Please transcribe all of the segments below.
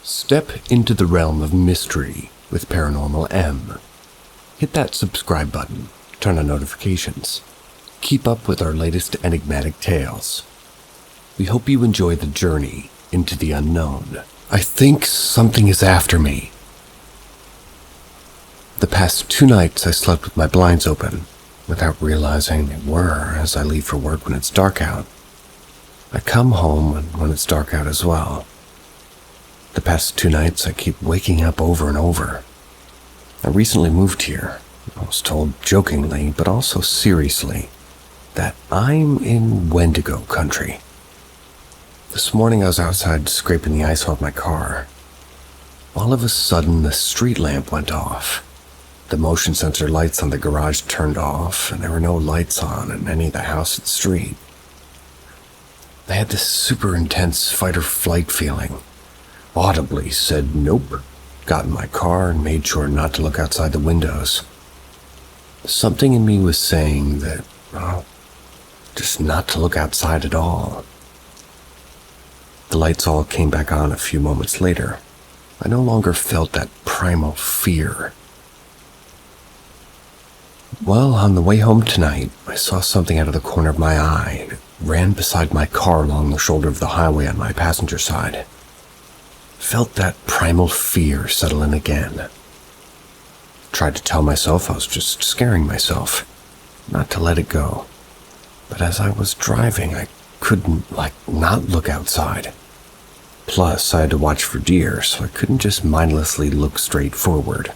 Step into the realm of mystery with Paranormal M. Hit that subscribe button, turn on notifications. Keep up with our latest enigmatic tales. We hope you enjoy the journey into the unknown. I think something is after me. The past 2 nights I slept with my blinds open, without realizing they were as I leave for work when it's dark out. I come home when it's dark out as well. The past 2 nights I keep waking up over and over. I recently moved here. I was told jokingly, but also seriously, that I'm in Wendigo country. This morning I was outside scraping the ice off my car. All of a sudden the street lamp went off. The motion sensor lights on the garage turned off, and there were no lights on in any of the house or the street. I had this super intense fight or flight feeling. Audibly said nope, got in my car and made sure not to look outside the windows. Something in me was saying that, just not to look outside at all. The lights all came back on a few moments later. I no longer felt that primal fear. Well, on the way home tonight, I saw something out of the corner of my eye, and it ran beside my car along the shoulder of the highway on my passenger side. Felt that primal fear settle in again. Tried to tell myself I was just scaring myself, not to let it go. But as I was driving, I couldn't, not look outside. Plus, I had to watch for deer, so I couldn't just mindlessly look straight forward.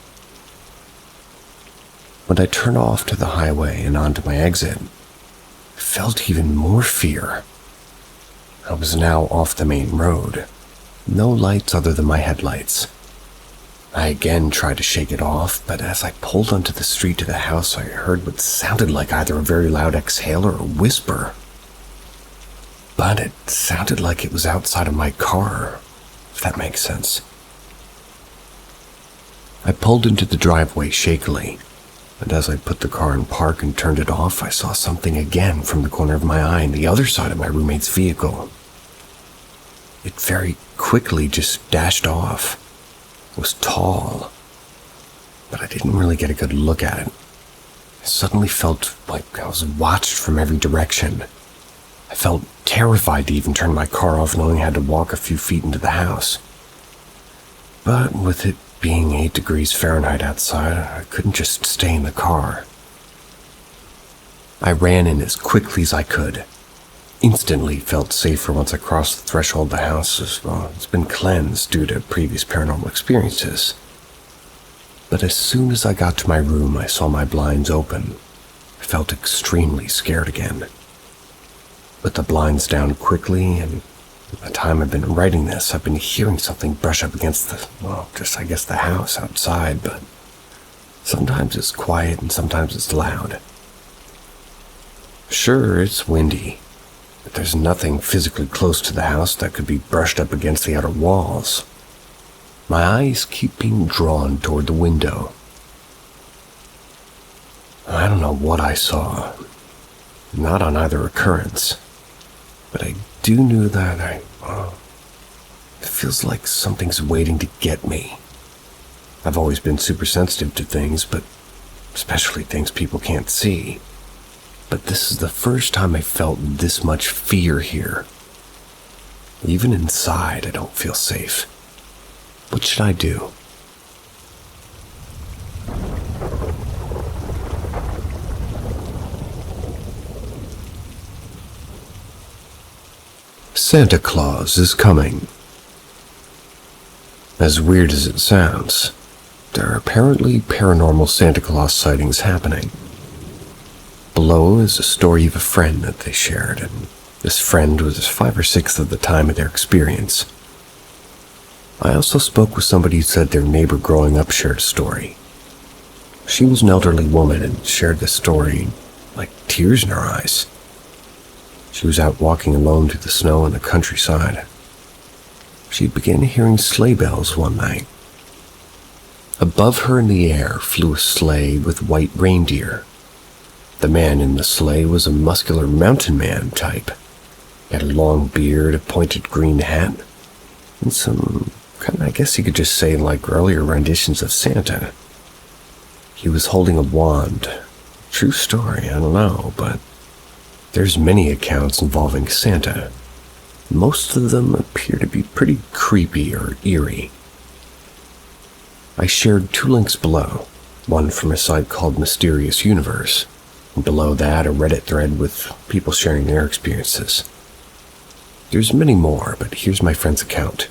When I turned off to the highway and onto my exit, I felt even more fear. I was now off the main road. No lights other than my headlights. I again tried to shake it off, but as I pulled onto the street to the house, I heard what sounded like either a very loud exhale or a whisper. But it sounded like it was outside of my car, if that makes sense. I pulled into the driveway shakily, and as I put the car in park and turned it off, I saw something again from the corner of my eye on the other side of my roommate's vehicle. It very quickly just dashed off. It was tall, but I didn't really get a good look at it. I suddenly felt like I was watched from every direction. I felt terrified to even turn my car off, knowing I had to walk a few feet into the house. But with it being 8 degrees Fahrenheit outside, I couldn't just stay in the car. I ran in as quickly as I could. Instantly felt safer once I crossed the threshold of the house, as well. It's been cleansed due to previous paranormal experiences. But as soon as I got to my room, I saw my blinds open. I felt extremely scared again. Put the blinds down quickly, and by the time I've been writing this, I've been hearing something brush up against the house outside, but sometimes it's quiet and sometimes it's loud. Sure, it's windy, but there's nothing physically close to the house that could be brushed up against the outer walls. My eyes keep being drawn toward the window. I don't know what I saw, not on either occurrence, but I do know that it feels like something's waiting to get me. I've always been super sensitive to things, but especially things people can't see. But this is the first time I felt this much fear here. Even inside, I don't feel safe. What should I do? Santa Claus is coming. As weird as it sounds, there are apparently paranormal Santa Claus sightings happening. Below is a story of a friend that they shared, and this friend was 5 or 6 at the time of their experience. I also spoke with somebody who said their neighbor growing up shared a story. She was an elderly woman and shared the story, like tears in her eyes. She was out walking alone through the snow in the countryside. She began hearing sleigh bells one night. Above her in the air flew a sleigh with white reindeer. The man in the sleigh was a muscular mountain man type. He had a long beard, a pointed green hat, and some Kinda, I guess you could just say like earlier renditions of Santa. He was holding a wand. True story, I don't know, but there's many accounts involving Santa. Most of them appear to be pretty creepy or eerie. I shared 2 links below, one from a site called Mysterious Universe, and below that a Reddit thread with people sharing their experiences. There's many more, but here's my friend's account.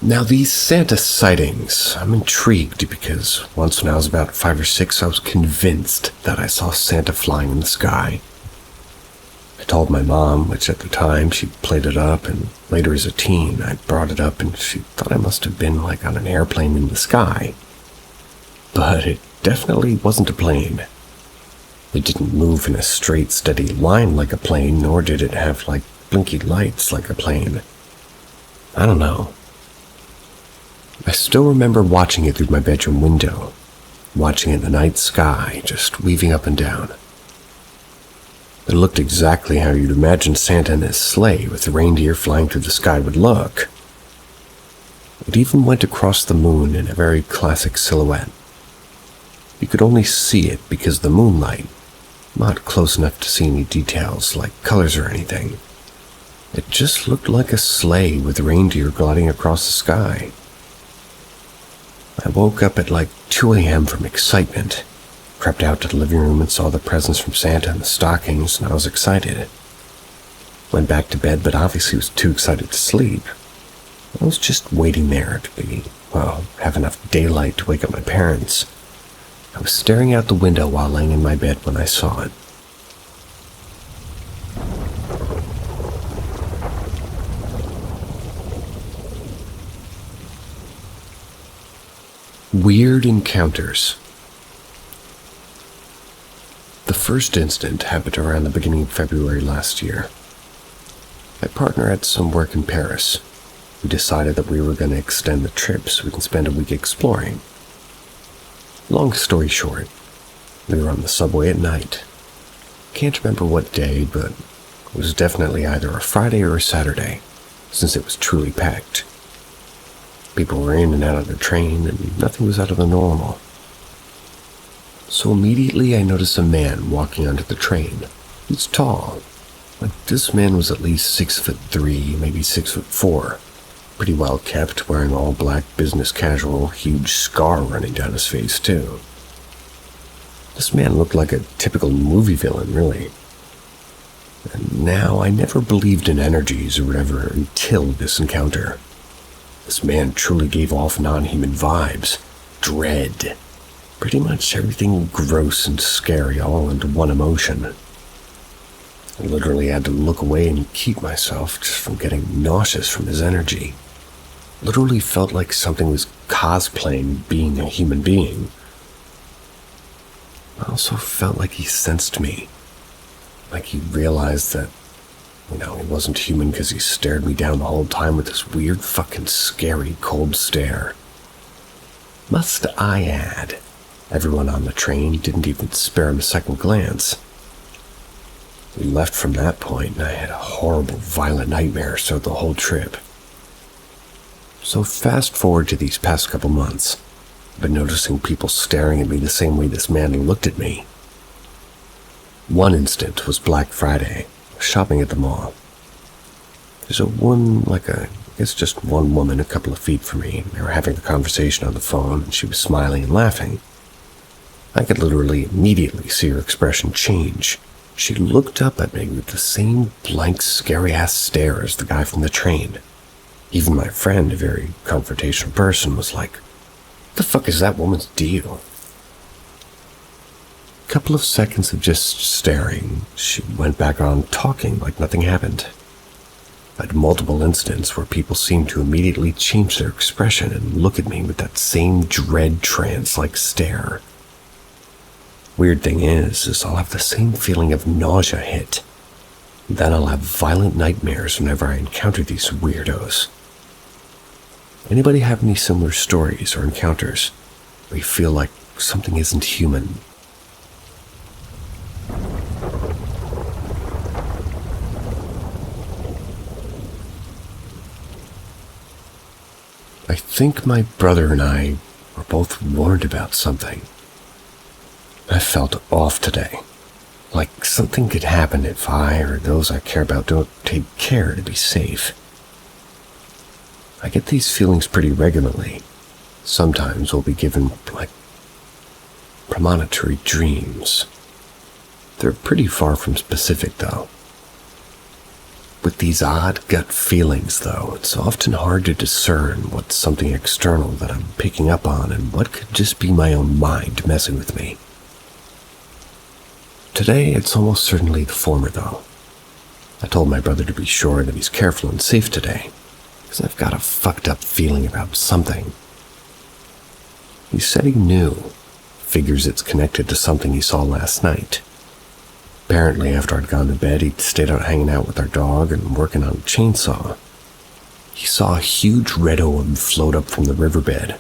Now these Santa sightings, I'm intrigued because once when I was about 5 or 6, I was convinced that I saw Santa flying in the sky. I told my mom, which at the time she played it up, and later as a teen I brought it up and she thought I must have been like on an airplane in the sky. But it definitely wasn't a plane. It didn't move in a straight, steady line like a plane, nor did it have like blinky lights like a plane. I don't know. I still remember watching it through my bedroom window, watching it in the night sky, just weaving up and down. It looked exactly how you'd imagine Santa in his sleigh with the reindeer flying through the sky would look. It even went across the moon in a very classic silhouette. You could only see it because of the moonlight, not close enough to see any details like colors or anything. It just looked like a sleigh with reindeer gliding across the sky. I woke up at like 2 a.m. from excitement, crept out to the living room and saw the presents from Santa and the stockings, and I was excited. Went back to bed, but obviously was too excited to sleep. I was just waiting there to have enough daylight to wake up my parents. I was staring out the window while laying in my bed when I saw it. Weird encounters. The first incident happened around the beginning of February last year. My partner had some work in Paris. We decided that we were going to extend the trip so we can spend a week exploring. Long story short, we were on the subway at night. Can't remember what day, but it was definitely either a Friday or a Saturday, since it was truly packed. People were in and out of the train, and nothing was out of the normal. So immediately I noticed a man walking onto the train. He's tall. This man was at least 6'3", maybe 6'4". Pretty well kept, wearing all black business casual, huge scar running down his face too. This man looked like a typical movie villain, really. And now I never believed in energies or whatever until this encounter. This man truly gave off non-human vibes. Dread. Pretty much everything gross and scary all into one emotion. I literally had to look away and keep myself just from getting nauseous from his energy. Literally felt like something was cosplaying being a human being. I also felt like he sensed me. Like he realized that he wasn't human because he stared me down the whole time with this weird fucking scary cold stare. Must I add, everyone on the train didn't even spare him a second glance. We left from that point and I had a horrible, violent nightmare throughout the whole trip. So fast forward to these past couple months, I've been noticing people staring at me the same way this man looked at me. One instant was Black Friday. Shopping at the mall. There's just one woman a couple of feet from me. They were having a conversation on the phone, and she was smiling and laughing. I could literally immediately see her expression change. She looked up at me with the same blank, scary-ass stare as the guy from the train. Even my friend, a very confrontational person, was like, "What the fuck is that woman's deal?" Couple of seconds of just staring, she went back on talking like nothing happened. I had multiple incidents where people seemed to immediately change their expression and look at me with that same dread trance-like stare. Weird thing is I'll have the same feeling of nausea hit. Then I'll have violent nightmares whenever I encounter these weirdos. Anybody have any similar stories or encounters where you feel like something isn't human? think my brother and I were both warned about something. I felt off today, like something could happen if I or those I care about don't take care to be safe. I get these feelings pretty regularly. Sometimes we'll be given, premonitory dreams. They're pretty far from specific, though. With these odd gut feelings, though, it's often hard to discern what's something external that I'm picking up on and what could just be my own mind messing with me. Today, it's almost certainly the former, though. I told my brother to be sure that he's careful and safe today, because I've got a fucked up feeling about something. He said he knew. Figures it's connected to something he saw last night. Apparently, after I'd gone to bed, he'd stayed out hanging out with our dog and working on a chainsaw. He saw a huge red orb float up from the riverbed,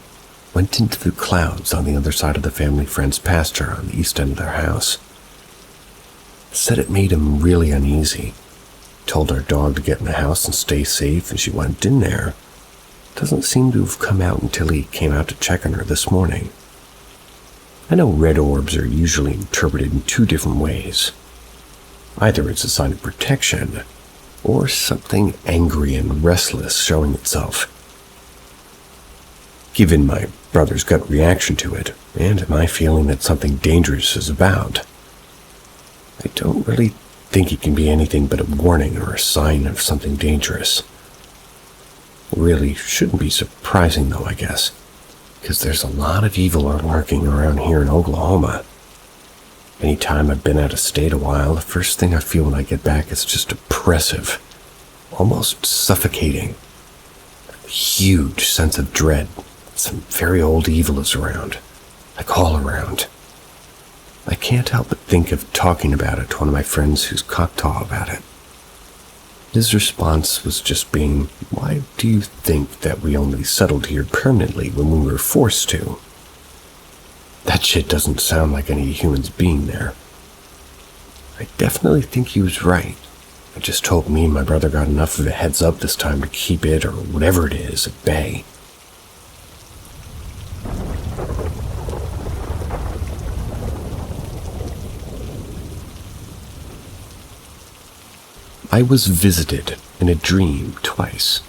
went into the clouds on the other side of the family friend's pasture on the east end of their house. Said it made him really uneasy. Told our dog to get in the house and stay safe, and she went in there. Doesn't seem to have come out until he came out to check on her this morning. I know red orbs are usually interpreted in two different ways. Either it's a sign of protection, or something angry and restless showing itself. Given my brother's gut reaction to it, and my feeling that something dangerous is about, I don't really think it can be anything but a warning or a sign of something dangerous. It really shouldn't be surprising, though, I guess, because there's a lot of evil lurking around here in Oklahoma. Anytime I've been out of state a while, the first thing I feel when I get back is just oppressive, almost suffocating. A huge sense of dread. Some very old evil is around, like all around. I can't help but think of talking about it to one of my friends who's cocktaw about it. His response was just being, "Why do you think that we only settled here permanently when we were forced to? That shit doesn't sound like any humans being there." I definitely think he was right. I just hope me and my brother got enough of a heads up this time to keep it, or whatever it is, at bay. I was visited in a dream twice.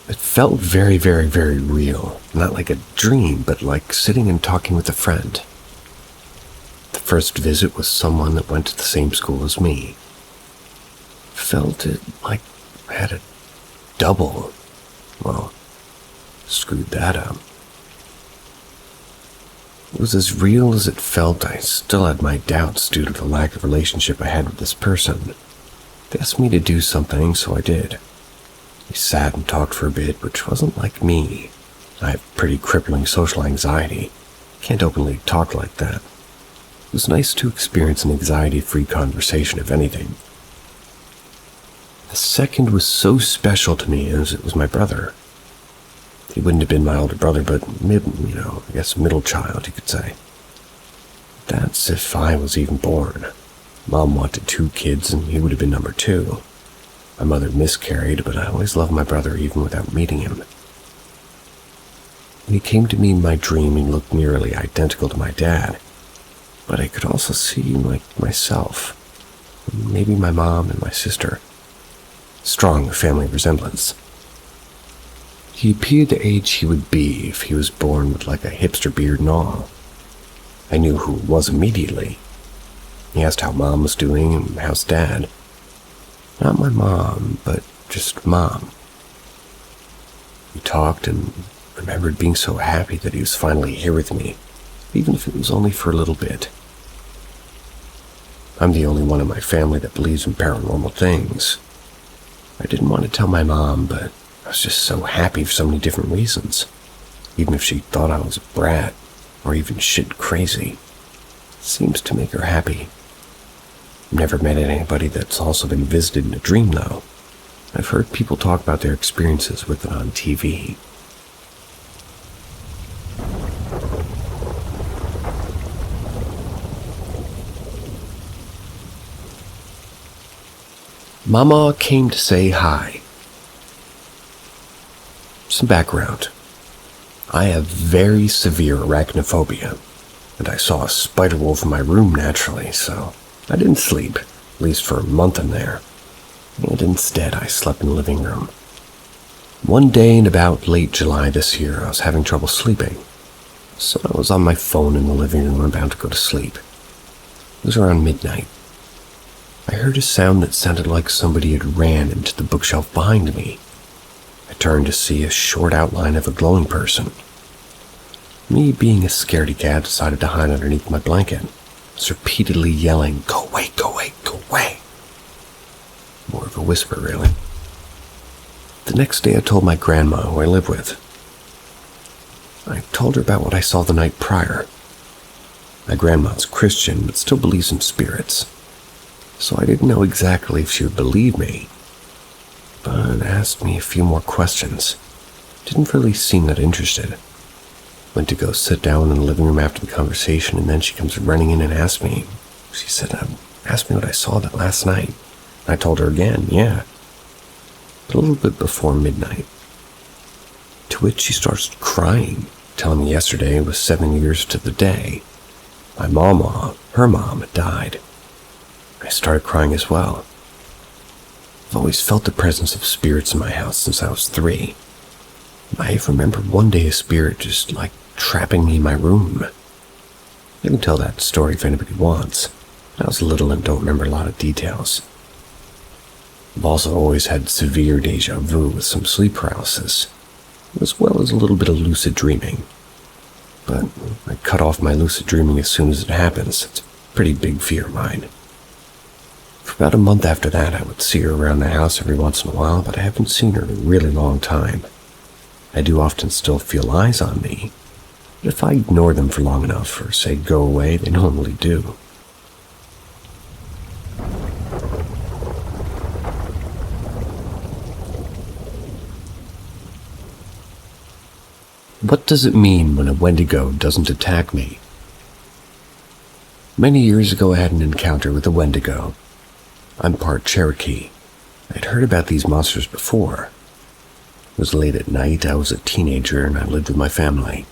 It felt very, very, very real. Not like a dream, but like sitting and talking with a friend. The first visit was someone that went to the same school as me. Felt it like I had a double. Well, screwed that up. It was as real as it felt. I still had my doubts due to the lack of relationship I had with this person. They asked me to do something, so I did. We sat and talked for a bit, which wasn't like me. I have pretty crippling social anxiety. Can't openly talk like that. It was nice to experience an anxiety-free conversation, if anything. The second was so special to me as it was my brother. He wouldn't have been my older brother, but I guess middle child, you could say. That's if I was even born. Mom wanted 2 kids, and he would have been number 2. My mother miscarried, but I always loved my brother even without meeting him. When he came to me in my dream, he looked nearly identical to my dad, but I could also see like myself, maybe my mom and my sister. Strong family resemblance. He appeared the age he would be if he was born with like a hipster beard and all. I knew who it was immediately. He asked how Mom was doing and how's Dad. Not my mom, but just Mom. We talked and remembered being so happy that he was finally here with me, even if it was only for a little bit. I'm the only one in my family that believes in paranormal things. I didn't want to tell my mom, but I was just so happy for so many different reasons, even if she thought I was a brat or even shit crazy. It seems to make her happy. I've never met anybody that's also been visited in a dream, though. I've heard people talk about their experiences with it on TV. Mama came to say hi. Some background. I have very severe arachnophobia, and I saw a spider wolf in my room naturally, so I didn't sleep, at least for a month in there, and instead I slept in the living room. One day in about late July this year, I was having trouble sleeping, so I was on my phone in the living room about to go to sleep. It was around midnight. I heard a sound that sounded like somebody had ran into the bookshelf behind me. I turned to see a short outline of a glowing person. Me, being a scaredy cat, decided to hide underneath my blanket. I was repeatedly yelling, "Go away, go away, go away." More of a whisper, really. The next day I told my grandma, who I live with. I told her about what I saw the night prior. My grandma's Christian, but still believes in spirits, so I didn't know exactly if she would believe me, but asked me a few more questions. Didn't really seem that interested. Went to go sit down in the living room after the conversation, and then she comes running in and asks me. She said, asked me what I saw that last night. I told her again, yeah. But a little bit before midnight. To which she starts crying, telling me yesterday was 7 years to the day. My mama, her mom, had died. I started crying as well. I've always felt the presence of spirits in my house since I was 3. I remember one day a spirit just trapping me in my room. I can tell that story if anybody wants. I was little and don't remember a lot of details. I've also always had severe deja vu with some sleep paralysis, as well as a little bit of lucid dreaming. But I cut off my lucid dreaming as soon as it happens. It's a pretty big fear of mine. For about a month after that, I would see her around the house every once in a while, but I haven't seen her in a really long time. I do often still feel eyes on me, but if I ignore them for long enough or say go away, they normally do. What does it mean when a wendigo doesn't attack me? Many years ago I had an encounter with a wendigo. I'm part Cherokee. I'd heard about these monsters before. It was late at night, I was a teenager, and I lived with my family.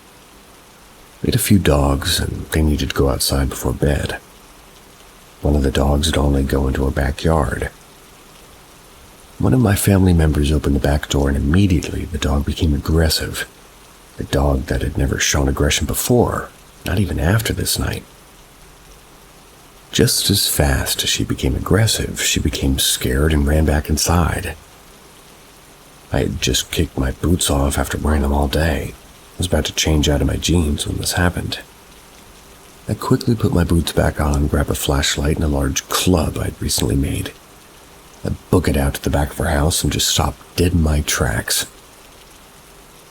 We had a few dogs, and they needed to go outside before bed. One of the dogs would only go into our backyard. One of my family members opened the back door, and immediately the dog became aggressive. A dog that had never shown aggression before, not even after this night. Just as fast as she became aggressive, she became scared and ran back inside. I had just kicked my boots off after wearing them all day. I was about to change out of my jeans when this happened. I quickly put my boots back on, grabbed a flashlight and a large club I'd recently made. I booked it out to the back of our house and just stopped dead in my tracks.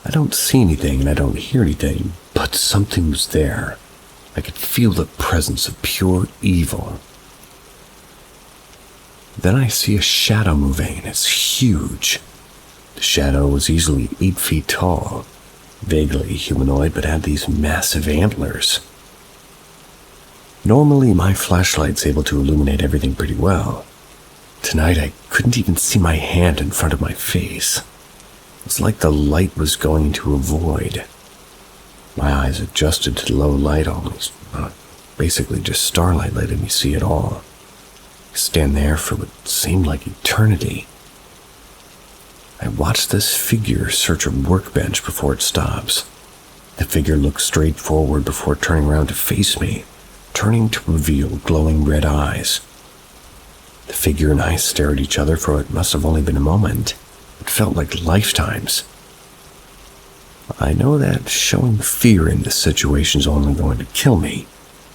I don't see anything and I don't hear anything, but something was there. I could feel the presence of pure evil. Then I see a shadow moving, and it's huge. The shadow was easily 8 feet tall, vaguely humanoid, but had these massive antlers. Normally, my flashlight's able to illuminate everything pretty well. Tonight, I couldn't even see my hand in front of my face. It was like the light was going into a void. My eyes adjusted to the low light, almost basically just starlight letting me see it all. I stand there for what seemed like eternity. I watch this figure search a workbench before it stops. The figure looks straight forward before turning around to face me, turning to reveal glowing red eyes. The figure and I stare at each other for what must have only been a moment. It felt like lifetimes. I know that showing fear in this situation is only going to kill me.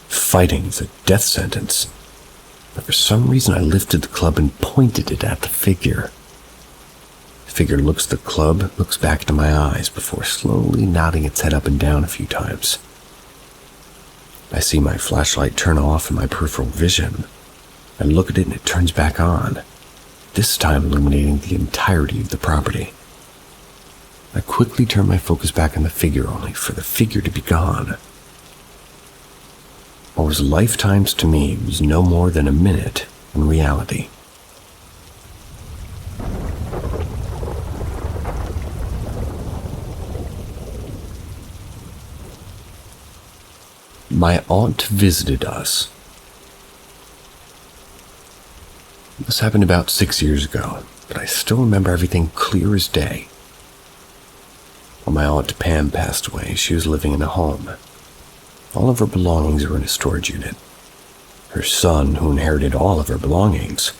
Fighting is a death sentence. But for some reason I lifted the club and pointed it at the figure. The figure looks at the club, looks back into my eyes before slowly nodding its head up and down a few times. I see my flashlight turn off in my peripheral vision. I look at it and it turns back on, this time illuminating the entirety of the property. I quickly turn my focus back on the figure, only for the figure to be gone. What was lifetimes to me was no more than a minute in reality. My aunt visited us. This happened about 6 years ago, but I still remember everything clear as day. When my Aunt Pam passed away, she was living in a home. All of her belongings were in a storage unit. Her son, who inherited all of her belongings,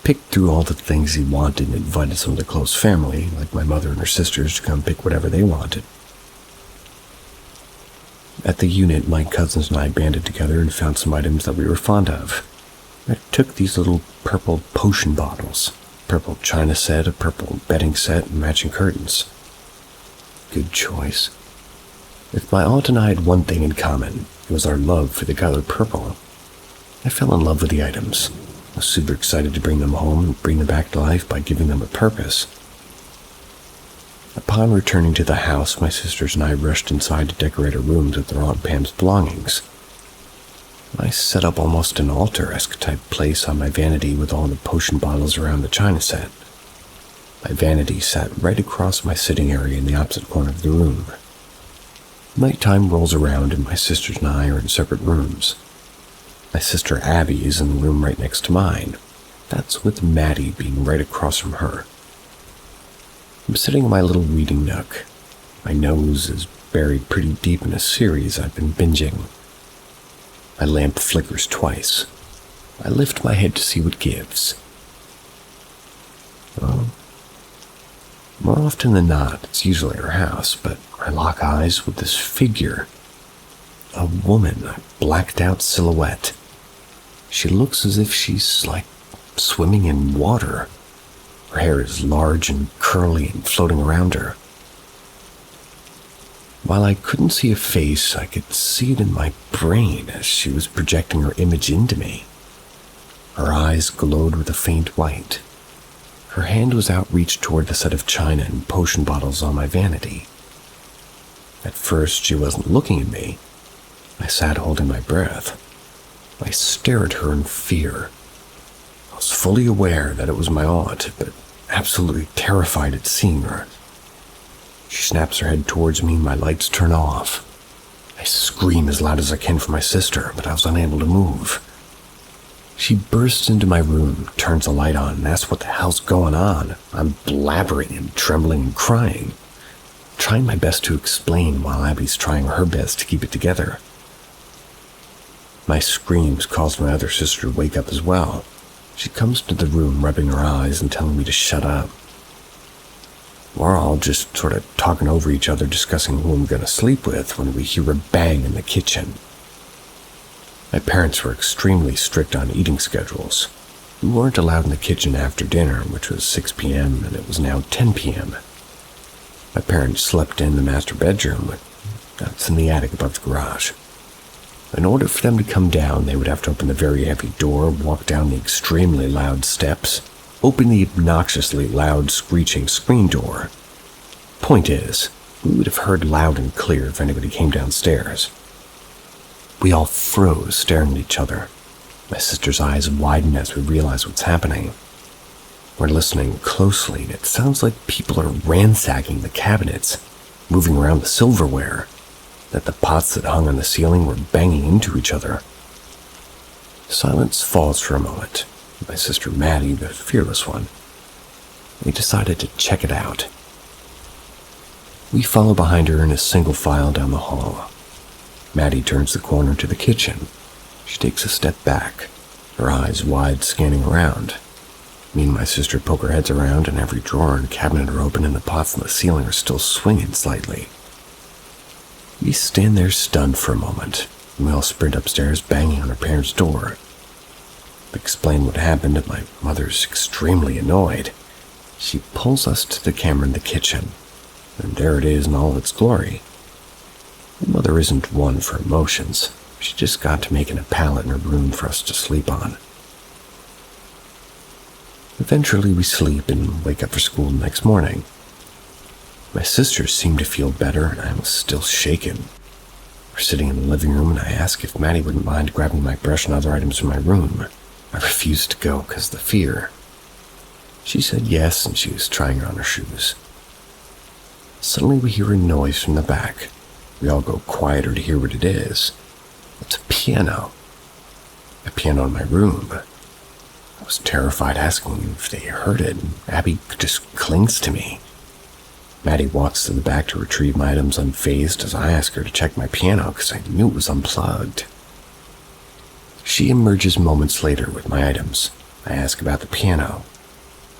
picked through all the things he wanted and invited some of the close family, like my mother and her sisters, to come pick whatever they wanted. At the unit, my cousins and I banded together and found some items that we were fond of. I took these little purple potion bottles, purple china set, a purple bedding set, and matching curtains. Good choice. If my aunt and I had one thing in common, it was our love for the color purple. I fell in love with the items. I was super excited to bring them home and bring them back to life by giving them a purpose. Upon returning to the house, my sisters and I rushed inside to decorate our rooms with their Aunt Pam's belongings. I set up almost an altar-esque type place on my vanity with all the potion bottles around the china set. My vanity sat right across my sitting area in the opposite corner of the room. Nighttime rolls around and my sisters and I are in separate rooms. My sister Abby is in the room right next to mine. That's with Maddie being right across from her. I'm sitting in my little reading nook. My nose is buried pretty deep in a series I've been binging. My lamp flickers twice. I lift my head to see what gives. Well, more often than not, it's usually our house, but I lock eyes with this figure. A woman, a blacked-out silhouette. She looks as if she's, like, swimming in water. Her hair is large and curly and floating around her. While I couldn't see a face, I could see it in my brain as she was projecting her image into me. Her eyes glowed with a faint white. Her hand was outreached toward the set of china and potion bottles on my vanity. At first, she wasn't looking at me. I sat holding my breath. I stared at her in fear. I was fully aware that it was my aunt, but absolutely terrified at seeing her. She snaps her head towards me and my lights turn off. I scream as loud as I can for my sister, but I was unable to move. She bursts into my room, turns the light on, and asks what the hell's going on. I'm blabbering and trembling and crying, trying my best to explain while Abby's trying her best to keep it together. My screams caused my other sister to wake up as well. She comes to the room, rubbing her eyes and telling me to shut up. We're all just sort of talking over each other, discussing who I'm going to sleep with, when we hear a bang in the kitchen. My parents were extremely strict on eating schedules. We weren't allowed in the kitchen after dinner, which was 6 p.m., and it was now 10 p.m. My parents slept in the master bedroom. That's in the attic above the garage. In order for them to come down, they would have to open the very heavy door, walk down the extremely loud steps, open the obnoxiously loud screeching screen door. Point is, we would have heard loud and clear if anybody came downstairs. We all froze, staring at each other. My sister's eyes widen as we realize what's happening. We're listening closely, and it sounds like people are ransacking the cabinets, moving around the silverware, that the pots that hung on the ceiling were banging into each other. Silence falls for a moment. My sister Maddie, the fearless one, we decided to check it out. We follow behind her in a single file down the hall. Maddie turns the corner to the kitchen. She takes a step back, her eyes wide, scanning around. Me and my sister poke our heads around, and every drawer and cabinet are open, and the pots on the ceiling are still swinging slightly. We stand there stunned for a moment, and we all sprint upstairs, banging on our parents' door. I explain what happened, and my mother's extremely annoyed. She pulls us to the camera in the kitchen, and there it is in all of its glory. My mother isn't one for emotions. She just got to making a pallet in her room for us to sleep on. Eventually we sleep and wake up for school the next morning. My sisters seemed to feel better, and I was still shaken. We're sitting in the living room, and I ask if Maddie wouldn't mind grabbing my brush and other items from my room. I refused to go because of the fear. She said yes, and she was trying on her shoes. Suddenly we hear a noise from the back. We all go quieter to hear what it is. It's a piano. A piano in my room. I was terrified, asking if they heard it. Abby just clings to me. Maddie walks to the back to retrieve my items unfazed as I ask her to check my piano because I knew it was unplugged. She emerges moments later with my items. I ask about the piano.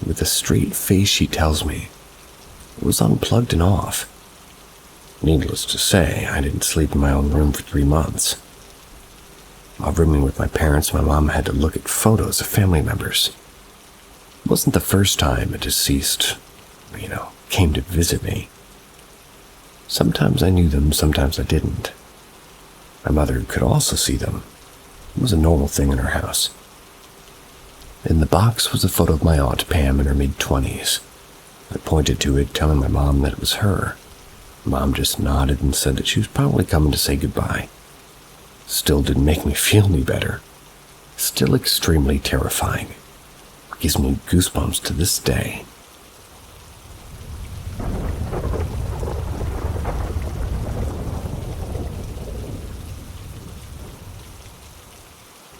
With a straight face, she tells me it was unplugged and off. Needless to say, I didn't sleep in my own room for 3 months. While rooming with my parents, my mom had to look at photos of family members. It wasn't the first time a deceased, came to visit me. Sometimes I knew them, sometimes I didn't. My mother could also see them. It was a normal thing in her house. In the box was a photo of my Aunt Pam in her mid-20s. I pointed to it, telling my mom that it was her. Mom just nodded and said that she was probably coming to say goodbye. Still didn't make me feel any better. Still extremely terrifying. Gives me goosebumps to this day.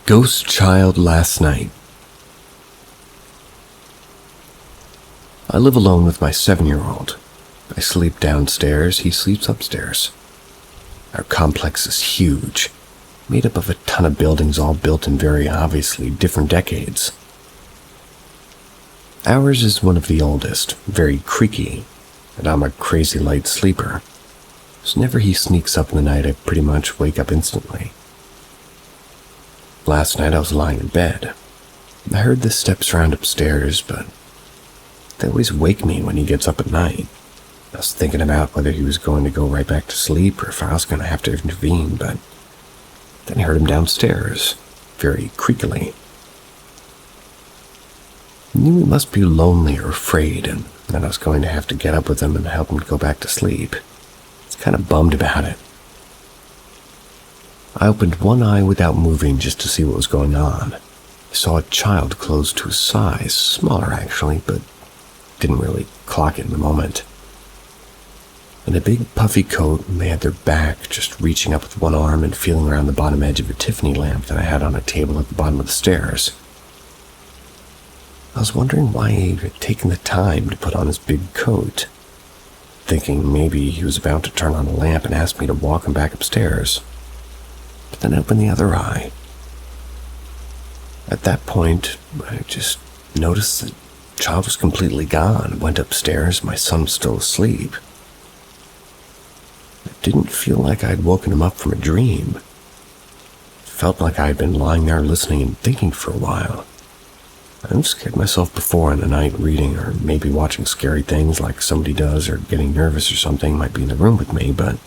Ghost child last night. I live alone with my 7-year-old. I sleep downstairs, he sleeps upstairs. Our complex is huge, made up of a ton of buildings all built in very obviously different decades. Ours is one of the oldest, very creaky, and I'm a crazy light sleeper. So whenever he sneaks up in the night, I pretty much wake up instantly. Last night I was lying in bed. I heard the steps around upstairs, but they always wake me when he gets up at night. I was thinking about whether he was going to go right back to sleep or if I was going to have to intervene, but then I heard him downstairs, very creakily. I knew he must be lonely or afraid, and that I was going to have to get up with him and help him go back to sleep. I was kind of bummed about it. I opened one eye without moving just to see what was going on. I saw a child close to his size, smaller actually, but didn't really clock it in the moment. In a big puffy coat, and they had their back, just reaching up with one arm and feeling around the bottom edge of a Tiffany lamp that I had on a table at the bottom of the stairs. I was wondering why he had taken the time to put on his big coat, thinking maybe he was about to turn on the lamp and ask me to walk him back upstairs. But then I opened the other eye. At that point, I just noticed that the child was completely gone. Went upstairs, my son was still asleep. It didn't feel like I'd woken him up from a dream. It felt like I had been lying there listening and thinking for a while. I've scared myself before in the night reading or maybe watching scary things like somebody does or getting nervous or something might be in the room with me, but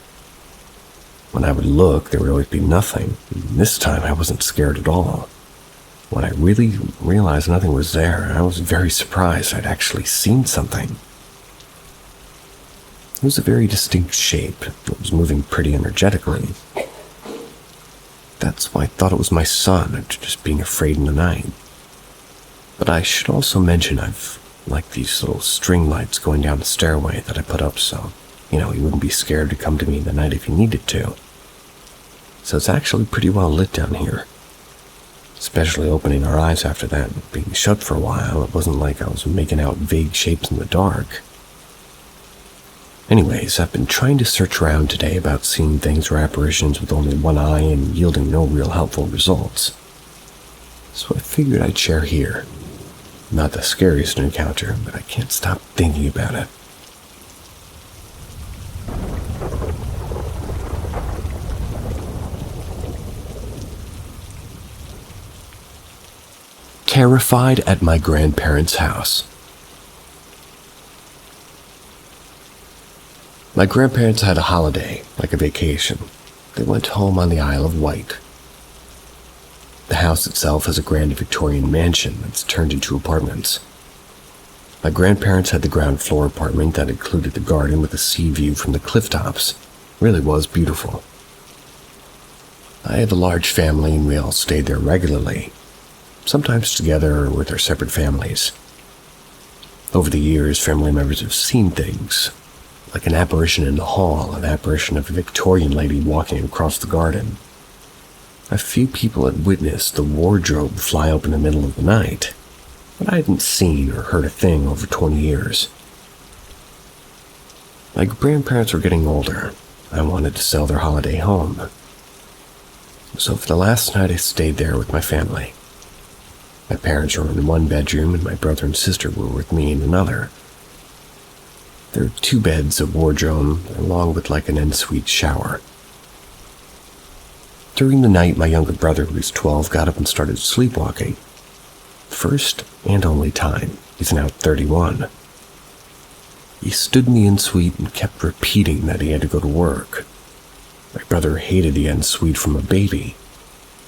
when I would look, there would always be nothing. And this time I wasn't scared at all. When I really realized nothing was there, I was very surprised I'd actually seen something. It was a very distinct shape. It was moving pretty energetically. That's why I thought it was my son, just being afraid in the night. But I should also mention I've like these little string lights going down the stairway that I put up so, he wouldn't be scared to come to me in the night if he needed to. So it's actually pretty well lit down here. Especially opening our eyes after that and being shut for a while, it wasn't like I was making out vague shapes in the dark. Anyways, I've been trying to search around today about seeing things or apparitions with only one eye and yielding no real helpful results. So I figured I'd share here. Not the scariest encounter, but I can't stop thinking about it. Terrified at my grandparents' house. My grandparents had a holiday, like a vacation. They went home on the Isle of Wight. The house itself is a grand Victorian mansion that's turned into apartments. My grandparents had the ground floor apartment that included the garden with a sea view from the cliff tops. It really was beautiful. I have a large family and we all stayed there regularly, sometimes together or with our separate families. Over the years, family members have seen things, like an apparition in the hall, an apparition of a Victorian lady walking across the garden. A few people had witnessed the wardrobe fly open in the middle of the night, but I hadn't seen or heard a thing over 20 years. My grandparents were getting older. I wanted to sell their holiday home. So for the last night I stayed there with my family. My parents were in one bedroom and my brother and sister were with me in another. There were 2 beds, a wardrobe, along with like an ensuite shower. During the night, my younger brother, who was 12, got up and started sleepwalking. First and only time. He's now 31. He stood in the ensuite and kept repeating that he had to go to work. My brother hated the ensuite from a baby.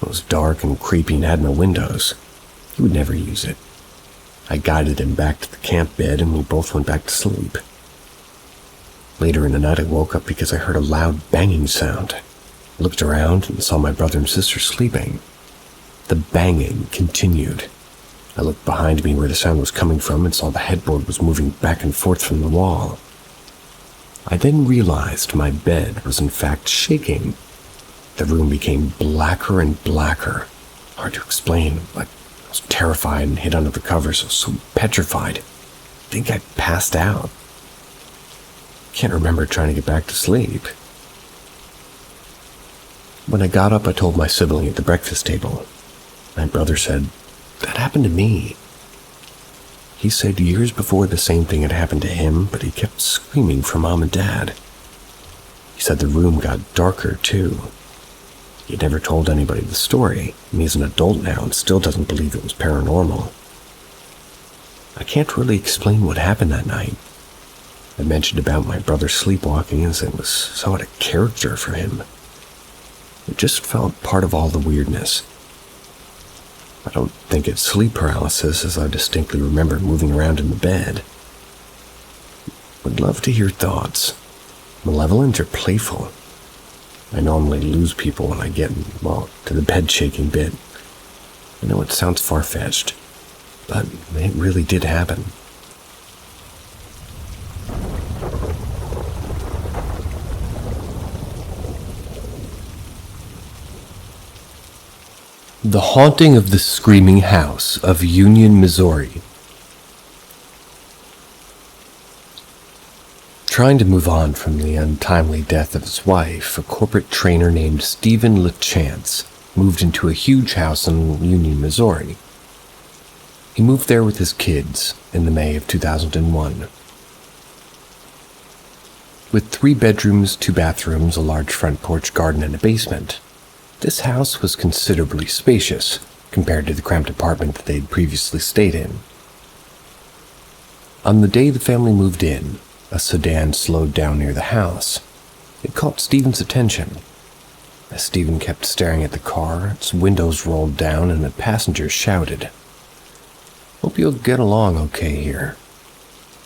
It was dark and creepy and had no windows. He would never use it. I guided him back to the camp bed and we both went back to sleep. Later in the night, I woke up because I heard a loud banging sound. I looked around and saw my brother and sister sleeping. The banging continued. I looked behind me where the sound was coming from and saw the headboard was moving back and forth from the wall. I then realized my bed was in fact shaking. The room became blacker and blacker. Hard to explain, but I was terrified and hid under the covers. I was so petrified. I think I passed out. Can't remember trying to get back to sleep. When I got up, I told my sibling at the breakfast table. My brother said, "That happened to me." He said years before the same thing had happened to him, but he kept screaming for Mom and Dad. He said the room got darker, too. He had never told anybody the story, and he's an adult now and still doesn't believe it was paranormal. I can't really explain what happened that night. I mentioned about my brother sleepwalking as it was so out of character for him. It just felt part of all the weirdness. I don't think it's sleep paralysis, as I distinctly remember moving around in the bed. Would love to hear thoughts. Malevolent or playful? I normally lose people when I get, to the bed shaking bit. I know it sounds far-fetched, but it really did happen. The Haunting of the Screaming House of Union, Missouri. Trying to move on from the untimely death of his wife, a corporate trainer named Stephen LeChance moved into a huge house in Union, Missouri. He moved there with his kids in the May of 2001. With 3 bedrooms, 2 bathrooms, a large front porch, garden, and a basement, this house was considerably spacious compared to the cramped apartment that they'd previously stayed in. On the day the family moved in, a sedan slowed down near the house. It caught Stephen's attention. As Stephen kept staring at the car, its windows rolled down and the passenger shouted, "Hope you'll get along okay here."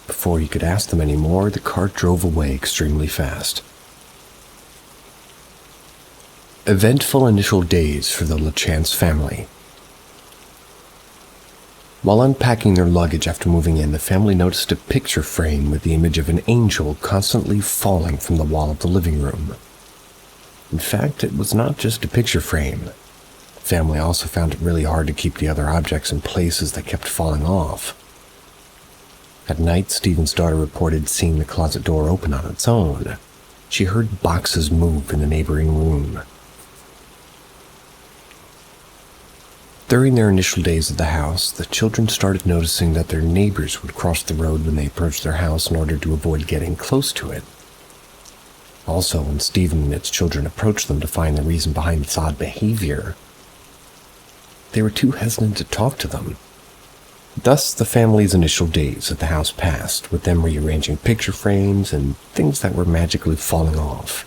Before he could ask them any more, the car drove away extremely fast. Eventful initial days for the LeChance family. While unpacking their luggage after moving in, the family noticed a picture frame with the image of an angel constantly falling from the wall of the living room. In fact, it was not just a picture frame. The family also found it really hard to keep the other objects in place as they kept falling off. At night, Stephen's daughter reported seeing the closet door open on its own. She heard boxes move in the neighboring room. During their initial days at the house, the children started noticing that their neighbors would cross the road when they approached their house in order to avoid getting close to it. Also, when Stephen and its children approached them to find the reason behind its odd behavior, they were too hesitant to talk to them. Thus, the family's initial days at the house passed, with them rearranging picture frames and things that were magically falling off,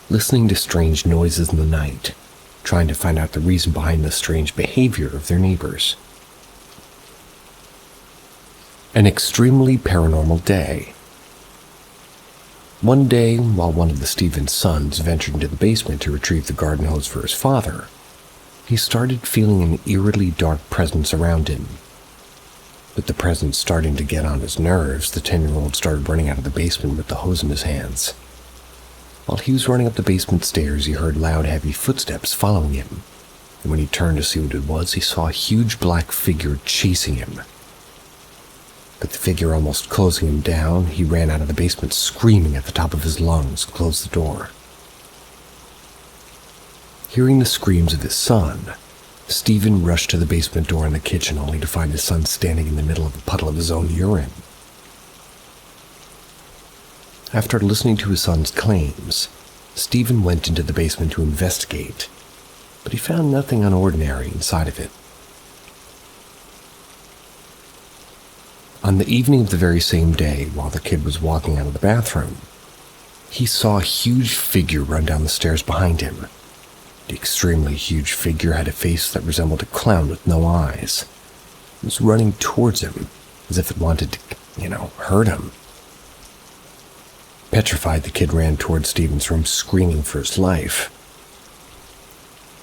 listening to strange noises in the night, trying to find out the reason behind the strange behavior of their neighbors. An extremely paranormal day. One day, while one of the Stevens sons ventured into the basement to retrieve the garden hose for his father, he started feeling an eerily dark presence around him. With the presence starting to get on his nerves, the 10-year-old started running out of the basement with the hose in his hands. While he was running up the basement stairs, he heard loud, heavy footsteps following him. And when he turned to see what it was, he saw a huge black figure chasing him. With the figure almost closing him down, he ran out of the basement screaming at the top of his lungs and closed the door. Hearing the screams of his son, Stephen rushed to the basement door in the kitchen only to find his son standing in the middle of a puddle of his own urine. After listening to his son's claims, Stephen went into the basement to investigate, but he found nothing unordinary inside of it. On the evening of the very same day, while the kid was walking out of the bathroom, he saw a huge figure run down the stairs behind him. The extremely huge figure had a face that resembled a clown with no eyes. It was running towards him, as if it wanted to, hurt him. Petrified, the kid ran towards Stephen's room, screaming for his life.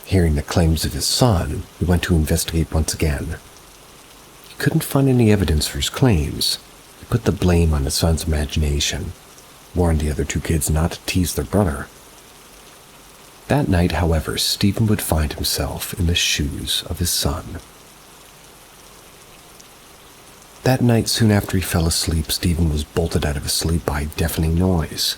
Hearing the claims of his son, he went to investigate once again. He couldn't find any evidence for his claims. He put the blame on his son's imagination, warned the other two kids not to tease their brother. That night, however, Stephen would find himself in the shoes of his son. That night, soon after he fell asleep, Stephen was bolted out of his sleep by a deafening noise.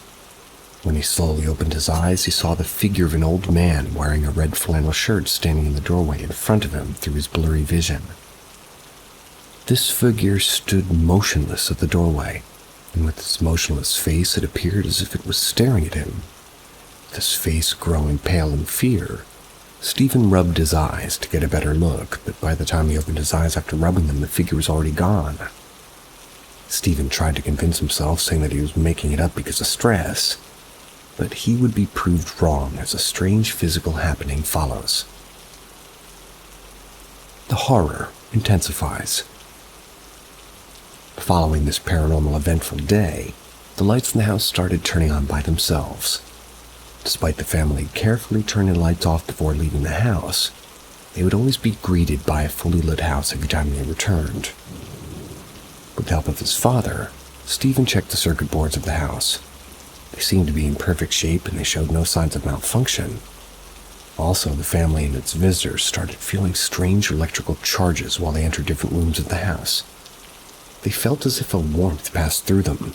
When he slowly opened his eyes, he saw the figure of an old man wearing a red flannel shirt standing in the doorway in front of him through his blurry vision. This figure stood motionless at the doorway, and with its motionless face, it appeared as if it was staring at him. With his face growing pale in fear, Stephen rubbed his eyes to get a better look, but by the time he opened his eyes after rubbing them, the figure was already gone. Stephen tried to convince himself, saying that he was making it up because of stress, but he would be proved wrong as a strange physical happening follows. The horror intensifies. Following this paranormal eventful day, the lights in the house started turning on by themselves. Despite the family carefully turning the lights off before leaving the house, they would always be greeted by a fully lit house every time they returned. With the help of his father, Stephen checked the circuit boards of the house. They seemed to be in perfect shape and they showed no signs of malfunction. Also, the family and its visitors started feeling strange electrical charges while they entered different rooms of the house. They felt as if a warmth passed through them,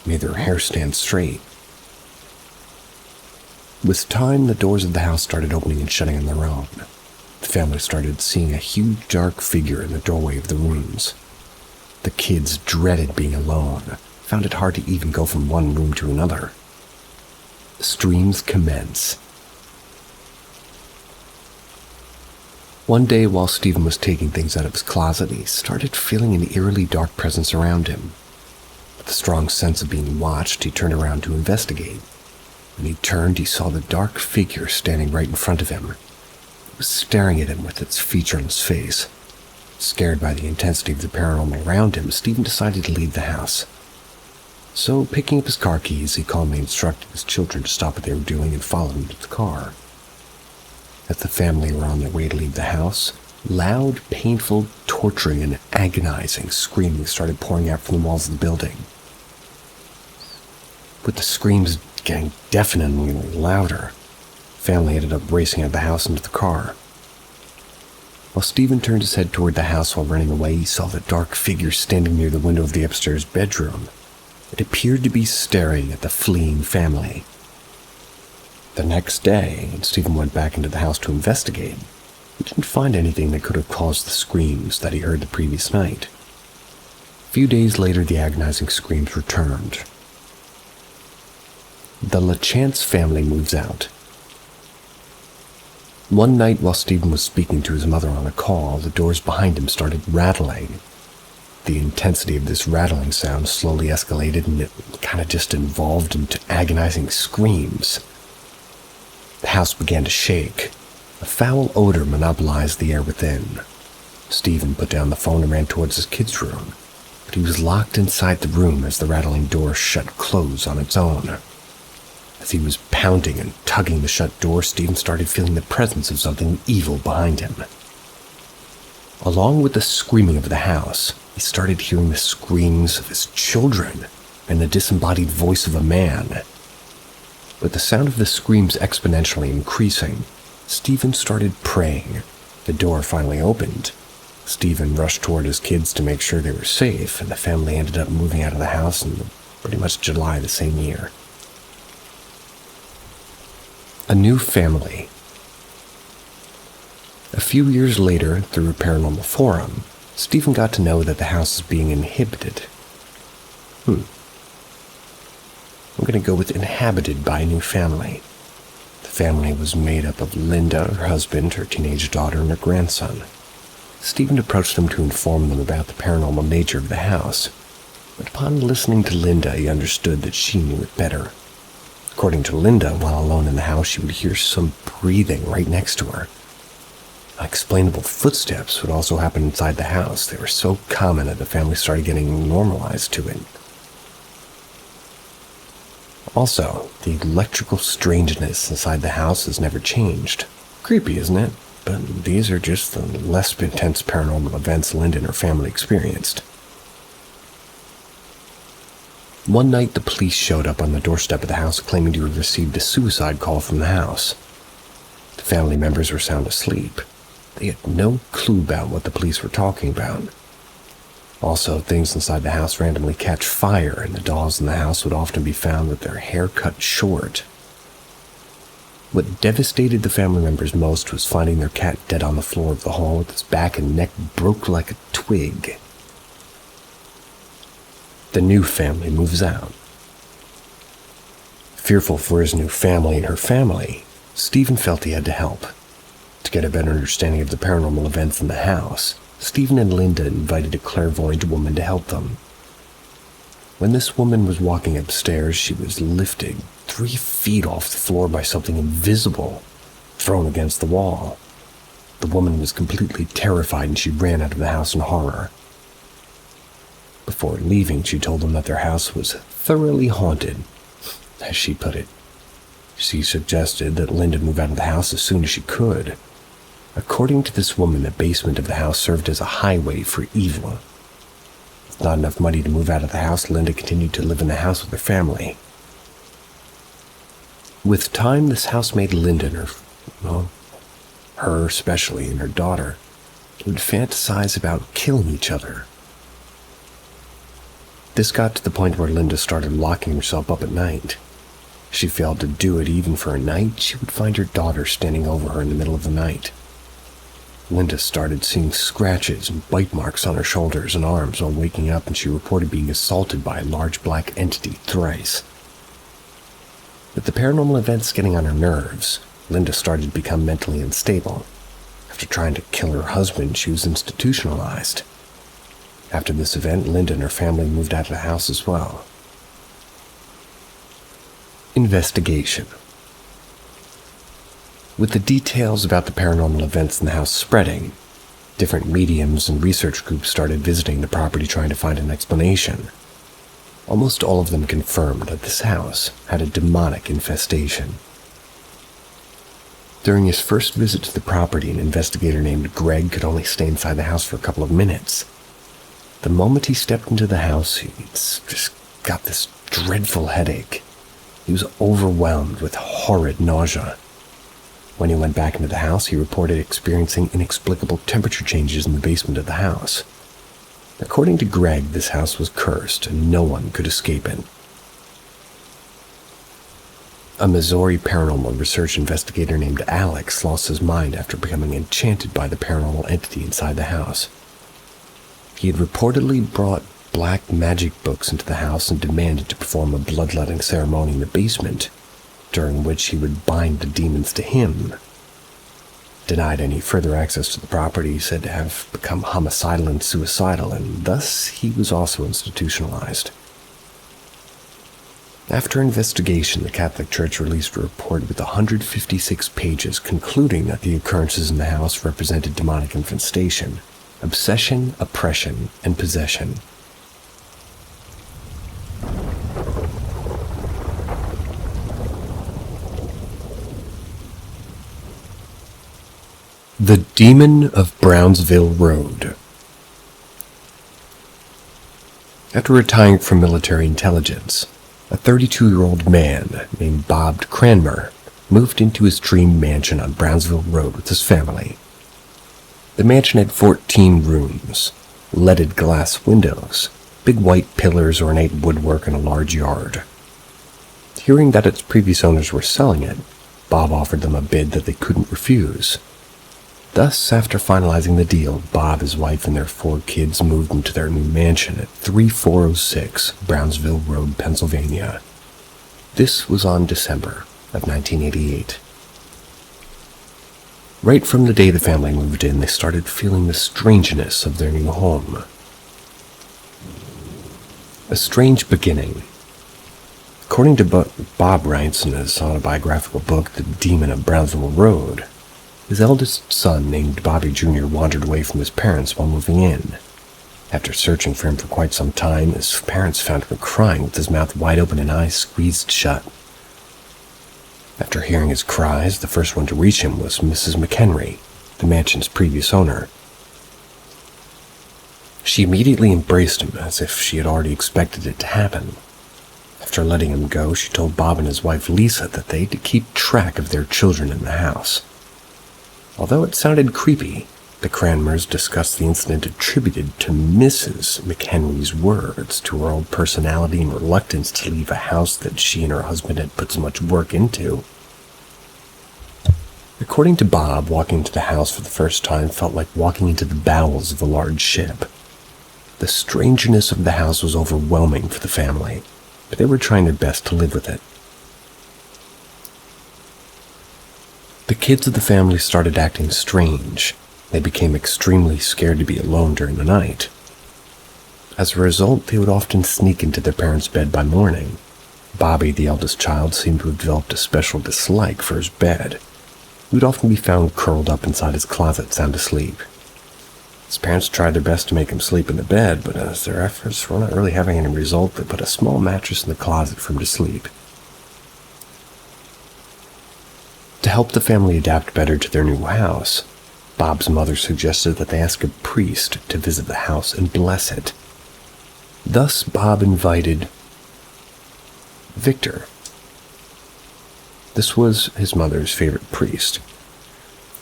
made their hair stand straight. With time, the doors of the house started opening and shutting on their own. The family started seeing a huge dark figure in the doorway of the rooms. The kids dreaded being alone, found it hard to even go from one room to another. Streams commence. One day, while Stephen was taking things out of his closet, he started feeling an eerily dark presence around him. With a strong sense of being watched, he turned around to investigate. When he turned, he saw the dark figure standing right in front of him. It was staring at him with its featureless face. Scared by the intensity of the paranormal around him, Stephen decided to leave the house. So, picking up his car keys, he calmly instructed his children to stop what they were doing and follow him to the car. As the family were on their way to leave the house, loud, painful, torturing, and agonizing screaming started pouring out from the walls of the building. With the screams getting deafeningly louder, the family ended up racing out of the house into the car. While Stephen turned his head toward the house while running away, he saw the dark figure standing near the window of the upstairs bedroom. It appeared to be staring at the fleeing family. The next day, when Stephen went back into the house to investigate, he didn't find anything that could have caused the screams that he heard the previous night. A few days later, the agonizing screams returned. The LaChance family moves out. One night, while Stephen was speaking to his mother on a call, the doors behind him started rattling. The intensity of this rattling sound slowly escalated, and it kind of just evolved into agonizing screams. The house began to shake. A foul odor monopolized the air within. Stephen put down the phone and ran towards his kids' room, but he was locked inside the room as the rattling door shut close on its own. As he was pounding and tugging the shut door, Stephen started feeling the presence of something evil behind him. Along with the screaming of the house, he started hearing the screams of his children and the disembodied voice of a man. With the sound of the screams exponentially increasing, Stephen started praying. The door finally opened. Stephen rushed toward his kids to make sure they were safe, and the family ended up moving out of the house in pretty much July the same year. A new family. A few years later, through a paranormal forum, Stephen got to know that the house is being inhabited. I'm going to go with inhabited by a new family. The family was made up of Linda, her husband, her teenage daughter, and her grandson. Stephen approached them to inform them about the paranormal nature of the house, but upon listening to Linda, he understood that she knew it better. According to Linda, while alone in the house, she would hear some breathing right next to her. Unexplainable footsteps would also happen inside the house. They were so common that the family started getting normalized to it. Also, the electrical strangeness inside the house has never changed. Creepy, isn't it? But these are just the less intense paranormal events Linda and her family experienced. One night, the police showed up on the doorstep of the house claiming to have received a suicide call from the house. The family members were sound asleep. They had no clue about what the police were talking about. Also, things inside the house randomly catch fire, and the dolls in the house would often be found with their hair cut short. What devastated the family members most was finding their cat dead on the floor of the hall with its back and neck broke like a twig. The new family moves out. Fearful for his new family and her family, Stephen felt he had to help. To get a better understanding of the paranormal events in the house, Stephen and Linda invited a clairvoyant woman to help them. When this woman was walking upstairs, she was lifted 3 feet off the floor by something invisible, thrown against the wall. The woman was completely terrified and she ran out of the house in horror. Before leaving, she told them that their house was thoroughly haunted, as she put it. She suggested that Linda move out of the house as soon as she could. According to this woman, the basement of the house served as a highway for evil. With not enough money to move out of the house, Linda continued to live in the house with her family. With time, this house made Linda and her especially, and her daughter, would fantasize about killing each other. This got to the point where Linda started locking herself up at night. If she failed to do it even for a night, she would find her daughter standing over her in the middle of the night. Linda started seeing scratches and bite marks on her shoulders and arms while waking up, and she reported being assaulted by a large black entity thrice. With the paranormal events getting on her nerves, Linda started to become mentally unstable. After trying to kill her husband, she was institutionalized. After this event, Linda and her family moved out of the house as well. Investigation. With the details about the paranormal events in the house spreading, different mediums and research groups started visiting the property trying to find an explanation. Almost all of them confirmed that this house had a demonic infestation. During his first visit to the property, an investigator named Greg could only stay inside the house for a couple of minutes. The moment he stepped into the house, he just got this dreadful headache. He was overwhelmed with horrid nausea. When he went back into the house, he reported experiencing inexplicable temperature changes in the basement of the house. According to Greg, this house was cursed and no one could escape it. A Missouri paranormal research investigator named Alex lost his mind after becoming enchanted by the paranormal entity inside the house. He had reportedly brought black magic books into the house and demanded to perform a bloodletting ceremony in the basement, during which he would bind the demons to him. Denied any further access to the property, said to have become homicidal and suicidal, and thus he was also institutionalized. After investigation, the Catholic Church released a report with 156 pages concluding that the occurrences in the house represented demonic infestation, obsession, oppression, and possession. The Demon of Brownsville Road. After retiring from military intelligence, a 32-year-old man named Bob Cranmer moved into his dream mansion on Brownsville Road with his family. The mansion had 14 rooms, leaded glass windows, big white pillars, ornate woodwork, and a large yard. Hearing that its previous owners were selling it, Bob offered them a bid that they couldn't refuse. Thus, after finalizing the deal, Bob, his wife, and their 4 kids moved into their new mansion at 3406 Brownsville Road, Pennsylvania. This was on December of 1988. Right from the day the family moved in, they started feeling the strangeness of their new home. A strange beginning. According to Bob writes in his autobiographical book, The Demon of Brownsville Road, his eldest son, named Bobby Jr., wandered away from his parents while moving in. After searching for him for quite some time, his parents found him crying with his mouth wide open and eyes squeezed shut. After hearing his cries, the first one to reach him was Mrs. McHenry, the mansion's previous owner. She immediately embraced him as if she had already expected it to happen. After letting him go, she told Bob and his wife Lisa that they had to keep track of their children in the house. Although it sounded creepy, the Cranmers discussed the incident attributed to Mrs. McHenry's words to her old personality and reluctance to leave a house that she and her husband had put so much work into. According to Bob, walking into the house for the first time felt like walking into the bowels of a large ship. The strangeness of the house was overwhelming for the family, but they were trying their best to live with it. The kids of the family started acting strange. They became extremely scared to be alone during the night. As a result, they would often sneak into their parents' bed by morning. Bobby, the eldest child, seemed to have developed a special dislike for his bed. He would often be found curled up inside his closet, sound asleep. His parents tried their best to make him sleep in the bed, but as their efforts were not really having any result, they put a small mattress in the closet for him to sleep. To help the family adapt better to their new house, Bob's mother suggested that they ask a priest to visit the house and bless it. Thus, Bob invited Victor. This was his mother's favorite priest.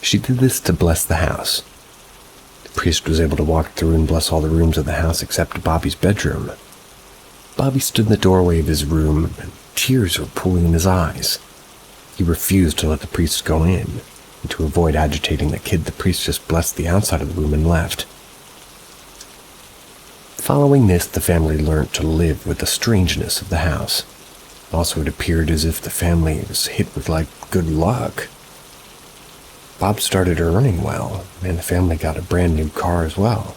She did this to bless the house. The priest was able to walk through and bless all the rooms of the house except Bobby's bedroom. Bobby stood in the doorway of his room, and tears were pooling in his eyes. He refused to let the priest go in, and to avoid agitating the kid, the priest just blessed the outside of the room and left. Following this, the family learned to live with the strangeness of the house. Also, it appeared as if the family was hit with, good luck. Bob started earning well, and the family got a brand new car as well.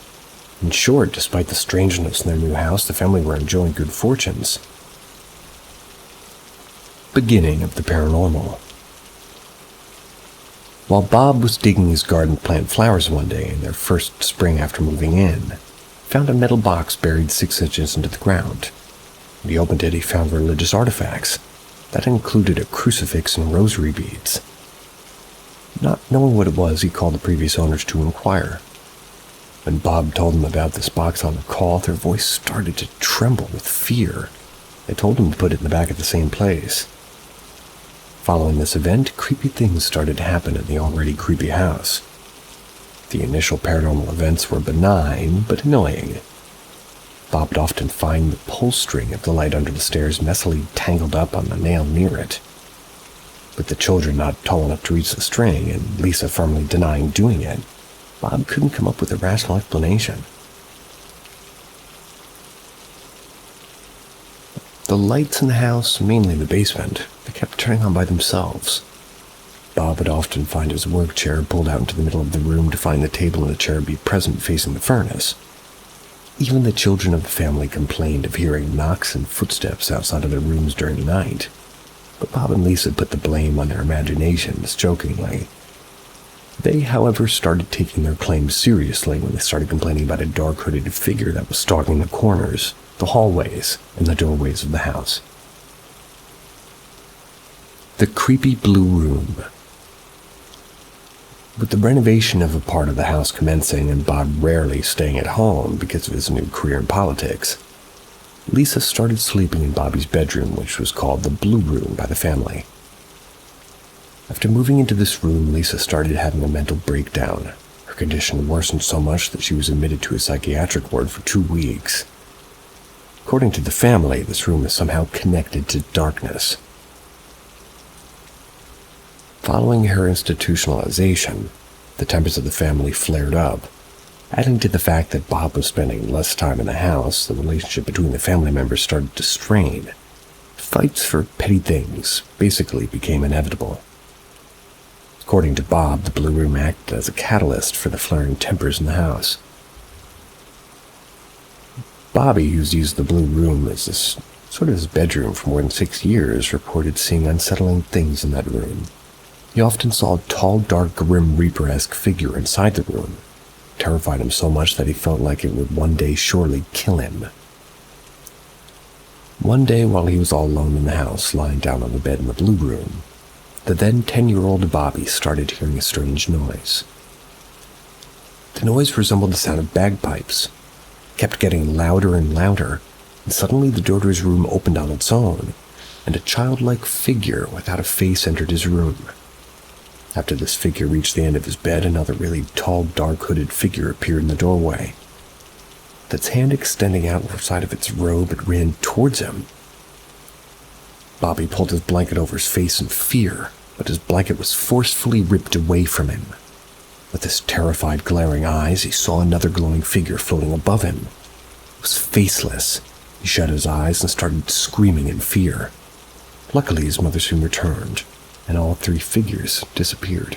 In short, despite the strangeness in their new house, the family were enjoying good fortunes. Beginning of the paranormal. While Bob was digging his garden to plant flowers one day in their first spring after moving in, he found a metal box buried 6 inches into the ground. When he opened it, he found religious artifacts. That included a crucifix and rosary beads. Not knowing what it was, he called the previous owners to inquire. When Bob told them about this box on the call, their voice started to tremble with fear. They told him to put it in the back of the same place. Following this event, creepy things started to happen in the already creepy house. The initial paranormal events were benign, but annoying. Bob would often find the pull string of the light under the stairs messily tangled up on the nail near it. With the children not tall enough to reach the string, and Lisa firmly denying doing it, Bob couldn't come up with a rational explanation. The lights in the house, mainly the basement, they kept turning on by themselves. Bob would often find his work chair pulled out into the middle of the room to find the table and the chair be present facing the furnace. Even the children of the family complained of hearing knocks and footsteps outside of their rooms during the night, but Bob and Lisa put the blame on their imaginations, jokingly. They, however, started taking their claims seriously when they started complaining about a dark hooded figure that was stalking the corners, the hallways, and the doorways of the house. The creepy blue room. With the renovation of a part of the house commencing and Bob rarely staying at home because of his new career in politics, Lisa started sleeping in Bobby's bedroom, which was called the Blue Room by the family. After moving into this room, Lisa started having a mental breakdown. Her condition worsened so much that she was admitted to a psychiatric ward for 2 weeks. According to the family, this room is somehow connected to darkness. Following her institutionalization, the tempers of the family flared up. Adding to the fact that Bob was spending less time in the house, the relationship between the family members started to strain. Fights for petty things basically became inevitable. According to Bob, the Blue Room acted as a catalyst for the flaring tempers in the house. Bobby, who's used the Blue Room as his bedroom for more than 6 years, reported seeing unsettling things in that room. He often saw a tall, dark, Grim Reaper-esque figure inside the room. It terrified him so much that he felt like it would one day surely kill him. One day, while he was all alone in the house, lying down on the bed in the Blue Room, the then 10-year-old Bobby started hearing a strange noise. The noise resembled the sound of bagpipes. It kept getting louder and louder, and suddenly the door to his room opened on its own, and a childlike figure without a face entered his room. After this figure reached the end of his bed, another really tall, dark, hooded figure appeared in the doorway. With its hand extending outside of its robe, it ran towards him. Bobby pulled his blanket over his face in fear, but his blanket was forcefully ripped away from him. With his terrified, glaring eyes, he saw another glowing figure floating above him. It was faceless. He shut his eyes and started screaming in fear. Luckily, his mother soon returned, and all 3 figures disappeared.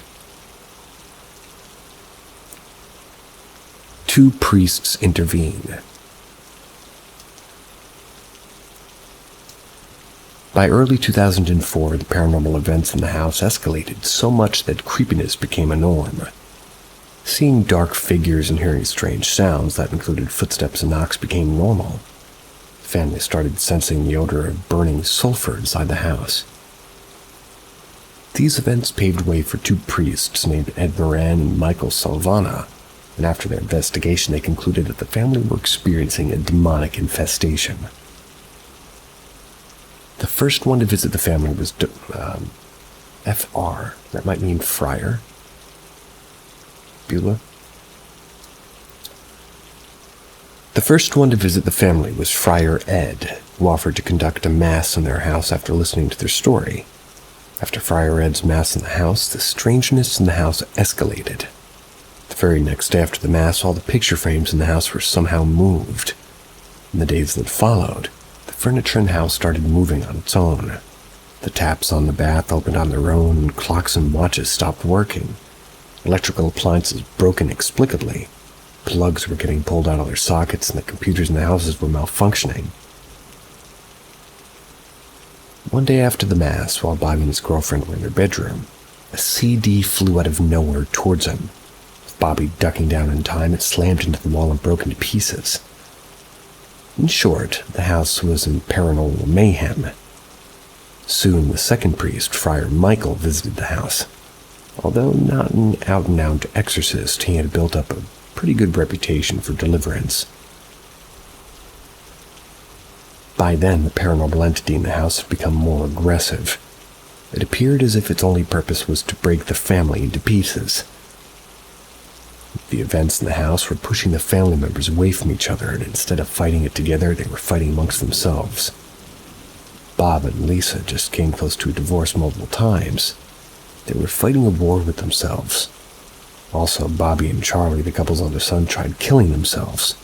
2 priests intervene. By early 2004, the paranormal events in the house escalated so much that creepiness became a norm. Seeing dark figures and hearing strange sounds that included footsteps and knocks became normal. The family started sensing the odor of burning sulfur inside the house. These events paved way for 2 priests named Ed Moran and Michael Salvana, and after their investigation they concluded that the family were experiencing a demonic infestation. The first one to visit the family was F.R. That might mean Friar Beulah. The first one to visit the family was Friar Ed, who offered to conduct a mass in their house after listening to their story. After Friar Ed's mass in the house, the strangeness in the house escalated. The very next day after the mass, all the picture frames in the house were somehow moved. In the days that followed, the furniture in the house started moving on its own. The taps on the bath opened on their own, and clocks and watches stopped working. Electrical appliances broke inexplicably. Plugs were getting pulled out of their sockets, and the computers in the houses were malfunctioning. One day after the mass, while Bobby and his girlfriend were in their bedroom, a CD flew out of nowhere towards him. With Bobby ducking down in time, it slammed into the wall and broke into pieces. In short, the house was in paranormal mayhem. Soon, the second priest, Friar Michael, visited the house. Although not an out-and-out exorcist, he had built up a pretty good reputation for deliverance. By then, the paranormal entity in the house had become more aggressive. It appeared as if its only purpose was to break the family into pieces. The events in the house were pushing the family members away from each other, and instead of fighting it together, they were fighting amongst themselves. Bob and Lisa just came close to a divorce multiple times. They were fighting a war with themselves. Also, Bobby and Charlie, the couple's other son, tried killing themselves.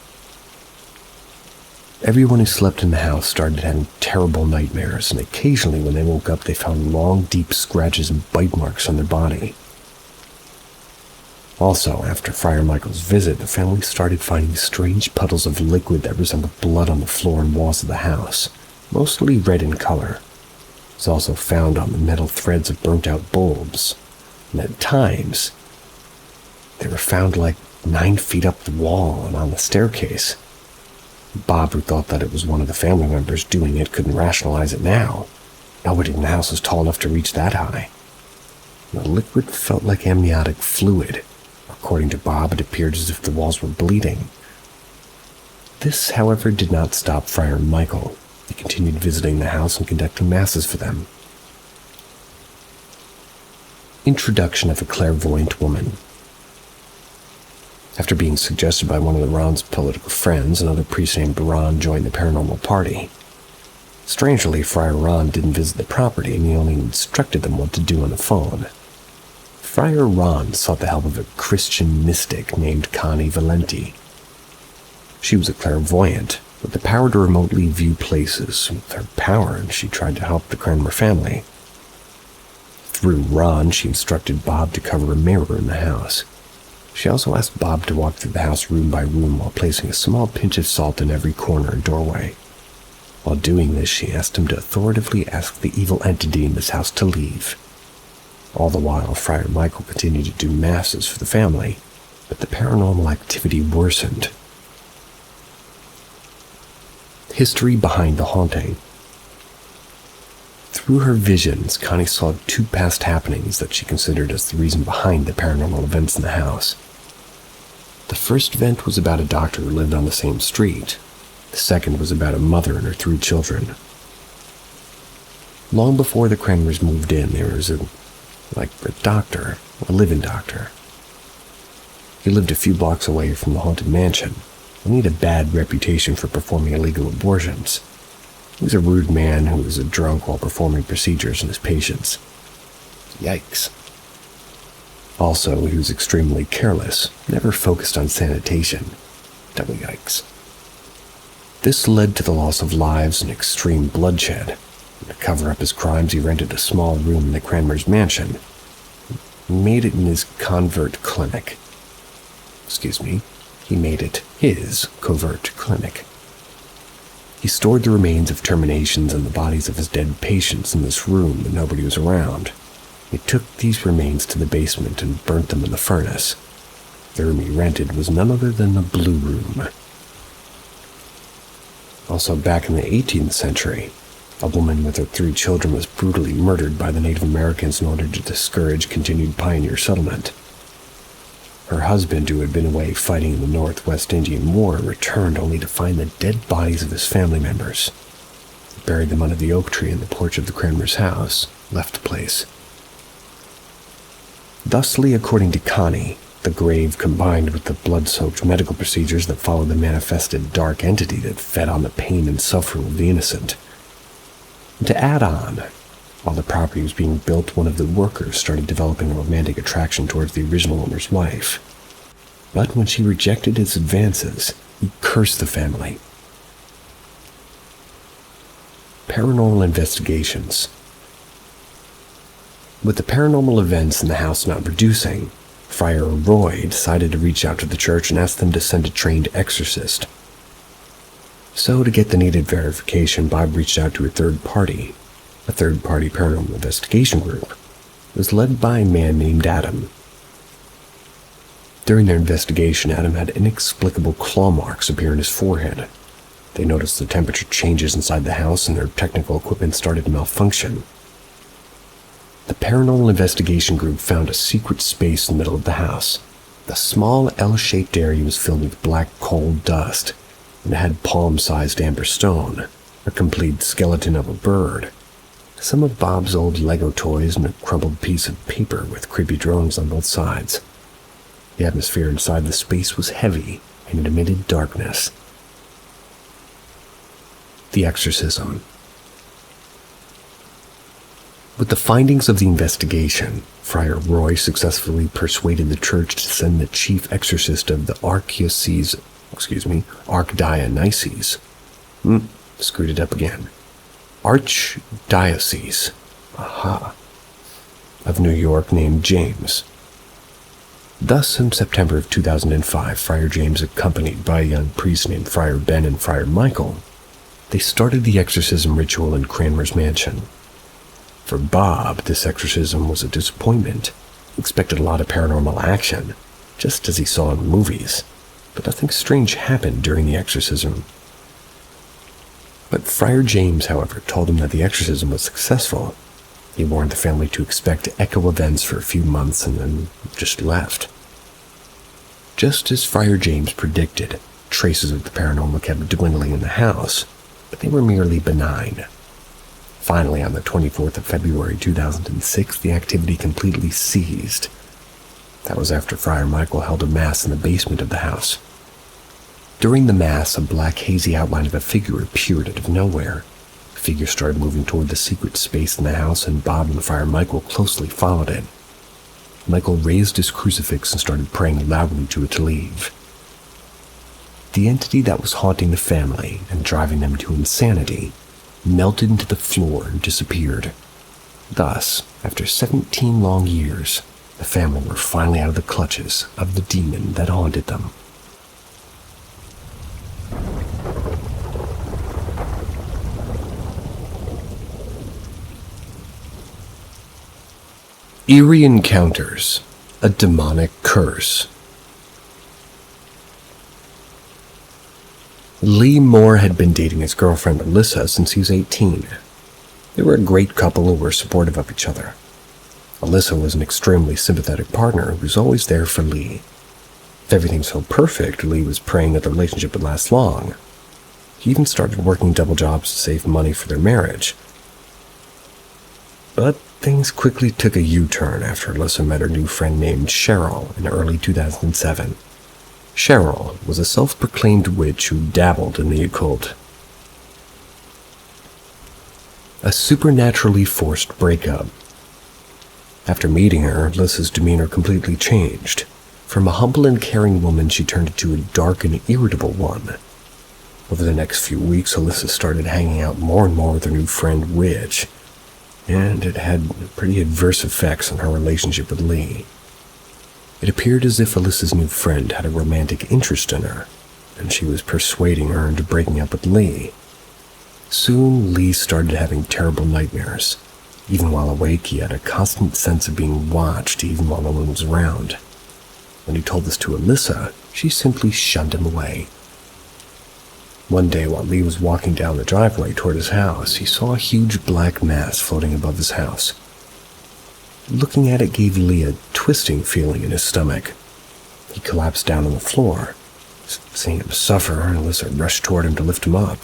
Everyone who slept in the house started having terrible nightmares, and occasionally when they woke up they found long, deep scratches and bite marks on their body. Also, after Friar Michael's visit, the family started finding strange puddles of liquid that resembled blood on the floor and walls of the house, mostly red in color. It was also found on the metal threads of burnt-out bulbs, and at times, they were found like 9 feet up the wall and on the staircase. Bob, who thought that it was one of the family members doing it, couldn't rationalize it now. Nobody in the house was tall enough to reach that high. The liquid felt like amniotic fluid. According to Bob, it appeared as if the walls were bleeding. This, however, did not stop Friar Michael. He continued visiting the house and conducting masses for them. Introduction of a clairvoyant woman. After being suggested by one of Ron's political friends, another priest named Ron joined the paranormal party. Strangely, Friar Ron didn't visit the property, and he only instructed them what to do on the phone. Friar Ron sought the help of a Christian mystic named Connie Valenti. She was a clairvoyant, with the power to remotely view places. With her power, she tried to help the Cranmer family. Through Ron, she instructed Bob to cover a mirror in the house. She also asked Bob to walk through the house room by room while placing a small pinch of salt in every corner and doorway. While doing this, she asked him to authoritatively ask the evil entity in this house to leave. All the while, Friar Michael continued to do masses for the family, but the paranormal activity worsened. History behind the haunting. Through her visions, Connie saw two past happenings that she considered as the reason behind the paranormal events in the house. The first event was about a doctor who lived on the same street. The second was about a mother and her 3 children. Long before the Cranmers moved in, there was a doctor, a living doctor. He lived a few blocks away from the haunted mansion, and he had a bad reputation for performing illegal abortions. He was a rude man who was a drunk while performing procedures on his patients. Yikes. Also, he was extremely careless, never focused on sanitation. Double yikes. This led to the loss of lives and extreme bloodshed. To cover up his crimes, he rented a small room in the Cranmer's mansion. He made it in his convert clinic. He made it his covert clinic. He stored the remains of terminations and the bodies of his dead patients in this room when nobody was around. He took these remains to the basement and burnt them in the furnace. The room he rented was none other than the Blue Room. Also, back in the 18th century, a woman with her 3 children was brutally murdered by the Native Americans in order to discourage continued pioneer settlement. Her husband, who had been away fighting in the Northwest Indian War, returned only to find the dead bodies of his family members. He buried them under the oak tree in the porch of the Cranmer's house, left the place. Thusly, according to Connie, the grave combined with the blood-soaked medical procedures that followed the manifested dark entity that fed on the pain and suffering of the innocent. And to add on, while the property was being built, one of the workers started developing a romantic attraction towards the original owner's wife. But when she rejected his advances, he cursed the family. Paranormal investigations. With the paranormal events in the house not reducing, Friar Roy decided to reach out to the church and ask them to send a trained exorcist. So, to get the needed verification, Bob reached out to a third-party paranormal investigation group. It was led by a man named Adam. During their investigation, Adam had inexplicable claw marks appear in his forehead. They noticed the temperature changes inside the house and their technical equipment started to malfunction. The paranormal investigation group found a secret space in the middle of the house. The small L-shaped area was filled with black coal dust, and it had palm-sized amber stone, a complete skeleton of a bird, some of Bob's old Lego toys, and a crumpled piece of paper with creepy drawings on both sides. The atmosphere inside the space was heavy, and it emitted darkness. The exorcism. With the findings of the investigation, Friar Roy successfully persuaded the church to send the chief exorcist of the Archdiocese screwed it up again. Archdiocese, of New York named James. Thus, in September of 2005, Friar James, accompanied by a young priest named Friar Ben and Friar Michael, they started the exorcism ritual in Cranmer's mansion. For Bob, this exorcism was a disappointment. He expected a lot of paranormal action, just as he saw in the movies, but nothing strange happened during the exorcism. But Friar James, however, told him that the exorcism was successful. He warned the family to expect echo events for a few months and then just left. Just as Friar James predicted, traces of the paranormal kept dwindling in the house, but they were merely benign. Finally, on the 24th of February 2006, the activity completely ceased. That was after Friar Michael held a mass in the basement of the house. During the mass, a black hazy outline of a figure appeared out of nowhere. The figure started moving toward the secret space in the house, and Bob and Friar Michael closely followed it. Michael raised his crucifix and started praying loudly to it to leave. The entity that was haunting the family and driving them to insanity melted into the floor and disappeared. Thus, after 17 long years, the family were finally out of the clutches of the demon that haunted them. Eerie Encounters, a Demonic Curse. Lee Moore had been dating his girlfriend Alyssa since he was 18. They were a great couple who were supportive of each other. Alyssa was an extremely sympathetic partner who was always there for Lee. With everything so perfect, Lee was praying that the relationship would last long. He even started working double jobs to save money for their marriage. But things quickly took a U-turn after Alyssa met her new friend named Cheryl in early 2007. Cheryl was a self-proclaimed witch who dabbled in the occult. A supernaturally forced breakup. After meeting her, Alyssa's demeanor completely changed. From a humble and caring woman, she turned into a dark and irritable one. Over the next few weeks, Alyssa started hanging out more and more with her new friend, Witch, and it had pretty adverse effects on her relationship with Lee. It appeared as if Alyssa's new friend had a romantic interest in her, and she was persuading her into breaking up with Lee. Soon, Lee started having terrible nightmares. Even while awake, he had a constant sense of being watched even while no one was around. When he told this to Alyssa, she simply shunned him away. One day, while Lee was walking down the driveway toward his house, he saw a huge black mass floating above his house. Looking at it gave Lee a twisting feeling in his stomach. He collapsed down on the floor. Seeing him suffer, Alyssa rushed toward him to lift him up.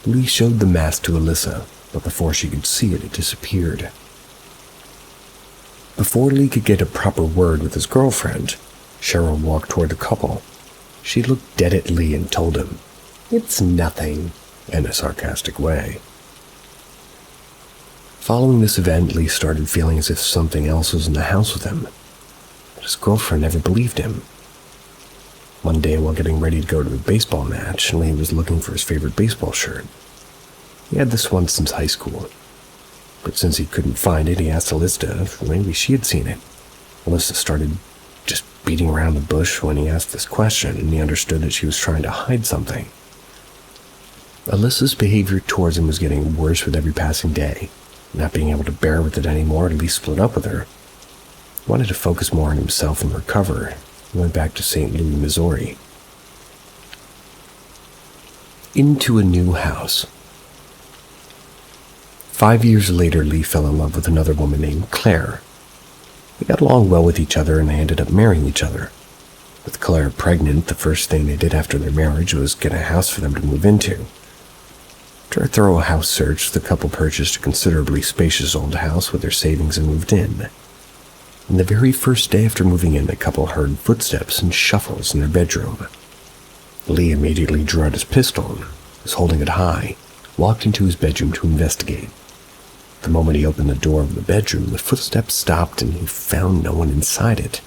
Lee showed the mass to Alyssa, but before she could see it, it disappeared. Before Lee could get a proper word with his girlfriend, Cheryl walked toward the couple. She looked dead at Lee and told him, "It's nothing," in a sarcastic way. Following this event, Lee started feeling as if something else was in the house with him, but his girlfriend never believed him. One day, while getting ready to go to a baseball match, Lee was looking for his favorite baseball shirt. He had this one since high school, but since he couldn't find it, he asked Alyssa if maybe she had seen it. Alyssa started just beating around the bush when he asked this question, and he understood that she was trying to hide something. Alyssa's behavior towards him was getting worse with every passing day. Not being able to bear with it anymore, Lee split up with her. He wanted to focus more on himself and recover. He went back to St. Louis, Missouri. Into a new house. 5 years later, Lee fell in love with another woman named Claire. They got along well with each other and they ended up marrying each other. With Claire pregnant, the first thing they did after their marriage was get a house for them to move into. After a thorough house search, the couple purchased a considerably spacious old house with their savings and moved in. And the very first day after moving in, the couple heard footsteps and shuffles in their bedroom. Lee immediately drew out his pistol and was holding it high, walked into his bedroom to investigate. The moment he opened the door of the bedroom, the footsteps stopped and he found no one inside it.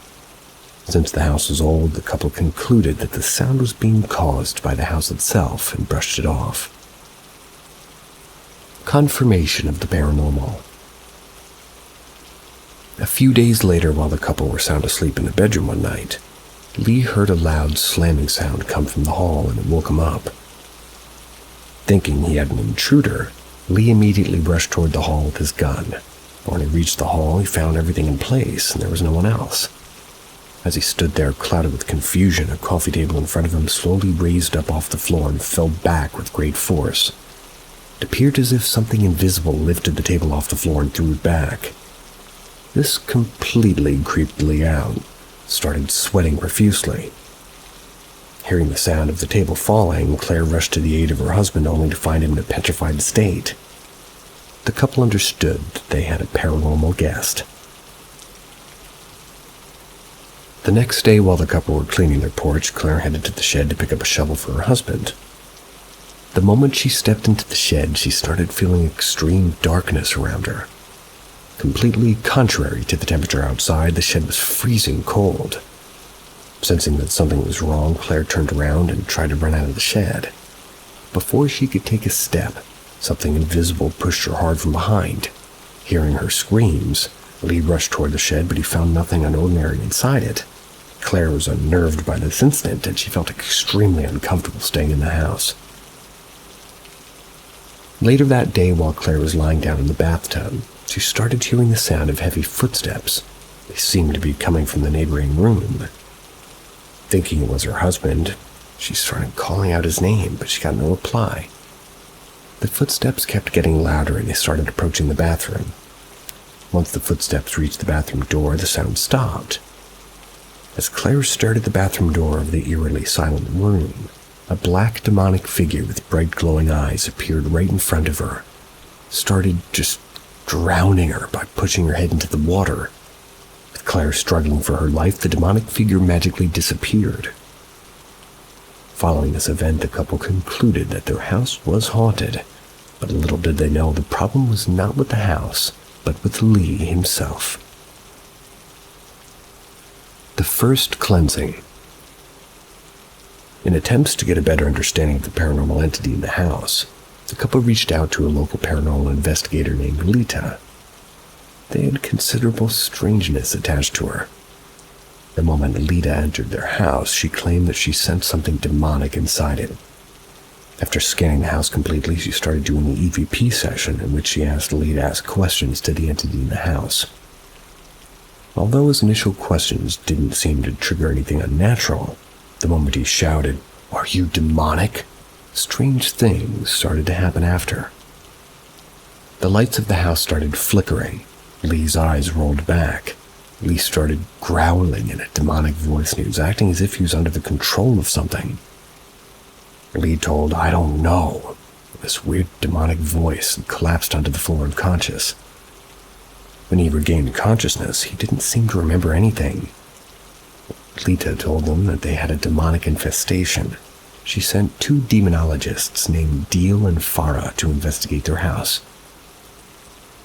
Since the house was old, the couple concluded that the sound was being caused by the house itself and brushed it off. Confirmation of the paranormal. A few days later, while the couple were sound asleep in the bedroom one night, Lee heard a loud slamming sound come from the hall and it woke him up. Thinking he had an intruder, Lee immediately rushed toward the hall with his gun. But when he reached the hall, he found everything in place and there was no one else. As he stood there clouded with confusion, a coffee table in front of him slowly raised up off the floor and fell back with great force. It appeared as if something invisible lifted the table off the floor and threw it back. This completely creeped Lee out, started sweating profusely. Hearing the sound of the table falling, Claire rushed to the aid of her husband only to find him in a petrified state. The couple understood that they had a paranormal guest. The next day, while the couple were cleaning their porch, Claire headed to the shed to pick up a shovel for her husband. The moment she stepped into the shed, she started feeling extreme darkness around her. Completely contrary to the temperature outside, the shed was freezing cold. Sensing that something was wrong, Claire turned around and tried to run out of the shed. Before she could take a step, something invisible pushed her hard from behind. Hearing her screams, Lee rushed toward the shed, but he found nothing unordinary inside it. Claire was unnerved by this incident, and she felt extremely uncomfortable staying in the house. Later that day, while Claire was lying down in the bathtub, she started hearing the sound of heavy footsteps. They seemed to be coming from the neighboring room. Thinking it was her husband, she started calling out his name, but she got no reply. The footsteps kept getting louder, and they started approaching the bathroom. Once the footsteps reached the bathroom door, the sound stopped. As Claire stared at the bathroom door of the eerily silent room, a black demonic figure with bright glowing eyes appeared right in front of her, started just drowning her by pushing her head into the water. With Claire struggling for her life, the demonic figure magically disappeared. Following this event, the couple concluded that their house was haunted, but little did they know the problem was not with the house, but with Lee himself. The first cleansing. In attempts to get a better understanding of the paranormal entity in the house, the couple reached out to a local paranormal investigator named Lita. They had considerable strangeness attached to her. The moment Lita entered their house, she claimed that she sensed something demonic inside it. After scanning the house completely, she started doing the EVP session in which she asked Lee to ask questions to the entity in the house. Although his initial questions didn't seem to trigger anything unnatural, the moment he shouted, "Are you demonic?" strange things started to happen after. The lights of the house started flickering. Lee's eyes rolled back. Lee started growling in a demonic voice, and he was acting as if he was under the control of something. Lee told, "I don't know," this weird demonic voice, and collapsed onto the floor unconscious. When he regained consciousness, he didn't seem to remember anything. Lita told them that they had a demonic infestation. She sent 2 demonologists named Deal and Farah to investigate their house.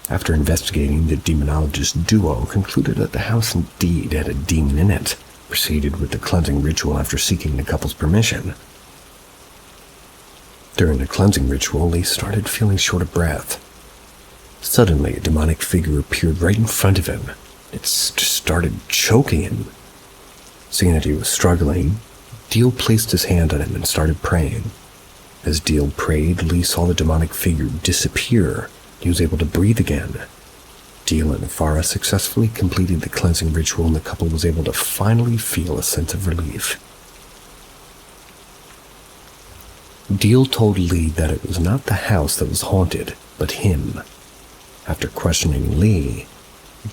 After investigating, the demonologist duo concluded that the house indeed had a demon in it, proceeded with the cleansing ritual after seeking the couple's permission. During the cleansing ritual, Lee started feeling short of breath. Suddenly, a demonic figure appeared right in front of him. It just started choking him. Seeing that he was struggling, Deal placed his hand on him and started praying. As Deal prayed, Lee saw the demonic figure disappear. He was able to breathe again. Deal and Farah successfully completed the cleansing ritual, and the couple was able to finally feel a sense of relief. Deal told Lee that it was not the house that was haunted, but him. After questioning Lee,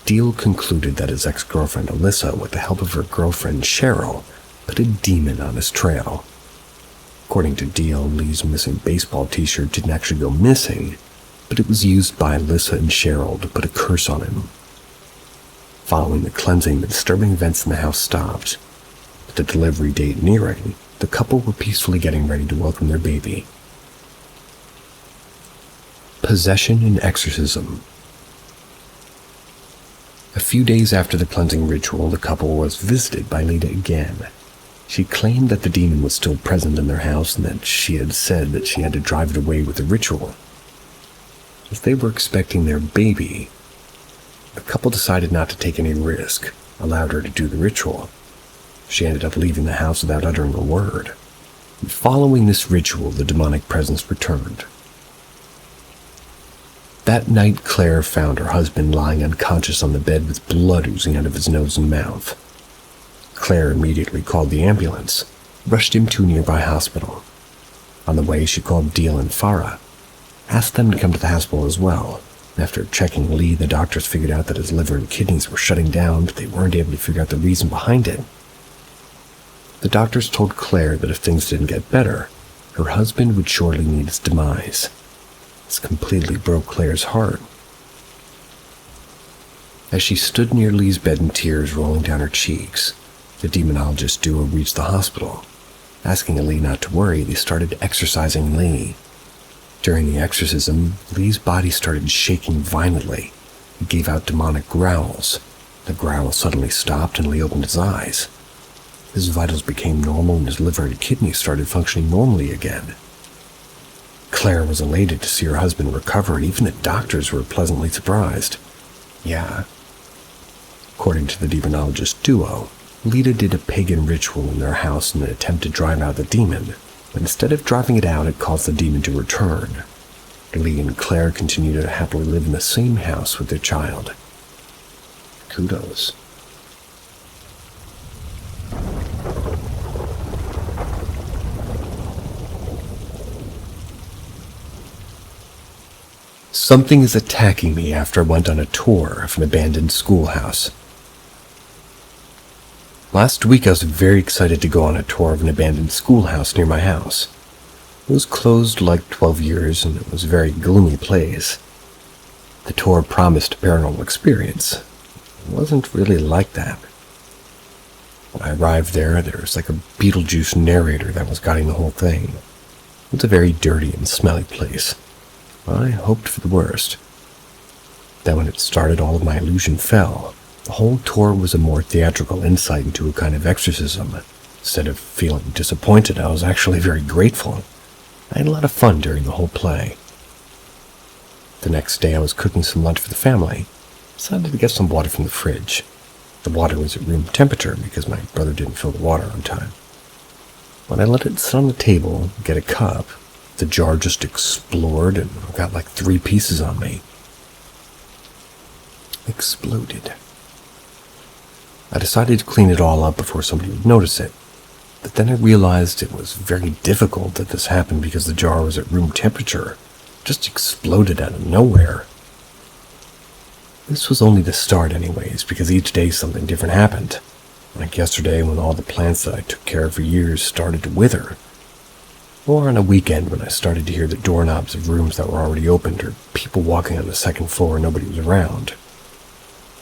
Deal concluded that his ex-girlfriend Alyssa, with the help of her girlfriend Cheryl, put a demon on his trail. According to Deal, Lee's missing baseball t-shirt didn't actually go missing, but it was used by Alyssa and Cheryl to put a curse on him. Following the cleansing, the disturbing events in the house stopped. With the delivery date nearing, the couple were peacefully getting ready to welcome their baby. Possession and exorcism. A few days after the cleansing ritual, the couple was visited by Lita again. She claimed that the demon was still present in their house and that she had said that she had to drive it away with the ritual. As they were expecting their baby, the couple decided not to take any risk, allowed her to do the ritual. She ended up leaving the house without uttering a word. Following this ritual, the demonic presence returned. That night, Claire found her husband lying unconscious on the bed with blood oozing out of his nose and mouth. Claire immediately called the ambulance, rushed him to a nearby hospital. On the way, she called Deal and Farah, asked them to come to the hospital as well. After checking Lee, the doctors figured out that his liver and kidneys were shutting down, but they weren't able to figure out the reason behind it. The doctors told Claire that if things didn't get better, her husband would shortly meet his demise. This completely broke Claire's heart. As she stood near Lee's bed in tears rolling down her cheeks, the demonologist duo reached the hospital. Asking Lee not to worry, they started exorcising Lee. During the exorcism, Lee's body started shaking violently. He gave out demonic growls. The growls suddenly stopped and Lee opened his eyes. His vitals became normal and his liver and kidneys started functioning normally again. Claire was elated to see her husband recover, and even the doctors were pleasantly surprised. Yeah. According to the demonologist duo, Lita did a pagan ritual in their house in an attempt to drive out the demon, but instead of driving it out, it caused the demon to return. Lee and Claire continue to happily live in the same house with their child. Kudos. Something is attacking me after I went on a tour of an abandoned schoolhouse. Last week I was very excited to go on a tour of an abandoned schoolhouse near my house. It was closed like 12 years and it was a very gloomy place. The tour promised a paranormal experience. It wasn't really like that. When I arrived there was like a Beetlejuice narrator that was guiding the whole thing. It was a very dirty and smelly place. I hoped for the worst. Then when it started, all of my illusion fell. The whole tour was a more theatrical insight into a kind of exorcism. Instead of feeling disappointed, I was actually very grateful. I had a lot of fun during the whole play. The next day I was cooking some lunch for the family. I decided to get some water from the fridge. The water was at room temperature because my brother didn't fill the water on time. When I let it sit on the table, get a cup, the jar just explored and got like 3 pieces on me. Exploded. I decided to clean it all up before somebody would notice it, but then I realized it was very difficult that this happened because the jar was at room temperature. It just exploded out of nowhere. This was only the start anyways, because each day something different happened. Like yesterday when all the plants that I took care of for years started to wither. Or on a weekend when I started to hear the doorknobs of rooms that were already opened or people walking on the second floor and nobody was around.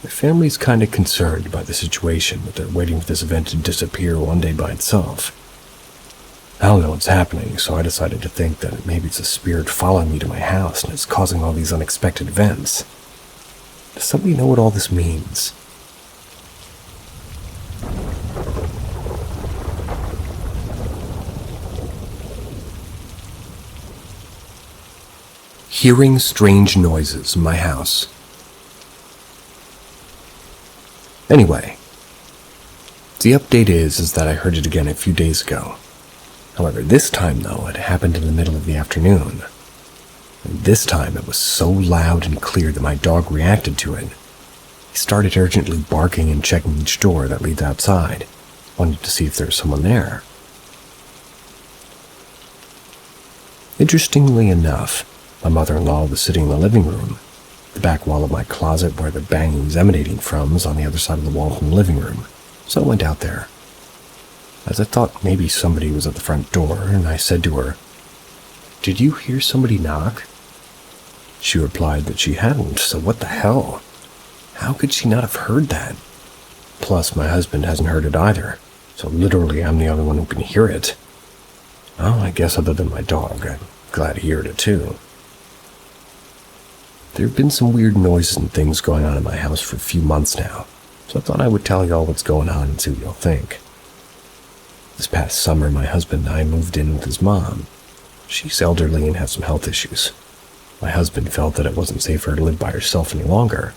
My family's kind of concerned by the situation, but they're waiting for this event to disappear one day by itself. I don't know what's happening, so I decided to think that maybe it's a spirit following me to my house and it's causing all these unexpected events. Does somebody know what all this means? Hearing strange noises in my house. Anyway, the update is that I heard it again a few days ago. However, this time though, it happened in the middle of the afternoon. And this time it was so loud and clear that my dog reacted to it. He started urgently barking and checking each door that leads outside, wanting to see if there was someone there. Interestingly enough, my mother-in-law was sitting in the living room. The back wall of my closet where the banging was emanating from was on the other side of the wall from the living room, so I went out there. As I thought maybe somebody was at the front door, and I said to her, "Did you hear somebody knock?" She replied that she hadn't, so what the hell? How could she not have heard that? Plus, my husband hasn't heard it either, so literally I'm the only one who can hear it. Oh, I guess other than my dog, I'm glad he heard it too. There have been some weird noises and things going on in my house for a few months now, so I thought I would tell y'all what's going on and see what y'all think. This past summer, my husband and I moved in with his mom. She's elderly and has some health issues. My husband felt that it wasn't safe for her to live by herself any longer.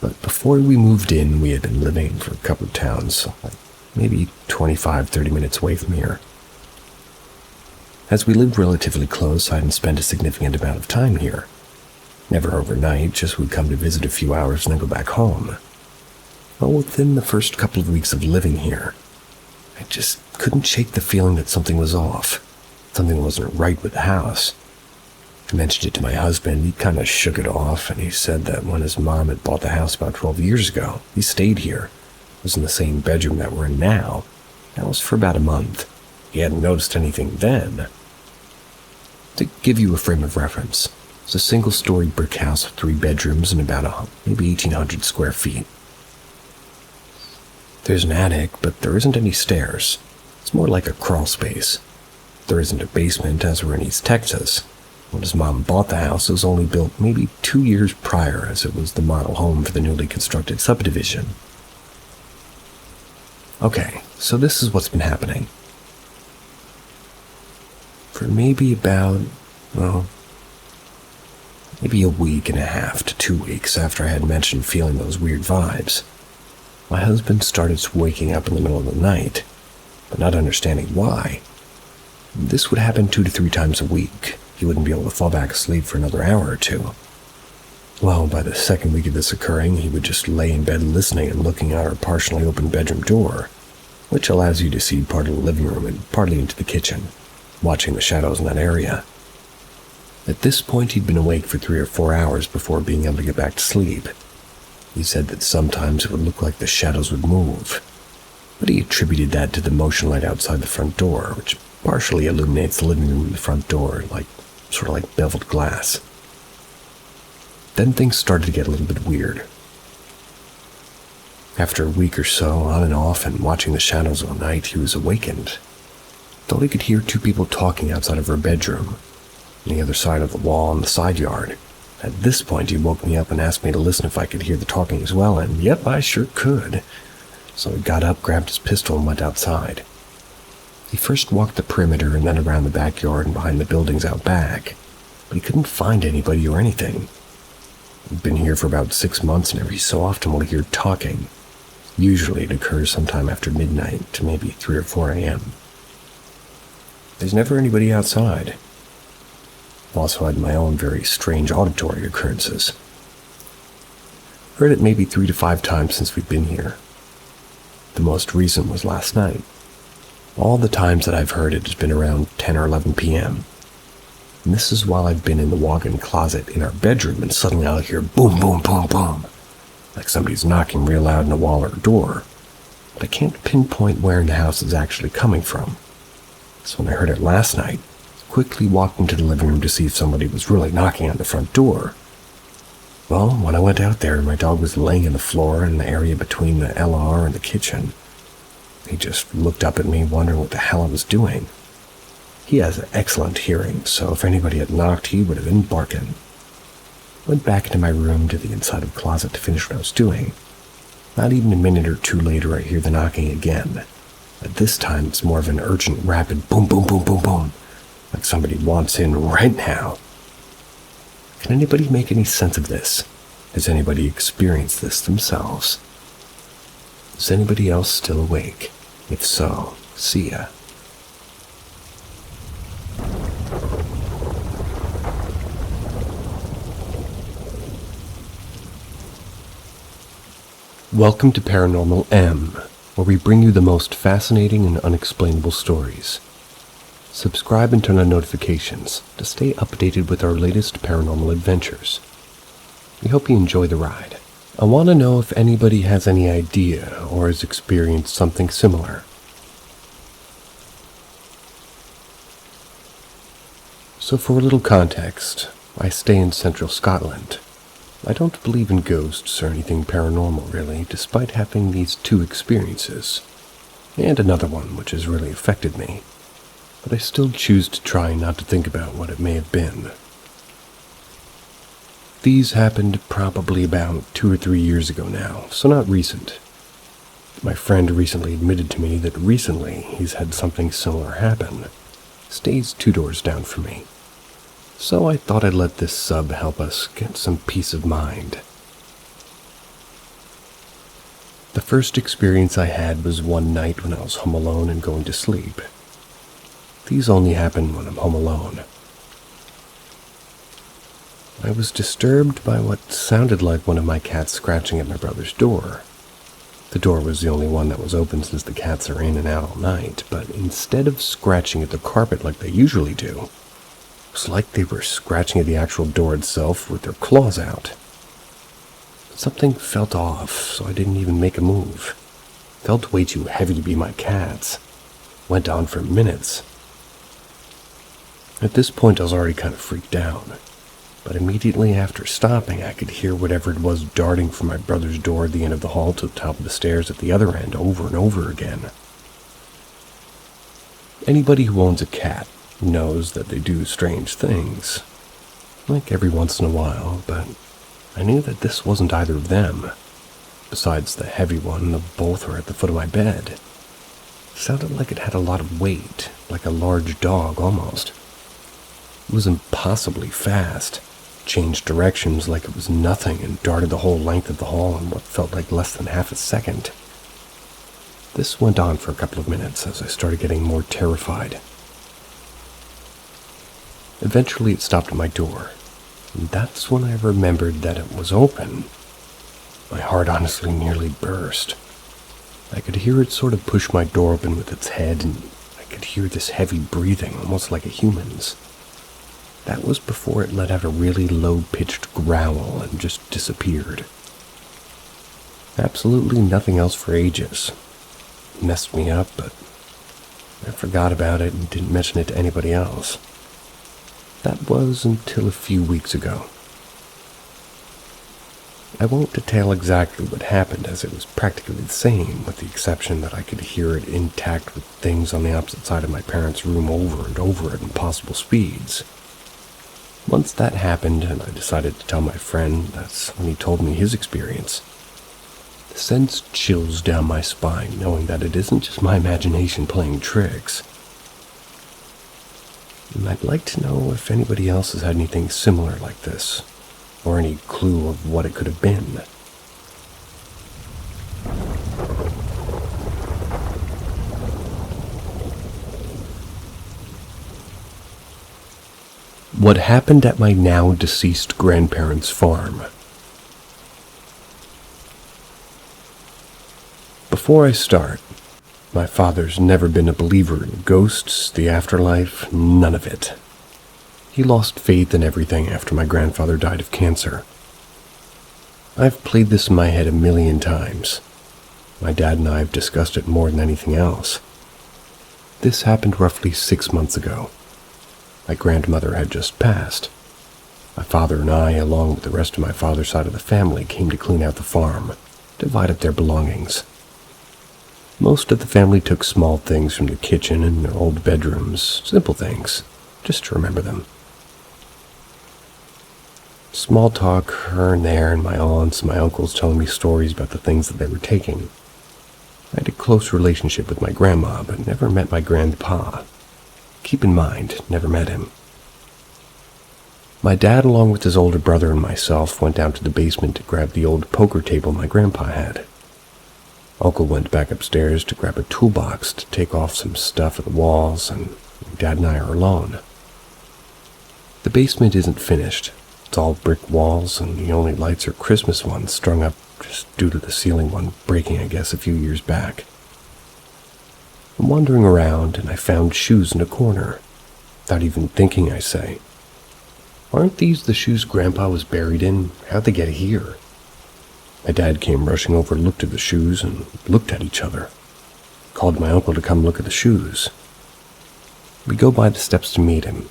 But before we moved in, we had been living for a couple of towns, like maybe 25-30 minutes away from here. As we lived relatively close, I hadn't spent a significant amount of time here. Never overnight, just we'd come to visit a few hours and then go back home. Well, within the first couple of weeks of living here, I just couldn't shake the feeling that something was off. Something wasn't right with the house. I mentioned it to my husband. He kind of shook it off, and he said that when his mom had bought the house about 12 years ago, he stayed here. It was in the same bedroom that we're in now. That was for about a month. He hadn't noticed anything then. To give you a frame of reference, it's a single-story brick house with 3 bedrooms and about maybe 1,800 square feet. There's an attic, but there isn't any stairs. It's more like a crawl space. There isn't a basement, as we're in East Texas. When his mom bought the house, it was only built maybe 2 years prior, as it was the model home for the newly constructed subdivision. Okay, so this is what's been happening. For maybe about, maybe a week and a half to 2 weeks after I had mentioned feeling those weird vibes, my husband started waking up in the middle of the night, but not understanding why. This would happen 2 to 3 times a week. He wouldn't be able to fall back asleep for another hour or two. Well, by the second week of this occurring, he would just lay in bed listening and looking out our partially open bedroom door, which allows you to see part of the living room and partly into the kitchen, watching the shadows in that area. At this point, he'd been awake for 3 or 4 hours before being able to get back to sleep. He said that sometimes it would look like the shadows would move, but he attributed that to the motion light outside the front door, which partially illuminates the living room and the front door, sort of like beveled glass. Then things started to get a little bit weird. After a week or so, on and off, and watching the shadows all night, he was awakened. Thought he could hear 2 people talking outside of her bedroom, on the other side of the wall in the side yard. At this point, he woke me up and asked me to listen if I could hear the talking as well, and yep, I sure could. So he got up, grabbed his pistol, and went outside. He first walked the perimeter and then around the backyard and behind the buildings out back, but he couldn't find anybody or anything. He'd been here for about 6 months, and every so often we'll hear talking. Usually it occurs sometime after midnight to maybe 3 or 4 a.m. There's never anybody outside. I've also had my own very strange auditory occurrences. Heard it maybe 3 to 5 times since we've been here. The most recent was last night. All the times that I've heard it has been around 10 or 11 p.m. And this is while I've been in the walk-in closet in our bedroom, and suddenly I'll hear boom, boom, boom, boom, like somebody's knocking real loud on a wall or a door. But I can't pinpoint where in the house it's actually coming from. So when I heard it last night, I quickly walked into the living room to see if somebody was really knocking on the front door. Well, when I went out there, my dog was laying on the floor in the area between the LR and the kitchen. He just looked up at me, wondering what the hell I was doing. He has excellent hearing, so if anybody had knocked, he would have been barking. Went back into my room to the inside of the closet to finish what I was doing. Not even a minute or 2 later, I hear the knocking again. At this time, it's more of an urgent, rapid boom, boom, boom, boom, boom, like somebody wants in right now. Can anybody make any sense of this? Has anybody experienced this themselves? Is anybody else still awake? If so, see ya. Welcome to Paranormal M, where we bring you the most fascinating and unexplainable stories. Subscribe and turn on notifications to stay updated with our latest paranormal adventures. We hope you enjoy the ride. I want to know if anybody has any idea or has experienced something similar. So for a little context, I stay in central Scotland. I don't believe in ghosts or anything paranormal really, despite having these 2 experiences, and another one which has really affected me. But I still choose to try not to think about what it may have been. These happened probably about 2 or 3 years ago now, so not recent. My friend recently admitted to me that recently he's had something similar happen. Stays 2 doors down from me. So I thought I'd let this sub help us get some peace of mind. The first experience I had was one night when I was home alone and going to sleep. These only happen when I'm home alone. I was disturbed by what sounded like one of my cats scratching at my brother's door. The door was the only one that was open since the cats are in and out all night, but instead of scratching at the carpet like they usually do, it was like they were scratching at the actual door itself with their claws out. Something felt off, so I didn't even make a move. Felt way too heavy to be my cat's. Went on for minutes. At this point, I was already kind of freaked out. But immediately after stopping, I could hear whatever it was darting from my brother's door at the end of the hall to the top of the stairs at the other end over and over again. Anybody who owns a cat knows that they do strange things, like every once in a while, but I knew that this wasn't either of them. Besides the heavy one, the both were at the foot of my bed. It sounded like it had a lot of weight, like a large dog almost. It was impossibly fast, changed directions like it was nothing, and darted the whole length of the hall in what felt like less than half a second. This went on for a couple of minutes as I started getting more terrified. Eventually it stopped at my door, and that's when I remembered that it was open. My heart honestly nearly burst. I could hear it sort of push my door open with its head, and I could hear this heavy breathing, almost like a human's. That was before it let out a really low-pitched growl and just disappeared. Absolutely nothing else for ages. It messed me up, but I forgot about it and didn't mention it to anybody else. That was until a few weeks ago. I won't detail exactly what happened, as it was practically the same, with the exception that I could hear it intact with things on the opposite side of my parents' room over and over at impossible speeds. Once that happened and I decided to tell my friend, that's when he told me his experience. It sends chills down my spine knowing that it isn't just my imagination playing tricks. And I'd like to know if anybody else has had anything similar like this, or any clue of what it could have been. What happened at my now deceased grandparents' farm. Before I start, my father's never been a believer in ghosts, the afterlife, none of it. He lost faith in everything after my grandfather died of cancer. I've played this in my head a million times. My dad and I have discussed it more than anything else. This happened roughly 6 months ago. My grandmother had just passed. My father and I, along with the rest of my father's side of the family, came to clean out the farm, divide up their belongings. Most of the family took small things from the kitchen and their old bedrooms, simple things, just to remember them. Small talk here and there, and my aunts and my uncles telling me stories about the things that they were taking. I had a close relationship with my grandma, but never met my grandpa. Keep in mind, never met him. My dad, along with his older brother and myself, went down to the basement to grab the old poker table my grandpa had. Uncle went back upstairs to grab a toolbox to take off some stuff at the walls, and Dad and I are alone. The basement isn't finished. It's all brick walls, and the only lights are Christmas ones strung up just due to the ceiling one breaking, I guess, a few years back. I'm wandering around, and I found shoes in a corner. Without even thinking, I say, "Aren't these the shoes Grandpa was buried in? How'd they get here?" My dad came rushing over, looked at the shoes, and looked at each other. Called my uncle to come look at the shoes. We go by the steps to meet him.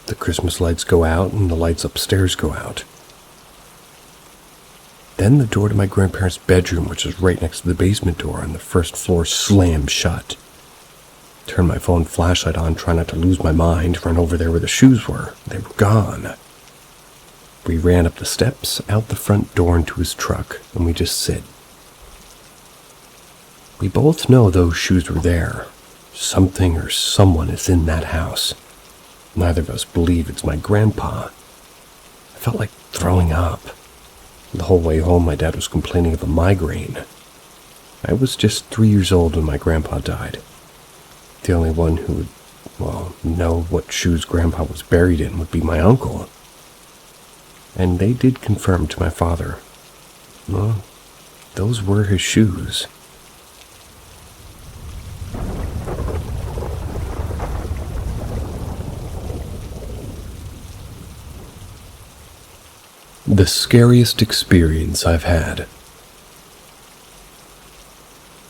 The Christmas lights go out, and the lights upstairs go out. Then the door to my grandparents' bedroom, which is right next to the basement door on the first floor, slams shut. Turn my phone flashlight on, try not to lose my mind, run over there where the shoes were. They were gone. We ran up the steps, out the front door into his truck, and we just sit. We both know those shoes were there. Something or someone is in that house. Neither of us believe it's my grandpa. I felt like throwing up. The whole way home, my dad was complaining of a migraine. I was just 3 years old when my grandpa died. The only one who would, know what shoes Grandpa was buried in would be my uncle. And they did confirm to my father. Well, those were his shoes. The scariest experience I've had.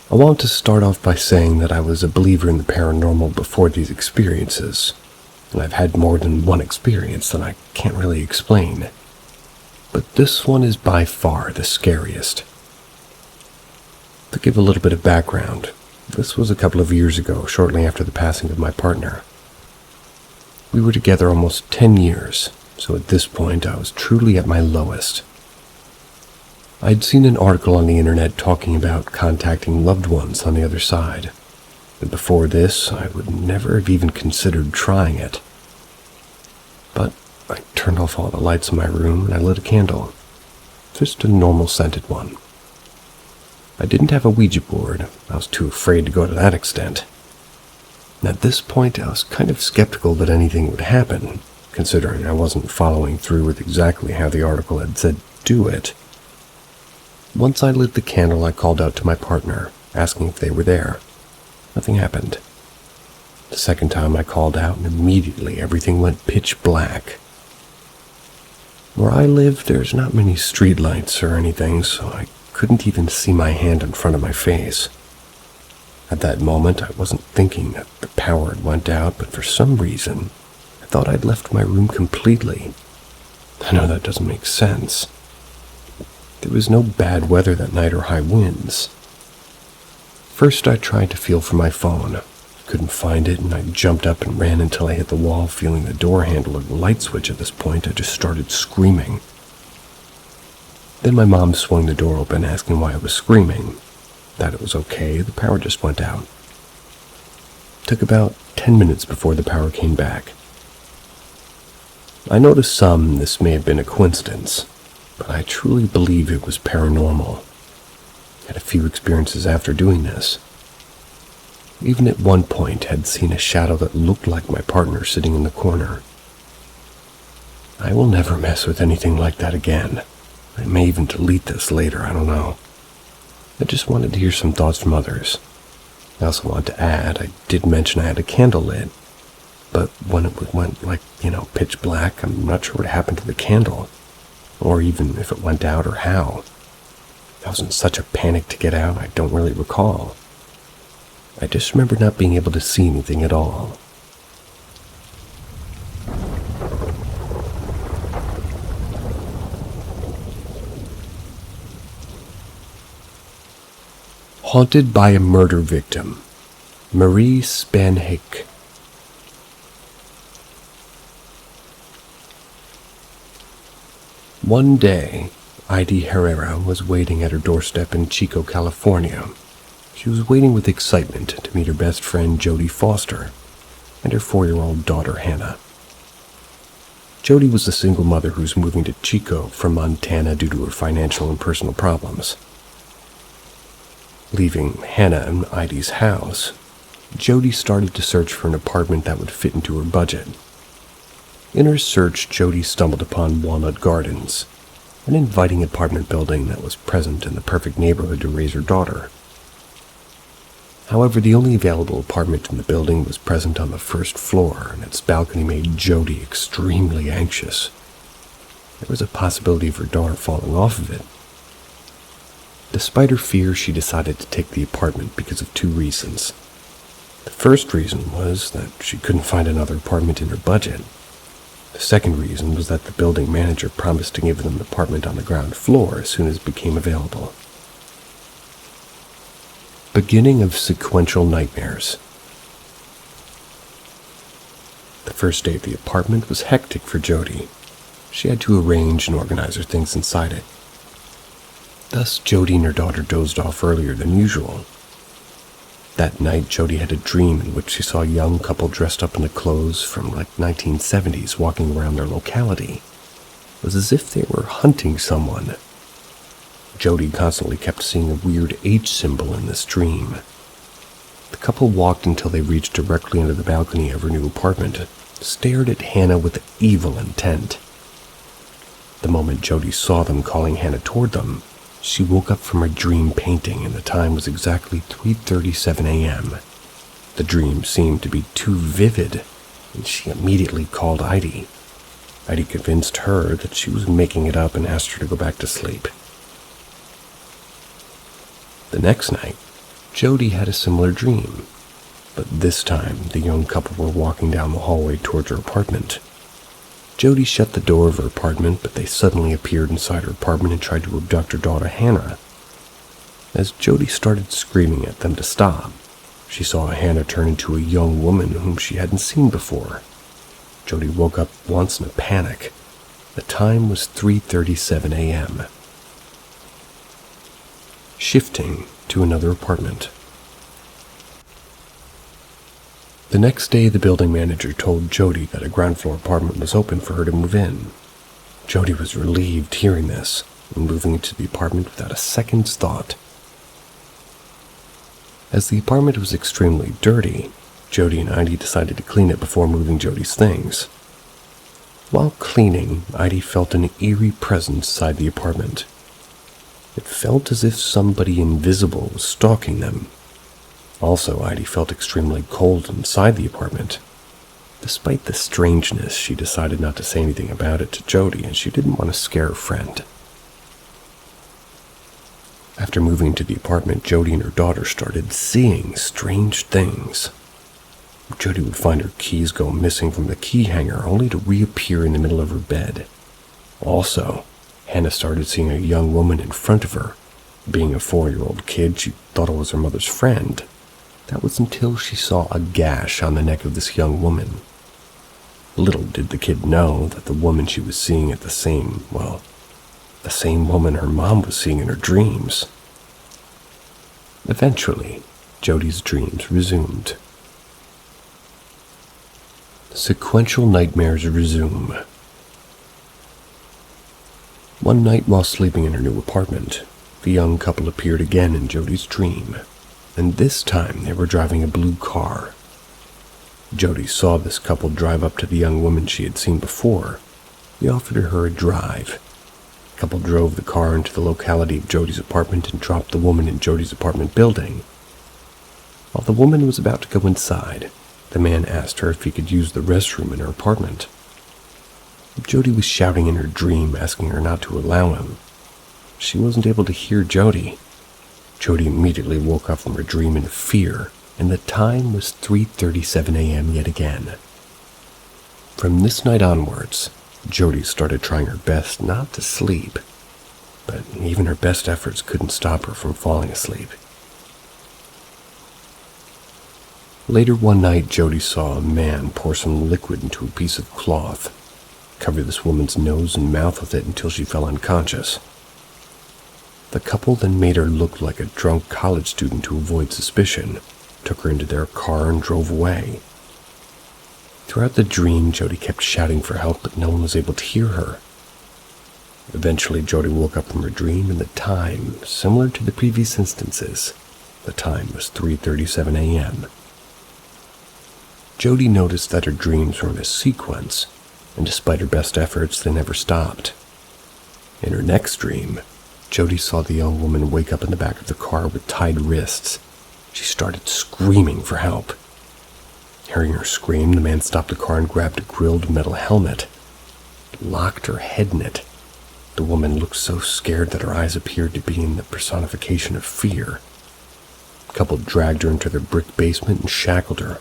I want to start off by saying that I was a believer in the paranormal before these experiences, and I've had more than one experience that I can't really explain. But this one is by far the scariest. To give a little bit of background, this was a couple of years ago, shortly after the passing of my partner. We were together almost 10 years, so at this point I was truly at my lowest. I'd seen an article on the internet talking about contacting loved ones on the other side, and before this I would never have even considered trying it. But I turned off all the lights in my room and I lit a candle, just a normal scented one. I didn't have a Ouija board. I was too afraid to go to that extent. And at this point, I was kind of skeptical that anything would happen, considering I wasn't following through with exactly how the article had said do it. Once I lit the candle, I called out to my partner, asking if they were there. Nothing happened. The second time I called out, and immediately everything went pitch black. Where I live, there's not many streetlights or anything, so I couldn't even see my hand in front of my face. At that moment, I wasn't thinking that the power had went out, but for some reason, I thought I'd left my room completely. I know that doesn't make sense. There was no bad weather that night or high winds. First, I tried to feel for my phone. Couldn't find it, and I jumped up and ran until I hit the wall, feeling the door handle or the light switch. At this point, I just started screaming. Then my mom swung the door open, asking why I was screaming. That it was okay, the power just went out. It took about 10 minutes before the power came back. I know to some this may have been a coincidence, but I truly believe it was paranormal. I had a few experiences after doing this. Even at one point had seen a shadow that looked like my partner sitting in the corner. I will never mess with anything like that again. I may even delete this later, I don't know. I just wanted to hear some thoughts from others. I also want to add, I did mention I had a candle lit, but when it went pitch black, I'm not sure what happened to the candle, or even if it went out or how. I was in such a panic to get out, I don't really recall. I just remember not being able to see anything at all. Haunted by a murder victim, Marie Spanhake. One day, Heidi Herrera was waiting at her doorstep in Chico, California. She was waiting with excitement to meet her best friend Jodie Foster and her 4-year-old daughter Hannah. Jodie was a single mother who was moving to Chico from Montana due to her financial and personal problems. Leaving Hannah and Heidi's house, Jodie started to search for an apartment that would fit into her budget. In her search, Jodie stumbled upon Walnut Gardens, an inviting apartment building that was present in the perfect neighborhood to raise her daughter. However, the only available apartment in the building was present on the first floor, and its balcony made Jodie extremely anxious. There was a possibility of her daughter falling off of it. Despite her fear, she decided to take the apartment because of 2 reasons. The first reason was that she couldn't find another apartment in her budget. The second reason was that the building manager promised to give them an apartment on the ground floor as soon as it became available. Beginning of sequential nightmares. The first day at the apartment was hectic for Jodie. She had to arrange and organize her things inside it. Thus, Jodie and her daughter dozed off earlier than usual. That night, Jodie had a dream in which she saw a young couple dressed up in the clothes from 1970s walking around their locality. It was as if they were hunting someone. Jodie constantly kept seeing a weird H symbol in this dream. The couple walked until they reached directly under the balcony of her new apartment, stared at Hannah with evil intent. The moment Jodie saw them calling Hannah toward them, she woke up from her dream painting, and the time was exactly 3:37 a.m. The dream seemed to be too vivid, and she immediately called Heidi. Heidi convinced her that she was making it up and asked her to go back to sleep. The next night, Jody had a similar dream, but this time the young couple were walking down the hallway towards her apartment. Jody shut the door of her apartment, but they suddenly appeared inside her apartment and tried to abduct her daughter Hannah. As Jody started screaming at them to stop, she saw Hannah turn into a young woman whom she hadn't seen before. Jody woke up once in a panic. The time was 3:37 a.m. Shifting to another apartment. The next day, the building manager told Jody that a ground floor apartment was open for her to move in. Jody was relieved hearing this and moving into the apartment without a second's thought. As the apartment was extremely dirty, Jody and Heidi decided to clean it before moving Jody's things. While cleaning, Heidi felt an eerie presence inside the apartment. It felt as if somebody invisible was stalking them. Also, Heidi felt extremely cold inside the apartment. Despite the strangeness, she decided not to say anything about it to Jody, and she didn't want to scare her friend. After moving to the apartment, Jody and her daughter started seeing strange things. Jody would find her keys go missing from the key hanger, only to reappear in the middle of her bed. Also, Hannah started seeing a young woman in front of her. Being a 4-year-old kid, she thought it was her mother's friend. That was until she saw a gash on the neck of this young woman. Little did the kid know that the woman she was seeing the same woman her mom was seeing in her dreams. Eventually, Jody's dreams resumed. Sequential nightmares resume. One night while sleeping in her new apartment, the young couple appeared again in Jody's dream, and this time they were driving a blue car. Jody saw this couple drive up to the young woman she had seen before. He offered her a drive. The couple drove the car into the locality of Jody's apartment and dropped the woman in Jody's apartment building. While the woman was about to go inside, the man asked her if he could use the restroom in her apartment. Jody was shouting in her dream, asking her not to allow him. She wasn't able to hear Jody. Jody immediately woke up from her dream in fear, and the time was 3:37 a.m. yet again. From this night onwards, Jody started trying her best not to sleep, but even her best efforts couldn't stop her from falling asleep. Later one night, Jody saw a man pour some liquid into a piece of cloth, cover this woman's nose and mouth with it until she fell unconscious. The couple then made her look like a drunk college student to avoid suspicion, took her into their car and drove away. Throughout the dream, Jody kept shouting for help, but no one was able to hear her. Eventually, Jody woke up from her dream, and the time, similar to the previous instances, the time was 3:37 a.m. Jody noticed that her dreams were in a sequence, and despite her best efforts, they never stopped. In her next dream, Jody saw the young woman wake up in the back of the car with tied wrists. She started screaming for help. Hearing her scream, the man stopped the car and grabbed a grilled metal helmet. Locked her head in it. The woman looked so scared that her eyes appeared to be in the personification of fear. The couple dragged her into their brick basement and shackled her,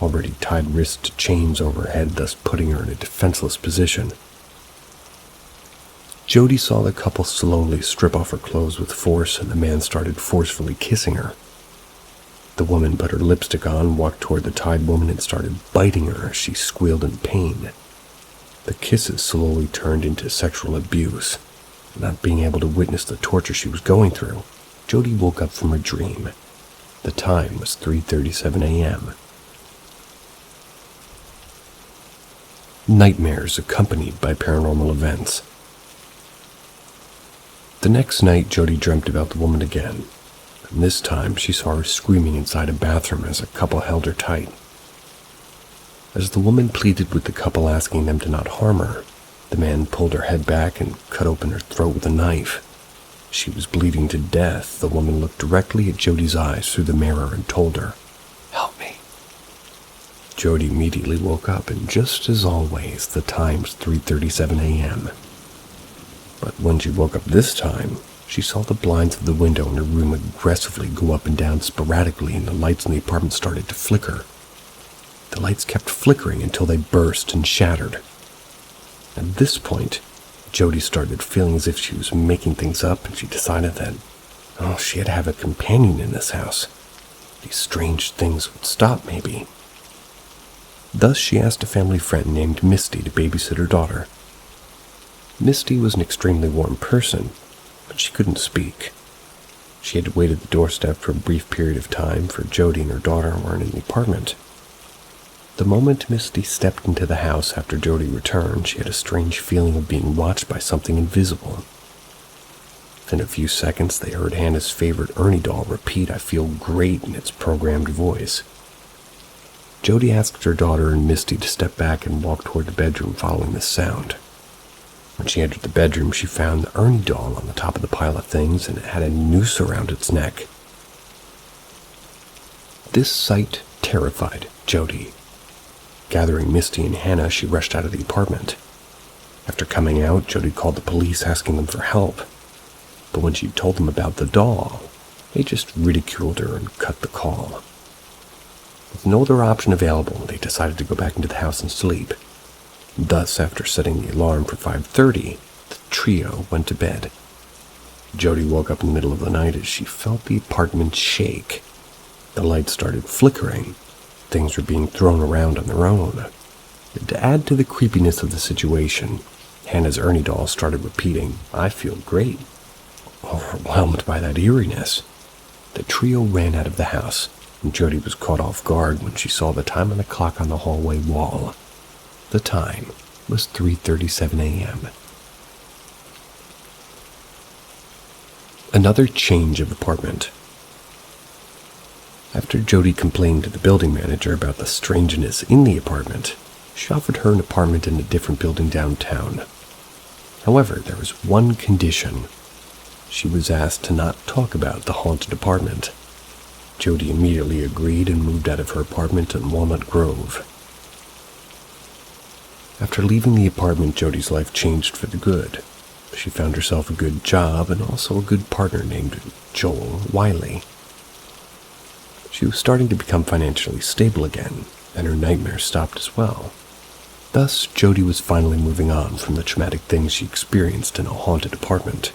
already tied wrists to chains over her head, thus putting her in a defenseless position. Jody saw the couple slowly strip off her clothes with force, and the man started forcefully kissing her. The woman put her lipstick on, walked toward the tied woman, and started biting her as she squealed in pain. The kisses slowly turned into sexual abuse. Not being able to witness the torture she was going through, Jody woke up from her dream. The time was 3:37 a.m. Nightmares accompanied by paranormal events. The next night, Jody dreamt about the woman again, and this time she saw her screaming inside a bathroom as a couple held her tight. As the woman pleaded with the couple, asking them to not harm her, the man pulled her head back and cut open her throat with a knife. She was bleeding to death. The woman looked directly at Jody's eyes through the mirror and told her, "Help me." Jody immediately woke up, and just as always, the time was 3:37 a.m. But when she woke up this time, she saw the blinds of the window in her room aggressively go up and down sporadically, and the lights in the apartment started to flicker. The lights kept flickering until they burst and shattered. At this point, Jody started feeling as if she was making things up, and she decided that, she had to have a companion in this house. These strange things would stop, maybe. Thus, she asked a family friend named Misty to babysit her daughter. Misty was an extremely warm person, but she couldn't speak. She had to wait at the doorstep for a brief period of time, for Jody and her daughter weren't in the apartment. The moment Misty stepped into the house after Jody returned, she had a strange feeling of being watched by something invisible. In a few seconds, they heard Hannah's favorite Ernie doll repeat, "I feel great," in its programmed voice. Jody asked her daughter and Misty to step back and walk toward the bedroom following this sound. When she entered the bedroom, she found the Ernie doll on the top of the pile of things, and it had a noose around its neck. This sight terrified Jody. Gathering Misty and Hannah, she rushed out of the apartment. After coming out, Jody called the police asking them for help. But when she told them about the doll, they just ridiculed her and cut the call. With no other option available, they decided to go back into the house and sleep. Thus, after setting the alarm for 5:30, the trio went to bed. Jody woke up in the middle of the night as she felt the apartment shake. The lights started flickering. Things were being thrown around on their own. And to add to the creepiness of the situation, Hannah's Ernie doll started repeating, "I feel great." Overwhelmed by that eeriness, the trio ran out of the house, and Jody was caught off guard when she saw the time on the clock on the hallway wall. The time was 3:37 a.m. Another change of apartment. After Jody complained to the building manager about the strangeness in the apartment, she offered her an apartment in a different building downtown. However, there was one condition. She was asked to not talk about the haunted apartment. Jody immediately agreed and moved out of her apartment in Walnut Grove. After leaving the apartment, Jody's life changed for the good. She found herself a good job and also a good partner named Joel Wiley. She was starting to become financially stable again, and her nightmares stopped as well. Thus, Jody was finally moving on from the traumatic things she experienced in a haunted apartment.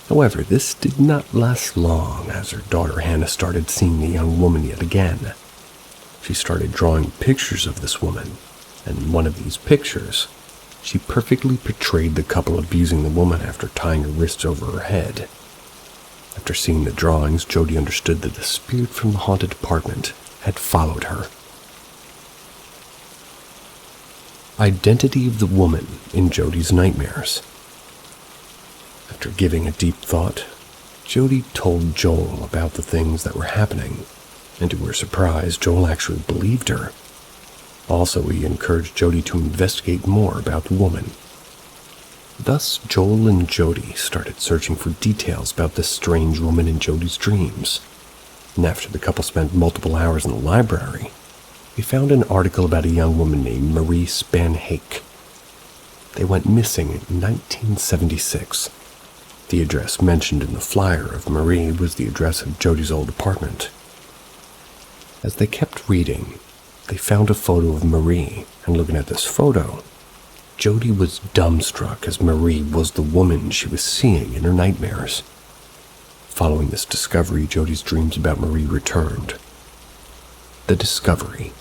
However, this did not last long, as her daughter Hannah started seeing the young woman yet again. She started drawing pictures of this woman, and in one of these pictures, she perfectly portrayed the couple abusing the woman after tying her wrists over her head. After seeing the drawings, Jody understood that the spirit from the haunted apartment had followed her. Identity of the woman in Jody's nightmares. After giving a deep thought, Jody told Joel about the things that were happening, and to her surprise, Joel actually believed her. Also, he encouraged Jody to investigate more about the woman. Thus, Joel and Jody started searching for details about this strange woman in Jody's dreams. And after the couple spent multiple hours in the library, they found an article about a young woman named Marie Spanhake. They went missing in 1976. The address mentioned in the flyer of Marie was the address of Jody's old apartment. As they kept reading, they found a photo of Marie, and looking at this photo, Jody was dumbstruck as Marie was the woman she was seeing in her nightmares. Following this discovery, Jody's dreams about Marie returned. The discovery.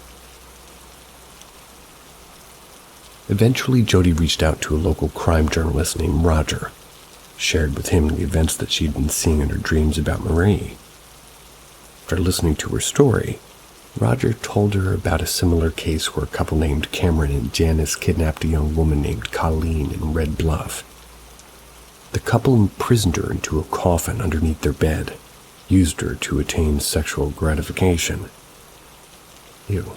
Eventually, Jody reached out to a local crime journalist named Roger, shared with him the events that she'd been seeing in her dreams about Marie. After listening to her story, Roger told her about a similar case where a couple named Cameron and Janice kidnapped a young woman named Colleen in Red Bluff. The couple imprisoned her into a coffin underneath their bed, used her to attain sexual gratification. Ew.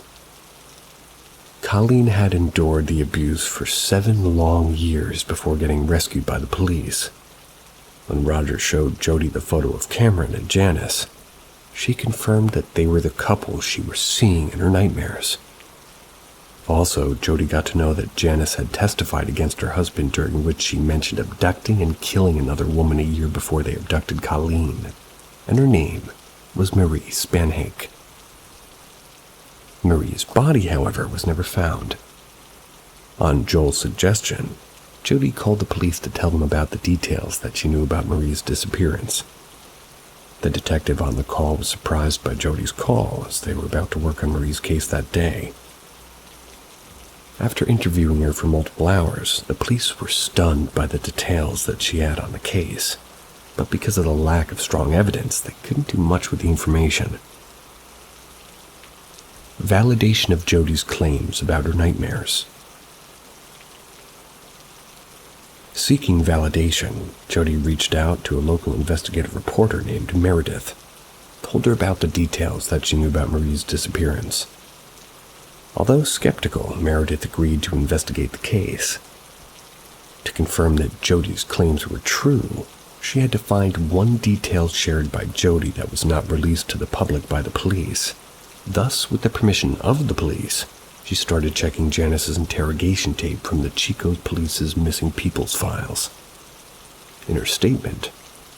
Colleen had endured the abuse for 7 long years before getting rescued by the police. When Roger showed Jody the photo of Cameron and Janice, she confirmed that they were the couple she was seeing in her nightmares. Also, Jody got to know that Janice had testified against her husband, during which she mentioned abducting and killing another woman a year before they abducted Colleen, and her name was Marie Spanhake. Marie's body, however, was never found. On Joel's suggestion, Jody called the police to tell them about the details that she knew about Marie's disappearance. The detective on the call was surprised by Jody's call, as they were about to work on Marie's case that day. After interviewing her for multiple hours, the police were stunned by the details that she had on the case, but because of the lack of strong evidence, they couldn't do much with the information. Validation of Jody's claims about her nightmares. Seeking validation, Jody reached out to a local investigative reporter named Meredith, told her about the details that she knew about Marie's disappearance. Although skeptical, Meredith agreed to investigate the case. To confirm that Jody's claims were true, she had to find one detail shared by Jody that was not released to the public by the police. Thus, with the permission of the police, she started checking Janice's interrogation tape from the Chico Police's missing people's files. In her statement,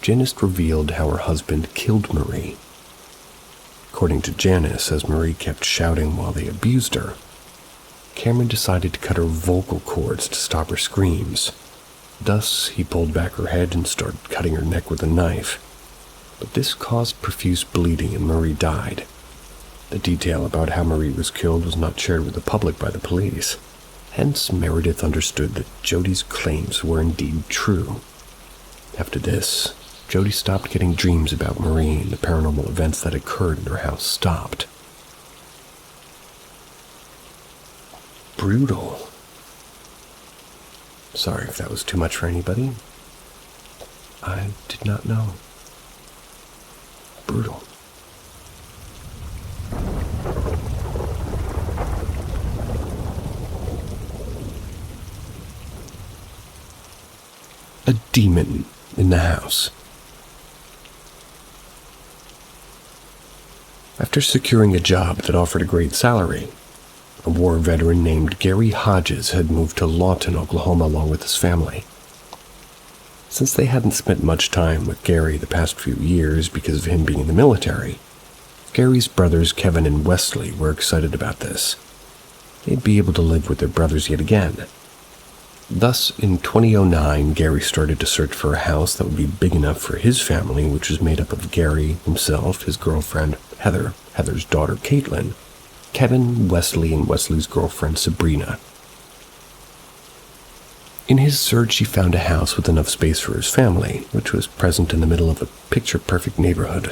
Janice revealed how her husband killed Marie. According to Janice, as Marie kept shouting while they abused her, Cameron decided to cut her vocal cords to stop her screams. Thus, he pulled back her head and started cutting her neck with a knife. But this caused profuse bleeding and Marie died. The detail about how Marie was killed was not shared with the public by the police. Hence, Meredith understood that Jody's claims were indeed true. After this, Jody stopped getting dreams about Marie, and the paranormal events that occurred in her house stopped. Brutal. Sorry if that was too much for anybody. I did not know. Brutal. A demon in the house. After securing a job that offered a great salary, a war veteran named Gary Hodges had moved to Lawton, Oklahoma, along with his family. Since they hadn't spent much time with Gary the past few years because of him being in the military, Gary's brothers Kevin and Wesley were excited about this. They'd be able to live with their brothers yet again. Thus, in 2009, Gary started to search for a house that would be big enough for his family, which was made up of Gary himself, his girlfriend Heather, Heather's daughter Caitlin, Kevin, Wesley, and Wesley's girlfriend Sabrina. In his search, he found a house with enough space for his family, which was present in the middle of a picture-perfect neighborhood.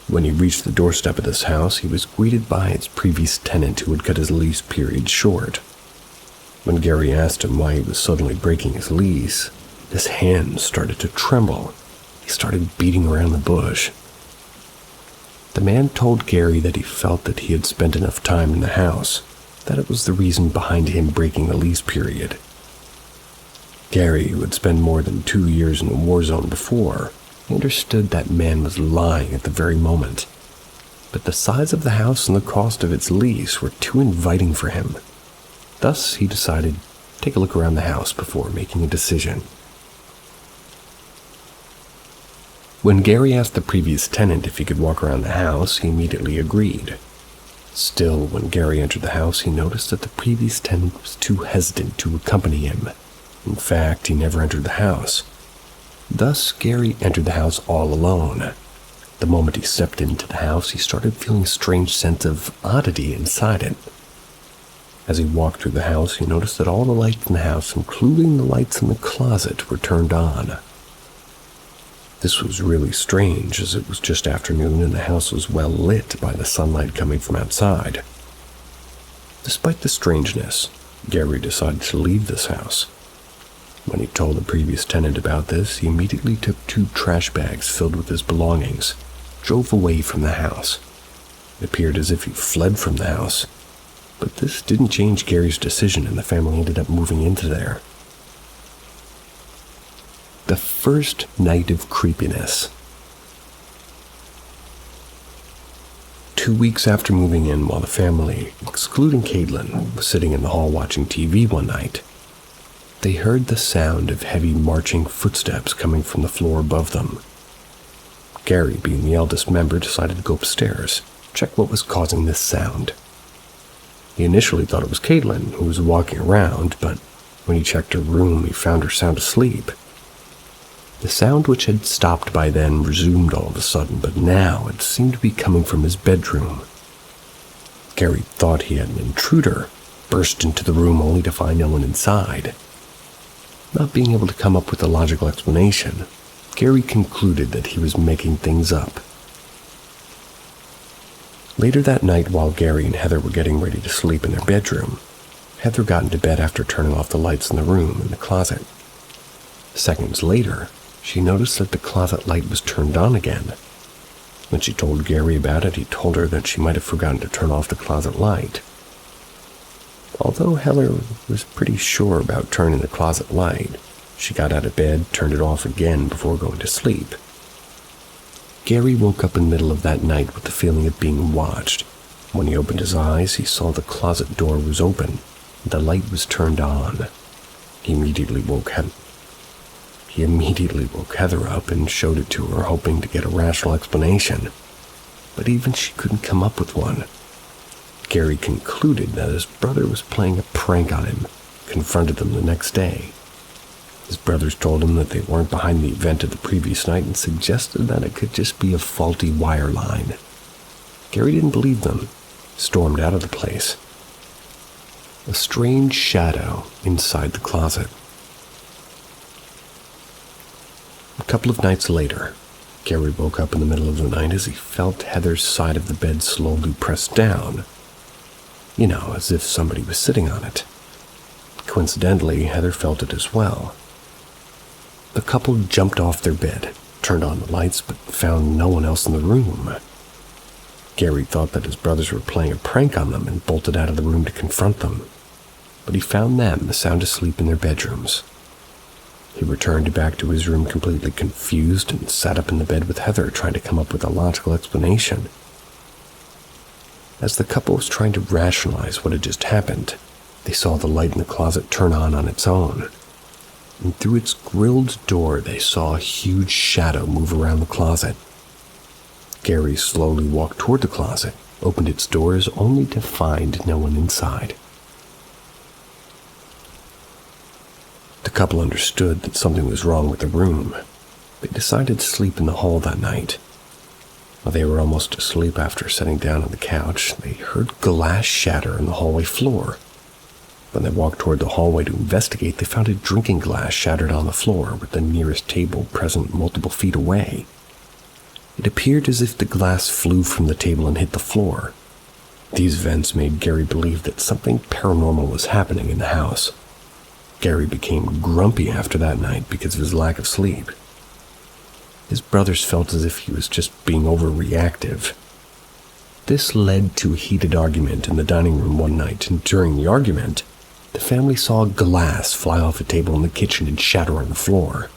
When he reached the doorstep of this house, he was greeted by its previous tenant who had cut his lease period short. When Gary asked him why he was suddenly breaking his lease, his hands started to tremble. He started beating around the bush. The man told Gary that he felt that he had spent enough time in the house, that it was the reason behind him breaking the lease period. Gary, who had spent more than 2 years in a war zone before, understood that man was lying at the very moment. But the size of the house and the cost of its lease were too inviting for him. Thus, he decided to take a look around the house before making a decision. When Gary asked the previous tenant if he could walk around the house, he immediately agreed. Still, when Gary entered the house, he noticed that the previous tenant was too hesitant to accompany him. In fact, he never entered the house. Thus, Gary entered the house all alone. The moment he stepped into the house, he started feeling a strange sense of oddity inside it. As he walked through the house, he noticed that all the lights in the house, including the lights in the closet, were turned on. This was really strange, as it was just afternoon and the house was well lit by the sunlight coming from outside. Despite the strangeness, Gary decided to leave this house. When he told the previous tenant about this, he immediately took 2 trash bags filled with his belongings, drove away from the house. It appeared as if he fled from the house. But this didn't change Gary's decision, and the family ended up moving into there. The first night of creepiness. 2 weeks after moving in, while the family, excluding Caitlin, was sitting in the hall watching TV one night, they heard the sound of heavy marching footsteps coming from the floor above them. Gary, being the eldest member, decided to go upstairs, check what was causing this sound. He initially thought it was Caitlin, who was walking around, but when he checked her room, he found her sound asleep. The sound, which had stopped by then, resumed all of a sudden, but now it seemed to be coming from his bedroom. Gary thought he had an intruder, burst into the room only to find no one inside. Not being able to come up with a logical explanation, Gary concluded that he was making things up. Later that night, while Gary and Heather were getting ready to sleep in their bedroom, Heather got into bed after turning off the lights in the room and the closet. Seconds later, she noticed that the closet light was turned on again. When she told Gary about it, he told her that she might have forgotten to turn off the closet light. Although Heather was pretty sure about turning the closet light, she got out of bed, turned it off again before going to sleep. Gary woke up in the middle of that night with the feeling of being watched. When he opened his eyes, he saw the closet door was open, and the light was turned on. He immediately woke Heather up and showed it to her, hoping to get a rational explanation. But even she couldn't come up with one. Gary concluded that his brother was playing a prank on him, confronted them the next day. His brothers told him that they weren't behind the event of the previous night and suggested that it could just be a faulty wire line. Gary didn't believe them, stormed out of the place. A strange shadow inside the closet. A couple of nights later, Gary woke up in the middle of the night as he felt Heather's side of the bed slowly pressed down. As if somebody was sitting on it. Coincidentally, Heather felt it as well. The couple jumped off their bed, turned on the lights, but found no one else in the room. Gary thought that his brothers were playing a prank on them and bolted out of the room to confront them. But he found them sound asleep in their bedrooms. He returned back to his room completely confused and sat up in the bed with Heather, trying to come up with a logical explanation. As the couple was trying to rationalize what had just happened, they saw the light in the closet turn on its own. And through its grilled door, they saw a huge shadow move around the closet. Gary slowly walked toward the closet, opened its doors only to find no one inside. The couple understood that something was wrong with the room. They decided to sleep in the hall that night. While they were almost asleep after sitting down on the couch, they heard glass shatter in the hallway floor. When they walked toward the hallway to investigate, they found a drinking glass shattered on the floor, with the nearest table present multiple feet away. It appeared as if the glass flew from the table and hit the floor. These events made Gary believe that something paranormal was happening in the house. Gary became grumpy after that night because of his lack of sleep. His brothers felt as if he was just being overreactive. This led to a heated argument in the dining room one night, and during the argument, the family saw glass fly off a table in the kitchen and shatter on the floor.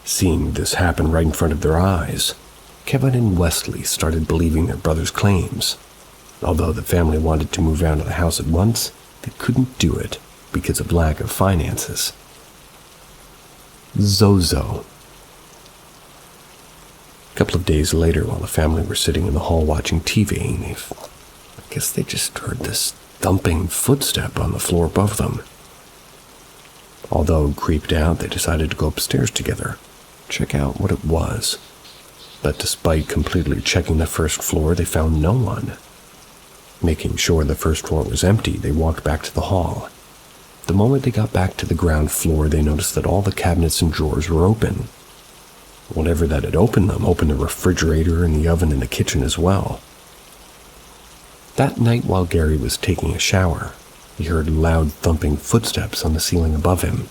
Seeing this happen right in front of their eyes, Kevin and Wesley started believing their brother's claims. Although the family wanted to move out of the house at once, they couldn't do it because of lack of finances. Zozo. A couple of days later, while the family were sitting in the hall watching TV, I guess they just heard this thumping footstep on the floor above them. Although creeped out, they decided to go upstairs together, check out what it was. But despite completely checking the first floor, they found no one. Making sure the first floor was empty, they walked back to the hall. The moment they got back to the ground floor, they noticed that all the cabinets and drawers were open. Whatever that had opened them opened the refrigerator and the oven in the kitchen as well. That night, while Gary was taking a shower, he heard loud thumping footsteps on the ceiling above him.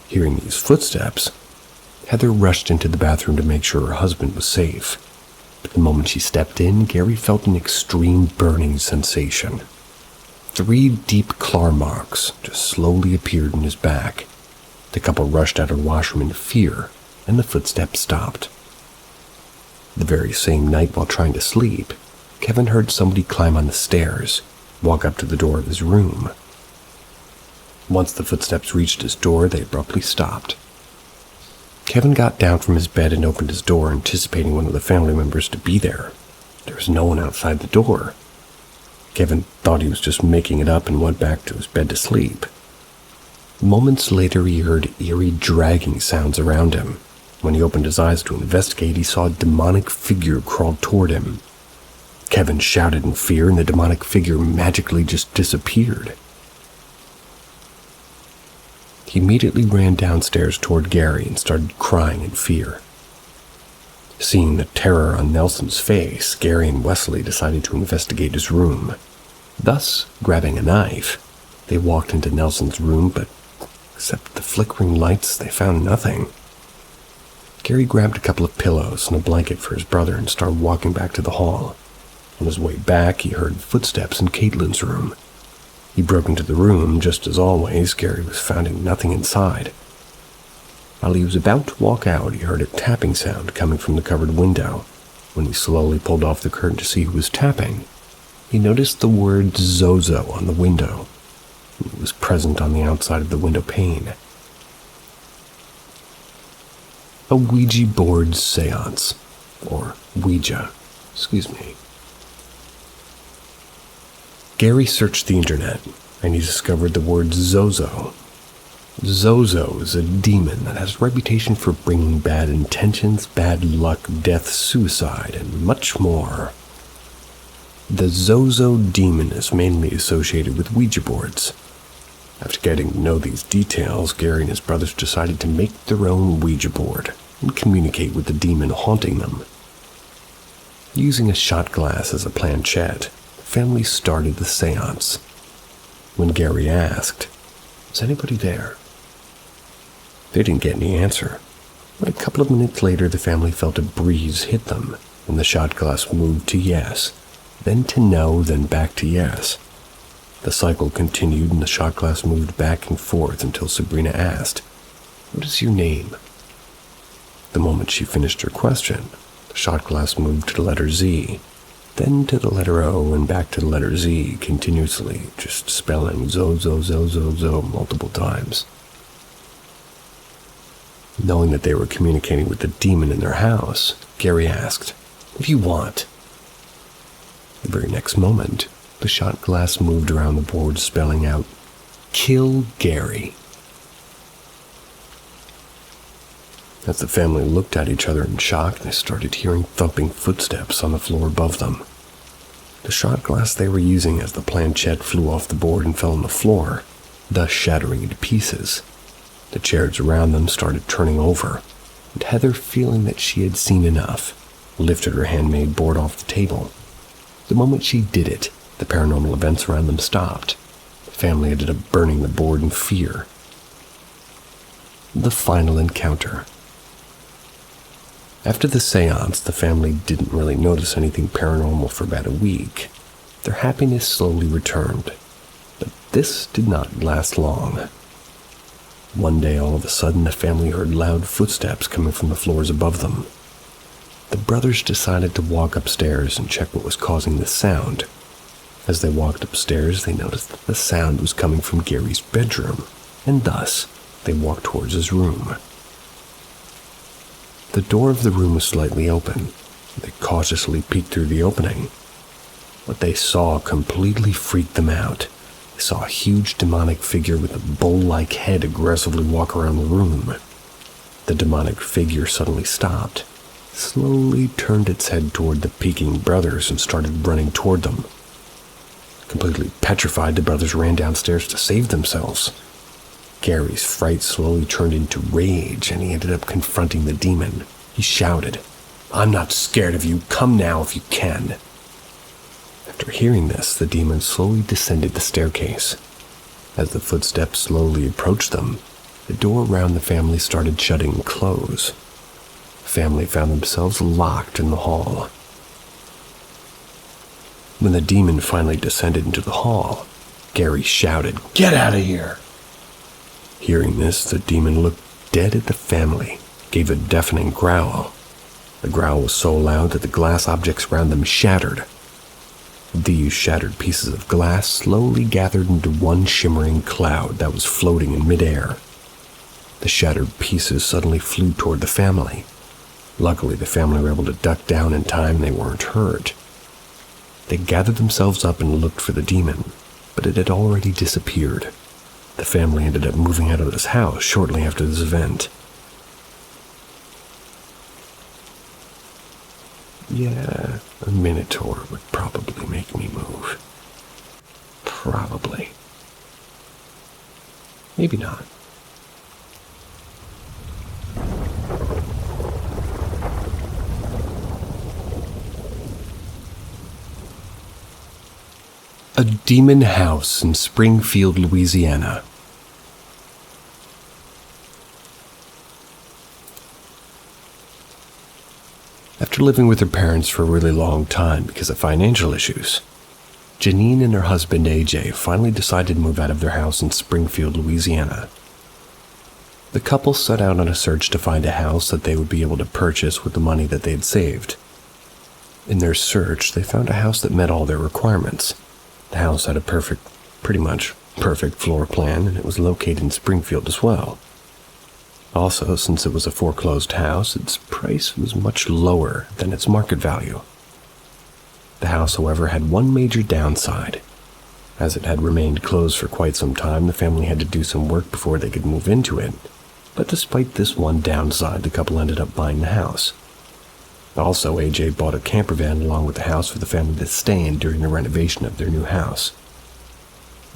Hearing these footsteps, Heather rushed into the bathroom to make sure her husband was safe. But the moment she stepped in, Gary felt an extreme burning sensation. 3 deep claw marks just slowly appeared in his back. The couple rushed out of the washroom in fear, and the footsteps stopped. The very same night, while trying to sleep, Kevin heard somebody climb on the stairs, walk up to the door of his room. Once the footsteps reached his door, they abruptly stopped. Kevin got down from his bed and opened his door, anticipating one of the family members to be there. There was no one outside the door. Kevin thought he was just making it up and went back to his bed to sleep. Moments later, he heard eerie dragging sounds around him. When he opened his eyes to investigate, he saw a demonic figure crawl toward him. Kevin shouted in fear, and the demonic figure magically just disappeared. He immediately ran downstairs toward Gary and started crying in fear. Seeing the terror on Nelson's face, Gary and Wesley decided to investigate his room. Thus, grabbing a knife, they walked into Nelson's room, but except the flickering lights, they found nothing. Gary grabbed a couple of pillows and a blanket for his brother and started walking back to the hall. On his way back, he heard footsteps in Caitlin's room. He broke into the room. Just as always, Gary was finding nothing inside. While he was about to walk out, he heard a tapping sound coming from the covered window. When he slowly pulled off the curtain to see who was tapping, he noticed the word Zozo on the window. It was present on the outside of the window pane. A Ouija board seance, or Ouija, Gary searched the internet, and he discovered the word Zozo. Zozo is a demon that has a reputation for bringing bad intentions, bad luck, death, suicide, and much more. The Zozo demon is mainly associated with Ouija boards. After getting to know these details, Gary and his brothers decided to make their own Ouija board and communicate with the demon haunting them. Using a shot glass as a planchette, the family started the seance. When Gary asked, "Is anybody there?" They didn't get any answer. But a couple of minutes later, the family felt a breeze hit them, and the shot glass moved to yes, then to no, then back to yes. The cycle continued, and the shot glass moved back and forth until Sabrina asked, "What is your name?" The moment she finished her question, the shot glass moved to the letter Z, then to the letter O, and back to the letter Z, continuously, just spelling Zozo, Zozo, Zo multiple times. Knowing that they were communicating with the demon in their house, Gary asked, "What do you want?" The very next moment, the shot glass moved around the board, spelling out, "Kill Gary." As the family looked at each other in shock, they started hearing thumping footsteps on the floor above them. The shot glass they were using as the planchette flew off the board and fell on the floor, thus shattering into pieces. The chairs around them started turning over, and Heather, feeling that she had seen enough, lifted her handmade board off the table. The moment she did it, the paranormal events around them stopped. The family ended up burning the board in fear. The final encounter. After the seance, the family didn't really notice anything paranormal for about a week. Their happiness slowly returned, but this did not last long. One day, all of a sudden, the family heard loud footsteps coming from the floors above them. The brothers decided to walk upstairs and check what was causing the sound. As they walked upstairs, they noticed that the sound was coming from Gary's bedroom, and thus, they walked towards his room. The door of the room was slightly open. They cautiously peeked through the opening. What they saw completely freaked them out. They saw a huge demonic figure with a bull-like head aggressively walk around the room. The demonic figure suddenly stopped, slowly turned its head toward the peeking brothers and started running toward them. Completely petrified, the brothers ran downstairs to save themselves. Gary's fright slowly turned into rage, and he ended up confronting the demon. He shouted, "I'm not scared of you. Come now if you can." After hearing this, the demon slowly descended the staircase. As the footsteps slowly approached them, the door around the family started shutting and close. The family found themselves locked in the hall. When the demon finally descended into the hall, Gary shouted, "Get out of here!" Hearing this, the demon looked dead at the family, gave a deafening growl. The growl was so loud that the glass objects around them shattered. These shattered pieces of glass slowly gathered into one shimmering cloud that was floating in midair. The shattered pieces suddenly flew toward the family. Luckily, the family were able to duck down in time and they weren't hurt. They gathered themselves up and looked for the demon, but it had already disappeared. The family ended up moving out of this house shortly after this event. Yeah, a minotaur would probably make me move. Probably. Maybe not. A demon house in Springfield, Louisiana. After living with her parents for a really long time because of financial issues, Janine and her husband AJ finally decided to move out of their house in Springfield, Louisiana. The couple set out on a search to find a house that they would be able to purchase with the money that they had saved. In their search, they found a house that met all their requirements. The house had a pretty much perfect floor plan, and it was located in Springfield as well. Also, since it was a foreclosed house, its price was much lower than its market value. The house, however, had one major downside. As it had remained closed for quite some time, the family had to do some work before they could move into it. But despite this one downside, the couple ended up buying the house. Also, AJ bought a camper van along with the house for the family to stay in during the renovation of their new house.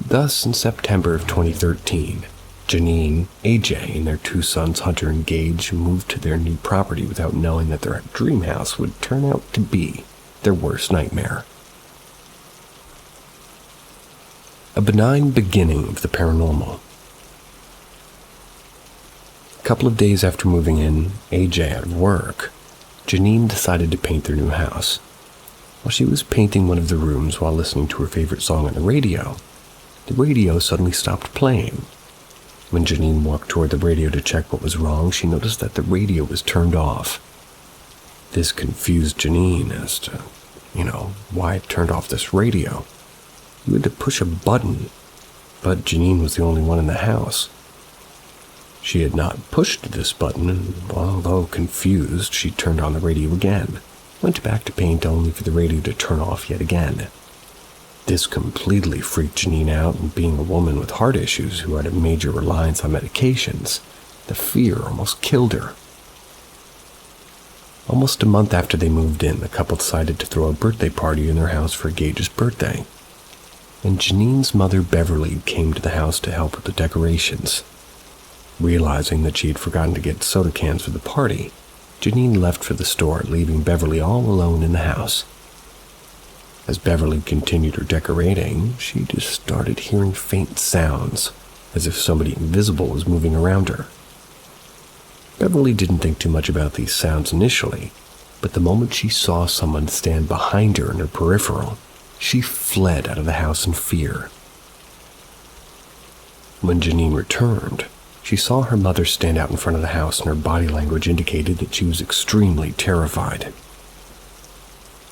Thus, in September of 2013, Janine, AJ, and their two sons, Hunter and Gage, moved to their new property without knowing that their dream house would turn out to be their worst nightmare. A benign beginning of the paranormal. A couple of days after moving in, AJ out of work, Janine decided to paint their new house. While she was painting one of the rooms while listening to her favorite song on the radio suddenly stopped playing. When Janine walked toward the radio to check what was wrong, she noticed that the radio was turned off. This confused Janine as to, why it turned off this radio. You had to push a button, but Janine was the only one in the house. She had not pushed this button, and although confused, she turned on the radio again, went back to paint only for the radio to turn off yet again. This completely freaked Janine out, and being a woman with heart issues who had a major reliance on medications, the fear almost killed her. Almost a month after they moved in, the couple decided to throw a birthday party in their house for Gage's birthday. And Janine's mother, Beverly, came to the house to help with the decorations. Realizing that she had forgotten to get soda cans for the party, Janine left for the store, leaving Beverly all alone in the house. As Beverly continued her decorating, she just started hearing faint sounds, as if somebody invisible was moving around her. Beverly didn't think too much about these sounds initially, but the moment she saw someone stand behind her in her peripheral, she fled out of the house in fear. When Janine returned, she saw her mother stand out in front of the house, and her body language indicated that she was extremely terrified.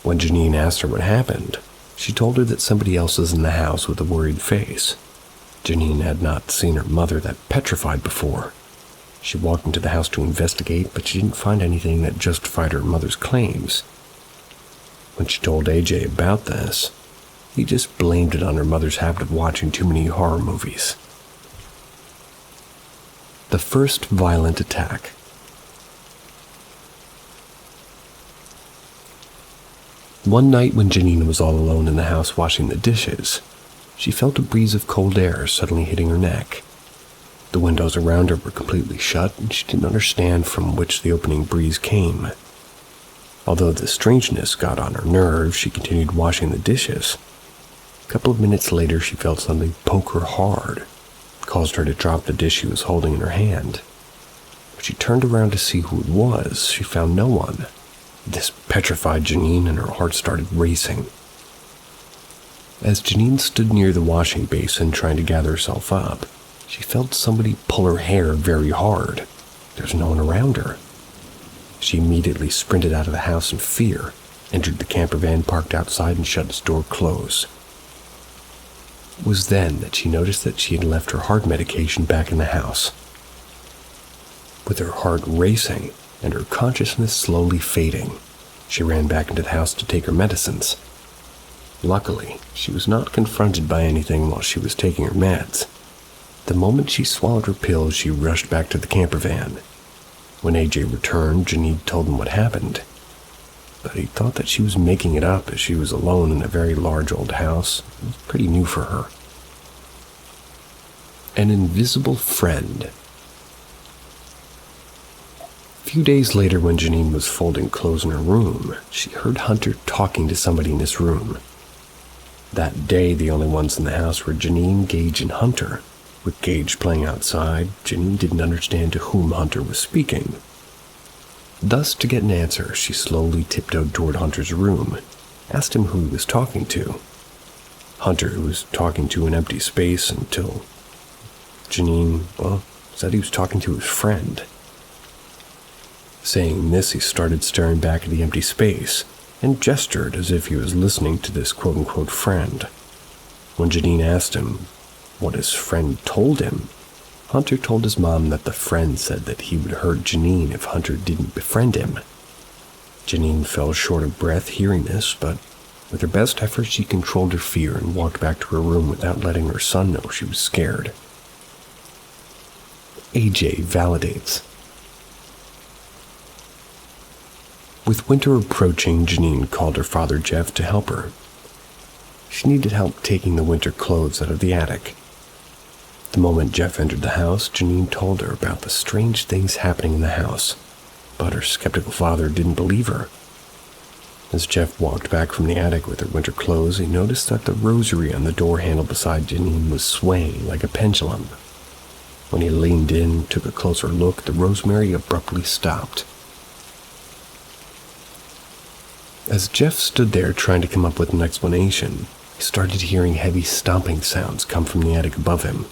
When Janine asked her what happened, she told her that somebody else was in the house with a worried face. Janine had not seen her mother that petrified before. She walked into the house to investigate, but she didn't find anything that justified her mother's claims. When she told AJ about this, he just blamed it on her mother's habit of watching too many horror movies. The first violent attack. One night when Janine was all alone in the house washing the dishes, she felt a breeze of cold air suddenly hitting her neck. The windows around her were completely shut, and she didn't understand from which the opening breeze came. Although the strangeness got on her nerves, she continued washing the dishes. A couple of minutes later, she felt something poke her hard. It caused her to drop the dish she was holding in her hand. When she turned around to see who it was, she found no one. This petrified Janine, and her heart started racing. As Janine stood near the washing basin trying to gather herself up, she felt somebody pull her hair very hard. There was no one around her. She immediately sprinted out of the house in fear entered the camper van parked outside and shut its door closed. It was then that she noticed that she had left her heart medication back in the house. With her heart racing and her consciousness slowly fading, she ran back into the house to take her medicines. Luckily, she was not confronted by anything while she was taking her meds. The moment she swallowed her pills, she rushed back to the camper van. When AJ returned, Janine told him what happened, but he thought that she was making it up as she was alone in a very large old house. It was pretty new for her. An invisible friend. A few days later, when Janine was folding clothes in her room, she heard Hunter talking to somebody in his room. That day, the only ones in the house were Janine, Gage, and Hunter. With Gage playing outside, Janine didn't understand to whom Hunter was speaking. Thus, to get an answer, she slowly tiptoed toward Hunter's room, asked him who he was talking to. Hunter was talking to an empty space until Janine, said he was talking to his friend. Saying this, he started staring back at the empty space and gestured as if he was listening to this quote-unquote friend. When Janine asked him what his friend told him, Hunter told his mom that the friend said that he would hurt Janine if Hunter didn't befriend him. Janine fell short of breath hearing this, but with her best effort she controlled her fear and walked back to her room without letting her son know she was scared. AJ validates. With winter approaching, Janine called her father Jeff to help her. She needed help taking the winter clothes out of the attic. The moment Jeff entered the house, Janine told her about the strange things happening in the house, but her skeptical father didn't believe her. As Jeff walked back from the attic with her winter clothes, he noticed that the rosary on the door handle beside Janine was swaying like a pendulum. When he leaned in and took a closer look, the rosemary abruptly stopped. As Jeff stood there trying to come up with an explanation, he started hearing heavy stomping sounds come from the attic above him.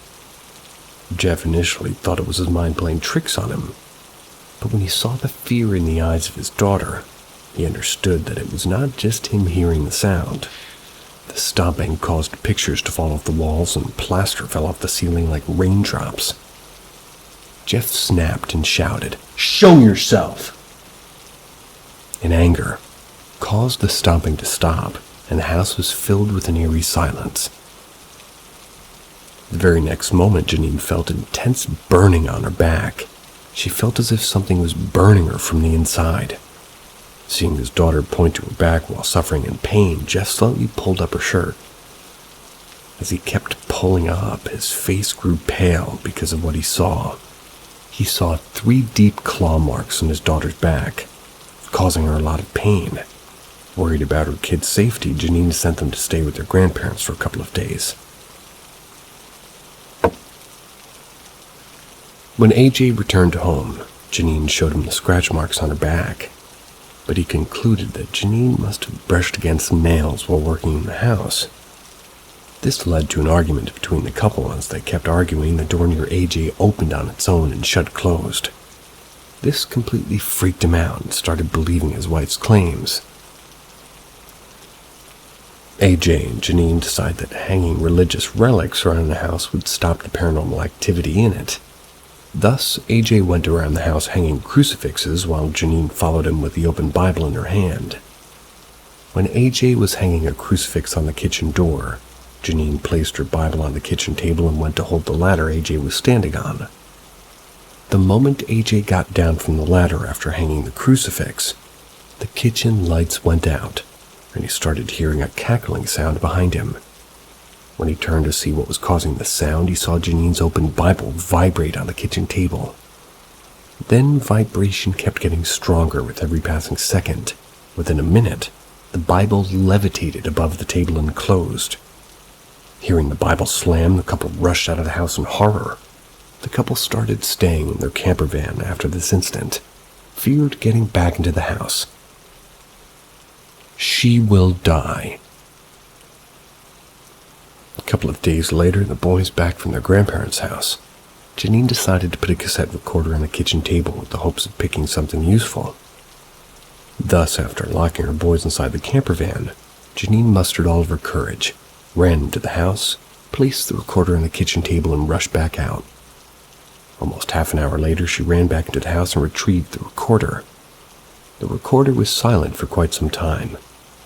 Jeff initially thought it was his mind playing tricks on him, but when he saw the fear in the eyes of his daughter, he understood that it was not just him hearing the sound. The stomping caused pictures to fall off the walls and plaster fell off the ceiling like raindrops. Jeff snapped and shouted, "Show yourself!" In anger, caused the stomping to stop, and the house was filled with an eerie silence. The very next moment, Janine felt intense burning on her back. She felt as if something was burning her from the inside. Seeing his daughter point to her back while suffering in pain, Jeff slightly pulled up her shirt. As he kept pulling up, his face grew pale because of what he saw. He saw 3 deep claw marks on his daughter's back, causing her a lot of pain. Worried about her kids' safety, Janine sent them to stay with their grandparents for a couple of days. When AJ returned home, Janine showed him the scratch marks on her back, but he concluded that Janine must have brushed against nails while working in the house. This led to an argument between the couple. As they kept arguing, the door near AJ opened on its own and shut closed. This completely freaked him out and started believing his wife's claims. AJ and Janine decided that hanging religious relics around the house would stop the paranormal activity in it. Thus, AJ went around the house hanging crucifixes while Janine followed him with the open Bible in her hand. When AJ was hanging a crucifix on the kitchen door, Janine placed her Bible on the kitchen table and went to hold the ladder AJ was standing on. The moment AJ got down from the ladder after hanging the crucifix, the kitchen lights went out, and he started hearing a cackling sound behind him. When he turned to see what was causing the sound, he saw Janine's open Bible vibrate on the kitchen table. Then vibration kept getting stronger with every passing second. Within a minute, the Bible levitated above the table and closed. Hearing the Bible slam, the couple rushed out of the house in horror. The couple started staying in their camper van after this incident, feared getting back into the house. She will die. A couple of days later, the boys back from their grandparents' house. Janine decided to put a cassette recorder on the kitchen table with the hopes of picking something useful. Thus, after locking her boys inside the camper van, Janine mustered all of her courage, ran into the house, placed the recorder on the kitchen table, and rushed back out. Almost half an hour later, she ran back into the house and retrieved the recorder. The recorder was silent for quite some time,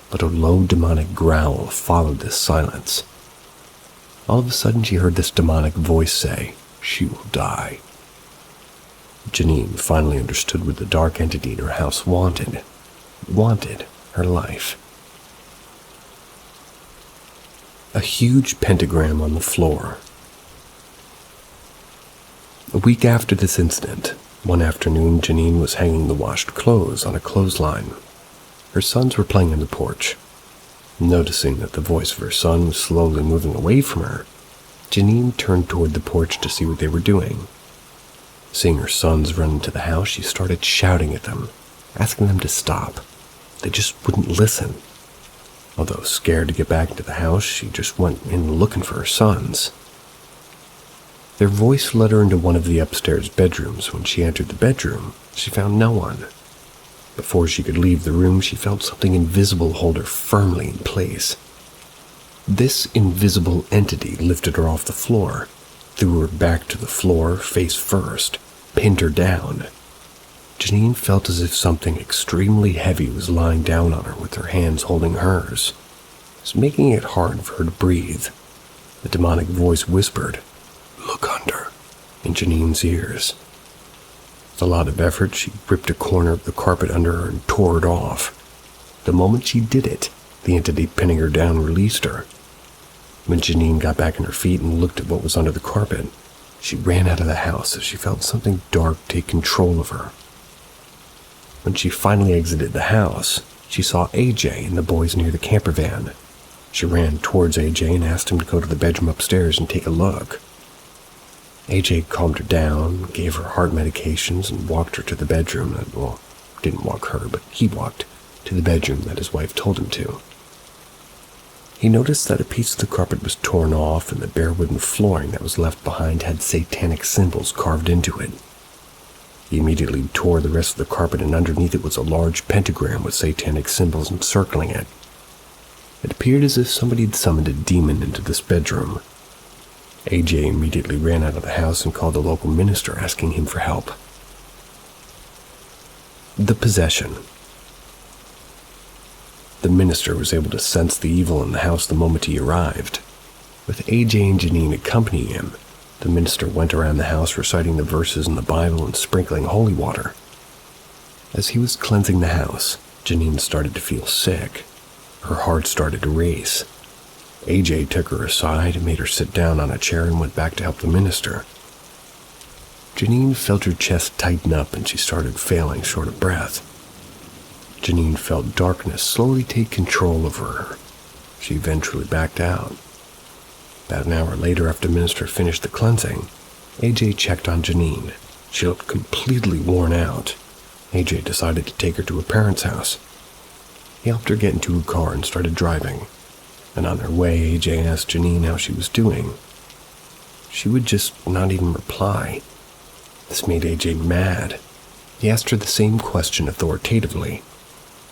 but a low demonic growl followed this silence. All of a sudden, she heard this demonic voice say, "She will die." Janine finally understood what the dark entity in her house wanted. It wanted her life. A huge pentagram on the floor. A week after this incident, one afternoon, Janine was hanging the washed clothes on a clothesline. Her sons were playing on the porch. Noticing that the voice of her son was slowly moving away from her, Janine turned toward the porch to see what they were doing. Seeing her sons run into the house, she started shouting at them, asking them to stop. They just wouldn't listen. Although scared to get back into the house, she just went in looking for her sons. Their voice led her into one of the upstairs bedrooms. When she entered the bedroom, she found no one. Before she could leave the room, she felt something invisible hold her firmly in place. This invisible entity lifted her off the floor, threw her back to the floor, face first, pinned her down. Janine felt as if something extremely heavy was lying down on her with her hands holding hers. It was making it hard for her to breathe. The demonic voice whispered, "Look under," in Janine's ears. With a lot of effort, she ripped a corner of the carpet under her and tore it off. The moment she did it, the entity pinning her down released her. When Janine got back on her feet and looked at what was under the carpet, she ran out of the house as she felt something dark take control of her. When she finally exited the house, she saw AJ and the boys near the camper van. She ran towards AJ and asked him to go to the bedroom upstairs and take a look. AJ calmed her down, gave her heart medications, and walked her to the bedroom didn't walk her, but he walked to the bedroom that his wife told him to. He noticed that a piece of the carpet was torn off and the bare wooden flooring that was left behind had satanic symbols carved into it. He immediately tore the rest of the carpet, and underneath it was a large pentagram with satanic symbols encircling it. It appeared as if somebody had summoned a demon into this bedroom. AJ immediately ran out of the house and called the local minister, asking him for help. The possession. The minister was able to sense the evil in the house the moment he arrived. With AJ and Janine accompanying him, the minister went around the house reciting the verses in the Bible and sprinkling holy water. As he was cleansing the house, Janine started to feel sick. Her heart started to race. AJ took her aside and made her sit down on a chair and went back to help the minister. Janine felt her chest tighten up and she started failing short of breath. Janine felt darkness slowly take control of her. She eventually backed out. About an hour later, after the minister finished the cleansing, AJ checked on Janine. She looked completely worn out. AJ decided to take her to her parents' house. He helped her get into a car and started driving. And on her way, AJ asked Janine how she was doing. She would just not even reply. This made AJ mad. He asked her the same question authoritatively.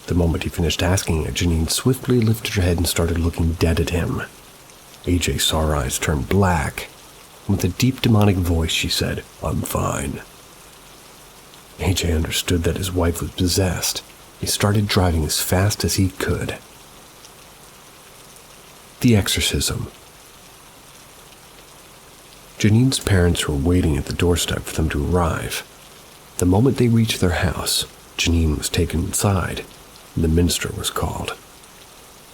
The moment he finished asking it, Janine swiftly lifted her head and started looking dead at him. AJ saw her eyes turn black. With a deep demonic voice, she said, "I'm fine." AJ understood that his wife was possessed. He started driving as fast as he could. The exorcism. Janine's parents were waiting at the doorstep for them to arrive. The moment they reached their house, Janine was taken inside, and the minister was called.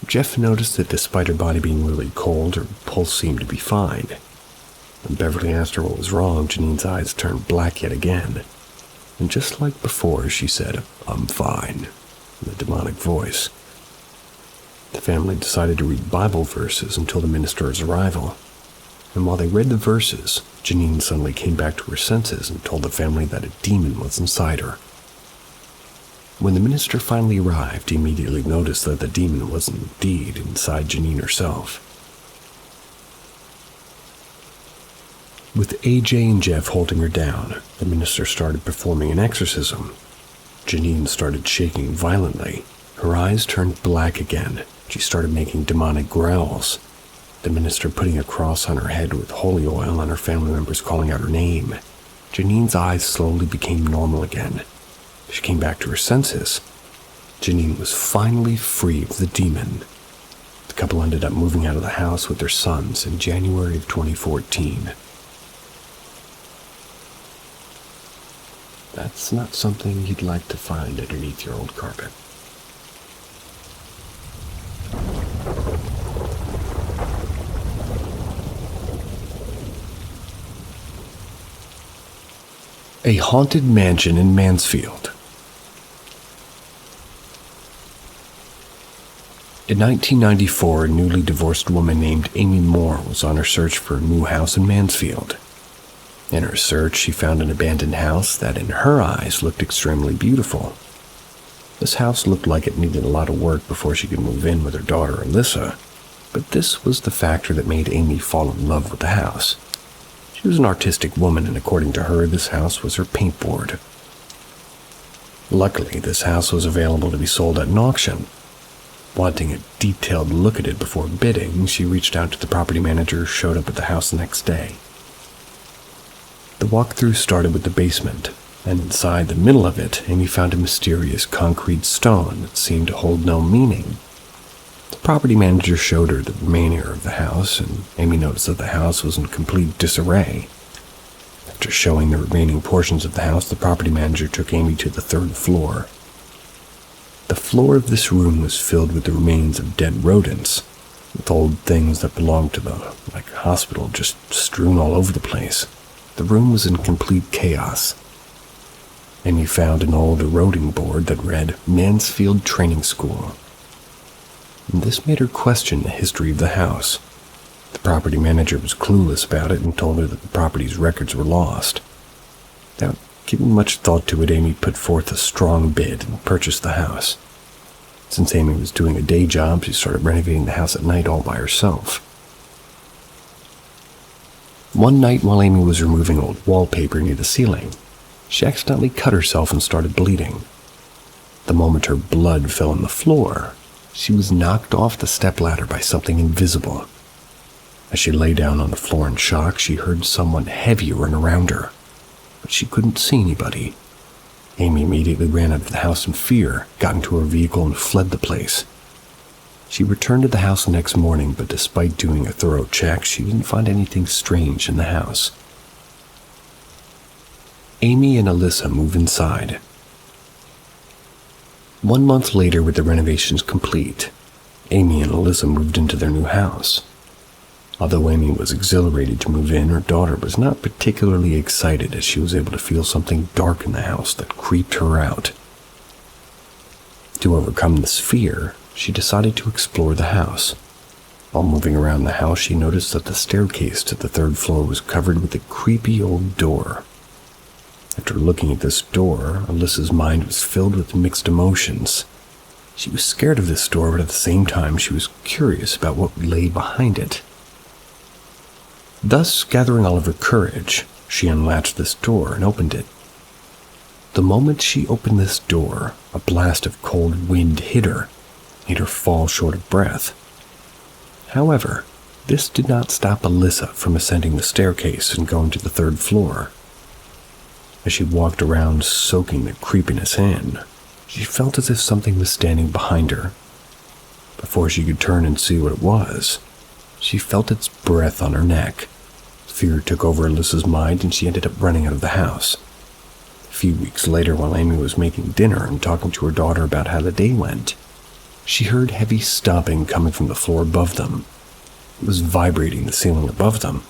Jeff noticed that despite her body being really cold, her pulse seemed to be fine. When Beverly asked her what was wrong, Janine's eyes turned black yet again. And just like before, she said, "I'm fine," in a demonic voice. The family decided to read Bible verses until the minister's arrival. And while they read the verses, Janine suddenly came back to her senses and told the family that a demon was inside her. When the minister finally arrived, he immediately noticed that the demon was indeed inside Janine herself. With AJ and Jeff holding her down, the minister started performing an exorcism. Janine started shaking violently. Her eyes turned black again. She started making demonic growls. The minister putting a cross on her head with holy oil and her family members calling out her name. Janine's eyes slowly became normal again. She came back to her senses. Janine was finally free of the demon. The couple ended up moving out of the house with their sons in January of 2014. That's not something you'd like to find underneath your old carpet. A haunted mansion in Mansfield. In 1994, a newly divorced woman named Amy Moore was on her search for a new house in Mansfield. In her search, she found an abandoned house that, in her eyes, looked extremely beautiful. This house looked like it needed a lot of work before she could move in with her daughter, Alyssa, but this was the factor that made Amy fall in love with the house. She was an artistic woman, and according to her, this house was her paintboard. Luckily, this house was available to be sold at an auction. Wanting a detailed look at it before bidding, she reached out to the property manager who showed up at the house the next day. The walkthrough started with the basement, and inside the middle of it, Amy found a mysterious concrete stone that seemed to hold no meaning. The property manager showed her the remainder of the house, and Amy noticed that the house was in complete disarray. After showing the remaining portions of the house, the property manager took Amy to the third floor. The floor of this room was filled with the remains of dead rodents, with old things that belonged to the hospital just strewn all over the place. The room was in complete chaos. Amy found an old eroding board that read Mansfield Training School. And this made her question the history of the house. The property manager was clueless about it and told her that the property's records were lost. Without giving much thought to it, Amy put forth a strong bid and purchased the house. Since Amy was doing a day job, she started renovating the house at night all by herself. One night while Amy was removing old wallpaper near the ceiling, she accidentally cut herself and started bleeding. The moment her blood fell on the floor, she was knocked off the stepladder by something invisible. As she lay down on the floor in shock, she heard someone heavy run around her, but she couldn't see anybody. Amy immediately ran out of the house in fear, got into her vehicle, and fled the place. She returned to the house the next morning, but despite doing a thorough check, she didn't find anything strange in the house. Amy and Alyssa move inside. 1 month later, with the renovations complete, Amy and Alyssa moved into their new house. Although Amy was exhilarated to move in, her daughter was not particularly excited as she was able to feel something dark in the house that creeped her out. To overcome this fear, she decided to explore the house. While moving around the house, she noticed that the staircase to the third floor was covered with a creepy old door. After looking at this door, Alyssa's mind was filled with mixed emotions. She was scared of this door, but at the same time, she was curious about what lay behind it. Thus, gathering all of her courage, she unlatched this door and opened it. The moment she opened this door, a blast of cold wind hit her, made her fall short of breath. However, this did not stop Alyssa from ascending the staircase and going to the third floor. As she walked around soaking the creepiness in, she felt as if something was standing behind her. Before she could turn and see what it was, she felt its breath on her neck. Fear took over Alyssa's mind and she ended up running out of the house. A few weeks later, while Amy was making dinner and talking to her daughter about how the day went, she heard heavy stomping coming from the floor above them. It was vibrating the ceiling above them.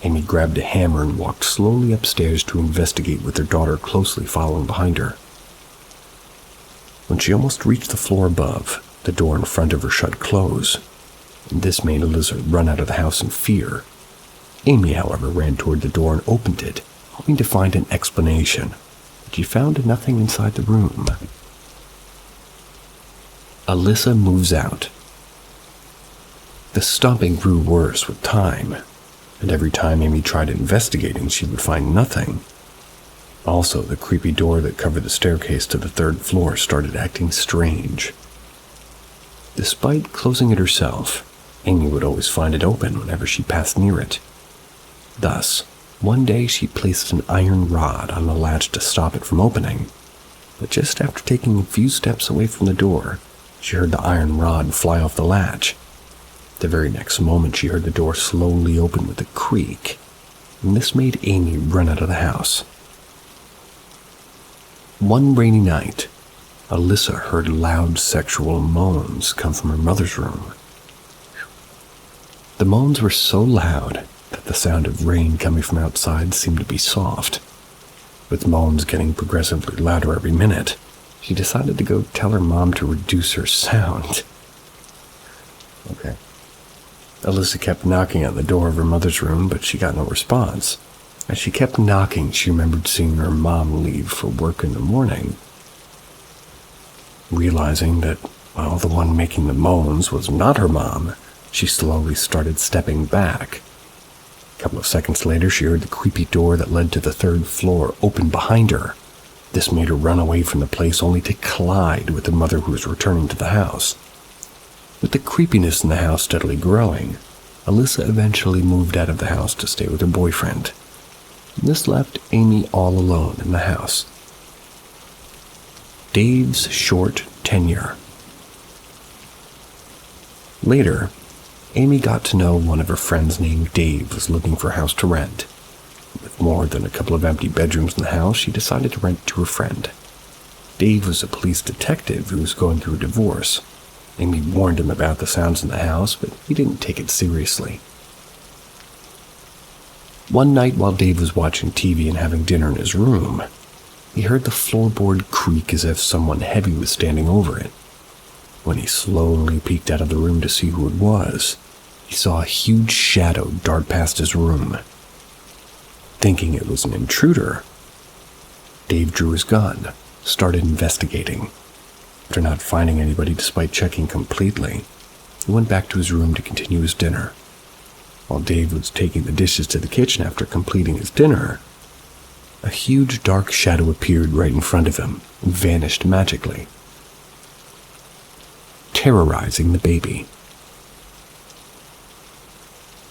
Amy grabbed a hammer and walked slowly upstairs to investigate with her daughter closely following behind her. When she almost reached the floor above, the door in front of her shut close, and this made Alyssa run out of the house in fear. Amy, however, ran toward the door and opened it, hoping to find an explanation, but she found nothing inside the room. Alyssa moves out. The stomping grew worse with time, and every time Amy tried investigating, she would find nothing. Also, the creepy door that covered the staircase to the third floor started acting strange. Despite closing it herself, Amy would always find it open whenever she passed near it. Thus, one day she placed an iron rod on the latch to stop it from opening, but just after taking a few steps away from the door, she heard the iron rod fly off the latch. The very next moment, she heard the door slowly open with a creak, and this made Amy run out of the house. One rainy night, Alyssa heard loud sexual moans come from her mother's room. The moans were so loud that the sound of rain coming from outside seemed to be soft. With moans getting progressively louder every minute, she decided to go tell her mom to reduce her sound. Okay. Alyssa kept knocking on the door of her mother's room, but she got no response. As she kept knocking, she remembered seeing her mom leave for work in the morning. Realizing that, well, the one making the moans was not her mom, she slowly started stepping back. A couple of seconds later, she heard the creepy door that led to the third floor open behind her. This made her run away from the place only to collide with the mother who was returning to the house. With the creepiness in the house steadily growing, Alyssa eventually moved out of the house to stay with her boyfriend. This left Amy all alone in the house. Dave's short tenure. Later, Amy got to know one of her friends named Dave was looking for a house to rent. With more than a couple of empty bedrooms in the house, she decided to rent to her friend. Dave was a police detective who was going through a divorce. Amy warned him about the sounds in the house, but he didn't take it seriously. One night while Dave was watching TV and having dinner in his room, he heard the floorboard creak as if someone heavy was standing over it. When he slowly peeked out of the room to see who it was, he saw a huge shadow dart past his room. Thinking it was an intruder, Dave drew his gun, started investigating. After not finding anybody despite checking completely, he went back to his room to continue his dinner. While Dave was taking the dishes to the kitchen after completing his dinner, a huge dark shadow appeared right in front of him and vanished magically, terrorizing the baby.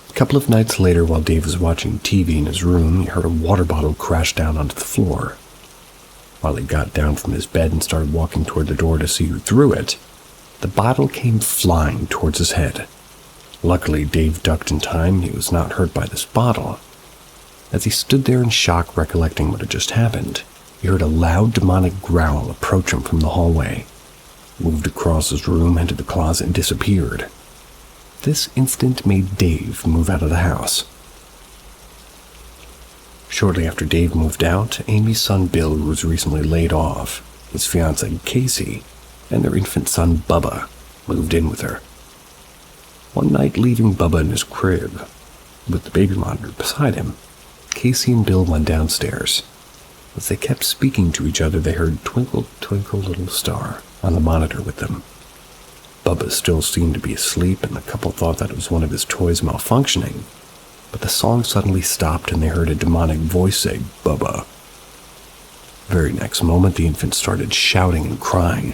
A couple of nights later, while Dave was watching TV in his room, he heard a water bottle crash down onto the floor. While he got down from his bed and started walking toward the door to see who threw it, the bottle came flying towards his head. Luckily, Dave ducked in time and he was not hurt by this bottle. As he stood there in shock, recollecting what had just happened, he heard a loud demonic growl approach him from the hallway, moved across his room, entered the closet, and disappeared. This instant made Dave move out of the house. Shortly after Dave moved out, Amy's son Bill, who was recently laid off, his fiancée Casey, and their infant son Bubba moved in with her. One night, leaving Bubba in his crib, with the baby monitor beside him, Casey and Bill went downstairs. As they kept speaking to each other, they heard "Twinkle, Twinkle, Little Star" on the monitor with them. Bubba still seemed to be asleep, and the couple thought that it was one of his toys malfunctioning, but the song suddenly stopped and they heard a demonic voice say, "Bubba." The very next moment, the infant started shouting and crying.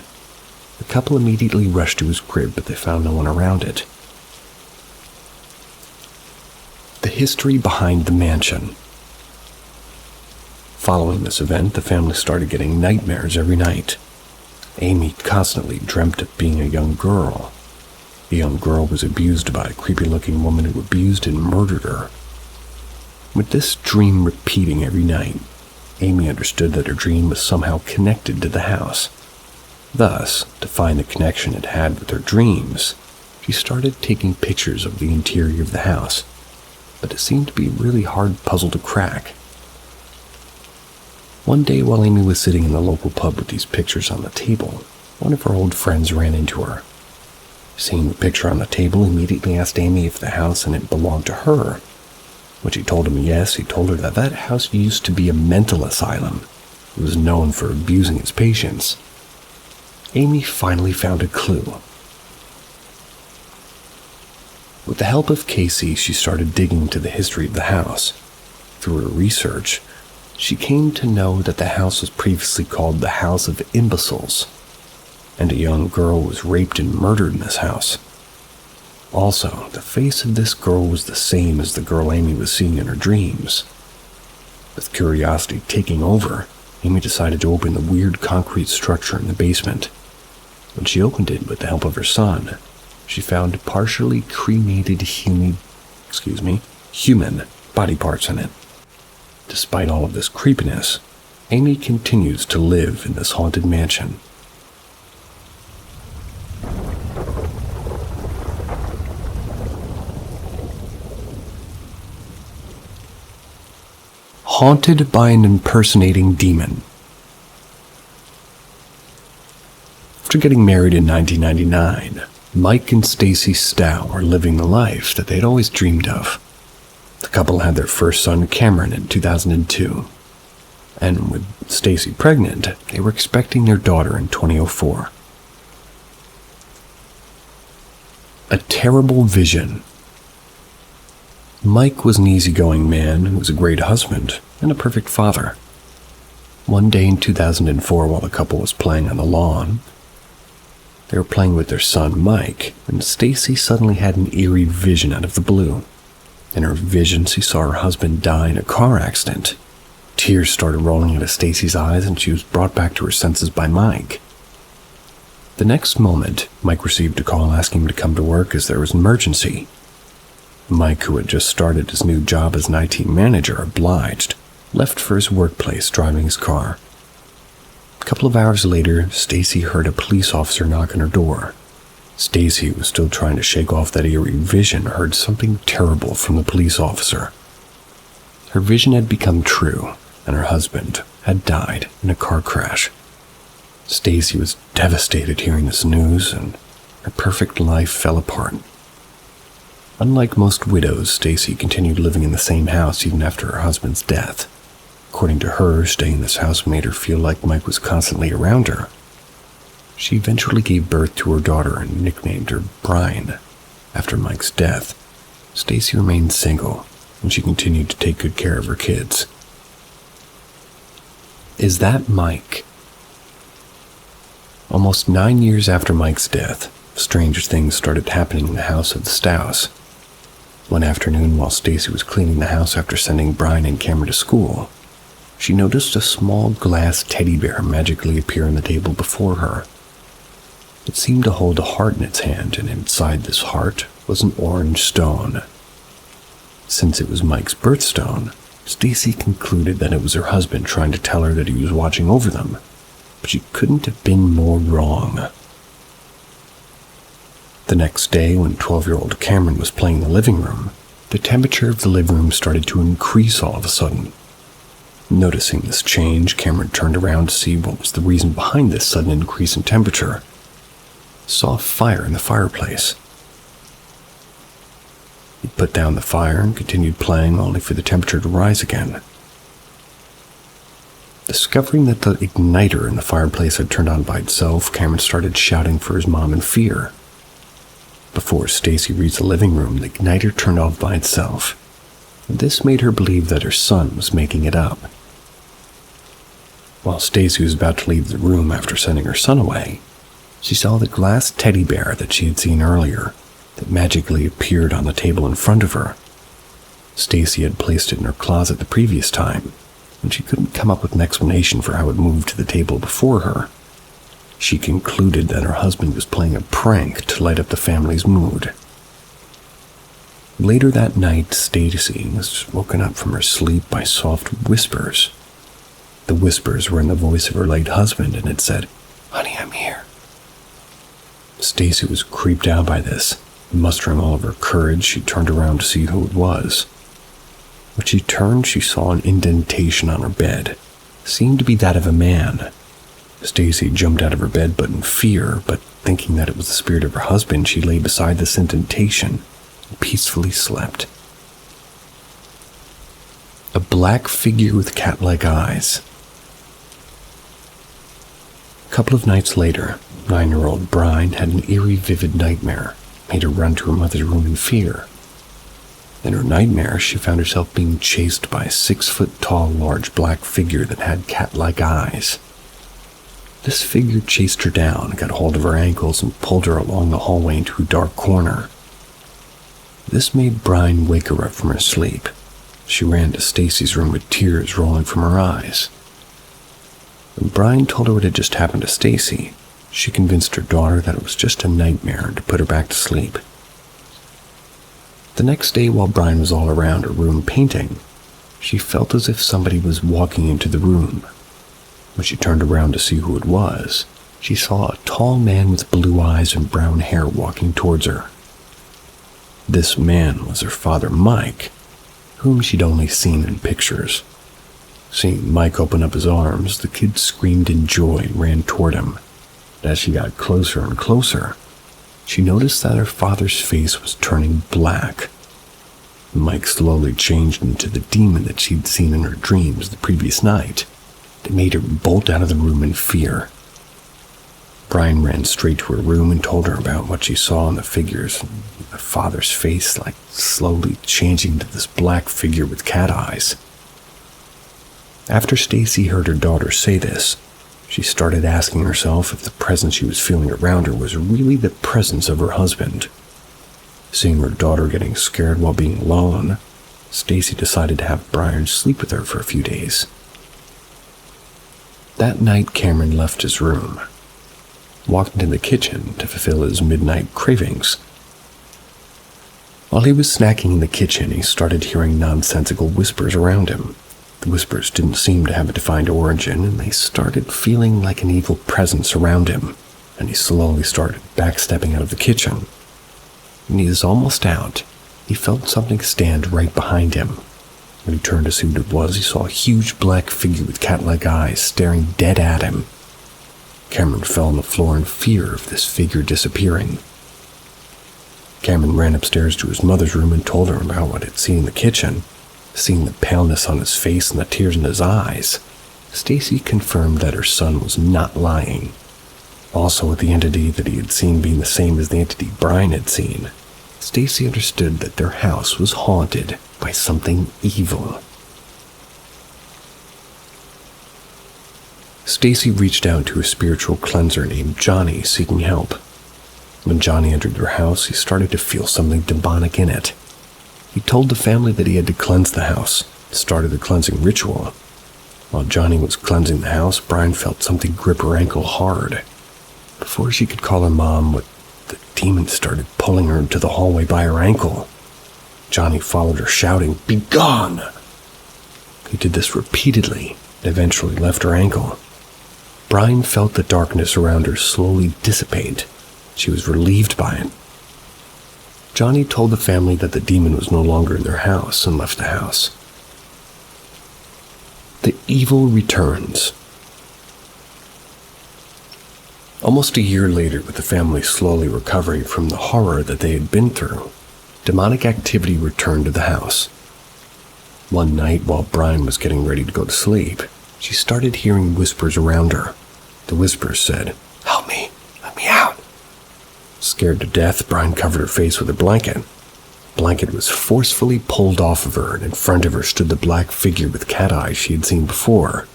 The couple immediately rushed to his crib, but they found no one around it. The history behind the mansion. Following this event, the family started getting nightmares every night. Amy constantly dreamt of being a young girl. The young girl was abused by a creepy-looking woman who abused and murdered her. With this dream repeating every night, Amy understood that her dream was somehow connected to the house. Thus, to find the connection it had with her dreams, she started taking pictures of the interior of the house, but it seemed to be a really hard puzzle to crack. One day, while Amy was sitting in the local pub with these pictures on the table, one of her old friends ran into her. Seeing the picture on the table, he immediately asked Amy if the house in it belonged to her. When she told him yes, he told her that that house used to be a mental asylum. It was known for abusing its patients. Amy finally found a clue. With the help of Casey, she started digging into the history of the house. Through her research, She came to know that the house was previously called the House of Imbeciles, and a young girl was raped and murdered in this house. Also, the face of this girl was the same as the girl Amy was seeing in her dreams. With curiosity taking over, Amy decided to open the weird concrete structure in the basement. When she opened it with the help of her son, she found partially cremated human body parts in it. Despite all of this creepiness, Amy continues to live in this haunted mansion. Haunted by an impersonating demon. After getting married in 1999, Mike and Stacy Stow were living the life that they'd always dreamed of. The couple had their first son, Cameron, in 2002. And with Stacy pregnant, they were expecting their daughter in 2004. A terrible vision. Mike was an easygoing man who was a great husband and a perfect father. One day in 2004, while the couple was playing on the lawn, they were playing with their son, Mike, and Stacy suddenly had an eerie vision out of the blue. In her vision, she saw her husband die in a car accident. Tears started rolling out of Stacy's eyes, and she was brought back to her senses by Mike. The next moment, Mike received a call asking him to come to work as there was an emergency. Mike, who had just started his new job as an IT manager, obliged, left for his workplace driving his car. A couple of hours later, Stacy heard a police officer knock on her door. Stacy, who was still trying to shake off that eerie vision, heard something terrible from the police officer. Her vision had become true, and her husband had died in a car crash. Stacy was devastated hearing this news, and her perfect life fell apart. Unlike most widows, Stacy continued living in the same house even after her husband's death. According to her, staying in this house made her feel like Mike was constantly around her. She eventually gave birth to her daughter and nicknamed her Brian. After Mike's death, Stacy remained single, and she continued to take good care of her kids. Is that Mike? Almost 9 years after Mike's death, strange things started happening in the house of the Stows. One afternoon, while Stacy was cleaning the house after sending Brian and Cameron to school, she noticed a small glass teddy bear magically appear on the table before her. It seemed to hold a heart in its hand, and inside this heart was an orange stone. Since it was Mike's birthstone, Stacy concluded that it was her husband trying to tell her that he was watching over them, but she couldn't have been more wrong. The next day, when 12-year-old Cameron was playing in the living room, the temperature of the living room started to increase all of a sudden. Noticing this change, Cameron turned around to see what was the reason behind this sudden increase in temperature. He saw a fire in the fireplace. He put down the fire and continued playing, only for the temperature to rise again. Discovering that the igniter in the fireplace had turned on by itself, Cameron started shouting for his mom in fear. Before Stacy reached the living room, the igniter turned off by itself. This made her believe that her son was making it up. While Stacy was about to leave the room after sending her son away, she saw the glass teddy bear that she had seen earlier that magically appeared on the table in front of her. Stacy had placed it in her closet the previous time, and she couldn't come up with an explanation for how it moved to the table before her. She concluded that her husband was playing a prank to light up the family's mood. Later that night, Stacy was woken up from her sleep by soft whispers. The whispers were in the voice of her late husband, and it said, "Honey, I'm here." Stacy was creeped out by this. Mustering all of her courage, she turned around to see who it was. When she turned, she saw an indentation on her bed. It seemed to be that of a man. Stacy jumped out of her bed, but in fear, but thinking that it was the spirit of her husband, she lay beside this indentation and peacefully slept. A black figure with cat-like eyes. A couple of nights later, 9-year-old Brian had an eerie, vivid nightmare, made her run to her mother's room in fear. In her nightmare, she found herself being chased by a 6-foot-tall large black figure that had cat-like eyes. This figure chased her down, got hold of her ankles, and pulled her along the hallway into a dark corner. This made Brian wake her up from her sleep. She ran to Stacy's room with tears rolling from her eyes. When Brian told her what had just happened to Stacy, she convinced her daughter that it was just a nightmare and to put her back to sleep. The next day, while Brian was all around her room painting, she felt as if somebody was walking into the room. When she turned around to see who it was, she saw a tall man with blue eyes and brown hair walking towards her. This man was her father, Mike, whom she'd only seen in pictures. Seeing Mike open up his arms, the kid screamed in joy and ran toward him. As she got closer and closer, she noticed that her father's face was turning black. Mike slowly changed into the demon that she'd seen in her dreams the previous night. It made her bolt out of the room in fear. Brian ran straight to her room and told her about what she saw in the figures, and her father's face like slowly changing to this black figure with cat eyes. After Stacy heard her daughter say this, she started asking herself if the presence she was feeling around her was really the presence of her husband. Seeing her daughter getting scared while being alone, Stacy decided to have Brian sleep with her for a few days. That night, Cameron left his room, walked into the kitchen to fulfill his midnight cravings. While he was snacking in the kitchen, he started hearing nonsensical whispers around him. The whispers didn't seem to have a defined origin, and they started feeling like an evil presence around him, and he slowly started backstepping out of the kitchen. When he was almost out, he felt something stand right behind him. When he turned to see what it was, he saw a huge black figure with cat-like eyes staring dead at him. Cameron fell on the floor in fear of this figure disappearing. Cameron ran upstairs to his mother's room and told her about what he'd seen in the kitchen. Seeing the paleness on his face and the tears in his eyes, Stacy confirmed that her son was not lying. Also, with the entity that he had seen being the same as the entity Brian had seen, Stacy understood that their house was haunted by something evil. Stacy reached out to a spiritual cleanser named Johnny, seeking help. When Johnny entered their house, he started to feel something demonic in it. He told the family that he had to cleanse the house, and started the cleansing ritual. While Johnny was cleansing the house, Brian felt something grip her ankle hard. Before she could call her mom, the demon started pulling her into the hallway by her ankle. Johnny followed her, shouting, "Begone!" He did this repeatedly and eventually left her ankle. Brian felt the darkness around her slowly dissipate. She was relieved by it. Johnny told the family that the demon was no longer in their house and left the house. The evil returns. Almost a year later, with the family slowly recovering from the horror that they had been through, demonic activity returned to the house. One night, while Brian was getting ready to go to sleep, she started hearing whispers around her. The whispers said, "Help me, let me out." Scared to death, Brian covered her face with a blanket. The blanket was forcefully pulled off of her, and in front of her stood the black figure with cat eyes she had seen before.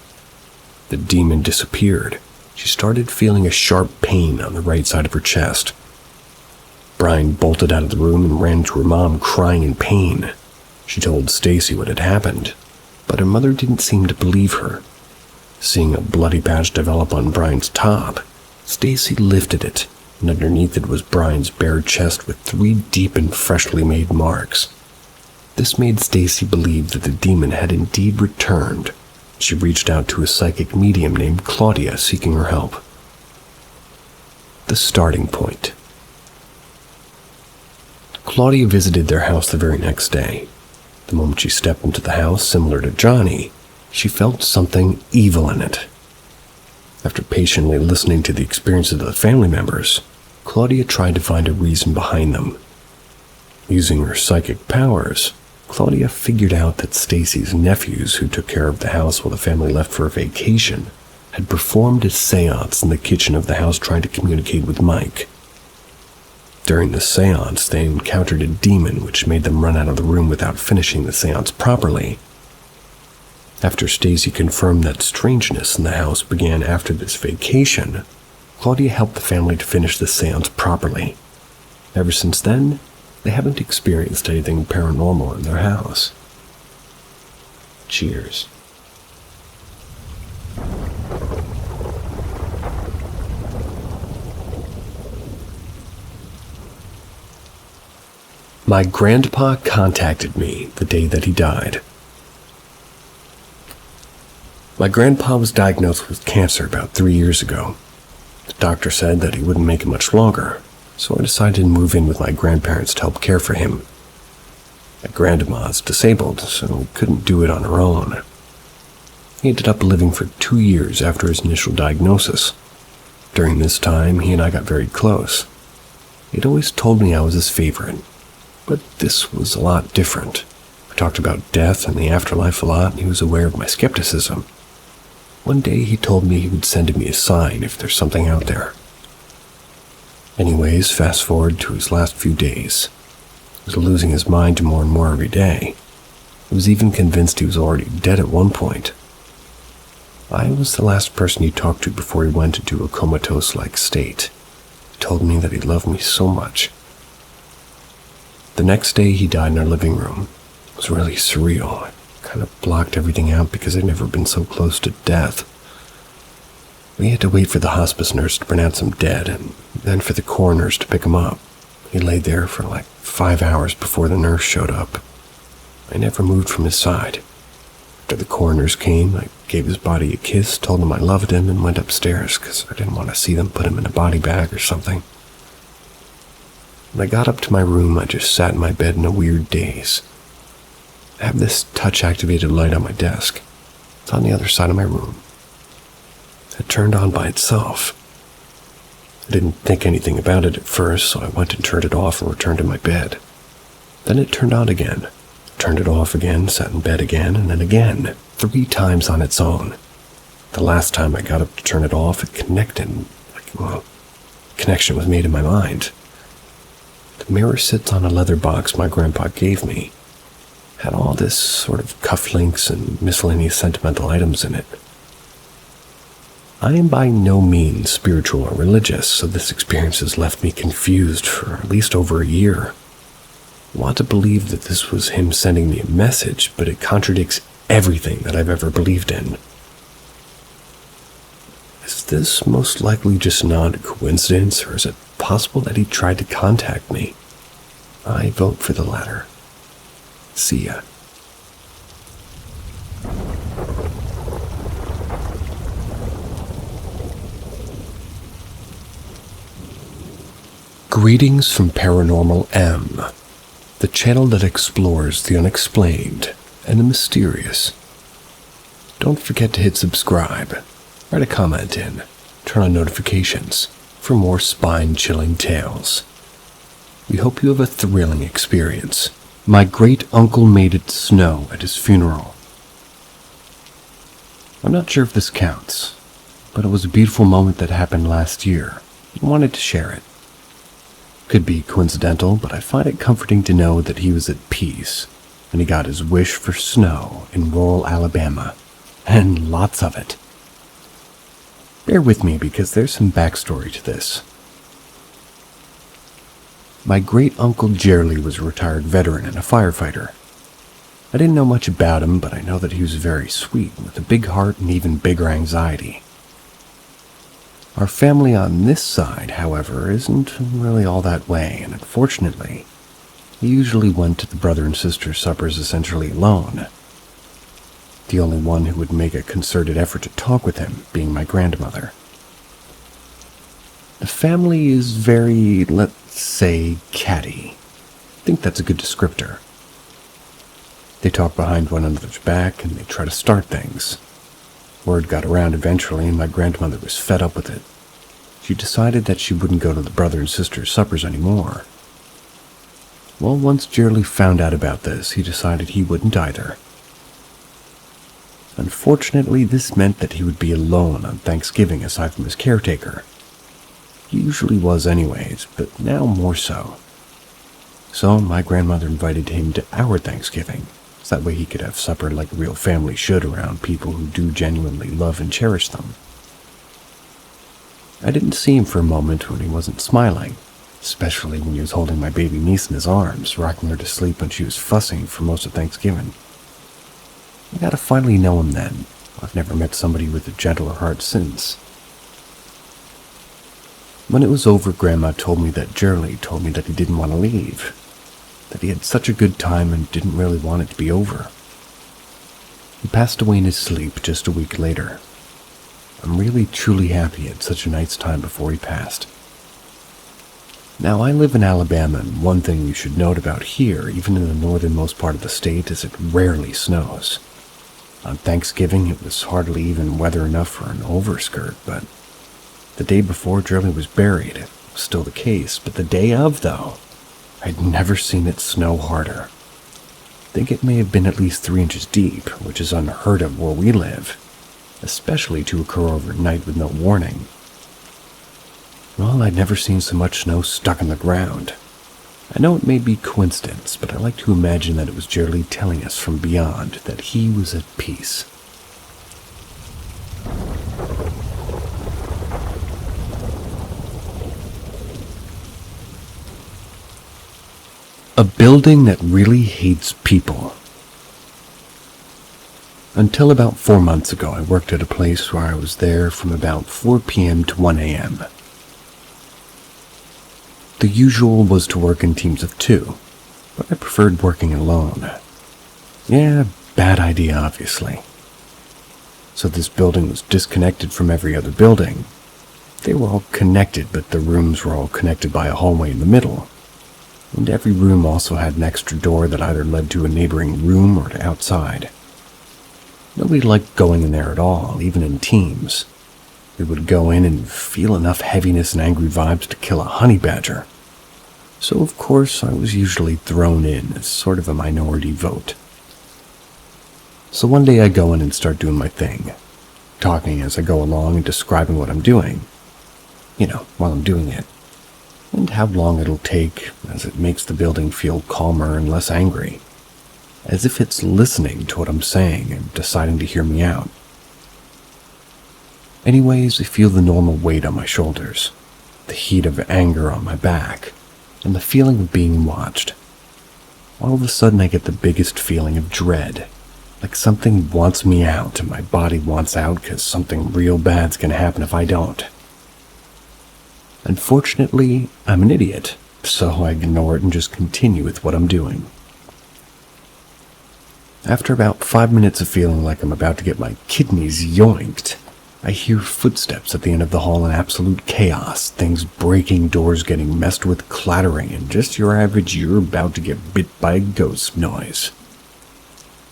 The demon disappeared. She started feeling a sharp pain on the right side of her chest. Brian bolted out of the room and ran to her mom, crying in pain. She told Stacy what had happened, but her mother didn't seem to believe her. Seeing a bloody patch develop on Brian's top, Stacy lifted it, and underneath it was Brian's bare chest with 3 deep and freshly made marks. This made Stacy believe that the demon had indeed returned. She reached out to a psychic medium named Claudia, seeking her help. The starting point. Claudia visited their house the very next day. The moment she stepped into the house, similar to Johnny, she felt something evil in it. After patiently listening to the experiences of the family members, Claudia tried to find a reason behind them. Using her psychic powers, Claudia figured out that Stacy's nephews, who took care of the house while the family left for a vacation, had performed a seance in the kitchen of the house trying to communicate with Mike. During the seance, they encountered a demon which made them run out of the room without finishing the seance properly. After Stacy confirmed that strangeness in the house began after this vacation, Claudia helped the family to finish the seance properly. Ever since then, they haven't experienced anything paranormal in their house. Cheers. My grandpa contacted me the day that he died. My grandpa was diagnosed with cancer about 3 years ago. The doctor said that he wouldn't make it much longer, so I decided to move in with my grandparents to help care for him. My grandma is disabled, so we couldn't do it on her own. He ended up living for 2 years after his initial diagnosis. During this time, he and I got very close. He'd always told me I was his favorite, but this was a lot different. We talked about death and the afterlife a lot, and he was aware of my skepticism. One day he told me he would send me a sign if there's something out there. Anyways, fast forward to his last few days. He was losing his mind more and more every day. He was even convinced he was already dead at one point. I was the last person he talked to before he went into a comatose-like state. He told me that he loved me so much. The next day he died in our living room. It was really surreal. I kind of blocked everything out because I'd never been so close to death. We had to wait for the hospice nurse to pronounce him dead, and then for the coroners to pick him up. He laid there for like 5 hours before the nurse showed up. I never moved from his side. After the coroners came, I gave his body a kiss, told him I loved him, and went upstairs because I didn't want to see them put him in a body bag or something. When I got up to my room, I just sat in my bed in a weird daze. I have this touch-activated light on my desk. It's on the other side of my room. It turned on by itself. I didn't think anything about it at first, so I went and turned it off and returned to my bed. Then it turned on again. Turned it off again, sat in bed again, and then again, 3 times on its own. The last time I got up to turn it off, it connected. Connection was made in my mind. The mirror sits on a leather box my grandpa gave me. Had all this sort of cufflinks and miscellaneous sentimental items in it. I am by no means spiritual or religious, so this experience has left me confused for at least over a year. I want to believe that this was him sending me a message, but it contradicts everything that I've ever believed in. Is this most likely just not a coincidence, or is it possible that he tried to contact me? I vote for the latter. See ya. Greetings from Paranormal M, the channel that explores the unexplained and the mysterious. Don't forget to hit subscribe, write a comment in, turn on notifications for more spine-chilling tales. We hope you have a thrilling experience. My great-uncle made it snow at his funeral. I'm not sure if this counts, but it was a beautiful moment that happened last year. I wanted to share it. Could be coincidental, but I find it comforting to know that he was at peace, and he got his wish for snow in rural Alabama, and lots of it. Bear with me because there's some backstory to this. My great-uncle Jerry was a retired veteran and a firefighter. I didn't know much about him, but I know that he was very sweet, with a big heart and even bigger anxiety. Our family on this side, however, isn't really all that way, and unfortunately, he usually went to the brother and sister suppers essentially alone. The only one who would make a concerted effort to talk with him being my grandmother. The family is very, let's say, catty. I think that's a good descriptor. They talk behind one another's back and they try to start things. Word got around eventually and my grandmother was fed up with it. She decided that she wouldn't go to the brother and sister suppers anymore. Well, once Jerry found out about this, he decided he wouldn't either. Unfortunately, this meant that he would be alone on Thanksgiving aside from his caretaker. He usually was anyways, but now more so. So my grandmother invited him to our Thanksgiving, so that way he could have supper like a real family should around people who do genuinely love and cherish them. I didn't see him for a moment when he wasn't smiling, especially when he was holding my baby niece in his arms, rocking her to sleep when she was fussing for most of Thanksgiving. I gotta finally know him then. I've never met somebody with a gentler heart since. When it was over, Grandma told me that Jerly told me that he didn't want to leave, that he had such a good time and didn't really want it to be over. He passed away in his sleep just a week later. I'm really truly happy he had such a nice time before he passed. Now, I live in Alabama, and one thing you should note about here, even in the northernmost part of the state, is it rarely snows. On Thanksgiving, it was hardly even weather enough for an overskirt, but the day before Jerly was buried, it was still the case, but the day of, though, I'd never seen it snow harder. I think it may have been at least 3 inches deep, which is unheard of where we live, especially to occur overnight with no warning. Well, I'd never seen so much snow stuck in the ground. I know it may be coincidence, but I like to imagine that it was Jerly telling us from beyond that he was at peace. A building that really hates people. Until about 4 months ago, I worked at a place where I was there from about 4 p.m. to 1 a.m. The usual was to work in teams of 2, but I preferred working alone. Yeah, bad idea, obviously. So this building was disconnected from every other building. They were all connected, but the rooms were all connected by a hallway in the middle. And every room also had an extra door that either led to a neighboring room or to outside. Nobody liked going in there at all, even in teams. We would go in and feel enough heaviness and angry vibes to kill a honey badger. So of course I was usually thrown in as sort of a minority vote. So one day I go in and start doing my thing, talking as I go along and describing what I'm doing. While I'm doing it. And how long it'll take, as it makes the building feel calmer and less angry, as if it's listening to what I'm saying and deciding to hear me out. Anyways, I feel the normal weight on my shoulders, the heat of anger on my back, and the feeling of being watched. All of a sudden I get the biggest feeling of dread, like something wants me out and my body wants out because something real bad's gonna happen if I don't. Unfortunately, I'm an idiot, so I ignore it and just continue with what I'm doing. After about 5 minutes of feeling like I'm about to get my kidneys yoinked, I hear footsteps at the end of the hall in absolute chaos, things breaking, doors getting messed with, clattering, and just your average "you're about to get bit by a ghost" noise.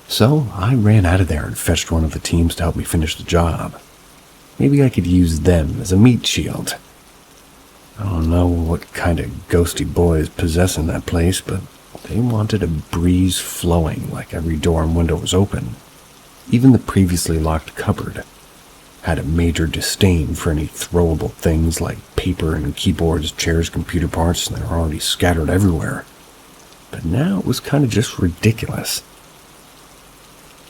So I ran out of there and fetched one of the teams to help me finish the job. Maybe I could use them as a meat shield. I don't know what kind of ghosty boys possessing that place, but they wanted a breeze flowing like every door and window was open. Even the previously locked cupboard had a major disdain for any throwable things like paper and keyboards, chairs, computer parts, and they were already scattered everywhere. But now it was kind of just ridiculous.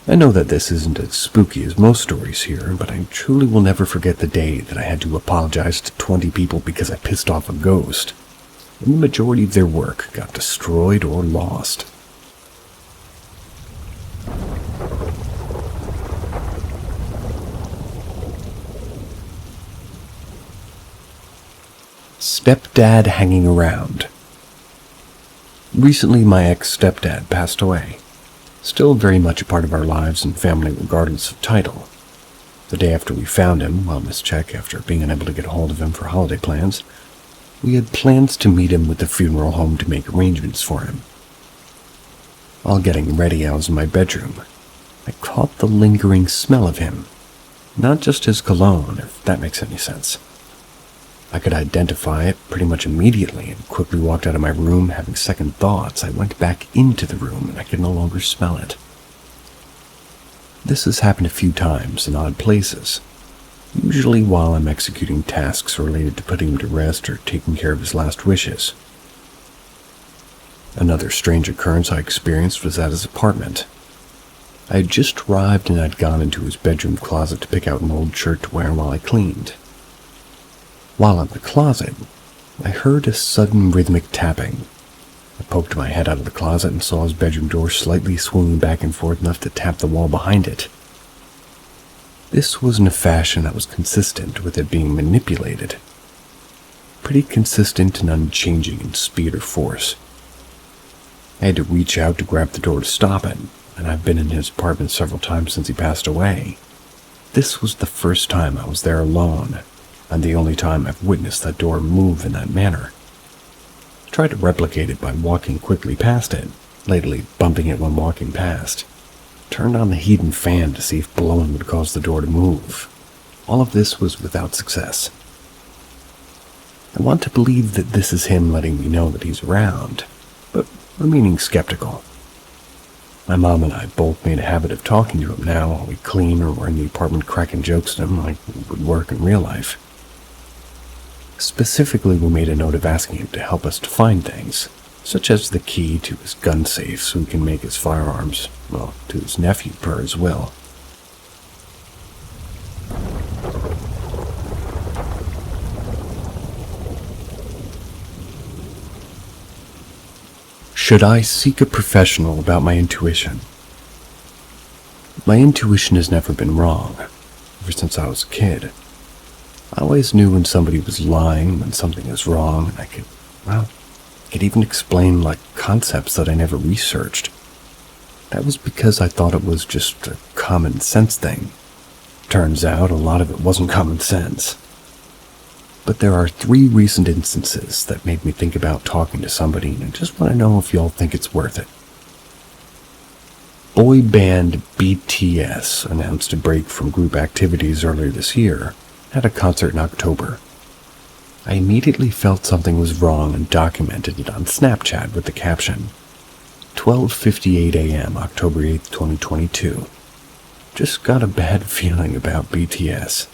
I know that this isn't as spooky as most stories here, but I truly will never forget the day that I had to apologize to 20 people because I pissed off a ghost, and the majority of their work got destroyed or lost. Stepdad hanging around. Recently, my ex-stepdad passed away. Still very much a part of our lives and family regardless of title. The day after we found him, while Miss Czech, after being unable to get a hold of him for holiday plans, we had plans to meet him with the funeral home to make arrangements for him. While getting ready, I was in my bedroom. I caught the lingering smell of him. Not just his cologne, if that makes any sense. I could identify it pretty much immediately and quickly walked out of my room. Having second thoughts, I went back into the room and I could no longer smell it. This has happened a few times in odd places. usually while I'm executing tasks related to putting him to rest or taking care of his last wishes. Another strange occurrence I experienced was at his apartment. I had just arrived and I'd gone into his bedroom closet to pick out an old shirt to wear while I cleaned. While in the closet, I heard a sudden rhythmic tapping. I poked my head out of the closet and saw his bedroom door slightly swinging back and forth enough to tap the wall behind it. This was in a fashion that was consistent with it being manipulated. Pretty consistent and unchanging in speed or force. I had to reach out to grab the door to stop it, and I've been in his apartment several times since he passed away. This was the first time I was there alone, and the only time I've witnessed that door move in that manner. I tried to replicate it by walking quickly past it, lately bumping it when walking past. Turned on the heat and fan to see if blowing would cause the door to move. All of this was without success. I want to believe that this is him letting me know that he's around, but remaining skeptical. My mom and I both made a habit of talking to him now while we clean or were in the apartment cracking jokes at him like we would work in real life. Specifically, we made a note of asking him to help us to find things, such as the key to his gun safe so he can make his firearms, well, to his nephew per his will. Should I seek a professional about my intuition? My intuition has never been wrong, ever since I was a kid. I always knew when somebody was lying, when something was wrong, and I could even explain like concepts that I never researched. That was because I thought it was just a common sense thing. Turns out a lot of it wasn't common sense. But there are 3 recent instances that made me think about talking to somebody, and I just want to know if y'all think it's worth it. Boy band BTS announced a break from group activities earlier this year, at a concert in October. I immediately felt something was wrong and documented it on Snapchat with the caption, 12:58 a.m., October 8th, 2022. Just got a bad feeling about BTS,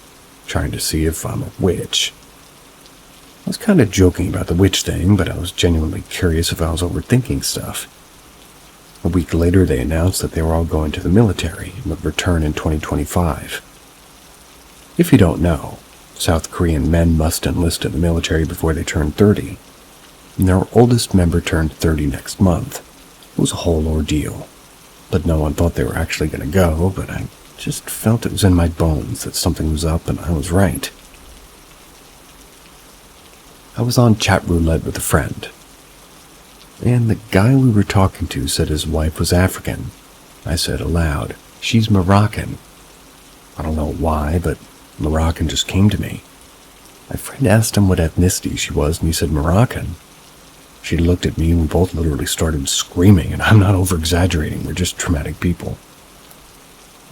trying to see if I'm a witch. I was kind of joking about the witch thing, but I was genuinely curious if I was overthinking stuff. A week later, they announced that they were all going to the military and would return in 2025. If you don't know, South Korean men must enlist in the military before they turn 30, and their oldest member turned 30 next month. It was a whole ordeal, but no one thought they were actually going to go, but I just felt it was in my bones that something was up and I was right. I was on chat roulette with a friend, and the guy we were talking to said his wife was African. I said aloud, "She's Moroccan." I don't know why, but Moroccan just came to me. My friend asked him what ethnicity she was, and he said Moroccan. She looked at me and we both literally started screaming, and I'm not over-exaggerating, we're just traumatic people.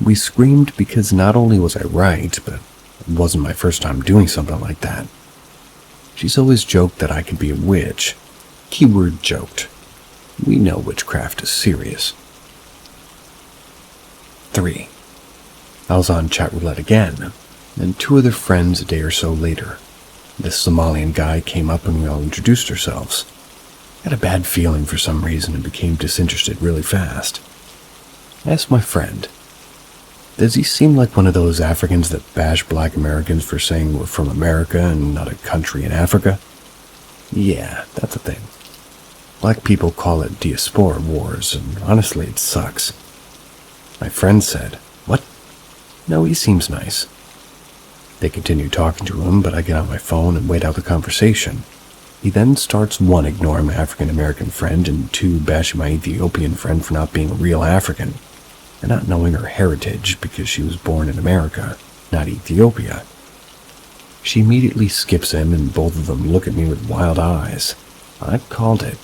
We screamed because not only was I right, but it wasn't my first time doing something like that. She's always joked that I could be a witch. Keyword joked. We know witchcraft is serious. 3. I was on chat roulette again, and 2 other friends a day or so later. This Somalian guy came up and we all introduced ourselves. I had a bad feeling for some reason and became disinterested really fast. I asked my friend, "Does he seem like one of those Africans that bash black Americans for saying we're from America and not a country in Africa?" "Yeah, that's a thing. Black people call it diaspora wars, and honestly it sucks." My friend said, "What? No, he seems nice." They continue talking to him, but I get on my phone and wait out the conversation. He then starts 1, ignoring my African-American friend, and 2, bashing my Ethiopian friend for not being a real African, and not knowing her heritage because she was born in America, not Ethiopia. She immediately skips him, and both of them look at me with wild eyes. I called it.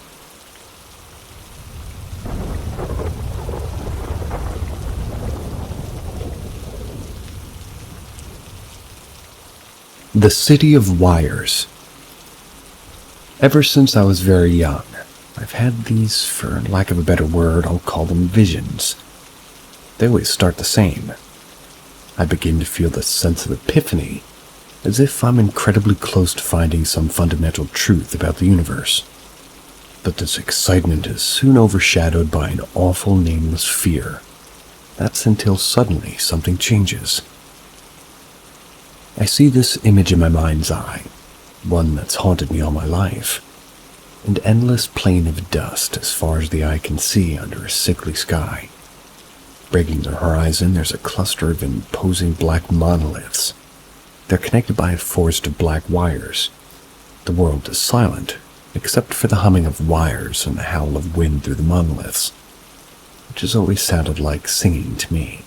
The City of Wires. Ever since I was very young, I've had these, for lack of a better word, I'll call them visions. They always start the same. I begin to feel this sense of epiphany, as if I'm incredibly close to finding some fundamental truth about the universe. But this excitement is soon overshadowed by an awful nameless fear. That's until suddenly something changes. I see this image in my mind's eye, one that's haunted me all my life. An endless plain of dust as far as the eye can see under a sickly sky. Breaking the horizon, there's a cluster of imposing black monoliths. They're connected by a forest of black wires. The world is silent, except for the humming of wires and the howl of wind through the monoliths, which has always sounded like singing to me.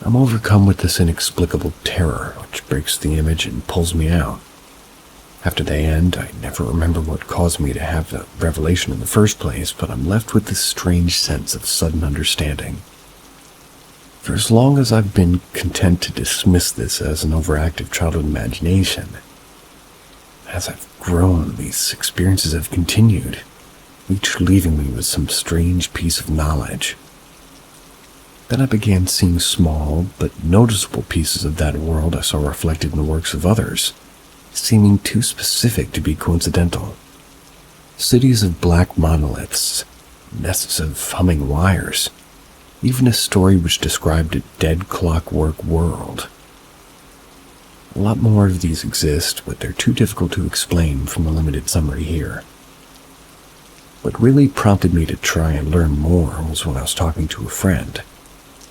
I'm overcome with this inexplicable terror, which breaks the image and pulls me out. After they end, I never remember what caused me to have the revelation in the first place, but I'm left with this strange sense of sudden understanding. For as long as I've been content to dismiss this as an overactive childhood imagination, as I've grown, these experiences have continued, each leaving me with some strange piece of knowledge. Then I began seeing small but noticeable pieces of that world I saw reflected in the works of others, seeming too specific to be coincidental. Cities of black monoliths, nests of humming wires, even a story which described a dead clockwork world. A lot more of these exist, but they're too difficult to explain from the limited summary here. What really prompted me to try and learn more was when I was talking to a friend,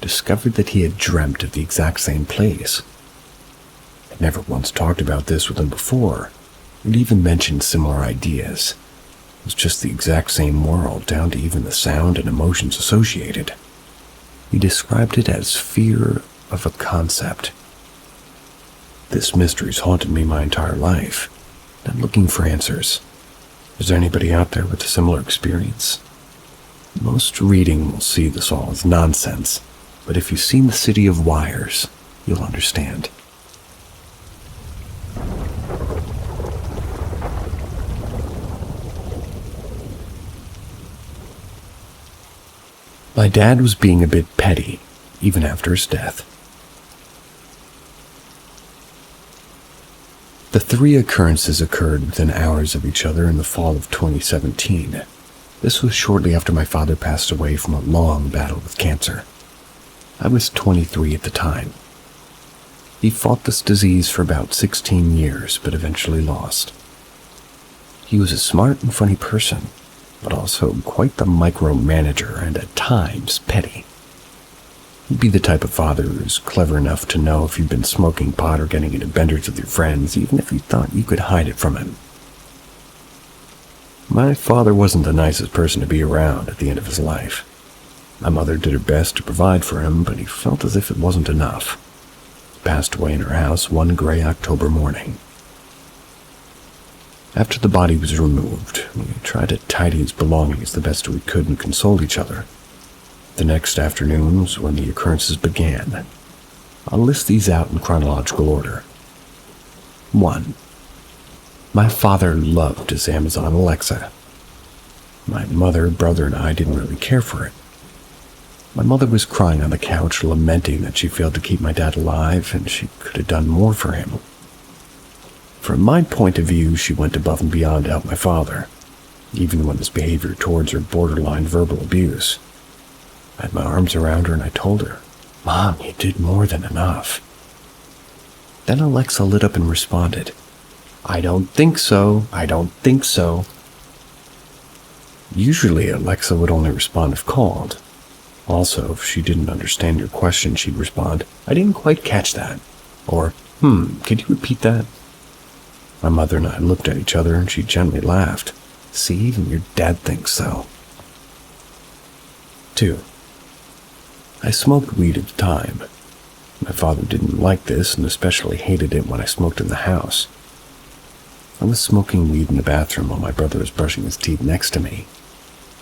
discovered that he had dreamt of the exact same place. I'd never once talked about this with him before, and even mentioned similar ideas. It was just the exact same world, down to even the sound and emotions associated. He described it as fear of a concept. This mystery's haunted me my entire life, and I'm looking for answers. Is there anybody out there with a similar experience? Most reading will see this all as nonsense, but if you've seen The City of Wires, you'll understand. My dad was being a bit petty, even after his death. The three occurrences occurred within hours of each other in the fall of 2017. This was shortly after my father passed away from a long battle with cancer. I was 23 at the time. He fought this disease for about 16 years, but eventually lost. He was a smart and funny person, but also quite the micromanager and at times petty. He'd be the type of father who's clever enough to know if you've been smoking pot or getting into benders with your friends, even if you thought you could hide it from him. My father wasn't the nicest person to be around at the end of his life. My mother did her best to provide for him, but he felt as if it wasn't enough. He passed away in her house one gray October morning. After the body was removed, we tried to tidy his belongings the best we could and console each other. The next afternoon was when the occurrences began. I'll list these out in chronological order. 1. My father loved his Amazon Alexa. My mother, brother, and I didn't really care for it. My mother was crying on the couch, lamenting that she failed to keep my dad alive and she could have done more for him. From my point of view, she went above and beyond to help my father, even when his behavior towards her borderline verbal abuse. I had my arms around her and I told her, "Mom, you did more than enough." Then Alexa lit up and responded, "I don't think so, I don't think so." Usually Alexa would only respond if called. Also, if she didn't understand your question, she'd respond, "I didn't quite catch that," or, "Could you repeat that?" My mother and I looked at each other and she gently laughed. "See, even your dad thinks so." 2. I smoked weed at the time. My father didn't like this and especially hated it when I smoked in the house. I was smoking weed in the bathroom while my brother was brushing his teeth next to me.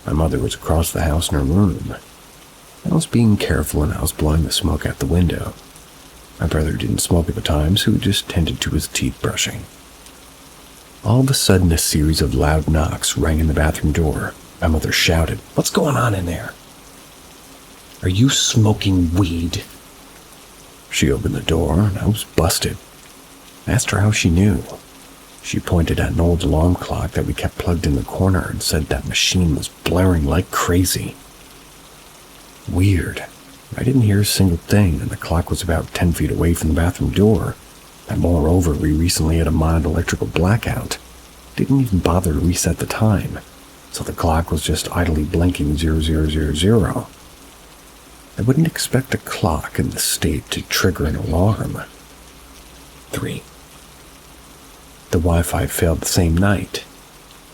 My mother was across the house in her room. I was being careful and I was blowing the smoke out the window. My brother didn't smoke at the time, so he just tended to his teeth brushing. All of a sudden, a series of loud knocks rang in the bathroom door. My mother shouted, "What's going on in there?" "Are you smoking weed?" She opened the door, and I was busted. I asked her how she knew. She pointed at an old alarm clock that we kept plugged in the corner and said that machine was blaring like crazy. Weird. I didn't hear a single thing, and the clock was about 10 feet away from the bathroom door. And moreover, we recently had a mild electrical blackout. Didn't even bother to reset the time, so the clock was just idly blinking 0000. I wouldn't expect a clock in the state to trigger an alarm. 3. The Wi-Fi failed the same night.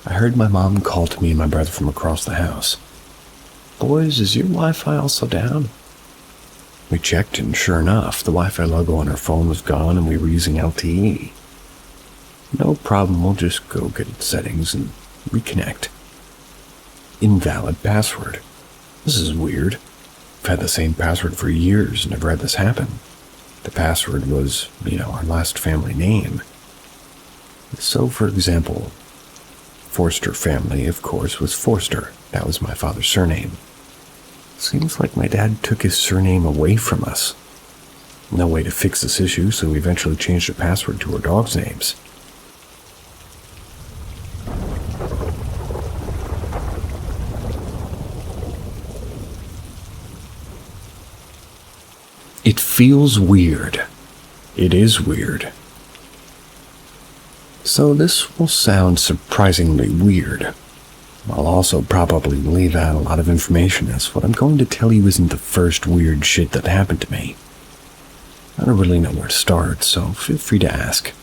I heard my mom call to me and my brother from across the house. "Boys, is your Wi-Fi also down?" We checked, and sure enough, the Wi-Fi logo on our phone was gone and we were using LTE. "No problem, we'll just go get settings and reconnect." Invalid password. This is weird. I've had the same password for years and never had this happen. The password was, our last family name. So, for example, Forster family, of course, was Forster. That was my father's surname. Seems like my dad took his surname away from us. No way to fix this issue, so we eventually changed the password to our dogs' names. It feels weird. It is weird. So this will sound surprisingly weird. I'll also probably leave out a lot of information, as what I'm going to tell you isn't the first weird shit that happened to me. I don't really know where to start, so feel free to ask.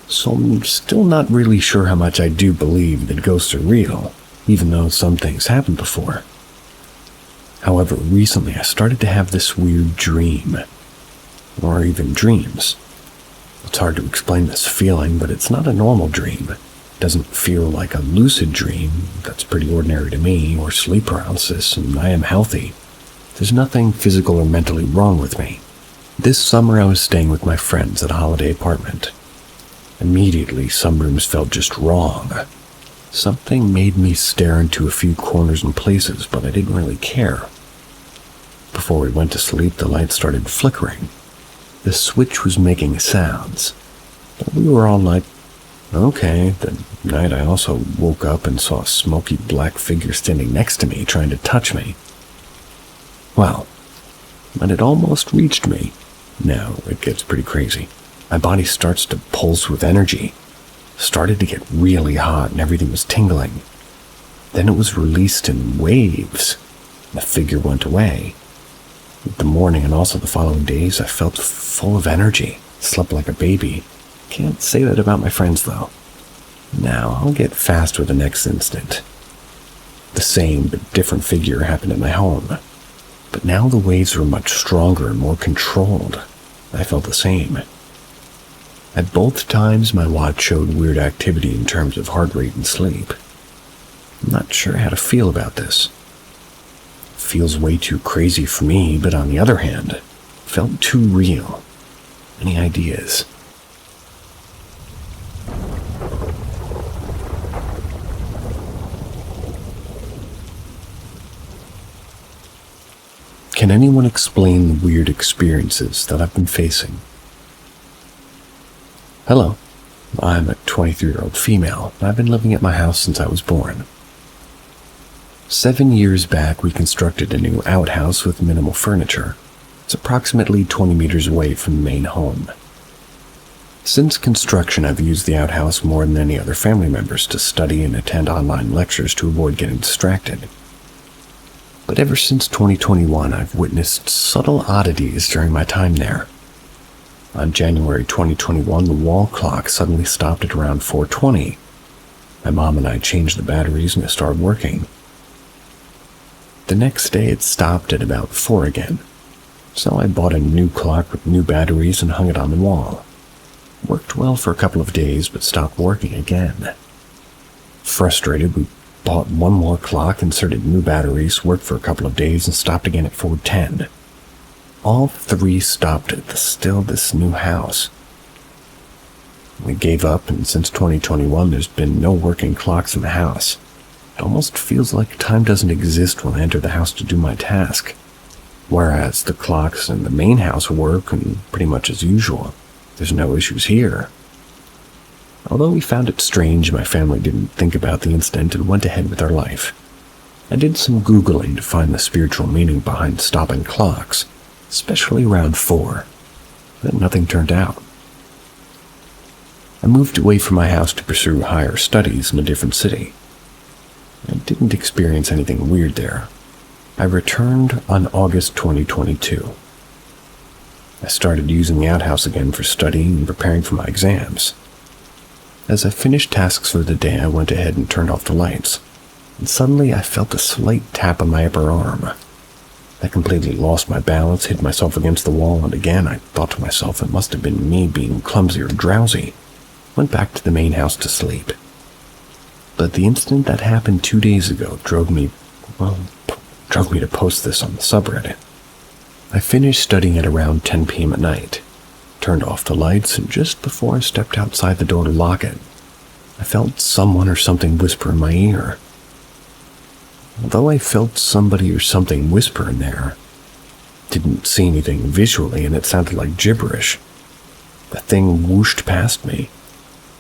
So I'm still not really sure how much I do believe that ghosts are real, even though some things happened before. However, recently I started to have this weird dream, or even dreams. It's hard to explain this feeling, but it's not a normal dream. It doesn't feel like a lucid dream, that's pretty ordinary to me, or sleep paralysis, and I am healthy. There's nothing physical or mentally wrong with me. This summer I was staying with my friends at a holiday apartment. Immediately, some rooms felt just wrong. Something made me stare into a few corners and places, but I didn't really care. Before we went to sleep, the light started flickering. The switch was making sounds. But we were all like, okay. That night I also woke up and saw a smoky black figure standing next to me, trying to touch me. Well, but it almost reached me. Now it gets pretty crazy. My body starts to pulse with energy. Started to get really hot and everything was tingling. Then it was released in waves. The figure went away. The morning and also the following days, I felt full of energy. Slept like a baby. Can't say that about my friends, though. Now, I'll get fast with the next instant. The same but different figure happened at my home. But now the waves were much stronger and more controlled. I felt the same. At both times, my watch showed weird activity in terms of heart rate and sleep. I'm not sure how to feel about this. Feels way too crazy for me, but on the other hand, felt too real. Any ideas? Can anyone explain the weird experiences that I've been facing? Hello, I'm a 23-year-old female, and I've been living at my house since I was born. 7 years back, we constructed a new outhouse with minimal furniture. It's approximately 20 meters away from the main home. Since construction, I've used the outhouse more than any other family members to study and attend online lectures to avoid getting distracted. But ever since 2021, I've witnessed subtle oddities during my time there. On January 2021, the wall clock suddenly stopped at around 4:20. My mom and I changed the batteries and it started working. The next day it stopped at about 4 again, so I bought a new clock with new batteries and hung it on the wall. Worked well for a couple of days, but stopped working again. Frustrated, we bought one more clock, inserted new batteries, worked for a couple of days, and stopped again at 4:10. All three stopped at this new house. We gave up, and since 2021, there's been no working clocks in the house. It almost feels like time doesn't exist when I enter the house to do my task. whereas the clocks in the main house work and pretty much as usual. There's no issues here. Although we found it strange, my family didn't think about the incident and went ahead with our life. I did some Googling to find the spiritual meaning behind stopping clocks, especially around 4, but nothing turned out. I moved away from my house to pursue higher studies in a different city. I didn't experience anything weird there. I returned on August 2022. I started using the outhouse again for studying and preparing for my exams. As I finished tasks for the day, I went ahead and turned off the lights, and suddenly I felt a slight tap on my upper arm. I completely lost my balance, hit myself against the wall, and again I thought to myself it must have been me being clumsy or drowsy. Went back to the main house to sleep. But the incident that happened 2 days ago drove me to post this on the subreddit. I finished studying at around 10 p.m. at night, turned off the lights, and just before I stepped outside the door to lock it, I felt someone or something whisper in my ear. Although I felt somebody or something whisper in there, didn't see anything visually and it sounded like gibberish. The thing whooshed past me.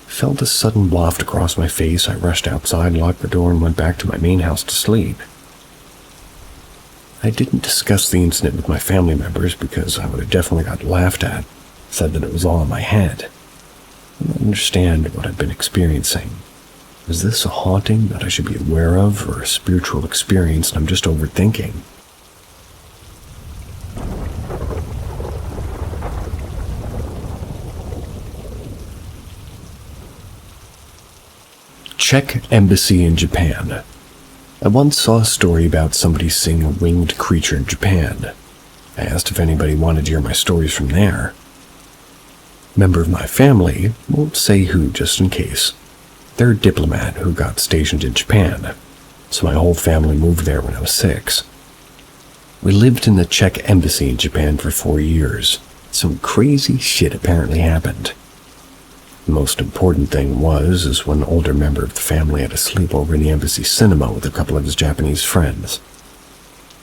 Felt a sudden waft across my face. I rushed outside, locked the door, and went back to my main house to sleep. I didn't discuss the incident with my family members because I would have definitely got laughed at, said that it was all in my head. I don't understand what I've been experiencing. Is this a haunting that I should be aware of, or a spiritual experience and I'm just overthinking? Czech Embassy in Japan. I once saw a story about somebody seeing a winged creature in Japan. I asked if anybody wanted to hear my stories from there. Member of my family, won't say who just in case. They're a diplomat who got stationed in Japan, so my whole family moved there when I was 6. We lived in the Czech Embassy in Japan for 4 years. Some crazy shit apparently happened. The most important thing is when an older member of the family had a sleepover in the embassy cinema with a couple of his Japanese friends.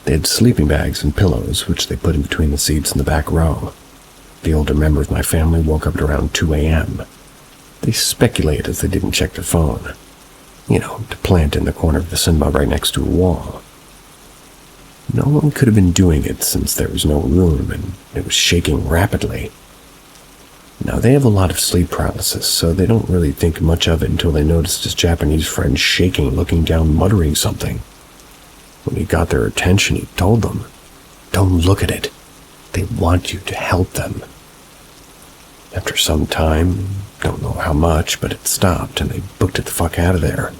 They had sleeping bags and pillows, which they put in between the seats in the back row. The older member of my family woke up at around 2 a.m. They speculated as they didn't check their phone. To plant in the corner of the cinema right next to a wall. No one could have been doing it since there was no room and it was shaking rapidly. Now, they have a lot of sleep paralysis, so they don't really think much of it until they noticed his Japanese friend shaking, looking down, muttering something. When he got their attention, he told them, "Don't look at it. They want you to help them." After some time, don't know how much, but it stopped and they booked it the fuck out of there.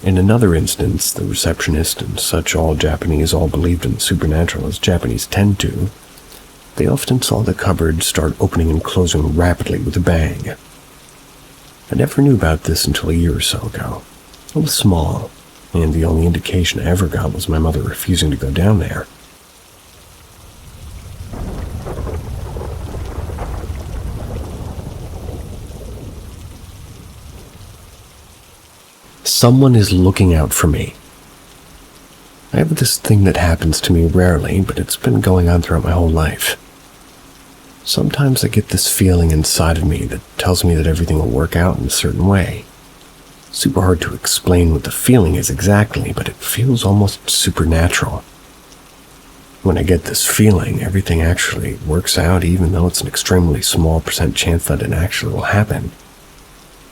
In another instance, the receptionist and such, all Japanese, all believed in the supernatural as Japanese tend to. They often saw the cupboard start opening and closing rapidly with a bang. I never knew about this until a year or so ago. I was small, and the only indication I ever got was my mother refusing to go down there. Someone is looking out for me. I have this thing that happens to me rarely, but it's been going on throughout my whole life. Sometimes I get this feeling inside of me that tells me that everything will work out in a certain way. Super hard to explain what the feeling is exactly, but it feels almost supernatural. When I get this feeling, everything actually works out, even though it's an extremely small % chance that it actually will happen.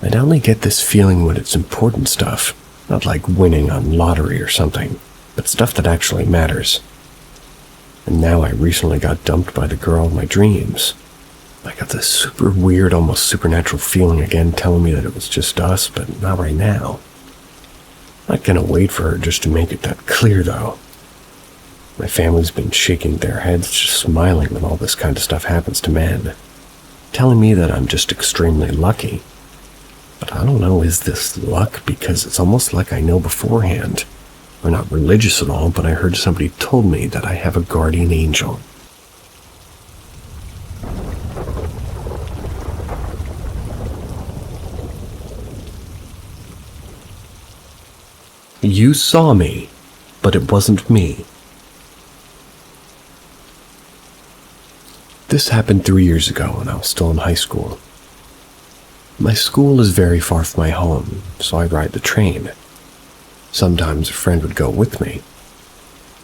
I only get this feeling when it's important stuff, not like winning on lottery or something, but stuff that actually matters. And now I recently got dumped by the girl of my dreams. I got this super weird, almost supernatural feeling again telling me that it was just us, but not right now. I'm not gonna wait for her just to make it that clear, though. My family's been shaking their heads, just smiling when all this kind of stuff happens to men, telling me that I'm just extremely lucky. But I don't know, is this luck? Because it's almost like I know beforehand. I'm not religious at all, but I heard somebody told me that I have a guardian angel. You saw me, but it wasn't me. This happened 3 years ago when I was still in high school. My school is very far from my home, so I'd ride the train. Sometimes a friend would go with me.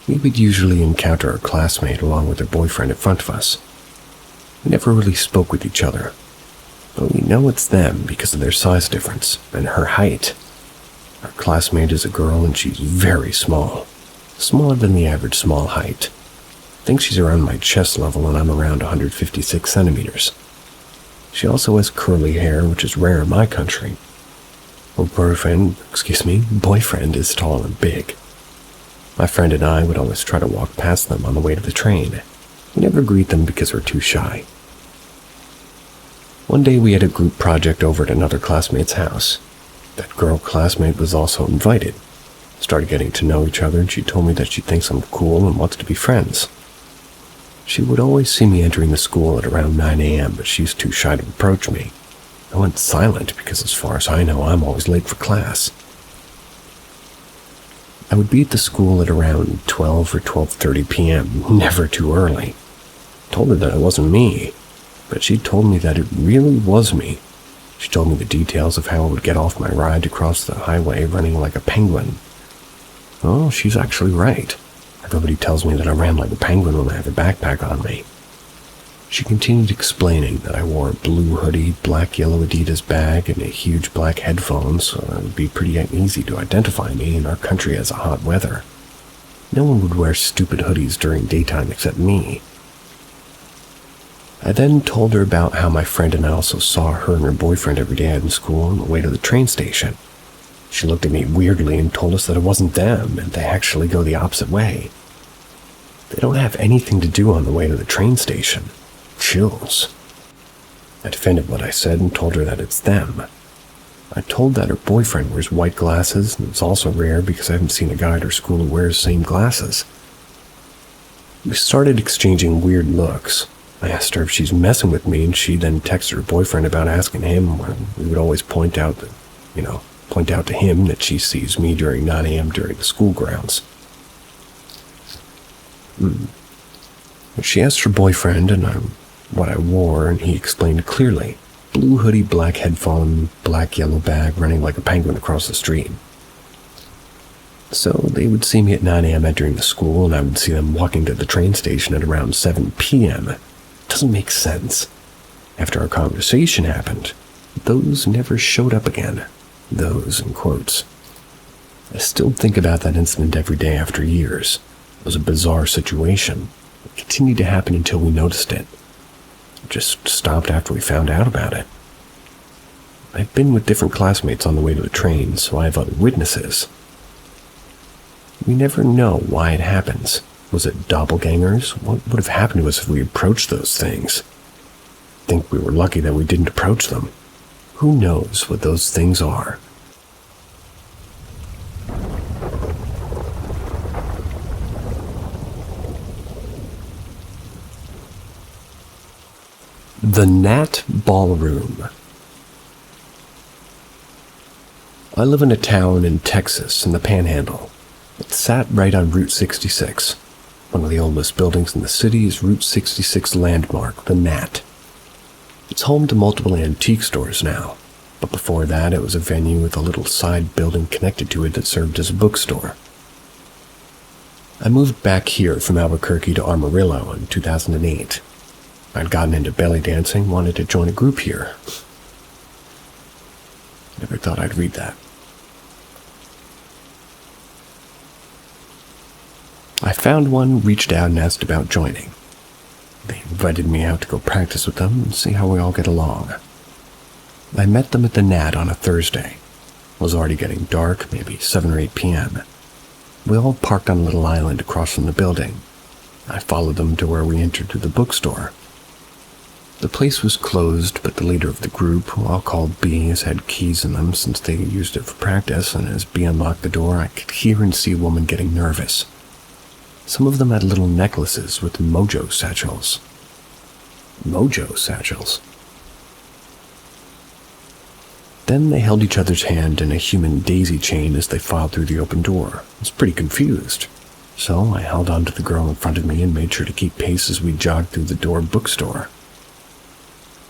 We would usually encounter a classmate along with her boyfriend in front of us. We never really spoke with each other, but we know it's them because of their size difference and her height. Our classmate is a girl and she's very small, smaller than the average small height. I think she's around my chest level and I'm around 156 centimeters. She also has curly hair, which is rare in my country. Her boyfriend is tall and big. My friend and I would always try to walk past them on the way to the train. We never greet them because we're too shy. One day we had a group project over at another classmate's house. That girl classmate was also invited. Started getting to know each other and she told me that she thinks I'm cool and wants to be friends. She would always see me entering the school at around 9 a.m., but she's too shy to approach me. I went silent because as far as I know, I'm always late for class. I would be at the school at around 12 or 12:30 p.m., never too early. I told her that it wasn't me, but she told me that it really was me. She told me the details of how I would get off my ride to cross the highway running like a penguin. Well, she's actually right. Everybody tells me that I ran like a penguin when I have a backpack on me. She continued explaining that I wore a blue hoodie, black yellow Adidas bag, and a huge black headphones, so it would be pretty easy to identify me in our country as a hot weather. No one would wear stupid hoodies during daytime except me. I then told her about how my friend and I also saw her and her boyfriend every day in school on the way to the train station. She looked at me weirdly and told us that it wasn't them, and they actually go the opposite way. They don't have anything to do on the way to the train station. Chills. I defended what I said and told her that it's them. I told that her boyfriend wears white glasses, and it's also rare because I haven't seen a guy at her school who wears the same glasses. We started exchanging weird looks. I asked her if she's messing with me, and she then texted her boyfriend about asking him when we would always point out to him that she sees me during 9 a.m. during the school grounds. She asked her boyfriend what I wore, and he explained clearly. Blue hoodie, black headphone, black yellow bag, running like a penguin across the street. So they would see me at 9 a.m. entering the school, and I would see them walking to the train station at around 7 p.m. It doesn't make sense. After our conversation happened, those never showed up again. Those in quotes. I still think about that incident every day after years. It was a bizarre situation. It continued to happen until we noticed it. It just stopped after we found out about it. I've been with different classmates on the way to the train, so I have other witnesses. We never know why it happens. Was it doppelgangers? What would have happened to us if we approached those things? I think we were lucky that we didn't approach them. Who knows what those things are? The Nat Ballroom. I live in a town in Texas in the Panhandle. It's sat right on Route 66. One of the oldest buildings in the city is Route 66 landmark, the Nat. It's home to multiple antique stores now, but before that it was a venue with a little side building connected to it that served as a bookstore. I moved back here from Albuquerque to Amarillo in 2008. I'd gotten into belly dancing, wanted to join a group here. Never thought I'd read that. I found one, reached out and asked about joining. They invited me out to go practice with them and see how we all get along. I met them at the Nat on a Thursday. It was already getting dark, maybe 7 or 8 p.m. We all parked on a little island across from the building. I followed them to where we entered through the bookstore. The place was closed, but the leader of the group, who I'll call B, has had keys in them since they used it for practice, and as B unlocked the door, I could hear and see a woman getting nervous. Some of them had little necklaces with mojo satchels. Mojo satchels? Then they held each other's hand in a human daisy chain as they filed through the open door. I was pretty confused. So I held on to the girl in front of me and made sure to keep pace as we jogged through the door bookstore.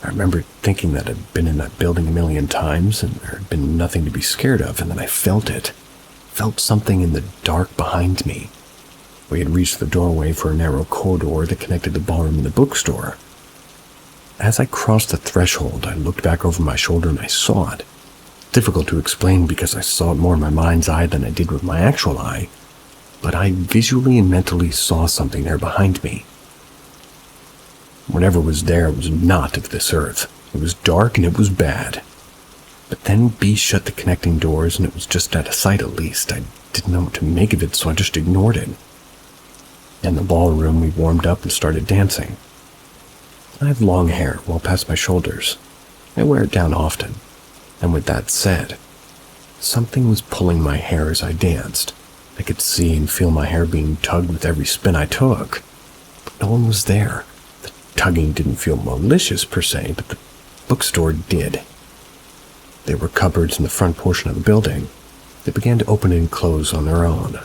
I remember thinking that I'd been in that building a million times and there had been nothing to be scared of, and then I felt it. Felt something in the dark behind me. We had reached the doorway for a narrow corridor that connected the ballroom and the bookstore. As I crossed the threshold, I looked back over my shoulder and I saw it. Difficult to explain because I saw it more in my mind's eye than I did with my actual eye, but I visually and mentally saw something there behind me. Whatever was there was not of this earth. It was dark and it was bad. But then B shut the connecting doors and it was just out of sight at least. I didn't know what to make of it, so I just ignored it. In the ballroom, we warmed up and started dancing. I have long hair well past my shoulders. I wear it down often. And with that said, something was pulling my hair as I danced. I could see and feel my hair being tugged with every spin I took. But no one was there. The tugging didn't feel malicious per se, but the bookstore did. There were cupboards in the front portion of the building. They began to open and close on their own.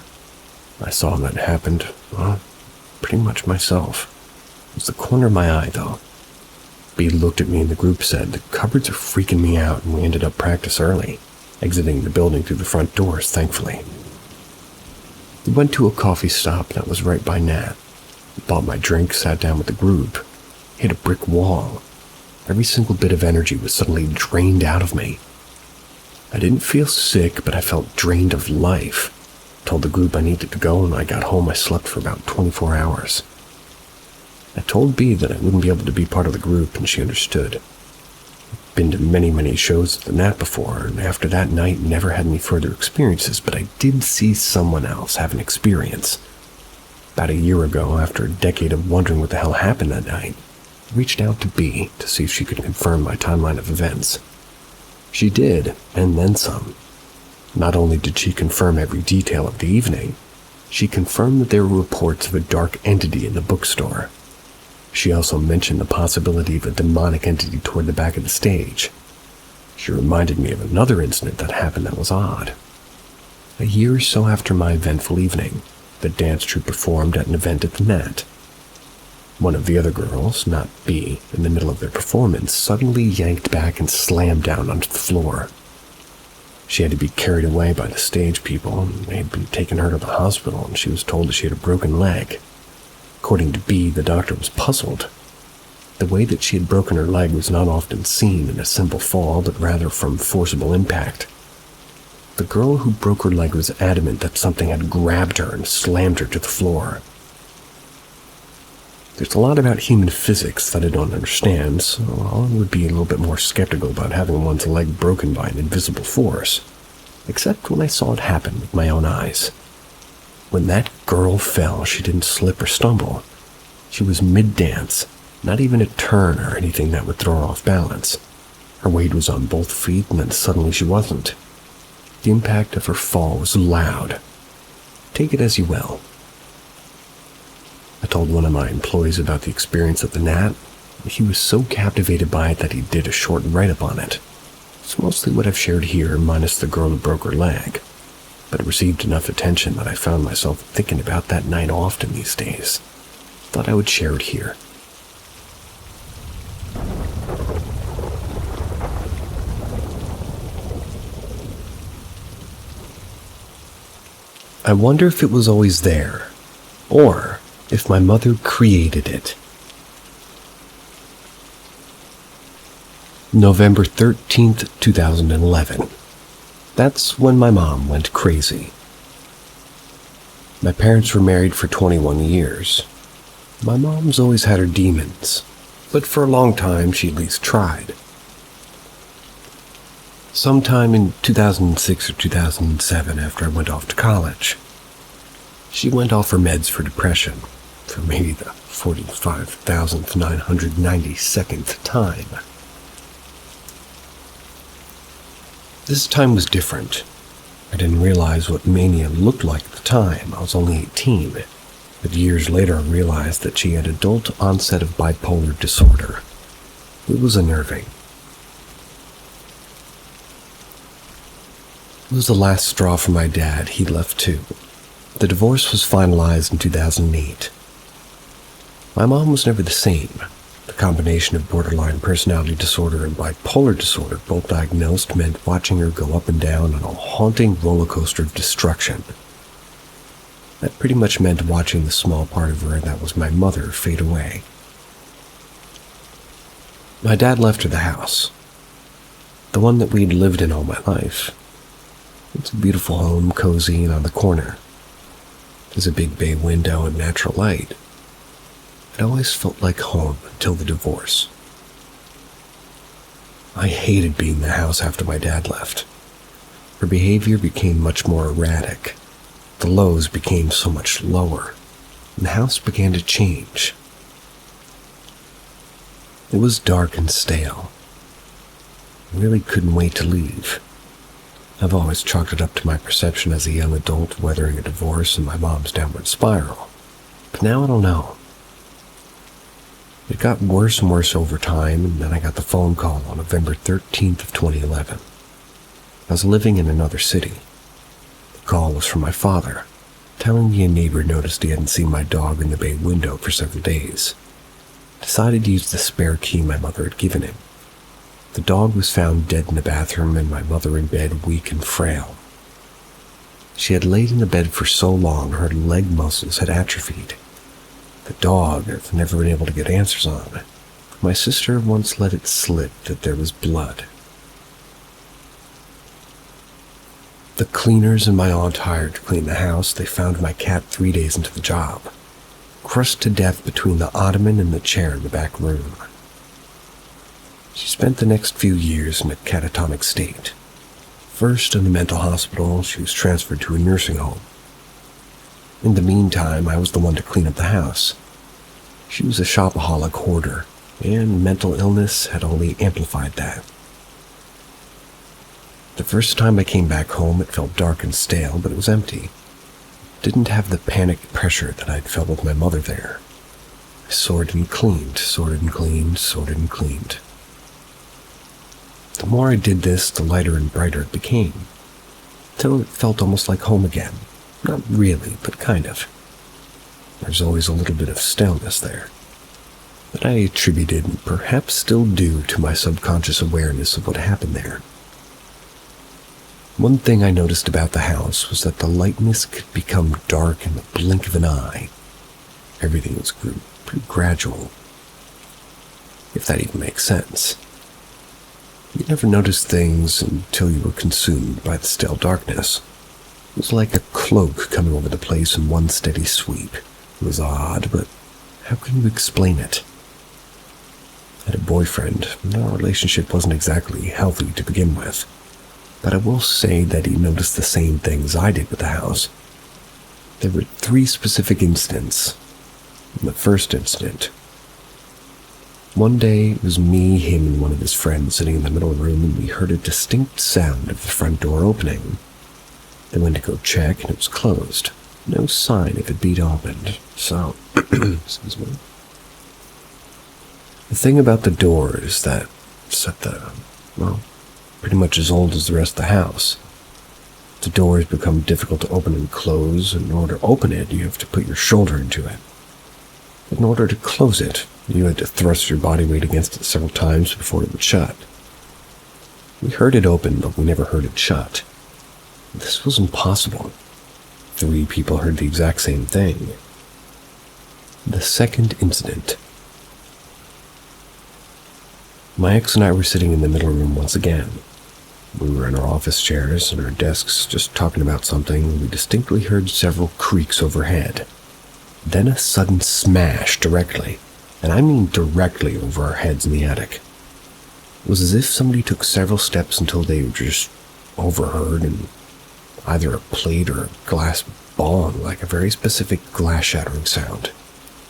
I saw that happened, well, pretty much myself. It was the corner of my eye, though. B looked at me and the group said, "The cupboards are freaking me out," and we ended up practice early, exiting the building through the front doors, thankfully. We went to a coffee stop that was right by Nat. Bought my drink, sat down with the group. Hit a brick wall. Every single bit of energy was suddenly drained out of me. I didn't feel sick, but I felt drained of life. Told the group I needed to go, and when I got home I slept for about 24 hours. I told B that I wouldn't be able to be part of the group, and she understood. I'd been to many shows at the Nat before, and after that night never had any further experiences, but I did see someone else have an experience. About a year ago, after a decade of wondering what the hell happened that night, I reached out to B to see if she could confirm my timeline of events. She did, and then some. Not only did she confirm every detail of the evening, she confirmed that there were reports of a dark entity in the bookstore. She also mentioned the possibility of a demonic entity toward the back of the stage. She reminded me of another incident that happened that was odd. A year or so after my eventful evening, the dance troupe performed at an event at the Nat. One of the other girls, not B, in the middle of their performance, suddenly yanked back and slammed down onto the floor. She had to be carried away by the stage people, and they had been taking her to the hospital, and she was told that she had a broken leg. According to B, the doctor was puzzled. The way that she had broken her leg was not often seen in a simple fall, but rather from forcible impact. The girl who broke her leg was adamant that something had grabbed her and slammed her to the floor. There's a lot about human physics that I don't understand, so I would be a little bit more skeptical about having one's leg broken by an invisible force, except when I saw it happen with my own eyes. When that girl fell, she didn't slip or stumble. She was mid-dance, not even a turn or anything that would throw her off balance. Her weight was on both feet, and then suddenly she wasn't. The impact of her fall was loud. Take it as you will. I told one of my employees about the experience at the Nat. He was so captivated by it that he did a short write-up on it. It's mostly what I've shared here, minus the girl who broke her leg. But it received enough attention that I found myself thinking about that night often these days. Thought I would share it here. I wonder if it was always there, or if my mother created it. November 13th, 2011. That's when my mom went crazy. My parents were married for 21 years. My mom's always had her demons, but for a long time she at least tried. Sometime in 2006 or 2007, after I went off to college, she went off her meds for depression for maybe the 45,992nd time. This time was different. I didn't realize what mania looked like at the time. I was only 18. But years later I realized that she had adult onset of bipolar disorder. It was unnerving. It was the last straw for my dad. He left too. The divorce was finalized in 2008. My mom was never the same. The combination of borderline personality disorder and bipolar disorder, both diagnosed, meant watching her go up and down on a haunting roller coaster of destruction. That pretty much meant watching the small part of her that was my mother fade away. My dad left her the house, the one that we'd lived in all my life. It's a beautiful home, cozy and on the corner. There's a big bay window and natural light. It always felt like home until the divorce. I hated being in the house after my dad left. Her behavior became much more erratic. The lows became so much lower, and the house began to change. It was dark and stale. I really couldn't wait to leave. I've always chalked it up to my perception as a young adult weathering a divorce and my mom's downward spiral. But now I don't know. It got worse and worse over time, and then I got the phone call on November 13th of 2011. I was living in another city. The call was from my father, telling me a neighbor noticed he hadn't seen my dog in the bay window for several days. Decided to use the spare key my mother had given him. The dog was found dead in the bathroom and my mother in bed, weak and frail. She had laid in the bed for so long her leg muscles had atrophied. The dog I've never been able to get answers on. My sister once let it slip that there was blood. The cleaners and my aunt hired to clean the house, they found my cat 3 days into the job, crushed to death between the ottoman and the chair in the back room. She spent the next few years in a catatonic state. First in a mental hospital, she was transferred to a nursing home. In the meantime, I was the one to clean up the house. She was a shopaholic hoarder, and mental illness had only amplified that. The first time I came back home, it felt dark and stale, but it was empty. Didn't have the panic pressure that I'd felt with my mother there. I sorted and cleaned, sorted and cleaned, sorted and cleaned. The more I did this, the lighter and brighter it became, till it felt almost like home again. Not really, but kind of. There's always a little bit of staleness there, that I attributed, and perhaps still do, to my subconscious awareness of what happened there. One thing I noticed about the house was that the lightness could become dark in the blink of an eye. Everything was pretty gradual, if that even makes sense. You never noticed things until you were consumed by the stale darkness. It was like a cloak coming over the place in one steady sweep. It was odd, but how can you explain it? I had a boyfriend, and our relationship wasn't exactly healthy to begin with. But I will say that he noticed the same things I did with the house. There were 3 specific incidents. The first incident. One day, it was me, him, and one of his friends sitting in the middle room, and we heard a distinct sound of the front door opening. They went to go check, and it was closed. No sign of it being opened, so, excuse me. The thing about the door is that it's pretty much as old as the rest of the house. The door has become difficult to open and close, and in order to open it, you have to put your shoulder into it. But in order to close it, you had to thrust your body weight against it several times before it would shut. We heard it open, but we never heard it shut. This was impossible. 3 people heard the exact same thing. The second incident. My ex and I were sitting in the middle room once again. We were in our office chairs and our desks just talking about something when we distinctly heard several creaks overhead. Then a sudden smash directly, and I mean directly over our heads in the attic. It was as if somebody took several steps until they were just overheard, and either a plate or a glass bong, like a very specific glass shattering sound,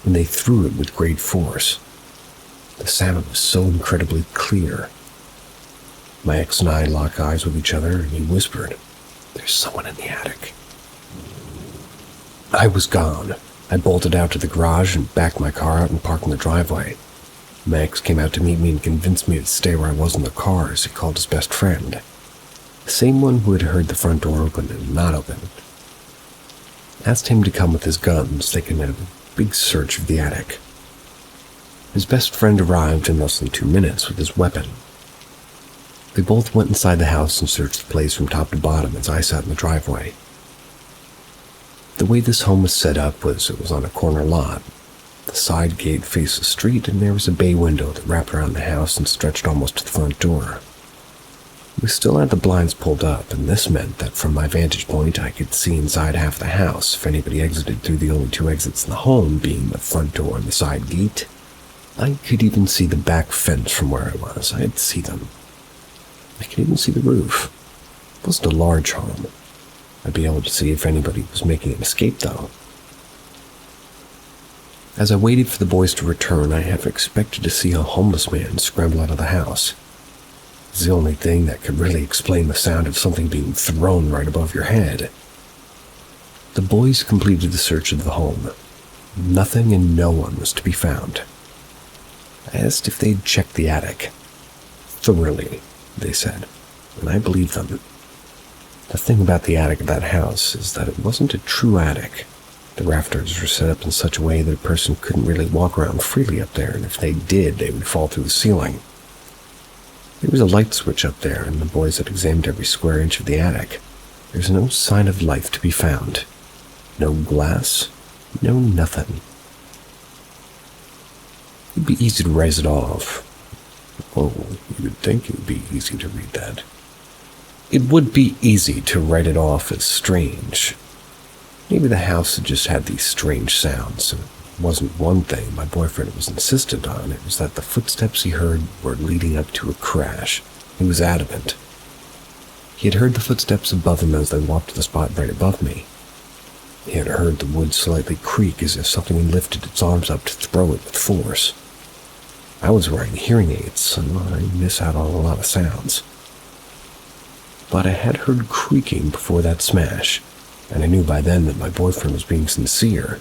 and they threw it with great force. The sound was so incredibly clear. My ex and I locked eyes with each other, and he whispered, "There's someone in the attic." I was gone. I bolted out to the garage and backed my car out and parked in the driveway. My ex came out to meet me and convinced me to stay where I was in the car as he called his best friend, the same one who had heard the front door open and not open. asked him to come with his guns, taking a big search of the attic. His best friend arrived in less than 2 minutes with his weapon. They both went inside the house and searched the place from top to bottom as I sat in the driveway. The way this home was set up was it was on a corner lot. The side gate faced the street, and there was a bay window that wrapped around the house and stretched almost to the front door. We still had the blinds pulled up, and this meant that from my vantage point I could see inside half the house if anybody exited through the only 2 exits in the home, being the front door and the side gate. I could even see the back fence from where I was. I could see them. I could even see the roof. It wasn't a large home. I'd be able to see if anybody was making an escape, though. As I waited for the boys to return, I half expected to see a homeless man scramble out of the house. It's the only thing that could really explain the sound of something being thrown right above your head. The boys completed the search of the home. Nothing and no one was to be found. I asked if they'd checked the attic. Thoroughly, they said, and I believed them. The thing about the attic of that house is that it wasn't a true attic. The rafters were set up in such a way that a person couldn't really walk around freely up there, and if they did, they would fall through the ceiling. There was a light switch up there, and the boys had examined every square inch of the attic. There's no sign of life to be found. No glass, no nothing. It'd be easy to raise it off. Oh, you would think it would be easy to read that. It would be easy to write it off as strange. Maybe the house had just had these strange sounds. It wasn't one thing my boyfriend was insistent on. It was that the footsteps he heard were leading up to a crash. He was adamant. He had heard the footsteps above him as they walked to the spot right above me. He had heard the wood slightly creak as if something lifted its arms up to throw it with force. I was wearing hearing aids, so I miss out on a lot of sounds. But I had heard creaking before that smash, and I knew by then that my boyfriend was being sincere.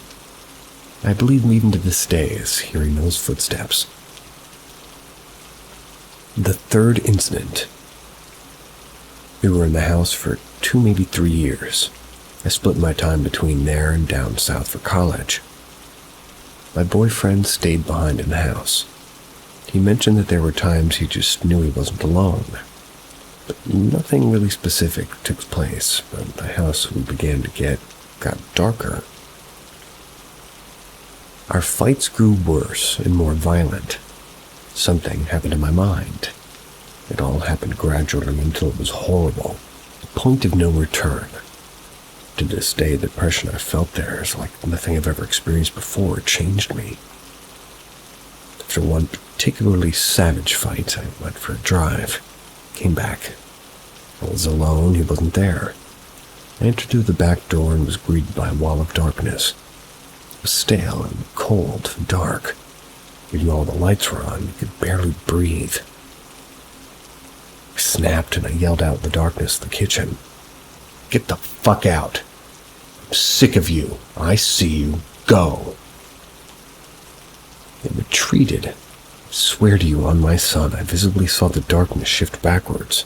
I believe him even to this day as hearing those footsteps. The third incident. We were in the house for 2, maybe 3 years. I split my time between there and down south for college. My boyfriend stayed behind in the house. He mentioned that there were times he just knew he wasn't alone. But nothing really specific took place, but the house we began to got darker. Our fights grew worse and more violent. Something happened in my mind. It all happened gradually until it was horrible, a point of no return. To this day, the depression I felt there is like nothing I've ever experienced before. It changed me. After one particularly savage fight, I went for a drive. Came back. I was alone, he wasn't there. I entered through the back door and was greeted by a wall of darkness. It was stale and cold and dark. Even though all the lights were on, you could barely breathe. I snapped and I yelled out in the darkness of the kitchen. "Get the fuck out! I'm sick of you. I see you. Go!" It retreated. I swear to you on my son, I visibly saw the darkness shift backwards.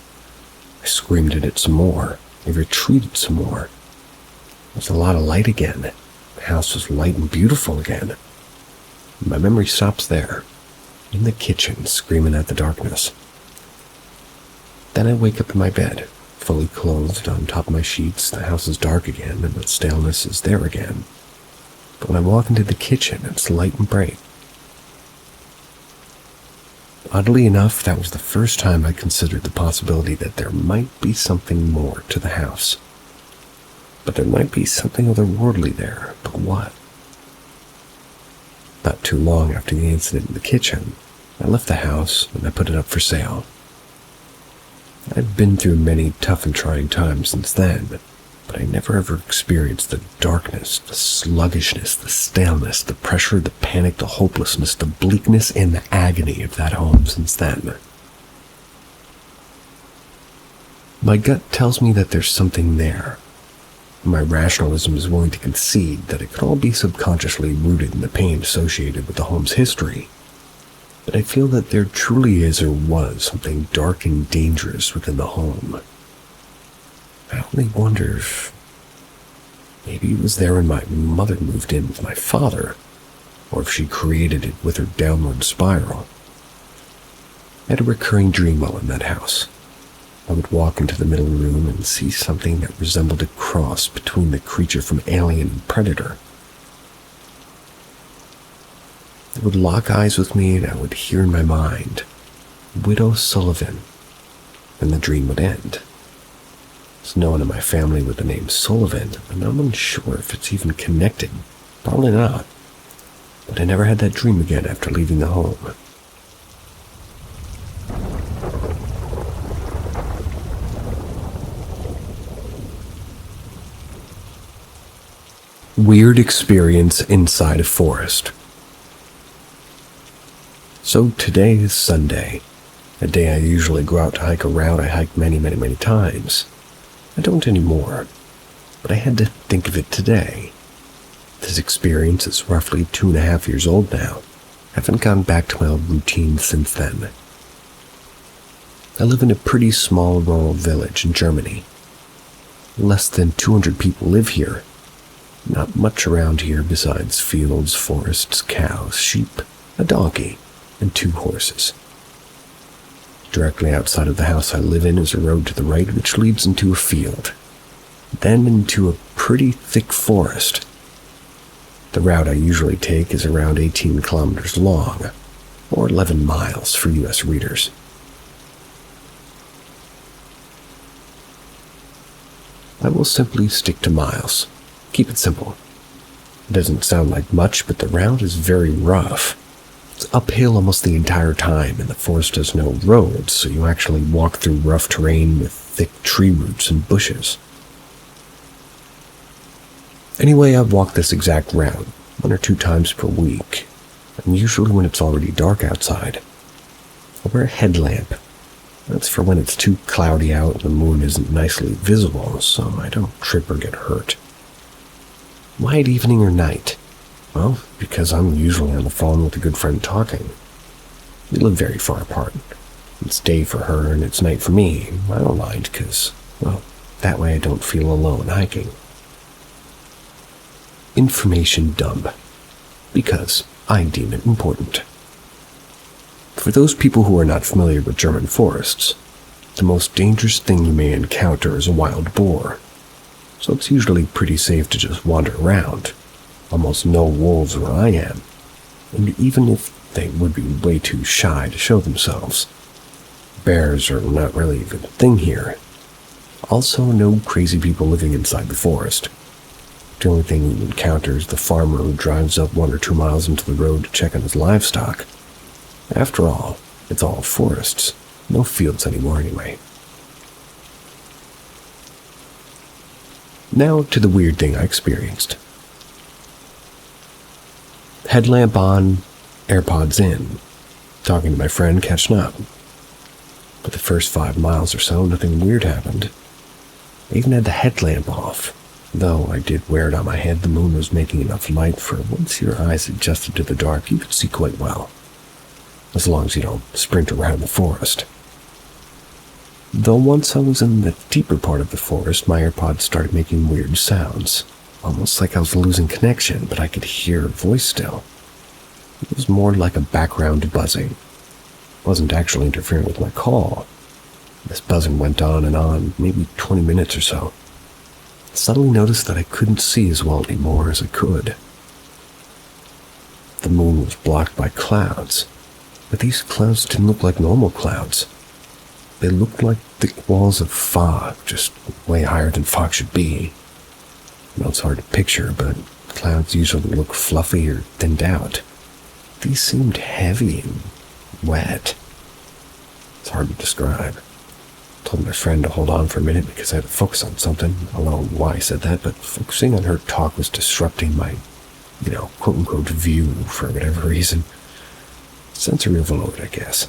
I screamed at it some more. It retreated some more. There was a lot of light again. The house was light and beautiful again. My memory stops there, in the kitchen, screaming at the darkness. Then I wake up in my bed, fully clothed on top of my sheets. The house is dark again, and the staleness is there again. But when I walk into the kitchen, it's light and bright. Oddly enough, that was the first time I considered the possibility that there might be something more to the house. But there might be something otherworldly there, but what? Not too long after the incident in the kitchen, I left the house and I put it up for sale. I've been through many tough and trying times since then, but I never ever experienced the darkness, the sluggishness, the staleness, the pressure, the panic, the hopelessness, the bleakness, and the agony of that home since then. My gut tells me that there's something there. My rationalism is willing to concede that it could all be subconsciously rooted in the pain associated with the home's history. But I feel that there truly is or was something dark and dangerous within the home. I only wonder if Maybe it was there when my mother moved in with my father, or if she created it with her downward spiral. I had a recurring dream while in that house. I would walk into the middle room and see something that resembled a cross between the creature from Alien and Predator. It would lock eyes with me and I would hear in my mind, "Widow Sullivan," and the dream would end. There's no one in my family with the name Sullivan, and I'm unsure if it's even connected. Probably not. But I never had that dream again after leaving the home. Weird experience inside a forest. So today is Sunday, a day I usually go out to hike a route I hiked many times. I don't anymore, but I had to think of it today. This experience is roughly 2.5 years old now. I haven't gone back to my old routine since then. I live in a pretty small rural village in Germany. Less than 200 people live here. Not much around here besides fields, forests, cows, sheep, a donkey, and 2 horses. Directly outside of the house I live in is a road to the right which leads into a field, then into a pretty thick forest. The route I usually take is around 18 kilometers long, or 11 miles for US readers. I will simply stick to miles. Keep it simple. It doesn't sound like much, but the route is very rough. It's uphill almost the entire time, and the forest has no roads, so you actually walk through rough terrain with thick tree roots and bushes. Anyway, I walk this exact route 1 or 2 times per week, and usually when it's already dark outside. I wear a headlamp. That's for when it's too cloudy out and the moon isn't nicely visible, so I don't trip or get hurt. Why at evening or night? Well, because I'm usually on the phone with a good friend talking. We live very far apart. It's day for her and it's night for me. I don't mind because, well, that way I don't feel alone hiking. Information dump. Because I deem it important. For those people who are not familiar with German forests, the most dangerous thing you may encounter is a wild boar. So it's usually pretty safe to just wander around. Almost no wolves where I am, and even if they would be way too shy to show themselves. Bears are not really a good thing here. Also, no crazy people living inside the forest. The only thing you encounter is the farmer who drives up 1 or 2 miles into the road to check on his livestock. After all, it's all forests, no fields anymore anyway. Now to the weird thing I experienced. Headlamp on, AirPods in, talking to my friend, catching up. But the first 5 miles or so, nothing weird happened. I even had the headlamp off. Though I did wear it on my head, the moon was making enough light for once your eyes adjusted to the dark, you could see quite well. As long as you don't sprint around the forest. Though once I was in the deeper part of the forest, my AirPods started making weird sounds. Almost like I was losing connection, but I could hear a voice still. It was more like a background buzzing. It wasn't actually interfering with my call. This buzzing went on, maybe 20 minutes or so. I suddenly noticed that I couldn't see as well anymore as I could. The moon was blocked by clouds, but these clouds didn't look like normal clouds. They looked like thick walls of fog, just way higher than fog should be. I know it's hard to picture, but clouds usually look fluffy or thinned out. These seemed heavy and wet. It's hard to describe. I told my friend to hold on for a minute because I had to focus on something. I don't know why I said that, but focusing on her talk was disrupting my, quote-unquote view for whatever reason. Sensory overload, I guess.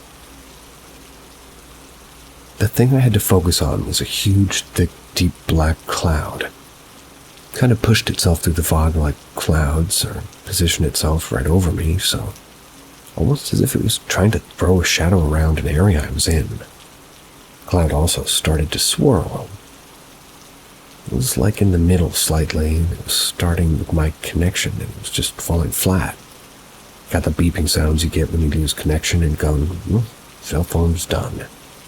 The thing I had to focus on was a huge, thick, deep black cloud. It kind of pushed itself through the fog like clouds, or positioned itself right over me, so almost as if it was trying to throw a shadow around an area I was in. The cloud also started to swirl. It was like in the middle slightly. It was starting with my connection and it was just falling flat. Got the beeping sounds you get when you lose connection and going, cell phone's done.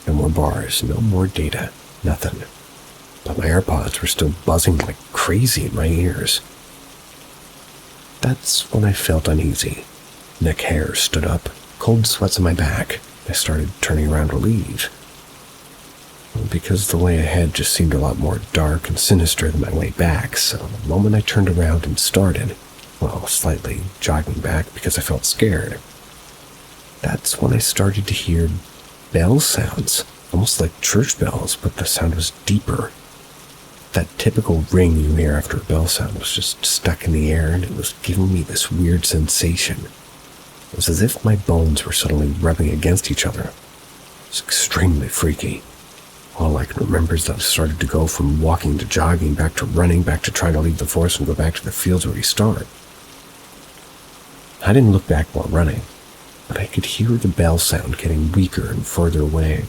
No more bars, no more data, nothing. But my AirPods were still buzzing like crazy in my ears. That's when I felt uneasy. Neck hair stood up, cold sweats on my back. I started turning around to leave. Because the way ahead just seemed a lot more dark and sinister than my way back, so the moment I turned around and started, slightly jogging back because I felt scared, that's when I started to hear bell sounds, almost like church bells, but the sound was deeper. That typical ring you hear after a bell sound was just stuck in the air, and it was giving me this weird sensation. It was as if my bones were suddenly rubbing against each other. It was extremely freaky. All I can remember is that I started to go from walking to jogging, back to running, back to trying to leave the forest and go back to the fields where we started. I didn't look back while running, but I could hear the bell sound getting weaker and further away.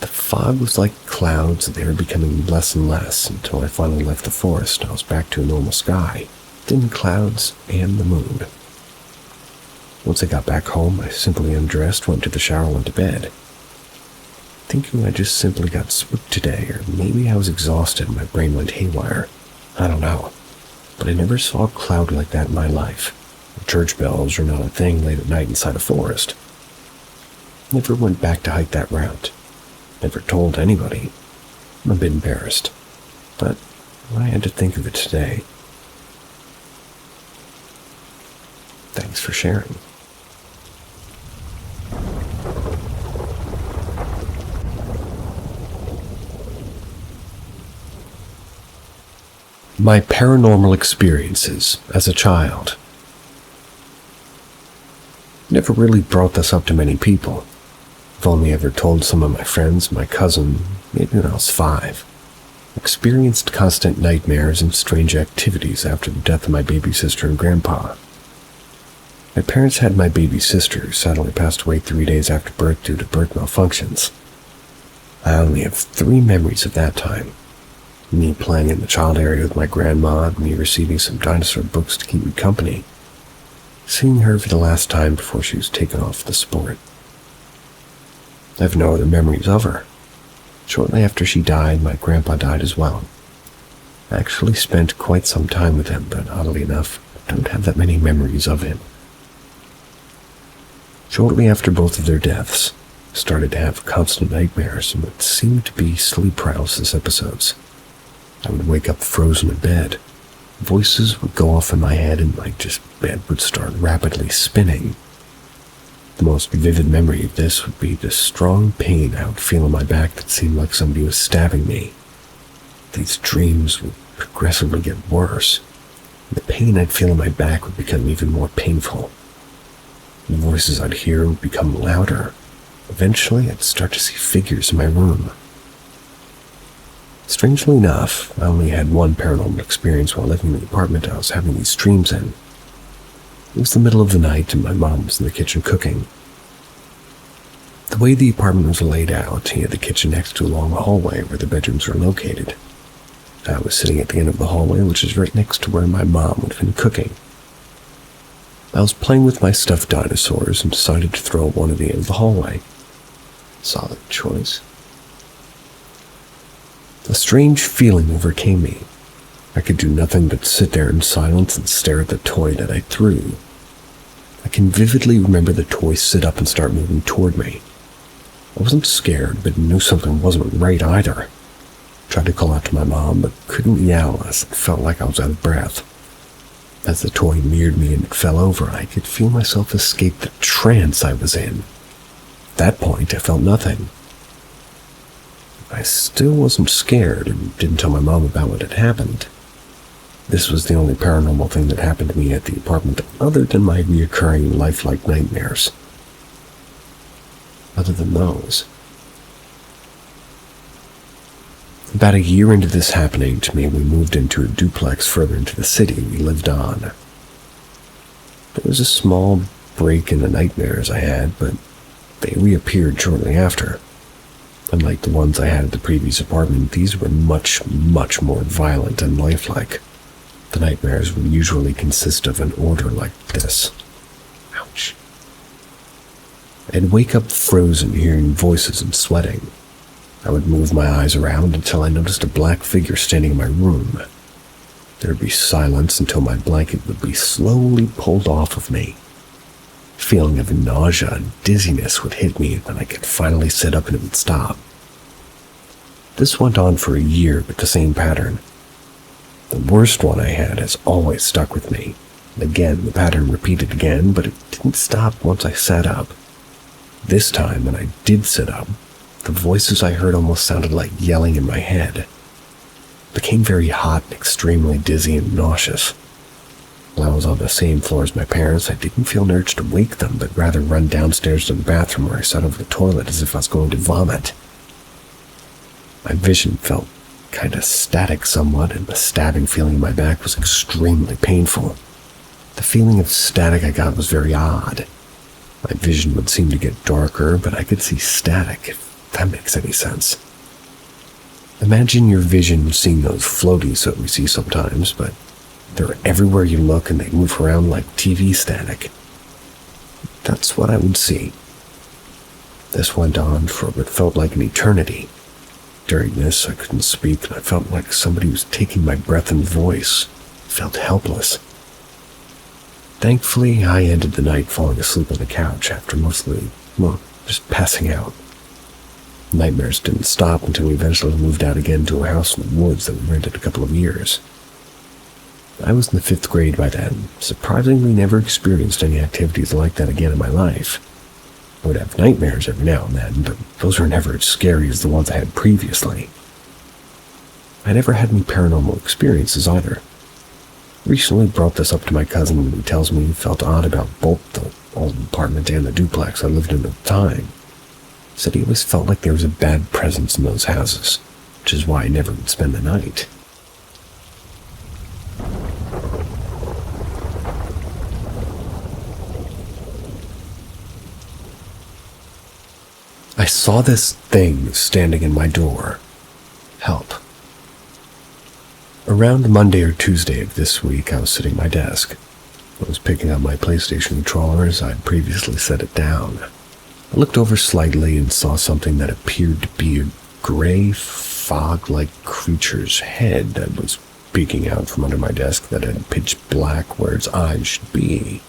The fog was like clouds, and they were becoming less and less until I finally left the forest and I was back to a normal sky, thin clouds, and the moon. Once I got back home, I simply undressed, went to the shower, and went to bed. Thinking I just simply got spooked today, or maybe I was exhausted and my brain went haywire. I don't know. But I never saw a cloud like that in my life. Church bells are not a thing late at night inside a forest. Never went back to hike that route. Never told anybody. I'm a bit embarrassed. But I had to think of it today. Thanks for sharing. My paranormal experiences as a child. Never really brought this up to many people. I've only ever told some of my friends, my cousin, maybe when I was 5. Experienced constant nightmares and strange activities after the death of my baby sister and grandpa. My parents had my baby sister, who sadly passed away 3 days after birth due to birth malfunctions. I only have 3 memories of that time. Me playing in the child area with my grandma, me receiving some dinosaur books to keep me company, seeing her for the last time before she was taken off the sport. I have no other memories of her. Shortly after she died, my grandpa died as well. I actually spent quite some time with him, but oddly enough, I don't have that many memories of him. Shortly after both of their deaths, I started to have constant nightmares and what seemed to be sleep paralysis episodes. I would wake up frozen in bed. Voices would go off in my head and my bed would start rapidly spinning. The most vivid memory of this would be the strong pain I would feel in my back that seemed like somebody was stabbing me. These dreams would progressively get worse. The pain I'd feel in my back would become even more painful. The voices I'd hear would become louder. Eventually, I'd start to see figures in my room. Strangely enough, I only had one paranormal experience while living in the apartment I was having these dreams in. It was the middle of the night and my mom was in the kitchen cooking. The way the apartment was laid out, he had the kitchen next to a long hallway where the bedrooms were located. I was sitting at the end of the hallway, which is right next to where my mom would have been cooking. I was playing with my stuffed dinosaurs and decided to throw one at the end of the hallway. Solid choice. A strange feeling overcame me. I could do nothing but sit there in silence and stare at the toy that I threw. I can vividly remember the toy sit up and start moving toward me. I wasn't scared, but knew something wasn't right either. Tried to call out to my mom, but couldn't yell as it felt like I was out of breath. As the toy neared me and it fell over, I could feel myself escape the trance I was in. At that point, I felt nothing. I still wasn't scared and didn't tell my mom about what had happened. This was the only paranormal thing that happened to me at the apartment other than my reoccurring lifelike nightmares. Other than those. About a year into this happening to me, we moved into a duplex further into the city we lived on. There was a small break in the nightmares I had, but they reappeared shortly after. Unlike the ones I had at the previous apartment, these were much, much more violent and lifelike. The nightmares would usually consist of an order like this. Ouch. I'd wake up frozen, hearing voices and sweating. I would move my eyes around until I noticed a black figure standing in my room. There would be silence until my blanket would be slowly pulled off of me. A feeling of nausea and dizziness would hit me, and I could finally sit up and it would stop. This went on for a year with the same pattern. The worst one I had has always stuck with me. Again, the pattern repeated again, but it didn't stop once I sat up. This time, when I did sit up, the voices I heard almost sounded like yelling in my head. It became very hot and extremely dizzy and nauseous. While I was on the same floor as my parents, I didn't feel an urge to wake them, but rather run downstairs to the bathroom where I sat over the toilet as if I was going to vomit. My vision felt kind of static somewhat, and the stabbing feeling in my back was extremely painful. The feeling of static I got was very odd. My vision would seem to get darker, but I could see static, if that makes any sense. Imagine your vision seeing those floaties that we see sometimes, but they're everywhere you look and they move around like TV static. That's what I would see. This went on for what felt like an eternity. During this, I couldn't speak, and I felt like somebody was taking my breath and voice. I felt helpless. Thankfully, I ended the night falling asleep on the couch after mostly, just passing out. Nightmares didn't stop until we eventually moved out again to a house in the woods that we rented a couple of years. I was in the 5th grade by then, surprisingly never experienced any activities like that again in my life. I would have nightmares every now and then, but those were never as scary as the ones I had previously. I never had any paranormal experiences either. Recently brought this up to my cousin, and he tells me he felt odd about both the old apartment and the duplex I lived in at the time. He said he always felt like there was a bad presence in those houses, which is why I never would spend the night. I saw this thing standing in my door. Help. Around Monday or Tuesday of this week, I was sitting at my desk. I was picking up my PlayStation controller as I'd previously set it down. I looked over slightly and saw something that appeared to be a gray, fog-like creature's head that was peeking out from under my desk that had pitch black where its eyes should be.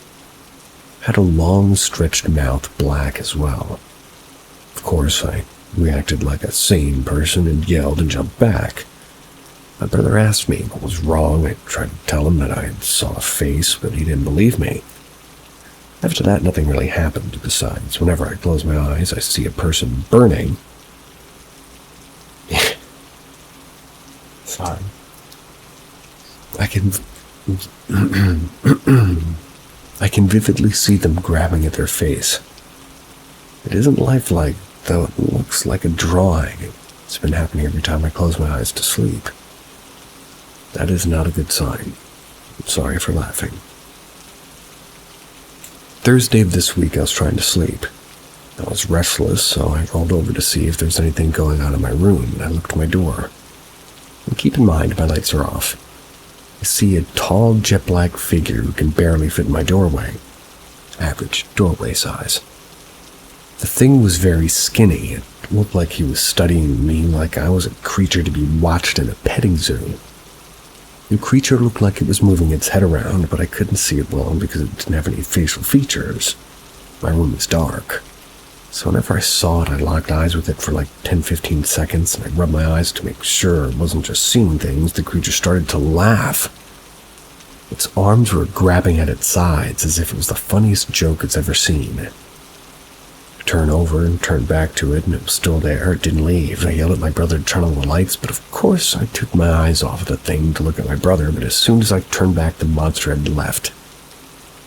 It had a long, stretched mouth, black as well. Of course, I reacted like a sane person and yelled and jumped back. My brother asked me what was wrong. I tried to tell him that I saw a face, but he didn't believe me. After that, nothing really happened. Besides, whenever I close my eyes, I see a person burning. Sorry. I can vividly see them grabbing at their face. It isn't lifelike, though it looks like a drawing. It's been happening every time I close my eyes to sleep. That is not a good sign. I'm sorry for laughing. Thursday of this week, I was trying to sleep. I was restless, so I rolled over to see if there's anything going on in my room, and I looked at my door. And keep in mind, my lights are off. I see a tall, jet-black figure who can barely fit in my doorway. Average doorway size. The thing was very skinny. It looked like he was studying me like I was a creature to be watched in a petting zoo. The creature looked like it was moving its head around, but I couldn't see it well because it didn't have any facial features. My room is dark. So whenever I saw it, I locked eyes with it for like 10-15 seconds, and I rubbed my eyes to make sure it wasn't just seeing things. The creature started to laugh. Its arms were grabbing at its sides as if it was the funniest joke it's ever seen. I turned over and turned back to it, and it was still there. It didn't leave. I yelled at my brother to turn on the lights, but of course I took my eyes off of the thing to look at my brother, but as soon as I turned back, the monster had left.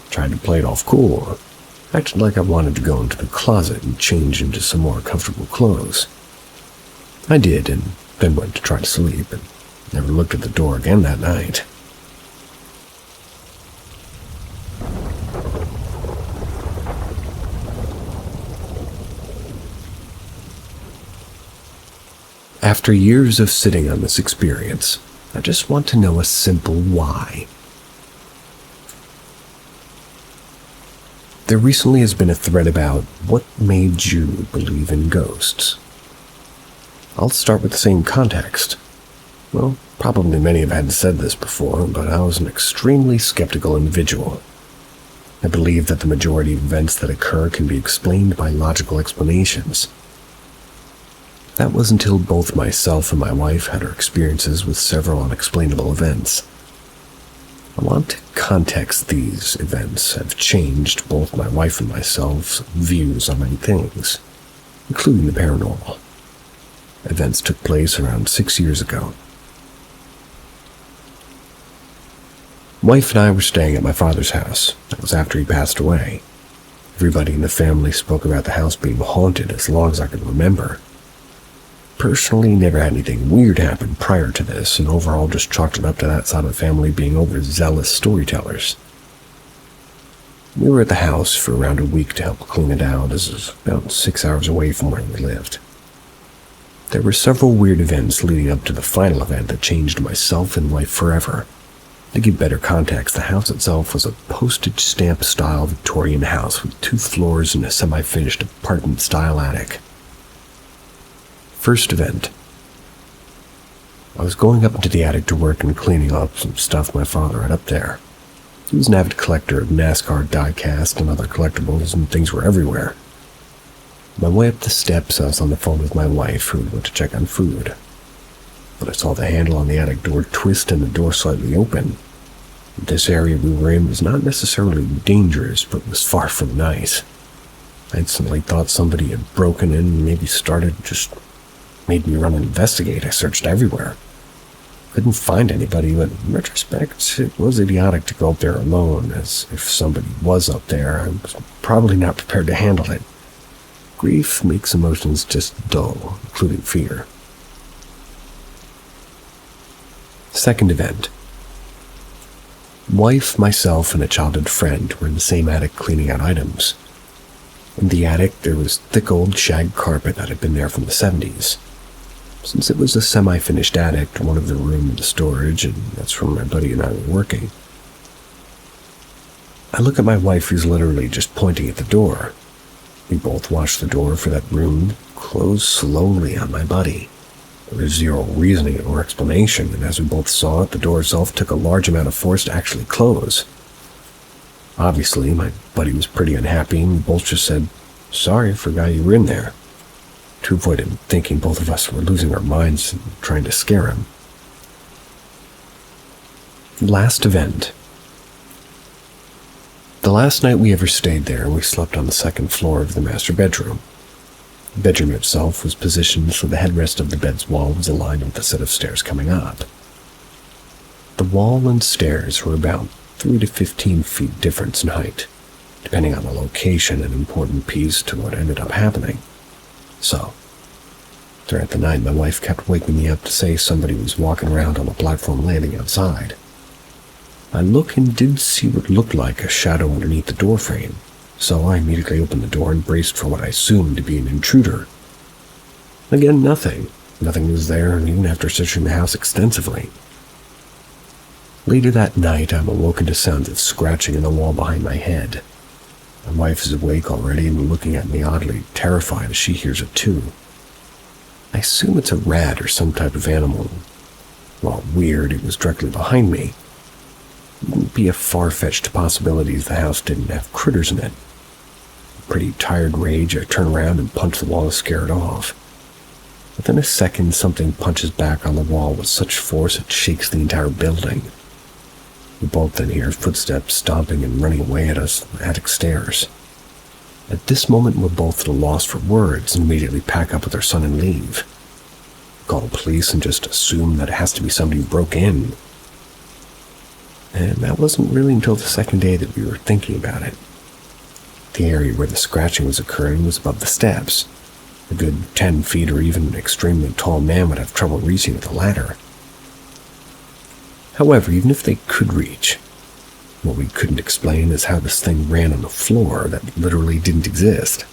I tried to play it off cool. I acted like I wanted to go into the closet and change into some more comfortable clothes. I did, and then went to try to sleep, and never looked at the door again that night. After years of sitting on this experience, I just want to know a simple why. There recently has been a thread about what made you believe in ghosts. I'll start with the same context. Well, probably many have had said this before, but I was an extremely skeptical individual. I believe that the majority of events that occur can be explained by logical explanations. That was until both myself and my wife had our experiences with several unexplainable events. I want to context these events have changed both my wife and myself's views on many things, including the paranormal. Events took place around 6 years ago. Wife and I were staying at my father's house. That was after he passed away. Everybody in the family spoke about the house being haunted as long as I could remember. Personally, never had anything weird happen prior to this, and overall just chalked it up to that side of the family being overzealous storytellers. We were at the house for around a week to help clean it out, as it was about 6 hours away from where we lived. There were several weird events leading up to the final event that changed myself and wife forever. To give better context, the house itself was a postage stamp style Victorian house with 2 floors and a semi-finished apartment style attic. First event. I was going up into the attic to work and cleaning up some stuff my father had up there. He was an avid collector of NASCAR die-cast and other collectibles, and things were everywhere. On my way up the steps, I was on the phone with my wife, who went to check on food. But I saw the handle on the attic door twist and the door slightly open. This area we were in was not necessarily dangerous, but was far from nice. I instantly thought somebody had broken in and maybe just made me run and investigate. I searched everywhere. Couldn't find anybody, but in retrospect, it was idiotic to go up there alone, as if somebody was up there, I was probably not prepared to handle it. Grief makes emotions just dull, including fear. Second event. Wife, myself, and a childhood friend were in the same attic cleaning out items. In the attic, there was thick old shag carpet that had been there from the 70s. Since it was a semi-finished attic, one of the room in the storage, and that's where my buddy and I were working. I look at my wife, who's literally just pointing at the door. We both watched the door for that room close slowly on my buddy. There was zero reasoning or explanation, and as we both saw it, the door itself took a large amount of force to actually close. Obviously, my buddy was pretty unhappy, and we both just said, "Sorry, I forgot you were in there," to avoid him thinking both of us were losing our minds and trying to scare him. Last event. The last night we ever stayed there, we slept on the second floor of the master bedroom. The bedroom itself was positioned so the headrest of the bed's wall was aligned with the set of stairs coming up. The wall and stairs were about 3 to 15 feet difference in height, depending on the location, an important piece to what ended up happening. So, throughout the night, my wife kept waking me up to say somebody was walking around on the platform landing outside. I looked and did see what looked like a shadow underneath the doorframe, so I immediately opened the door and braced for what I assumed to be an intruder. Again, nothing. Nothing was there, even after searching the house extensively. Later that night, I'm awoken to sounds of scratching in the wall behind my head. My wife is awake already and looking at me oddly, terrified as she hears it too. I assume it's a rat or some type of animal. While weird, it was directly behind me. It wouldn't be a far-fetched possibility if the house didn't have critters in it. In pretty tired rage, I turn around and punch the wall to scare it off. Within a second, something punches back on the wall with such force it shakes the entire building. We both then hear footsteps stomping and running away at us on the attic stairs. At this moment, we're both at a loss for words and immediately pack up with our son and leave. Call the police and just assume that it has to be somebody who broke in. And that wasn't really until the second day that we were thinking about it. The area where the scratching was occurring was above the steps. A good 10 feet or even an extremely tall man would have trouble reaching with a ladder. However, even if they could reach, what we couldn't explain is how this thing ran on a floor that literally didn't exist.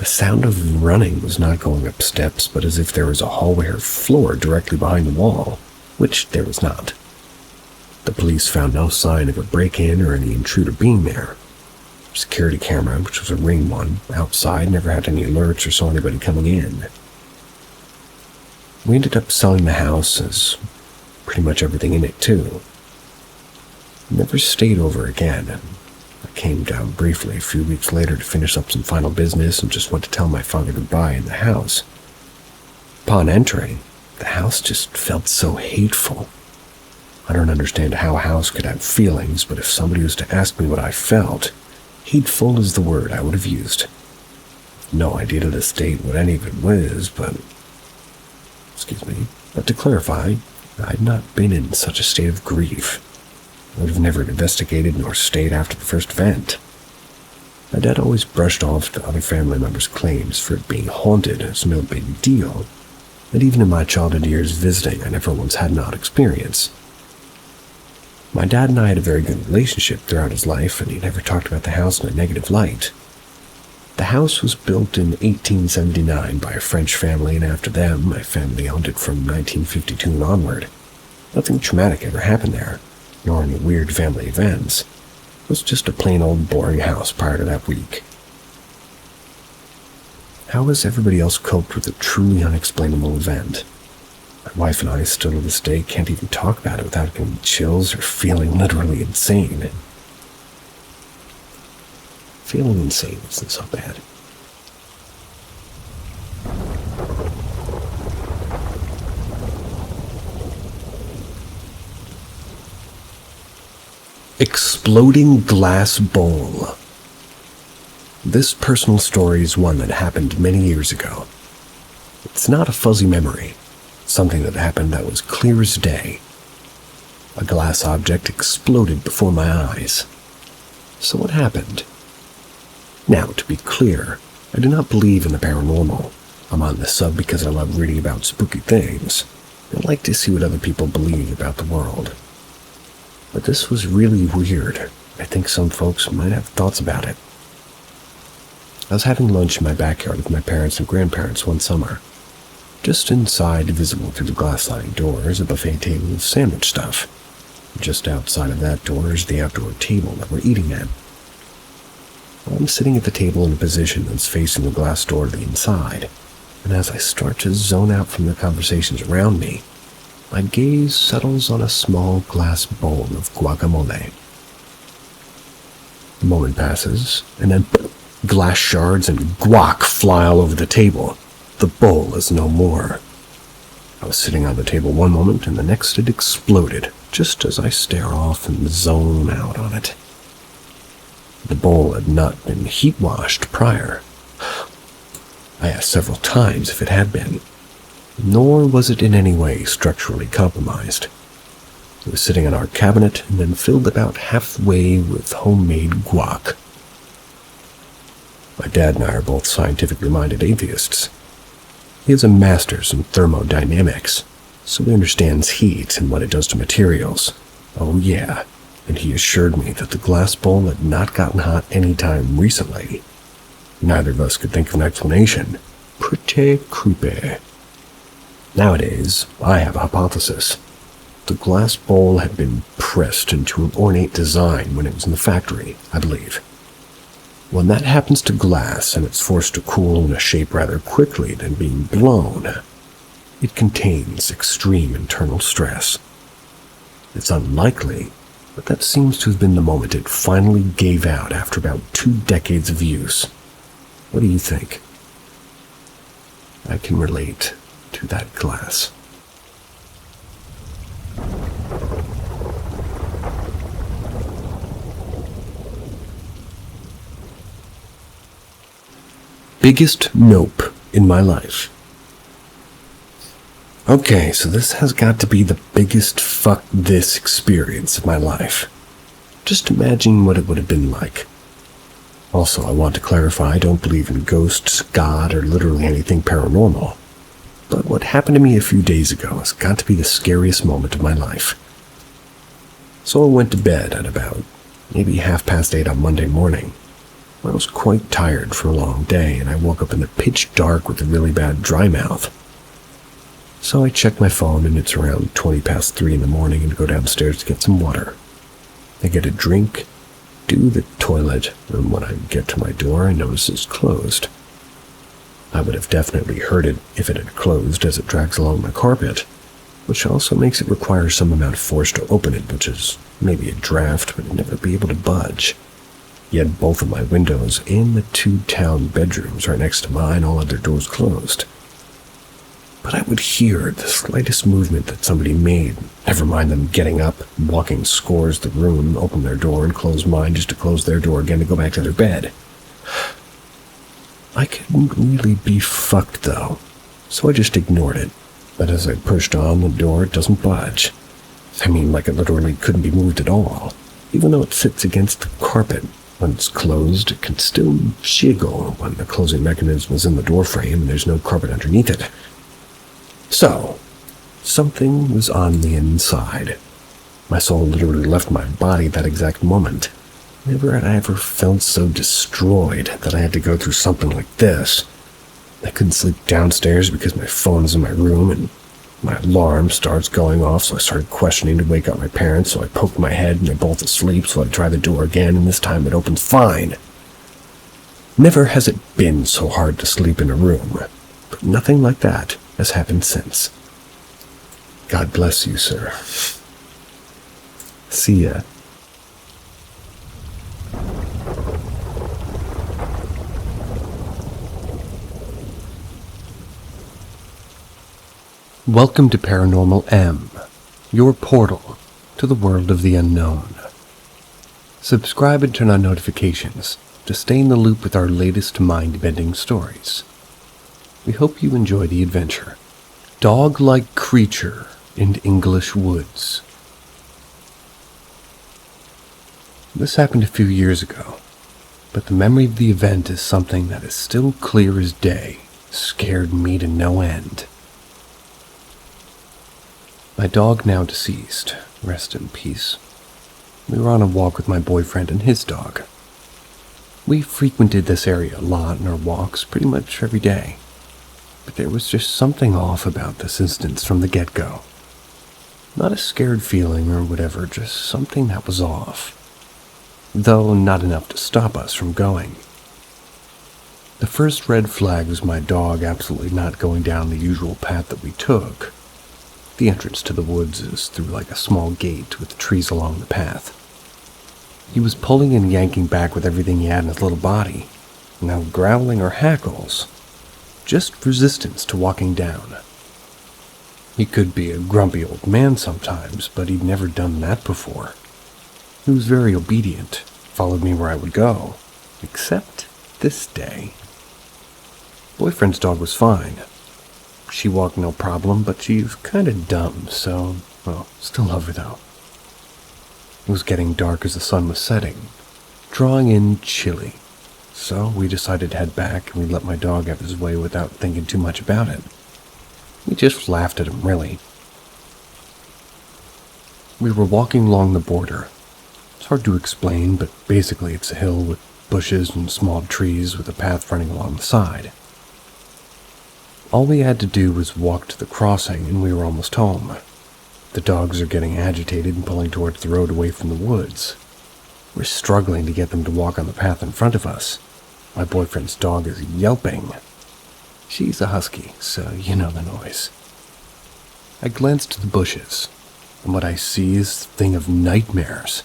The sound of running was not going up steps, but as if there was a hallway or floor directly behind the wall, which there was not. The police found no sign of a break-in or any intruder being there. Security camera, which was a Ring one, outside never had any alerts or saw anybody coming in. We ended up selling the house, as pretty much everything in it too. Never stayed over again, and I came down briefly a few weeks later to finish up some final business and just went to tell my father goodbye in the house. Upon entering, the house just felt so hateful. I don't understand how a house could have feelings, but if somebody was to ask me what I felt, hateful is the word I would have used. No idea to this date what any of it was, but to clarify, I'd not been in such a state of grief. I would have never investigated nor stayed after the first event. My dad always brushed off the other family members' claims for it being haunted as no big deal, and even in my childhood years visiting, I never once had an odd experience. My dad and I had a very good relationship throughout his life, and he never talked about the house in a negative light. The house was built in 1879 by a French family, and after them, my family owned it from 1952 and onward. Nothing traumatic ever happened there, nor any weird family events. It was just a plain old boring house prior to that week. How has everybody else coped with a truly unexplainable event? My wife and I still to this day can't even talk about it without getting chills or feeling literally insane. Feeling insane isn't so bad. Exploding glass bowl. This personal story is one that happened many years ago. It's not a fuzzy memory. Something that happened that was clear as day. A glass object exploded before my eyes. So what happened? Now, to be clear, I do not believe in the paranormal. I'm on this sub because I love reading about spooky things. I like to see what other people believe about the world. But this was really weird. I think some folks might have thoughts about it. I was having lunch in my backyard with my parents and grandparents one summer. Just inside, visible through the glass sliding door, is a buffet table with sandwich stuff. Just outside of that door is the outdoor table that we're eating at. I'm sitting at the table in a position that's facing the glass door to the inside, and as I start to zone out from the conversations around me, my gaze settles on a small glass bowl of guacamole. The moment passes, and then glass shards and guac fly all over the table. The bowl is no more. I was sitting on the table one moment, and the next it exploded, just as I stare off and zone out on it. The bowl had not been heat-washed prior. I asked several times if it had been, nor was it in any way structurally compromised. It was sitting on our cabinet and then filled about halfway with homemade guac. My dad and I are both scientifically minded atheists. He has a master's in thermodynamics, so he understands heat and what it does to materials. Oh yeah, and he assured me that the glass bowl had not gotten hot any time recently. Neither of us could think of an explanation. Pretty creepy. Nowadays, I have a hypothesis. The glass bowl had been pressed into an ornate design when it was in the factory, I believe. When that happens to glass and it's forced to cool in a shape rather quickly than being blown, it contains extreme internal stress. It's unlikely, but that seems to have been the moment it finally gave out after about 2 decades of use. What do you think? I can relate to that glass. Biggest nope in my life. Okay, so this has got to be the biggest fuck this experience of my life. Just imagine what it would have been like. Also, I want to clarify, I don't believe in ghosts, God, or literally anything paranormal. But what happened to me a few days ago has got to be the scariest moment of my life. So I went to bed at about maybe 8:30 on Monday morning. I was quite tired from a long day, and I woke up in the pitch dark with a really bad dry mouth. So I checked my phone, and it's around 3:20 in the morning, and go downstairs to get some water. I get a drink, do the toilet, and when I get to my door, I notice it's closed. I would have definitely heard it if it had closed, as it drags along the carpet, which also makes it require some amount of force to open it, which is maybe a draft, but never be able to budge. Yet both of my windows and the 2 town bedrooms right next to mine all had their doors closed. But I would hear the slightest movement that somebody made, never mind them getting up, walking scores the room, open their door and close mine just to close their door again to go back to their bed. I couldn't really be fucked though, so I just ignored it. But as I pushed on the door, it doesn't budge. I mean, like it literally couldn't be moved at all, even though it sits against the carpet. When it's closed, it can still jiggle when the closing mechanism is in the door frame and there's no carpet underneath it. So, something was on the inside. My soul literally left my body that exact moment. Never had I ever felt so destroyed that I had to go through something like this. I couldn't sleep downstairs because my phone is in my room and my alarm starts going off, so I started questioning to wake up my parents, so I poked my head and they're both asleep, so I try the door again, and this time it opens fine. Never has it been so hard to sleep in a room, but nothing like that has happened since. God bless you, sir. See ya. Welcome to Paranormal M, your portal to the world of the unknown. Subscribe and turn on notifications to stay in the loop with our latest mind-bending stories. We hope you enjoy the adventure. Dog-like creature in English woods. This happened a few years ago, but the memory of the event is something that is still clear as day. Scared me to no end. My dog, now deceased, rest in peace. We were on a walk with my boyfriend and his dog. We frequented this area a lot in our walks pretty much every day, but there was just something off about this instance from the get-go. Not a scared feeling or whatever, just something that was off, though not enough to stop us from going. The first red flag was my dog absolutely not going down the usual path that we took. The entrance to the woods is through like a small gate with trees along the path. He was pulling and yanking back with everything he had in his little body, no growling or hackles, just resistance to walking down. He could be a grumpy old man sometimes, but he'd never done that before. He was very obedient, followed me where I would go, except this day. Boyfriend's dog was fine. She walked no problem, but she's kind of dumb, so, well, still love her though. It was getting dark as the sun was setting, drawing in chilly, so we decided to head back and we let my dog have his way without thinking too much about it. We just laughed at him, really. We were walking along the border. It's hard to explain, but basically it's a hill with bushes and small trees with a path running along the side. All we had to do was walk to the crossing and we were almost home. The dogs are getting agitated and pulling towards the road away from the woods. We're struggling to get them to walk on the path in front of us. My boyfriend's dog is yelping. She's a husky, so you know the noise. I glanced to the bushes, and what I see is a thing of nightmares.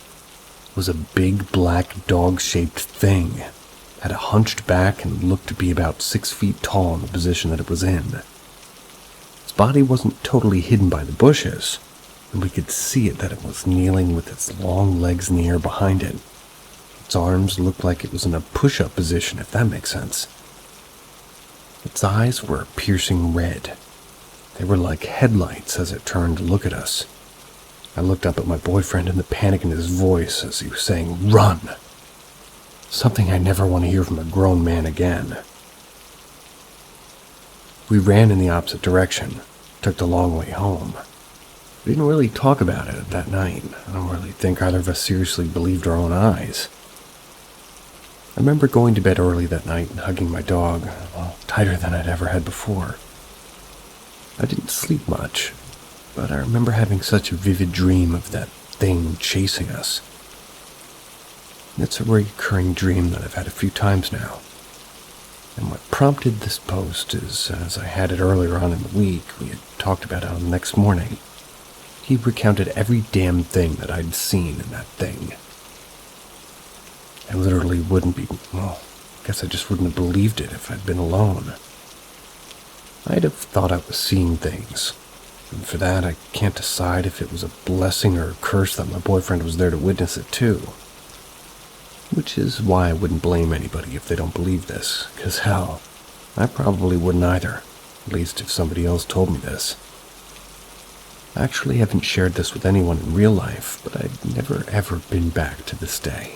It was a big black dog-shaped thing. Had a hunched back and looked to be about 6 feet tall in the position that it was in. Its body wasn't totally hidden by the bushes, and we could see it that it was kneeling with its long legs in the air behind it. Its arms looked like it was in a push-up position, if that makes sense. Its eyes were a piercing red. They were like headlights as it turned to look at us. I looked up at my boyfriend and the panic in his voice as he was saying, "Run!" Something I never want to hear from a grown man again. We ran in the opposite direction, took the long way home. We didn't really talk about it that night. I don't really think either of us seriously believed our own eyes. I remember going to bed early that night and hugging my dog, tighter than I'd ever had before. I didn't sleep much, but I remember having such a vivid dream of that thing chasing us. It's a recurring dream that I've had a few times now. And what prompted this post is, as I had it earlier on in the week, we had talked about it on the next morning. He recounted every damn thing that I'd seen in that thing. I literally wouldn't be, I guess I just wouldn't have believed it if I'd been alone. I'd have thought I was seeing things, and for that I can't decide if it was a blessing or a curse that my boyfriend was there to witness it too. Which is why I wouldn't blame anybody if they don't believe this, because hell, I probably wouldn't either, at least if somebody else told me this. I actually haven't shared this with anyone in real life, but I've never ever been back to this day.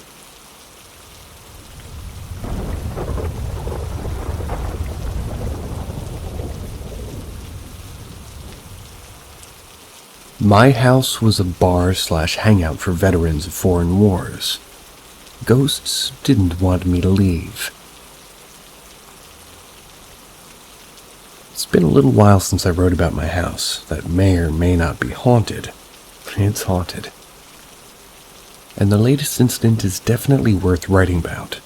My house was a bar/hangout for veterans of foreign wars. Ghosts didn't want me to leave. It's been a little while since I wrote about my house that may or may not be haunted. It's haunted. And the latest incident is definitely worth writing about.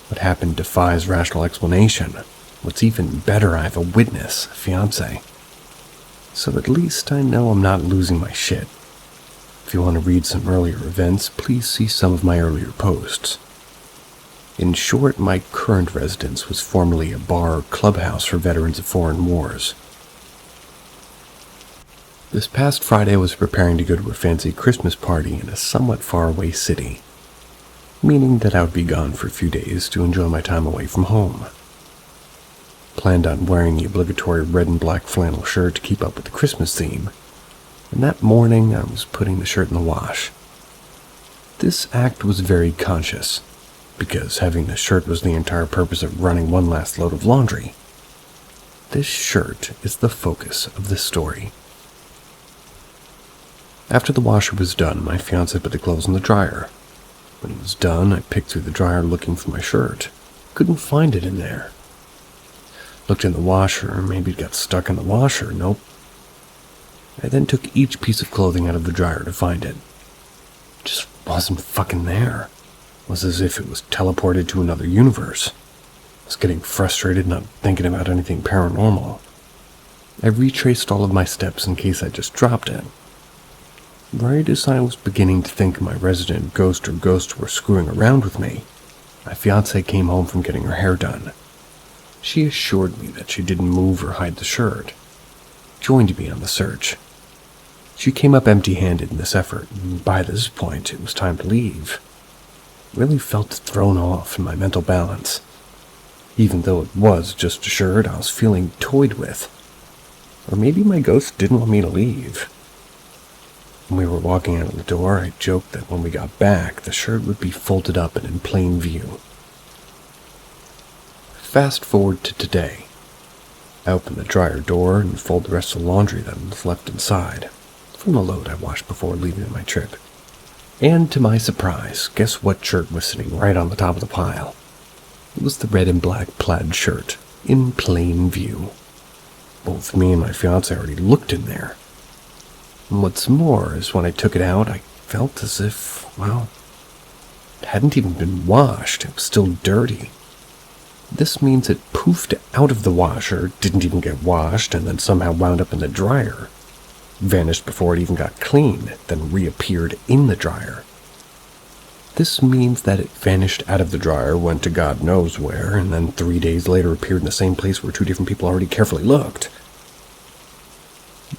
What happened defies rational explanation. What's even better, I have a witness, a fiancé. So at least I know I'm not losing my shit. If you want to read some earlier events, please see some of my earlier posts. In short, my current residence was formerly a bar or clubhouse for veterans of foreign wars. This past Friday I was preparing to go to a fancy Christmas party in a somewhat faraway city, meaning that I would be gone for a few days to enjoy my time away from home. Planned on wearing the obligatory red and black flannel shirt to keep up with the Christmas theme, and that morning I was putting the shirt in the wash. This act was very conscious, because having the shirt was the entire purpose of running one last load of laundry. This shirt is the focus of this story. After the washer was done, my fiancé put the clothes in the dryer. When it was done, I picked through the dryer looking for my shirt. Couldn't find it in there. Looked in the washer, maybe it got stuck in the washer, nope. I then took each piece of clothing out of the dryer to find it. It just wasn't fucking there. It was as if it was teleported to another universe. I was getting frustrated, not thinking about anything paranormal. I retraced all of my steps in case I just dropped it. Right as I was beginning to think my resident ghost or ghosts were screwing around with me, my fiancée came home from getting her hair done. She assured me that she didn't move or hide the shirt. Joined me on the search. She came up empty-handed in this effort, and by this point it was time to leave. Really felt thrown off in my mental balance. Even though it was just a shirt, I was feeling toyed with. Or maybe my ghost didn't want me to leave. When we were walking out of the door, I joked that when we got back, the shirt would be folded up and in plain view. Fast forward to today. I open the dryer door and fold the rest of the laundry that was left inside, from the load I washed before leaving on my trip. And to my surprise, guess what shirt was sitting right on the top of the pile? It was the red and black plaid shirt, in plain view. Both me and my fiancé already looked in there. And what's more is when I took it out, I felt as if, it hadn't even been washed. It was still dirty. This means it poofed out of the washer, didn't even get washed, and then somehow wound up in the dryer. Vanished before it even got clean, then reappeared in the dryer. This means that it vanished out of the dryer, went to God knows where, and then 3 days later appeared in the same place where two different people already carefully looked.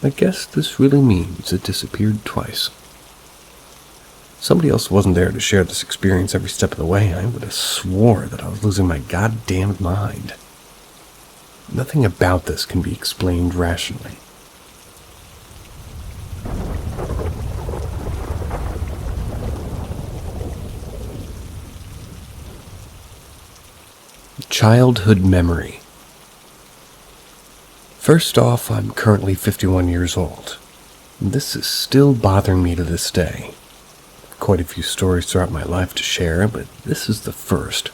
I guess this really means it disappeared twice. Somebody else wasn't there to share this experience every step of the way, I would have swore that I was losing my goddamn mind. Nothing about this can be explained rationally. Childhood memory. First off, I'm currently 51 years old. This is still bothering me to this day. Of quite a few stories throughout my life to share, but this is the first.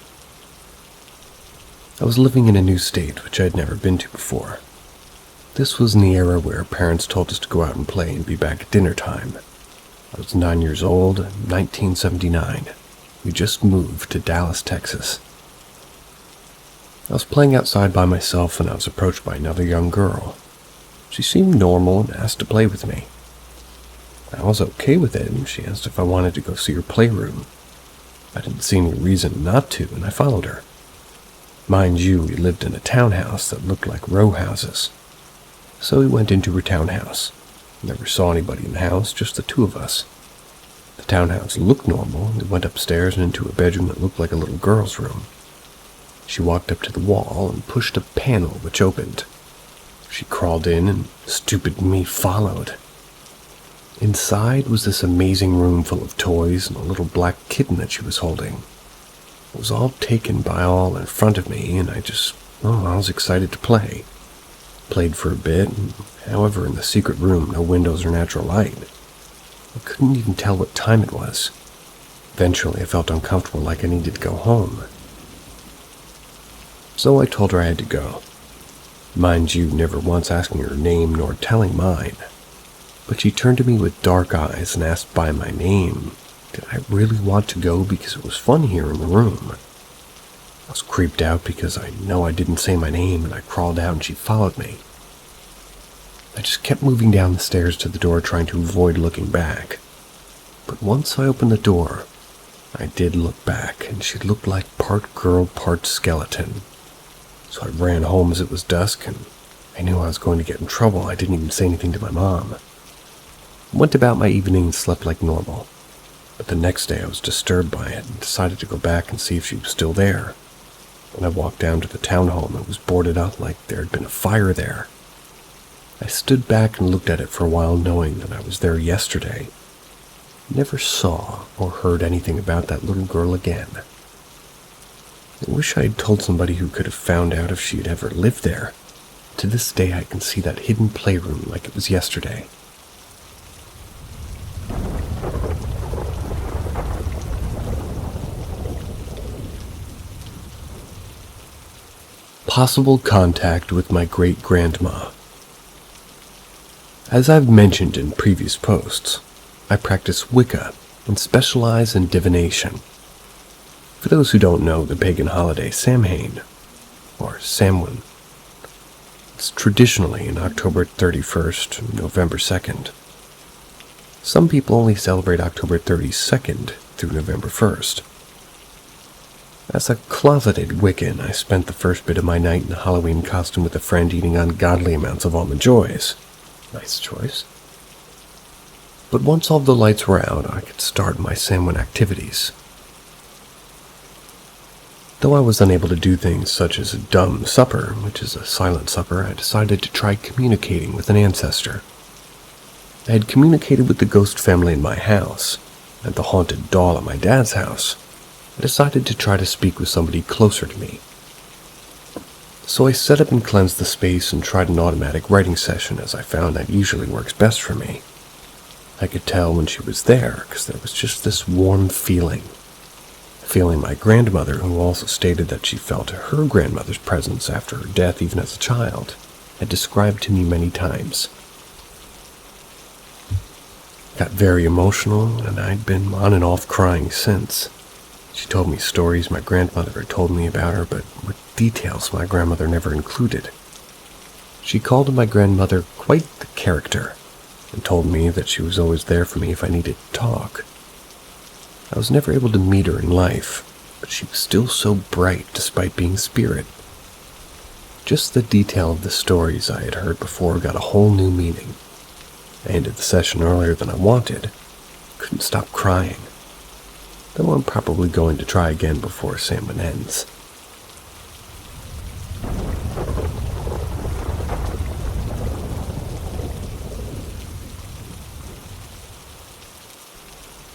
I was living in a new state which I had never been to before. This was in the era where parents told us to go out and play and be back at dinner time. I was 9 years old in 1979. We just moved to Dallas, Texas. I was playing outside by myself and I was approached by another young girl. She seemed normal and asked to play with me. I was okay with it, and she asked if I wanted to go see her playroom. I didn't see any reason not to, and I followed her. Mind you, we lived in a townhouse that looked like row houses. So we went into her townhouse. Never saw anybody in the house, just the two of us. The townhouse looked normal, and we went upstairs and into a bedroom that looked like a little girl's room. She walked up to the wall and pushed a panel which opened. She crawled in, and stupid me followed. Inside was this amazing room full of toys and a little black kitten that she was holding. It was all taken by all in front of me, and I was excited to play. Played for a bit, and however, in the secret room, no windows or natural light. I couldn't even tell what time it was. Eventually, I felt uncomfortable, like I needed to go home. So I told her I had to go. Mind you, never once asking her name nor telling mine. But she turned to me with dark eyes and asked by my name, did I really want to go because it was fun here in the room? I was creeped out because I know I didn't say my name, and I crawled out and she followed me. I just kept moving down the stairs to the door, trying to avoid looking back. But once I opened the door, I did look back, and she looked like part girl, part skeleton. So I ran home as it was dusk, and I knew I was going to get in trouble. I didn't even say anything to my mom. I went about my evening and slept like normal. But the next day I was disturbed by it and decided to go back and see if she was still there. When I walked down to the townhome, it was boarded up like there had been a fire there. I stood back and looked at it for a while, knowing that I was there yesterday. Never saw or heard anything about that little girl again. I wish I had told somebody who could have found out if she had ever lived there. To this day I can see that hidden playroom like it was yesterday. Possible contact with my great-grandma. As I've mentioned in previous posts, I practice Wicca and specialize in divination. For those who don't know the pagan holiday Samhain, or Samhain, it's traditionally in October 31st and November 2nd. Some people only celebrate October 32nd through November 1st. As a closeted Wiccan, I spent the first bit of my night in a Halloween costume with a friend eating ungodly amounts of almond joys. Nice choice. But once all the lights were out, I could start my Samhain activities. Though I was unable to do things such as a dumb supper, which is a silent supper, I decided to try communicating with an ancestor. I had communicated with the ghost family in my house, and the haunted doll at my dad's house. I decided to try to speak with somebody closer to me. So I set up and cleansed the space and tried an automatic writing session, as I found that usually works best for me. I could tell when she was there because there was just this warm feeling. Feeling my grandmother, who also stated that she felt her grandmother's presence after her death even as a child, had described to me many times. Got very emotional, and I'd been on and off crying since. She told me stories my grandmother had told me about her, but with details my grandmother never included. She called my grandmother quite the character, and told me that she was always there for me if I needed to talk. I was never able to meet her in life, but she was still so bright despite being spirit. Just the detail of the stories I had heard before got a whole new meaning. I ended the session earlier than I wanted. Couldn't stop crying. Though I'm probably going to try again before Samhain ends.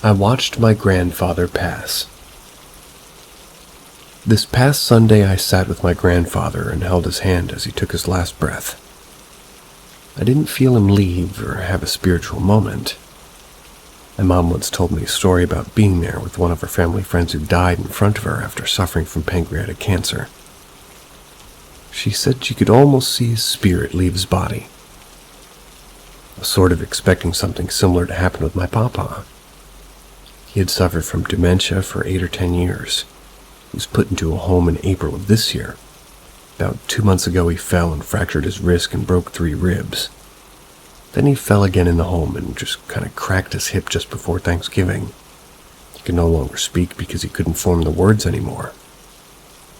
I watched my grandfather pass. This past Sunday I sat with my grandfather and held his hand as he took his last breath. I didn't feel him leave or have a spiritual moment. My mom once told me a story about being there with one of her family friends who died in front of her after suffering from pancreatic cancer. She said she could almost see his spirit leave his body. I was sort of expecting something similar to happen with my papa. He had suffered from dementia for 8 or 10 years. He was put into a home in April of this year. About 2 months ago, he fell and fractured his wrist and broke 3 ribs. Then he fell again in the home and just kind of cracked his hip just before Thanksgiving. He could no longer speak because he couldn't form the words anymore.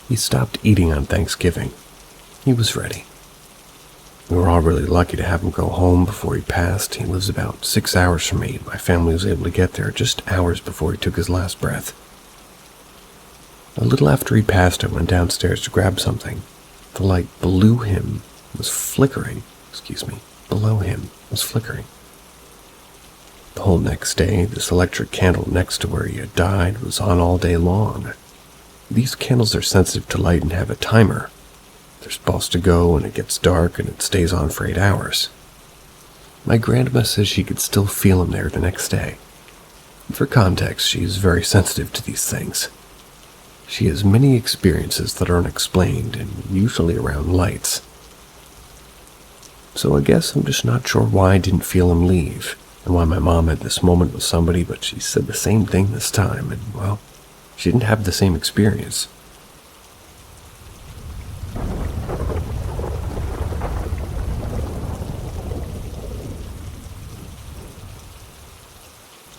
He stopped eating on Thanksgiving. He was ready. We were all really lucky to have him go home before he passed. He lives about 6 hours from me, and my family was able to get there just hours before he took his last breath. A little after he passed, I went downstairs to grab something. The light below him was flickering. The whole next day, this electric candle next to where he had died was on all day long. These candles are sensitive to light and have a timer. They're supposed to go when it gets dark, and it stays on for 8 hours. My grandma says she could still feel him there the next day. For context, she is very sensitive to these things. She has many experiences that are unexplained, and usually around lights. So I guess I'm just not sure why I didn't feel him leave, and why my mom had this moment with somebody, but she said the same thing this time, and, well, she didn't have the same experience.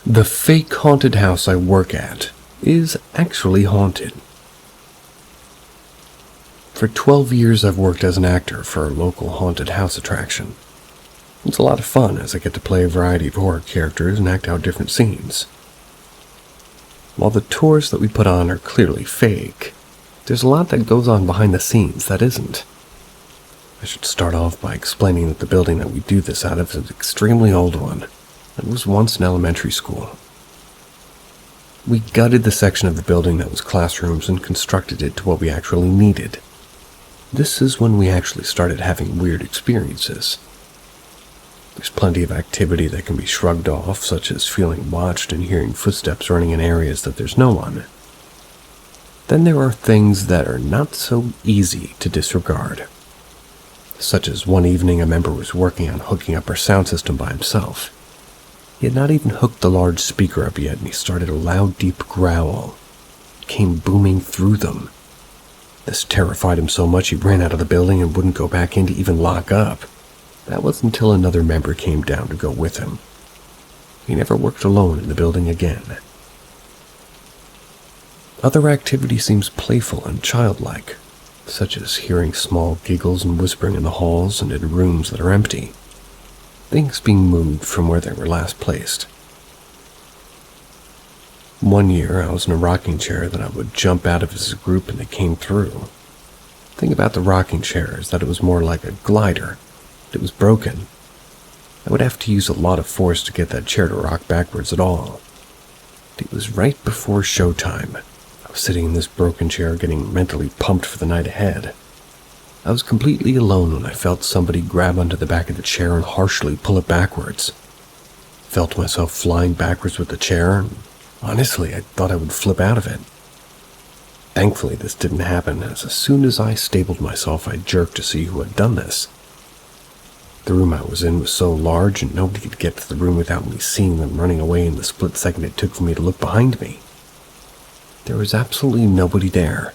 The fake haunted house I work at is actually haunted. For 12 years I've worked as an actor for a local haunted house attraction. It's a lot of fun as I get to play a variety of horror characters and act out different scenes. While the tours that we put on are clearly fake, there's a lot that goes on behind the scenes that isn't. I should start off by explaining that the building that we do this out of is an extremely old one. It was once an elementary school. We gutted the section of the building that was classrooms and constructed it to what we actually needed. This is when we actually started having weird experiences. There's plenty of activity that can be shrugged off, such as feeling watched and hearing footsteps running in areas that there's no one. Then there are things that are not so easy to disregard. Such as one evening a member was working on hooking up our sound system by himself. He had not even hooked the large speaker up yet, and he started a loud, deep growl. It came booming through them. This terrified him so much he ran out of the building and wouldn't go back in to even lock up. That was until another member came down to go with him. He never worked alone in the building again. Other activity seems playful and childlike, such as hearing small giggles and whispering in the halls and in rooms that are empty. Things being moved from where they were last placed. One year, I was in a rocking chair that I would jump out of as a group and they came through. The thing about the rocking chair is that it was more like a glider. It was broken. I would have to use a lot of force to get that chair to rock backwards at all. It was right before showtime. I was sitting in this broken chair getting mentally pumped for the night ahead. I was completely alone when I felt somebody grab onto the back of the chair and harshly pull it backwards. Felt myself flying backwards with the chair, and honestly, I thought I would flip out of it. Thankfully, this didn't happen, as soon as I stabled myself, I jerked to see who had done this. The room I was in was so large, and nobody could get to the room without me seeing them running away in the split second it took for me to look behind me. There was absolutely nobody there,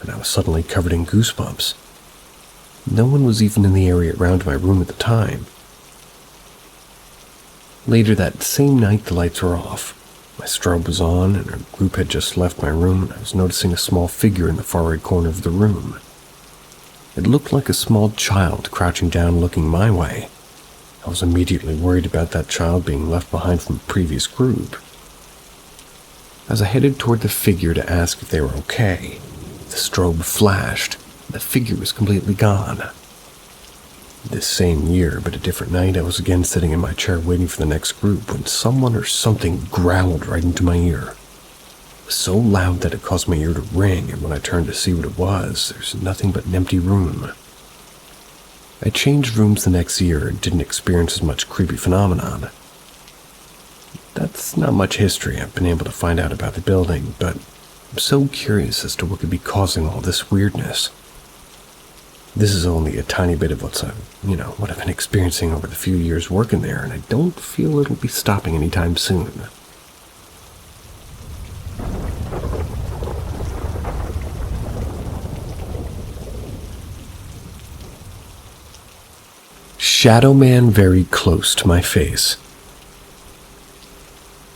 and I was suddenly covered in goosebumps. No one was even in the area around my room at the time. Later that same night, the lights were off. My strobe was on, and our group had just left my room, and I was noticing a small figure in the far right corner of the room. It looked like a small child crouching down looking my way. I was immediately worried about that child being left behind from a previous group. As I headed toward the figure to ask if they were okay, the strobe flashed. The figure was completely gone. This same year, but a different night, I was again sitting in my chair waiting for the next group when someone or something growled right into my ear. It was so loud that it caused my ear to ring, and when I turned to see what it was, there's nothing but an empty room. I changed rooms the next year and didn't experience as much creepy phenomenon. That's not much history I've been able to find out about the building, but I'm so curious as to what could be causing all this weirdness. This is only a tiny bit of what I've been experiencing over the few years working there, and I don't feel it'll be stopping anytime soon. Shadow Man very close to my face.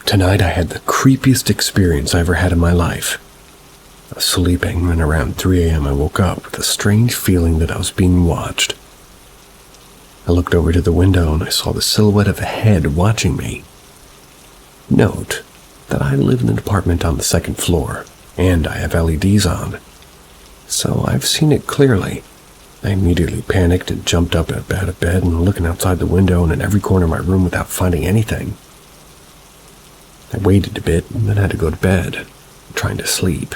Tonight I had the creepiest experience I ever had in my life. I was sleeping, and around 3 a.m. I woke up with a strange feeling that I was being watched. I looked over to the window and I saw the silhouette of a head watching me. Note that I live in an apartment on the second floor, and I have LEDs on, so I've seen it clearly. I immediately panicked and jumped up out of bed and looking outside the window and in every corner of my room without finding anything. I waited a bit and then had to go to bed, trying to sleep.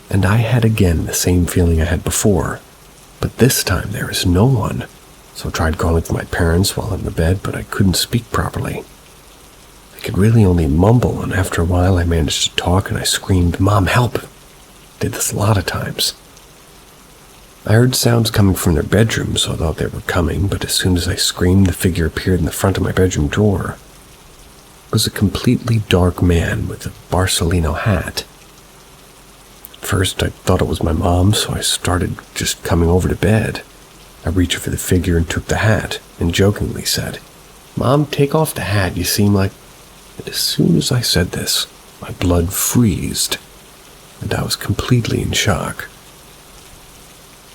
And I had again the same feeling I had before, but this time there was no one, so I tried calling for my parents while in the bed, but I couldn't speak properly. I could really only mumble, and after a while I managed to talk and I screamed, "Mom, help!" Did this a lot of times. I heard sounds coming from their bedroom, so I thought they were coming, but as soon as I screamed, the figure appeared in the front of my bedroom door. It was a completely dark man with a Barcelona hat. First, I thought it was my mom, so I started just coming over to bed. I reached for the figure and took the hat, and jokingly said, "Mom, take off the hat, you seem like..." And as soon as I said this, my blood freezed, and I was completely in shock.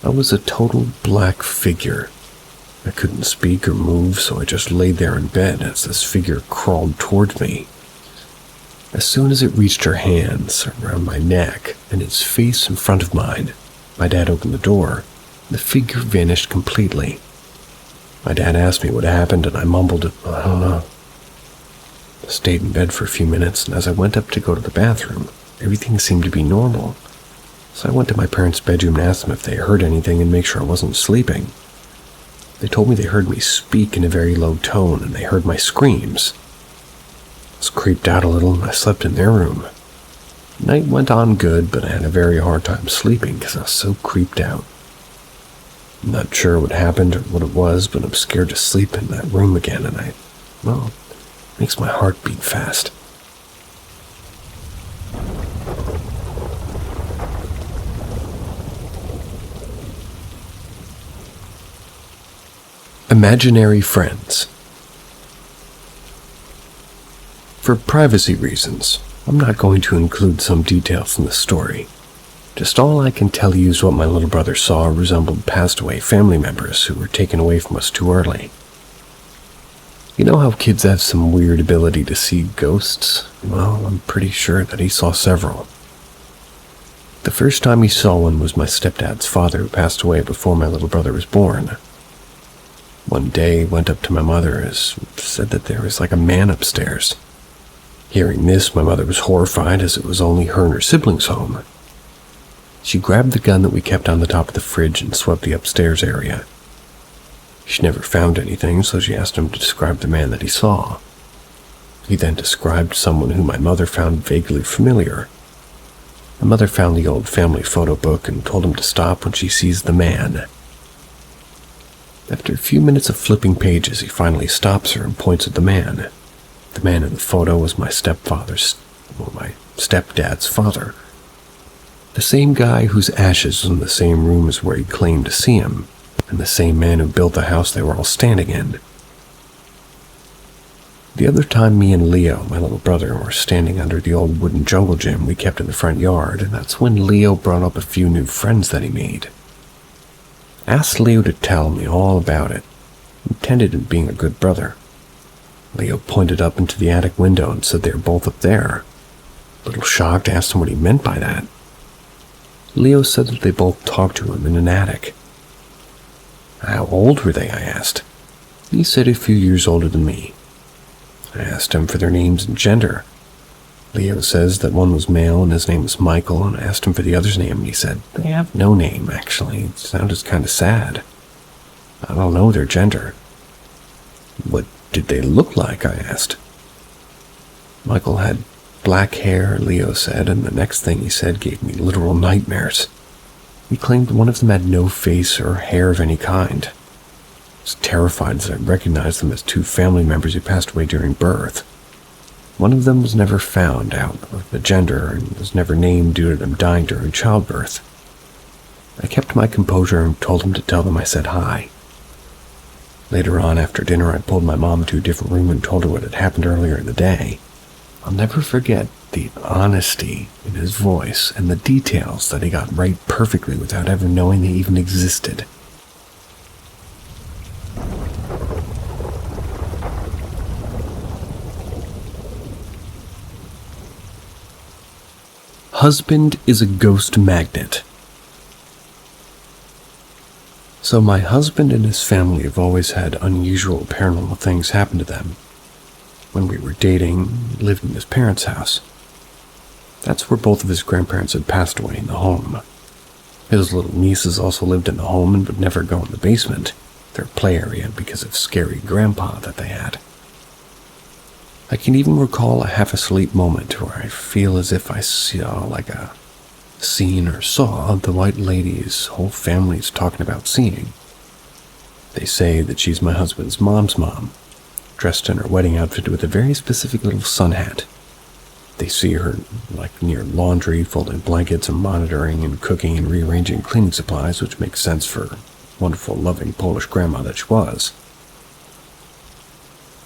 I was a total black figure. I couldn't speak or move, so I just laid there in bed as this figure crawled toward me. As soon as it reached her hands around my neck and its face in front of mine, my dad opened the door. The figure vanished completely. My dad asked me what happened, and I mumbled, "I don't know." I stayed in bed for a few minutes, and as I went up to go to the bathroom, everything seemed to be normal. So I went to my parents' bedroom and asked them if they heard anything and make sure I wasn't sleeping. They told me they heard me speak in a very low tone, and they heard my screams. I was creeped out a little, and I slept in their room. Night went on good, but I had a very hard time sleeping because I was so creeped out. I'm not sure what happened or what it was, but I'm scared to sleep in that room again, and it makes my heart beat fast. Imaginary friends. For privacy reasons, I'm not going to include some details in the story. Just all I can tell you is what my little brother saw resembled passed away family members who were taken away from us too early. You know how kids have some weird ability to see ghosts? Well, I'm pretty sure that he saw several. The first time he saw one was my stepdad's father, who passed away before my little brother was born. One day, he went up to my mother and said that there was like a man upstairs. Hearing this, my mother was horrified, as it was only her and her siblings home. She grabbed the gun that we kept on the top of the fridge and swept the upstairs area. She never found anything, so she asked him to describe the man that he saw. He then described someone who my mother found vaguely familiar. My mother found the old family photo book and told him to stop when she sees the man. After a few minutes of flipping pages, he finally stops her and points at the man. The man in the photo was my stepdad's father. The same guy whose ashes was in the same room as where he claimed to see him, and the same man who built the house they were all standing in. The other time me and Leo, my little brother, were standing under the old wooden jungle gym we kept in the front yard, and that's when Leo brought up a few new friends that he made. I asked Leo to tell me all about it, intended on being a good brother. Leo pointed up into the attic window and said they were both up there. A little shocked, I asked him what he meant by that. Leo said that they both talked to him in an attic. How old were they, I asked. He said a few years older than me. I asked him for their names and gender. Leo says that one was male and his name was Michael, and I asked him for the other's name, and he said, they have no name, actually. It sounded kind of sad. I don't know their gender. What did they look like, I asked. Michael had black hair, Leo said, and the next thing he said gave me literal nightmares. He claimed one of them had no face or hair of any kind. I was terrified as I recognized them as two family members who passed away during birth. One of them was never found out of the gender and was never named due to them dying during childbirth. I kept my composure and told him to tell them I said hi. Later on, after dinner, I pulled my mom into a different room and told her what had happened earlier in the day. I'll never forget the honesty in his voice and the details that he got right perfectly without ever knowing they even existed. Husband is a ghost magnet. So my husband and his family have always had unusual paranormal things happen to them. When we were dating, he lived in his parents' house. That's where both of his grandparents had passed away in the home. His little nieces also lived in the home and would never go in the basement, their play area, because of scary grandpa that they had. I can even recall a half-asleep moment where I feel as if I saw the white lady's whole family's talking about seeing. They say that she's my husband's mom's mom, dressed in her wedding outfit with a very specific little sun hat. They see her near laundry, folding blankets and monitoring and cooking and rearranging cleaning supplies, which makes sense for wonderful, loving Polish grandma that she was.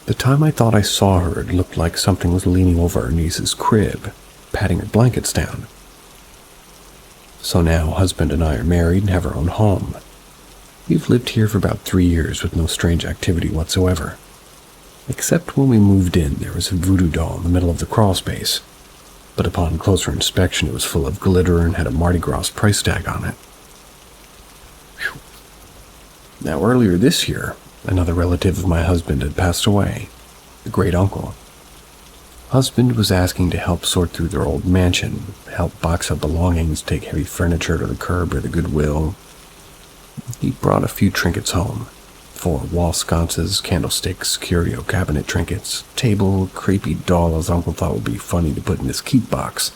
The time I thought I saw her, it looked like something was leaning over her niece's crib, patting her blankets down. So now, husband and I are married and have our own home. We've lived here for about 3 years with no strange activity whatsoever. Except when we moved in, there was a voodoo doll in the middle of the crawl space. But upon closer inspection, it was full of glitter and had a Mardi Gras price tag on it. Whew. Now, earlier this year, another relative of my husband had passed away, the great uncle. Husband was asking to help sort through their old mansion, help box up belongings, take heavy furniture to the curb or the Goodwill. He brought a few trinkets home. 4 wall sconces, candlesticks, curio cabinet trinkets, table, creepy doll his uncle thought would be funny to put in his keep box.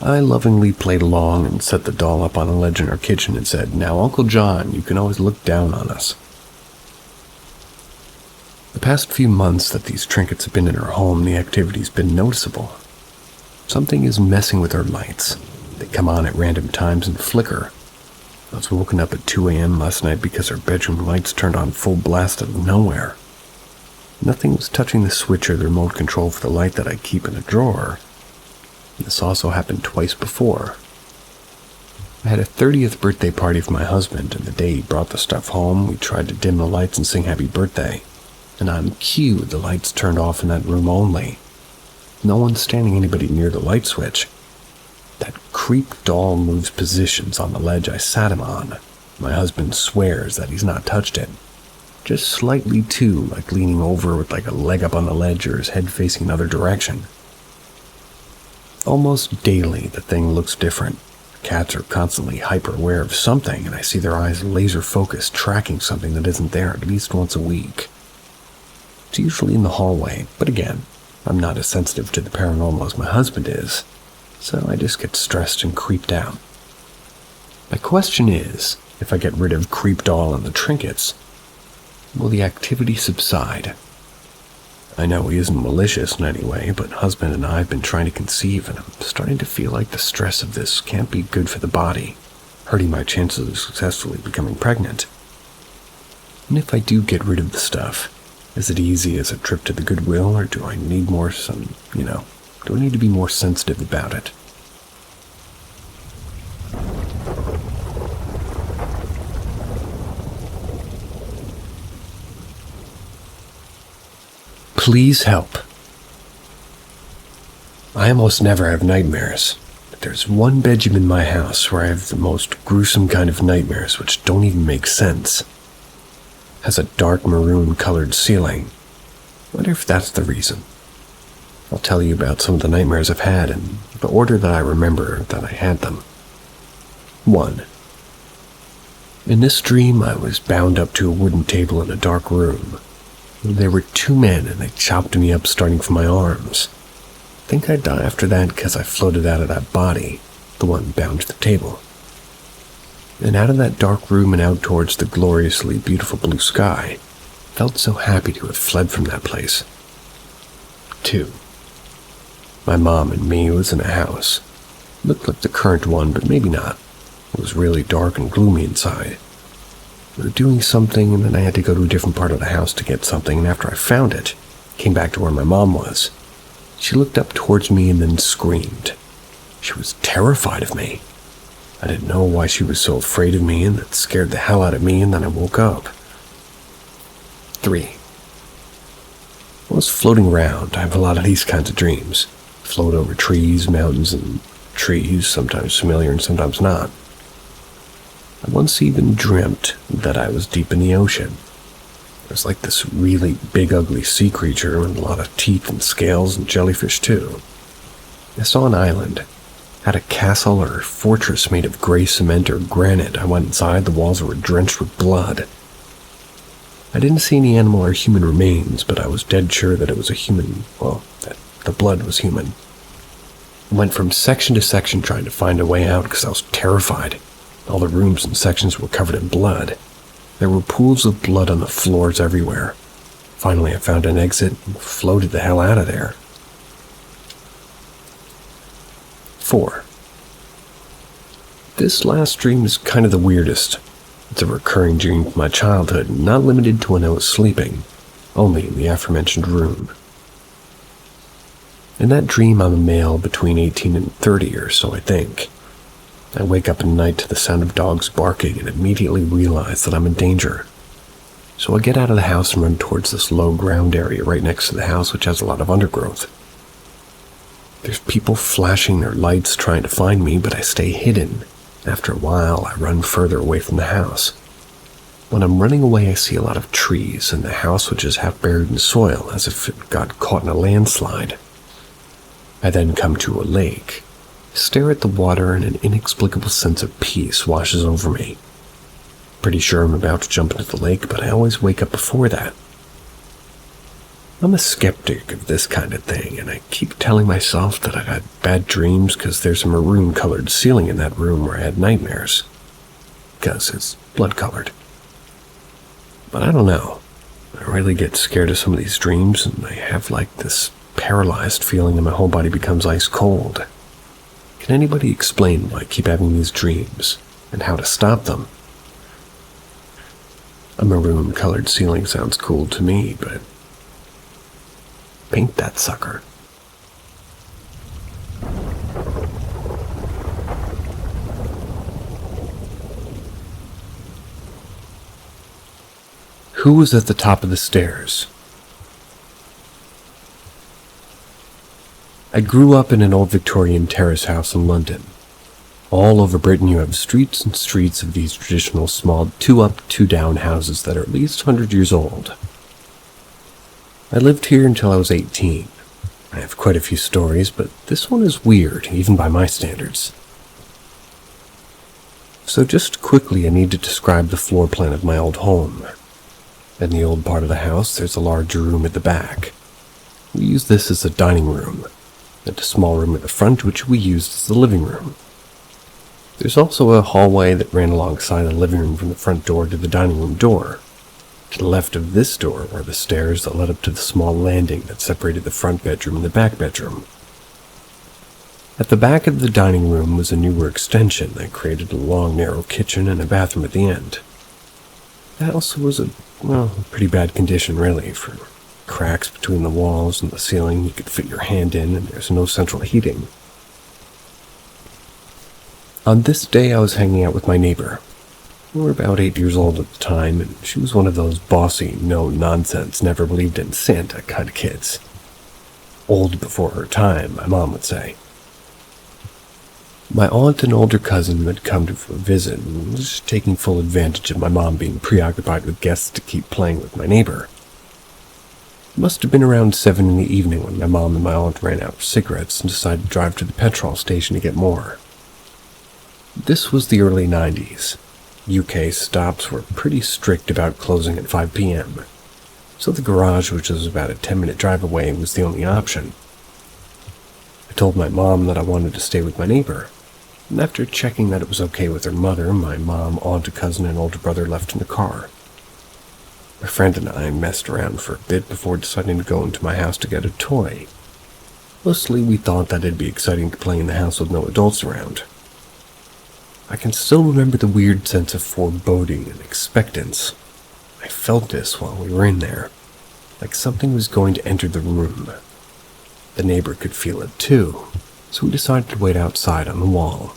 I lovingly played along and set the doll up on a ledge in our kitchen and said, "Now, Uncle John, you can always look down on us." The past few months that these trinkets have been in her home, the activity's been noticeable. Something is messing with her lights. They come on at random times and flicker. I was woken up at 2 a.m. last night because her bedroom lights turned on full blast out of nowhere. Nothing was touching the switch or the remote control for the light that I keep in a drawer. This also happened twice before. I had a 30th birthday party for my husband, and the day he brought the stuff home, we tried to dim the lights and sing happy birthday. And on cue, the lights turned off in that room only. No one standing anybody near the light switch. That creep doll moves positions on the ledge I sat him on. My husband swears that he's not touched it. Just slightly too, like leaning over with a leg up on the ledge or his head facing another direction. Almost daily, the thing looks different. Cats are constantly hyper-aware of something, and I see their eyes laser-focused, tracking something that isn't there at least once a week. It's usually in the hallway, but again, I'm not as sensitive to the paranormal as my husband is, so I just get stressed and creeped out. My question is, if I get rid of Creep Doll and the trinkets, will the activity subside? I know he isn't malicious in any way, but husband and I have been trying to conceive, and I'm starting to feel like the stress of this can't be good for the body, hurting my chances of successfully becoming pregnant. And if I do get rid of the stuff, is it easy as a trip to the Goodwill, or do I need do I need to be more sensitive about it? Please help. I almost never have nightmares, but there's one bedroom in my house where I have the most gruesome kind of nightmares which don't even make sense. Has a dark maroon colored ceiling. Wonder if that's the reason. I'll tell you about some of the nightmares I've had in the order that I remember that I had them. 1. In this dream, I was bound up to a wooden table in a dark room. There were two men and they chopped me up starting from my arms. I think I'd die after that because I floated out of that body, the one bound to the table. And out of that dark room and out towards the gloriously beautiful blue sky, felt so happy to have fled from that place. 2. My mom and me was in a house. Looked like the current one, but maybe not. It was really dark and gloomy inside. We were doing something, and then I had to go to a different part of the house to get something, and after I found it, came back to where my mom was. She looked up towards me and then screamed. She was terrified of me. I didn't know why she was so afraid of me, and that scared the hell out of me, and then I woke up. 3. I was floating around. I have a lot of these kinds of dreams. Float over trees, mountains, and trees, sometimes familiar and sometimes not. I once even dreamt that I was deep in the ocean. It was like this really big, ugly sea creature with a lot of teeth and scales and jellyfish too. I saw an island. Had a castle or fortress made of gray cement or granite. I went inside, the walls were drenched with blood. I didn't see any animal or human remains, but I was dead sure that it was a human, that the blood was human. I went from section to section trying to find a way out because I was terrified. All the rooms and sections were covered in blood. There were pools of blood on the floors everywhere. Finally, I found an exit and floated the hell out of there. 4. This last dream is kind of the weirdest. It's a recurring dream from my childhood, not limited to when I was sleeping, only in the aforementioned room. In that dream, I'm a male between 18 and 30 or so, I think. I wake up at night to the sound of dogs barking and immediately realize that I'm in danger. So I get out of the house and run towards this low ground area right next to the house, which has a lot of undergrowth. There's people flashing their lights trying to find me, but I stay hidden. After a while, I run further away from the house. When I'm running away, I see a lot of trees, and the house which is half buried in soil, as if it got caught in a landslide. I then come to a lake, stare at the water, and an inexplicable sense of peace washes over me. Pretty sure I'm about to jump into the lake, but I always wake up before that. I'm a skeptic of this kind of thing, and I keep telling myself that I had bad dreams because there's a maroon-colored ceiling in that room where I had nightmares. Because it's blood-colored. But I don't know. I really get scared of some of these dreams, and I have like this paralyzed feeling that my whole body becomes ice cold. Can anybody explain why I keep having these dreams, and how to stop them? A maroon-colored ceiling sounds cool to me, but paint that sucker. Who was at the top of the stairs? I grew up in an old Victorian terrace house in London. All over Britain you have streets and streets of these traditional small 2-up, 2-down houses that are at least 100 years old. I lived here until I was 18. I have quite a few stories, but this one is weird, even by my standards. So just quickly I need to describe the floor plan of my old home. In the old part of the house, there's a large room at the back. We use this as a dining room, and a small room at the front which we used as the living room. There's also a hallway that ran alongside the living room from the front door to the dining room door. To the left of this door were the stairs that led up to the small landing that separated the front bedroom and the back bedroom. At the back of the dining room was a newer extension that created a long, narrow kitchen and a bathroom at the end. The house was in pretty bad condition, really, for cracks between the walls and the ceiling you could fit your hand in, and there's no central heating. On this day, I was hanging out with my neighbor. We were about 8 years old at the time, and she was one of those bossy, no-nonsense, never believed in Santa kind of kids. Old before her time, my mom would say. My aunt and older cousin had come to visit and was taking full advantage of my mom being preoccupied with guests to keep playing with my neighbor. It must have been around 7 in the evening when my mom and my aunt ran out of cigarettes and decided to drive to the petrol station to get more. This was the early 90s. UK stops were pretty strict about closing at 5 p.m. so the garage, which was about a 10-minute drive away, was the only option. I told my mom that I wanted to stay with my neighbor, and after checking that it was okay with her mother, my mom, aunt, a cousin, and older brother left in the car. My friend and I messed around for a bit before deciding to go into my house to get a toy. Mostly we thought that it'd be exciting to play in the house with no adults around. I can still remember the weird sense of foreboding and expectance. I felt this while we were in there, like something was going to enter the room. The neighbor could feel it too, so we decided to wait outside on the wall.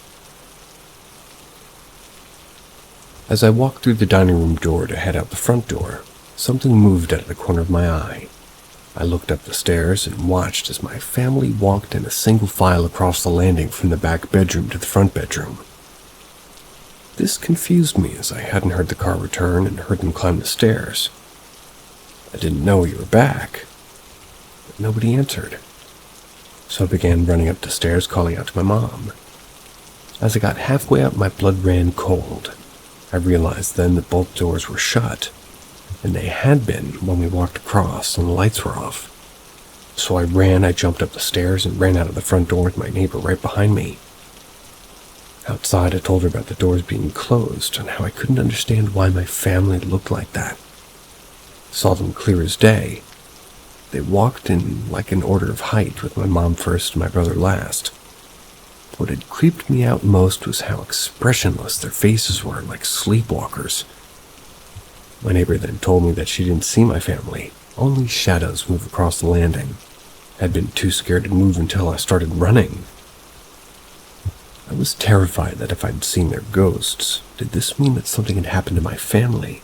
As I walked through the dining room door to head out the front door, something moved out of the corner of my eye. I looked up the stairs and watched as my family walked in a single file across the landing from the back bedroom to the front bedroom. This confused me as I hadn't heard the car return and heard them climb the stairs. I didn't know you were back, but nobody answered. So I began running up the stairs calling out to my mom. As I got halfway up, my blood ran cold. I realized then that both doors were shut, and they had been when we walked across and the lights were off. So I jumped up the stairs and ran out of the front door with my neighbor right behind me. Outside, I told her about the doors being closed and how I couldn't understand why my family looked like that. Saw them clear as day. They walked in like an order of height, with my mom first and my brother last. What had creeped me out most was how expressionless their faces were, like sleepwalkers. My neighbor then told me that she didn't see my family, only shadows move across the landing. I'd been too scared to move until I started running. I was terrified that if I'd seen their ghosts, did this mean that something had happened to my family?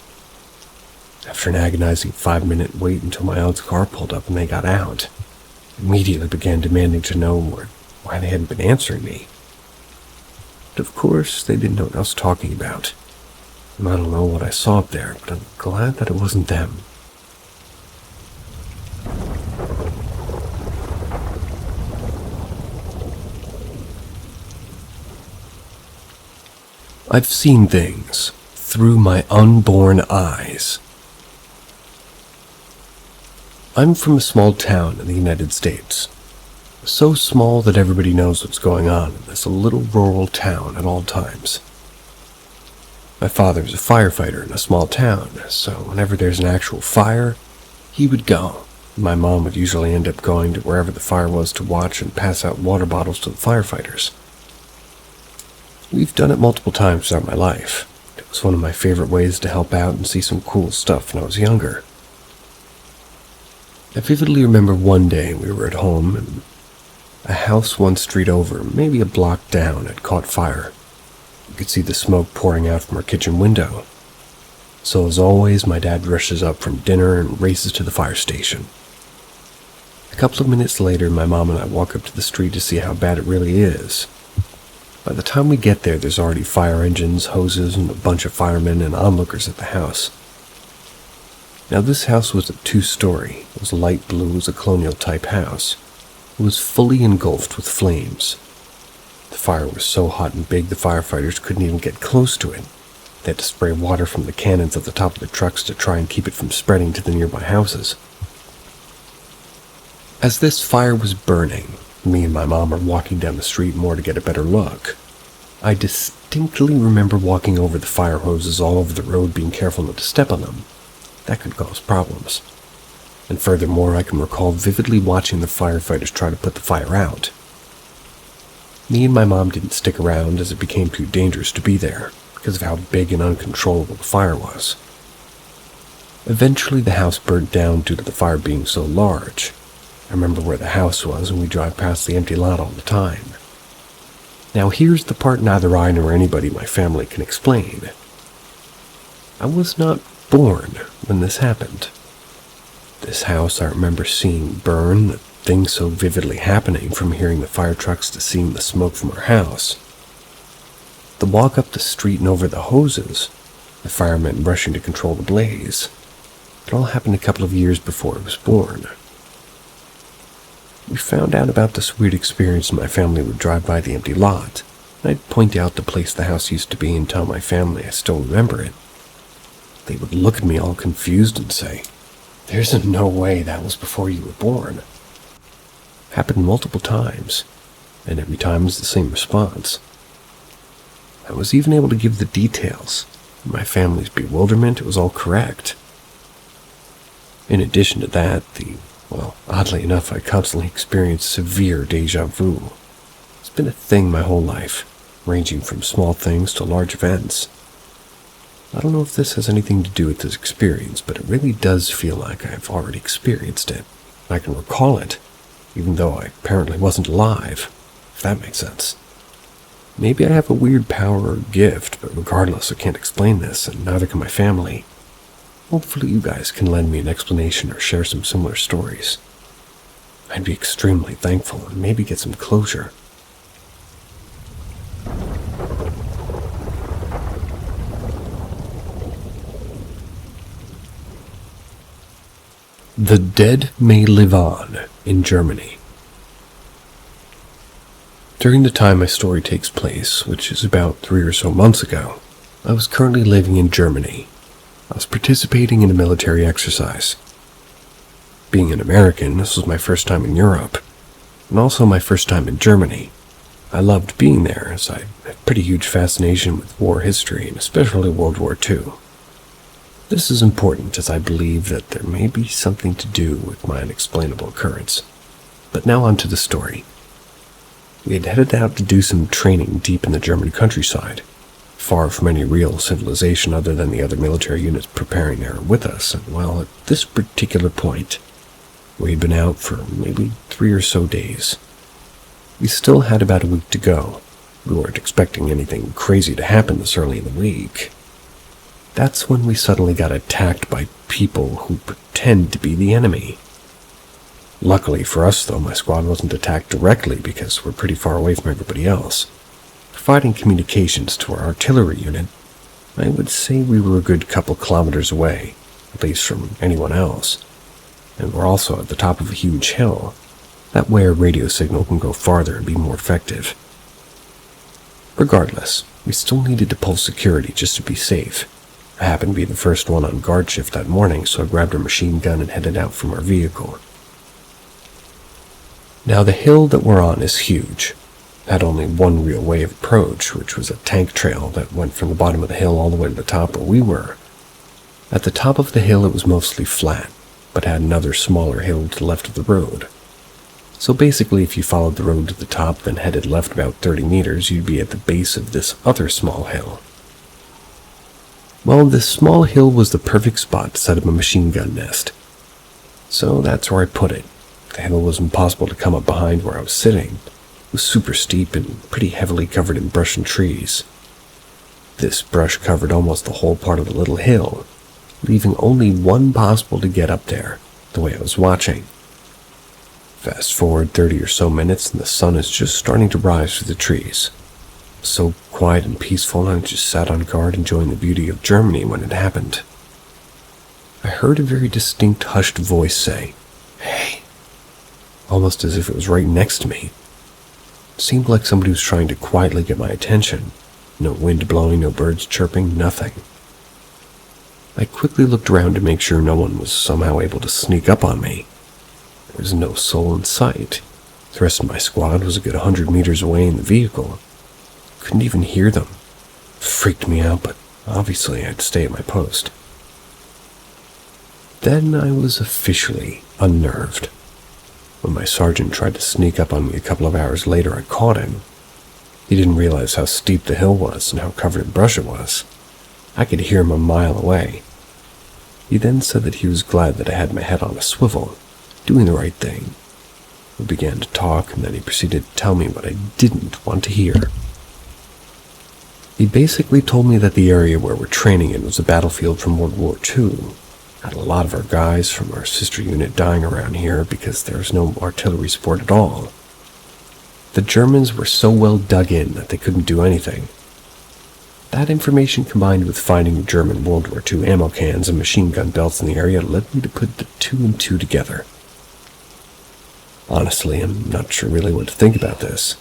After an agonizing 5-minute wait until my aunt's car pulled up and they got out, I immediately began demanding to know why they hadn't been answering me. But of course, they didn't know what I was talking about. And I don't know what I saw up there, but I'm glad that it wasn't them. I've seen things through my unborn eyes. I'm from a small town in the United States. So small that everybody knows what's going on in this little rural town at all times. My father was a firefighter in a small town, so whenever there's an actual fire, he would go. My mom would usually end up going to wherever the fire was to watch and pass out water bottles to the firefighters. We've done it multiple times throughout my life. It was one of my favorite ways to help out and see some cool stuff when I was younger. I vividly remember one day we were at home and a house one street over, maybe a block down, had caught fire. You could see the smoke pouring out from our kitchen window. So as always, my dad rushes up from dinner and races to the fire station. A couple of minutes later, my mom and I walk up to the street to see how bad it really is. By the time we get there, there's already fire engines, hoses, and a bunch of firemen and onlookers at the house. Now this house was a 2-story. It was light blue, it was a colonial-type house. It was fully engulfed with flames. The fire was so hot and big the firefighters couldn't even get close to it. They had to spray water from the cannons at the top of the trucks to try and keep it from spreading to the nearby houses. As this fire was burning, me and my mom were walking down the street more to get a better look. I distinctly remember walking over the fire hoses all over the road, being careful not to step on them. That could cause problems. And furthermore, I can recall vividly watching the firefighters try to put the fire out. Me and my mom didn't stick around as it became too dangerous to be there because of how big and uncontrollable the fire was. Eventually, the house burned down due to the fire being so large. I remember where the house was, and we drive past the empty lot all the time. Now here's the part neither I nor anybody in my family can explain. I was not born when this happened. This house I remember seeing burn, the thing so vividly happening from hearing the fire trucks to seeing the smoke from our house. The walk up the street and over the hoses, the firemen rushing to control the blaze. It all happened a couple of years before I was born. We found out about this weird experience and my family would drive by the empty lot, and I'd point out the place the house used to be and tell my family I still remember it. They would look at me all confused and say, There's no way that was before you were born. Happened multiple times, and every time was the same response. I was even able to give the details. In my family's bewilderment, it was all correct. In addition to that, oddly enough, I constantly experienced severe deja vu. It's been a thing my whole life, ranging from small things to large events. I don't know if this has anything to do with this experience, but it really does feel like I've already experienced it. I can recall it, even though I apparently wasn't alive, if that makes sense. Maybe I have a weird power or gift, but regardless, I can't explain this, and neither can my family. Hopefully you guys can lend me an explanation or share some similar stories. I'd be extremely thankful and maybe get some closure. The dead may live on in Germany. During the time my story takes place, which is about 3 or so months ago, I was currently living in Germany. I was participating in a military exercise. Being an American, this was my first time in Europe, and also my first time in Germany. I loved being there, as I have a pretty huge fascination with war history, and especially World War II. This is important as I believe that there may be something to do with my unexplainable occurrence. But now on to the story. We had headed out to do some training deep in the German countryside, far from any real civilization other than the other military units preparing there with us, and well, at this particular point, we had been out for maybe 3 or so days. We still had about a week to go. We weren't expecting anything crazy to happen this early in the week. That's when we suddenly got attacked by people who pretend to be the enemy. Luckily for us, though, my squad wasn't attacked directly because we're pretty far away from everybody else. Providing communications to our artillery unit, I would say we were a good couple kilometers away, at least from anyone else. And we're also at the top of a huge hill. That way our radio signal can go farther and be more effective. Regardless, we still needed to pull security just to be safe. I happened to be the first one on guard shift that morning, so I grabbed a machine gun and headed out from our vehicle. Now the hill that we're on is huge. It had only one real way of approach, which was a tank trail that went from the bottom of the hill all the way to the top where we were. At the top of the hill it was mostly flat, but had another smaller hill to the left of the road. So basically if you followed the road to the top then headed left about 30 meters, you'd be at the base of this other small hill. Well, this small hill was the perfect spot to set up a machine gun nest. So that's where I put it. The hill was impossible to come up behind where I was sitting. It was super steep and pretty heavily covered in brush and trees. This brush covered almost the whole part of the little hill, leaving only one possible to get up there, the way I was watching. Fast forward 30 or so minutes and the sun is just starting to rise through the trees. So quiet and peaceful, and I just sat on guard enjoying the beauty of Germany when it happened. I heard a very distinct hushed voice say, "Hey," almost as if it was right next to me. It seemed like somebody was trying to quietly get my attention. No wind blowing, no birds chirping, nothing. I quickly looked around to make sure no one was somehow able to sneak up on me. There was no soul in sight. The rest of my squad was a good 100 meters away in the vehicle. Couldn't even hear them. Freaked me out, but obviously I had to stay at my post. Then I was officially unnerved. When my sergeant tried to sneak up on me a couple of hours later, I caught him. He didn't realize how steep the hill was and how covered in brush it was. I could hear him a mile away. He then said that he was glad that I had my head on a swivel, doing the right thing. We began to talk, and then he proceeded to tell me what I didn't want to hear. He basically told me that the area where we're training in was a battlefield from World War II. Had a lot of our guys from our sister unit dying around here because there was no artillery support at all. The Germans were so well dug in that they couldn't do anything. That information combined with finding German World War II ammo cans and machine gun belts in the area led me to put the 2 and 2 together. Honestly, I'm not sure really what to think about this.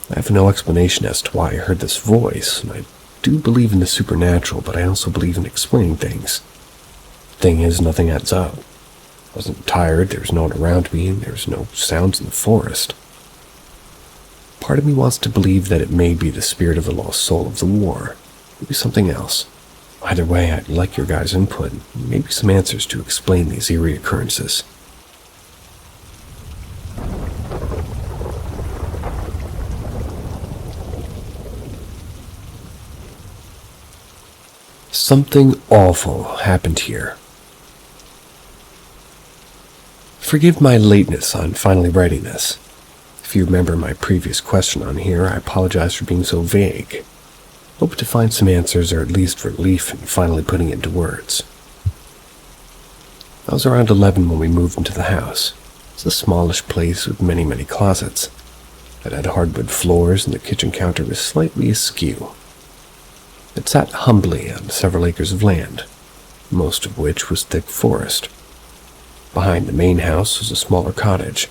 I have no explanation as to why I heard this voice, and I do believe in the supernatural, but I also believe in explaining things. Thing is, nothing adds up. I wasn't tired, there was no one around me, and there was no sounds in the forest. Part of me wants to believe that it may be the spirit of the lost soul of the war, maybe something else. Either way, I'd like your guys' input, and maybe some answers to explain these eerie occurrences. Something awful happened here. Forgive my lateness on finally writing this. If you remember my previous question on here, I apologize for being so vague. Hope to find some answers or at least relief in finally putting it into words. I was around 11 when we moved into the house. It's a smallish place with many, many closets. It had hardwood floors and the kitchen counter was slightly askew. It sat humbly on several acres of land, most of which was thick forest. Behind the main house was a smaller cottage,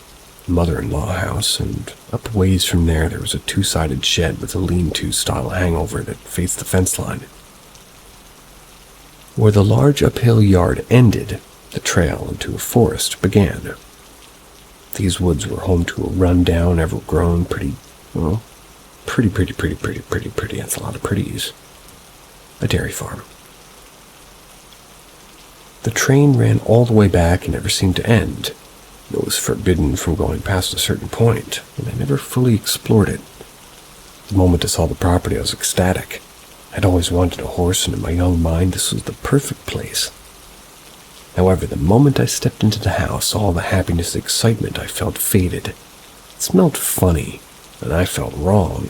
mother-in-law house, and up a ways from there was a two-sided shed with a lean-to style hangover that faced the fence line. Where the large uphill yard ended, the trail into a forest began. These woods were home to a run-down, ever-grown, pretty, that's a lot of pretties. A dairy farm. The train ran all the way back and never seemed to end. It was forbidden from going past a certain point, and I never fully explored it. The moment I saw the property, I was ecstatic. I'd always wanted a horse, and in my young mind, this was the perfect place. However, the moment I stepped into the house, all the happiness and excitement I felt faded. It smelled funny, and I felt wrong.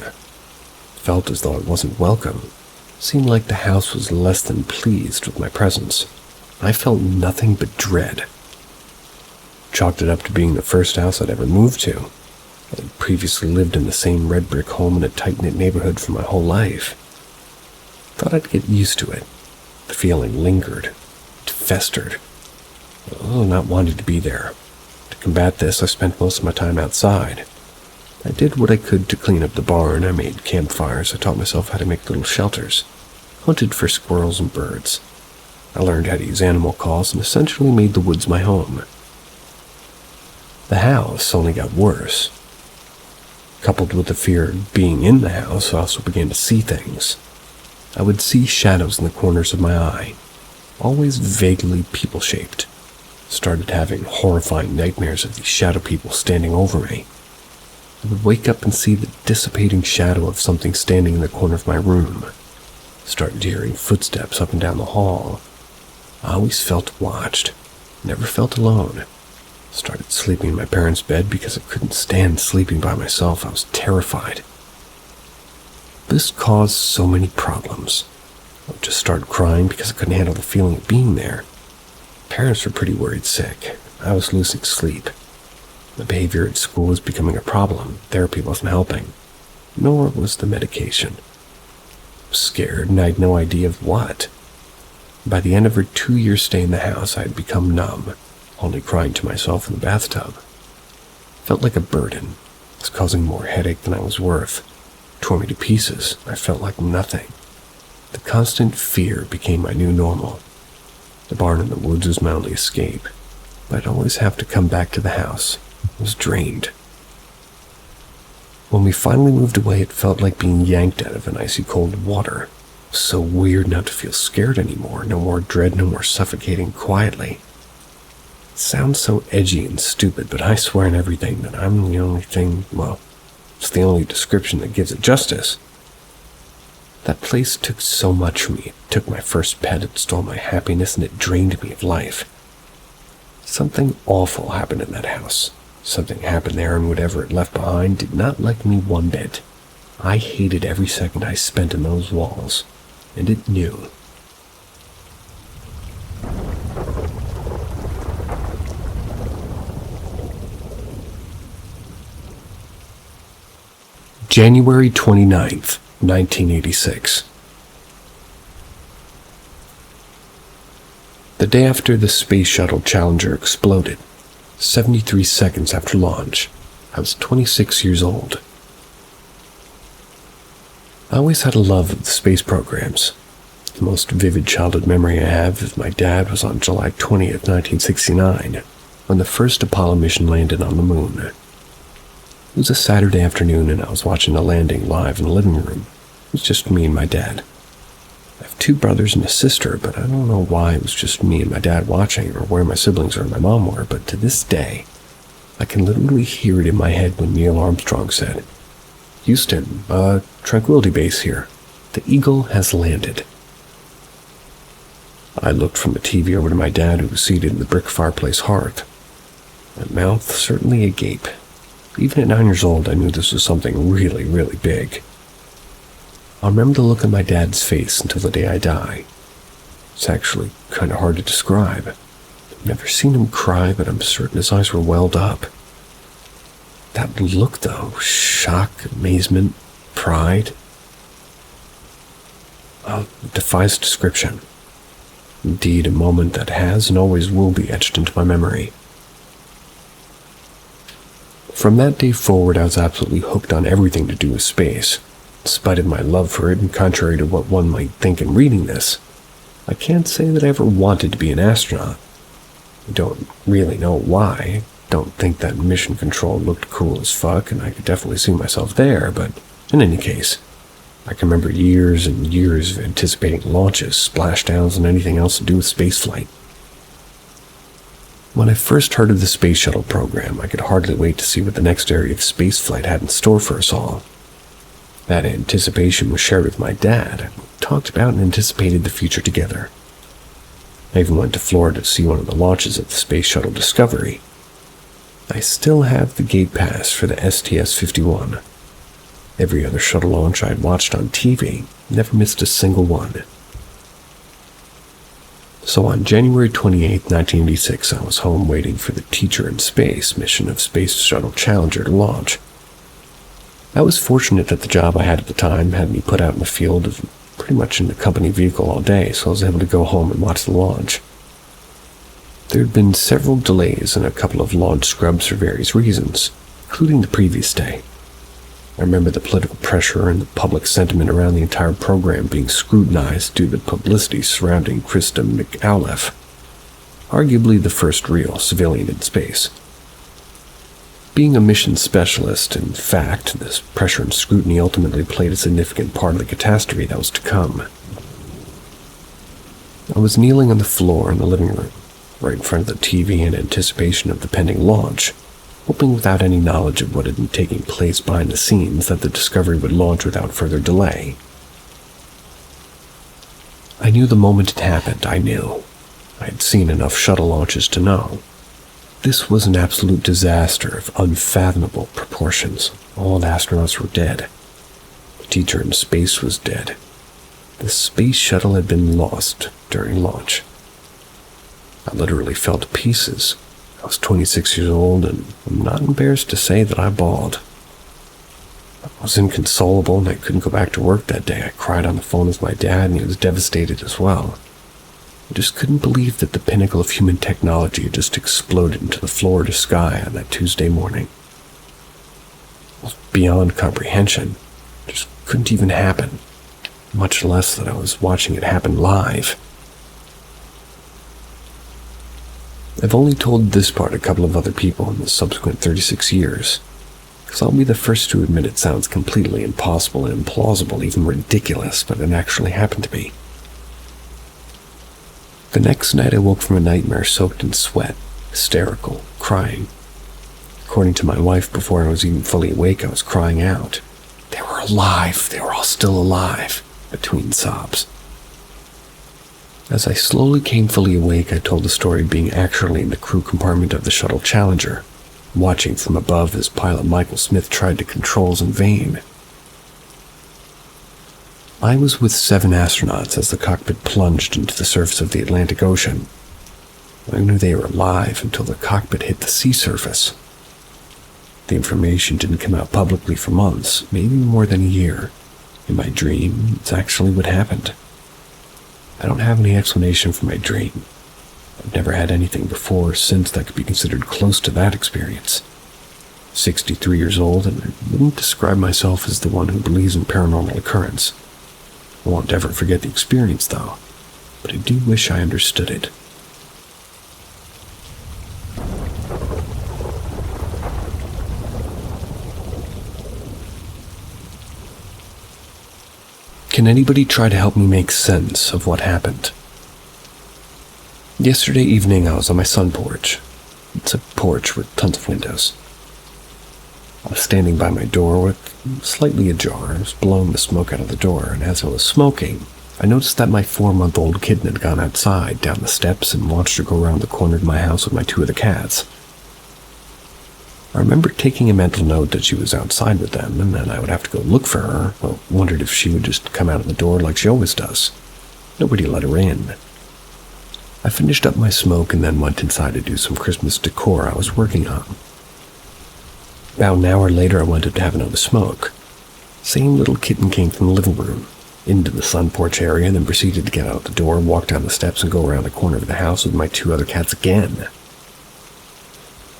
Felt as though I wasn't welcome. Seemed like the house was less than pleased with my presence. I felt nothing but dread. Chalked it up to being the first house I'd ever moved to. I had previously lived in the same red brick home in a tight-knit neighborhood for my whole life. Thought I'd get used to it. The feeling lingered. It festered. Not wanting to be there. To combat this, I spent most of my time outside. I did what I could to clean up the barn. I made campfires. I taught myself how to make little shelters. Hunted for squirrels and birds. I learned how to use animal calls and essentially made the woods my home. The house only got worse. Coupled with the fear of being in the house, I also began to see things. I would see shadows in the corners of my eye, always vaguely people-shaped. Started having horrifying nightmares of these shadow people standing over me. I would wake up and see the dissipating shadow of something standing in the corner of my room. Started hearing footsteps up and down the hall. I always felt watched, never felt alone. Started sleeping in my parents' bed because I couldn't stand sleeping by myself. I was terrified. This caused so many problems. I would just start crying because I couldn't handle the feeling of being there. Parents were pretty worried sick. I was losing sleep. My behavior at school was becoming a problem. Therapy wasn't helping. Nor was the medication. I was scared and I had no idea of what. By the end of her 2-year stay in the house, I had become numb, only crying to myself in the bathtub. Felt like a burden. It was causing more headache than I was worth. Tore me to pieces. I felt like nothing. The constant fear became my new normal. The barn in the woods was my only escape, but I'd always have to come back to the house. I was drained. When we finally moved away, it felt like being yanked out of an icy cold water. It was so weird not to feel scared anymore. No more dread, no more suffocating quietly. It sounds so edgy and stupid, but I swear on everything that I'm the only thing, it's the only description that gives it justice. That place took so much from me. It took my first pet, it stole my happiness, and it drained me of life. Something awful happened in that house. Something happened there, and whatever it left behind did not like me one bit. I hated every second I spent in those walls, and it knew. January 29th, 1986. The day after the Space Shuttle Challenger exploded, 73 seconds after launch, I was 26 years old. I always had a love of the space programs. The most vivid childhood memory I have of my dad was on July 20th, 1969, when the first Apollo mission landed on the moon. It was a Saturday afternoon and I was watching the landing live in the living room. It was just me and my dad. I have 2 brothers and a sister, but I don't know why it was just me and my dad watching or where my siblings or my mom were, but to this day, I can literally hear it in my head when Neil Armstrong said, "Houston, Tranquility Base here. The Eagle has landed." I looked from the TV over to my dad, who was seated in the brick fireplace hearth, my mouth certainly agape. Even at 9 years old, I knew this was something really, really big. I'll remember the look on my dad's face until the day I die. It's actually kind of hard to describe. I've never seen him cry, but I'm certain his eyes were welled up. That look, though, shock, amazement, pride, it defies description. Indeed, a moment that has and always will be etched into my memory. From that day forward, I was absolutely hooked on everything to do with space. In spite of my love for it, and contrary to what one might think in reading this, I can't say that I ever wanted to be an astronaut. I don't really know why. I don't think that mission control looked cool as fuck, and I could definitely see myself there, but in any case, I can remember years and years of anticipating launches, splashdowns, and anything else to do with spaceflight. When I first heard of the space shuttle program, I could hardly wait to see what the next area of spaceflight had in store for us all. That anticipation was shared with my dad, and we talked about and anticipated the future together. I even went to Florida to see one of the launches of the Space Shuttle Discovery. I still have the gate pass for the STS-51. Every other shuttle launch I had watched on TV, never missed a single one. So on January 28, 1986, I was home waiting for the Teacher in Space mission of Space Shuttle Challenger to launch. I was fortunate that the job I had at the time had me put out in the field of pretty much in the company vehicle all day, so I was able to go home and watch the launch. There had been several delays and a couple of launch scrubs for various reasons, including the previous day. I remember the political pressure and the public sentiment around the entire program being scrutinized due to the publicity surrounding Krista McAuliffe, arguably the first real civilian in space. Being a mission specialist, in fact, this pressure and scrutiny ultimately played a significant part of the catastrophe that was to come. I was kneeling on the floor in the living room, right in front of the TV in anticipation of the pending launch, hoping without any knowledge of what had been taking place behind the scenes that the Discovery would launch without further delay. I knew the moment it happened, I knew. I had seen enough shuttle launches to know. This was an absolute disaster of unfathomable proportions. All the astronauts were dead. The Teacher in Space was dead. The space shuttle had been lost during launch. I literally fell to pieces. I was 26 years old, and I'm not embarrassed to say that I bawled. I was inconsolable, and I couldn't go back to work that day. I cried on the phone with my dad, and he was devastated as well. I just couldn't believe that the pinnacle of human technology had just exploded into the Florida sky on that Tuesday morning. It was beyond comprehension. It just couldn't even happen, much less that I was watching it happen live. I've only told this part a couple of other people in the subsequent 36 years, because I'll be the first to admit it sounds completely impossible and implausible, even ridiculous, but it actually happened to me. The next night I woke from a nightmare soaked in sweat, hysterical, crying. According to my wife, before I was even fully awake, I was crying out. They were alive, they were all still alive, between sobs. As I slowly came fully awake, I told the story of being actually in the crew compartment of the Shuttle Challenger, watching from above as pilot Michael Smith tried the controls in vain. I was with 7 astronauts as the cockpit plunged into the surface of the Atlantic Ocean. I knew they were alive until the cockpit hit the sea surface. The information didn't come out publicly for months, maybe more than a year. In my dream, it's actually what happened. I don't have any explanation for my dream. I've never had anything before or since that could be considered close to that experience. 63 years old, and I wouldn't describe myself as the one who believes in paranormal occurrence. I won't ever forget the experience, though, but I do wish I understood it. Can anybody try to help me make sense of what happened? Yesterday evening, I was on my sun porch. It's a porch with tons of windows. I was standing by my door with slightly ajar. I was blowing the smoke out of the door, and as I was smoking, I noticed that my 4-month-old kitten had gone outside, down the steps, and watched her go around the corner of my house with my 2 other cats. I remember taking a mental note that she was outside with them, and then I would have to go look for her. I wondered if she would just come out of the door like she always does. Nobody let her in. I finished up my smoke and then went inside to do some Christmas decor I was working on. About an hour later, I went up to have another smoke. Same little kitten came from the living room, into the sun porch area, then proceeded to get out the door, walk down the steps, and go around the corner of the house with my 2 other cats again.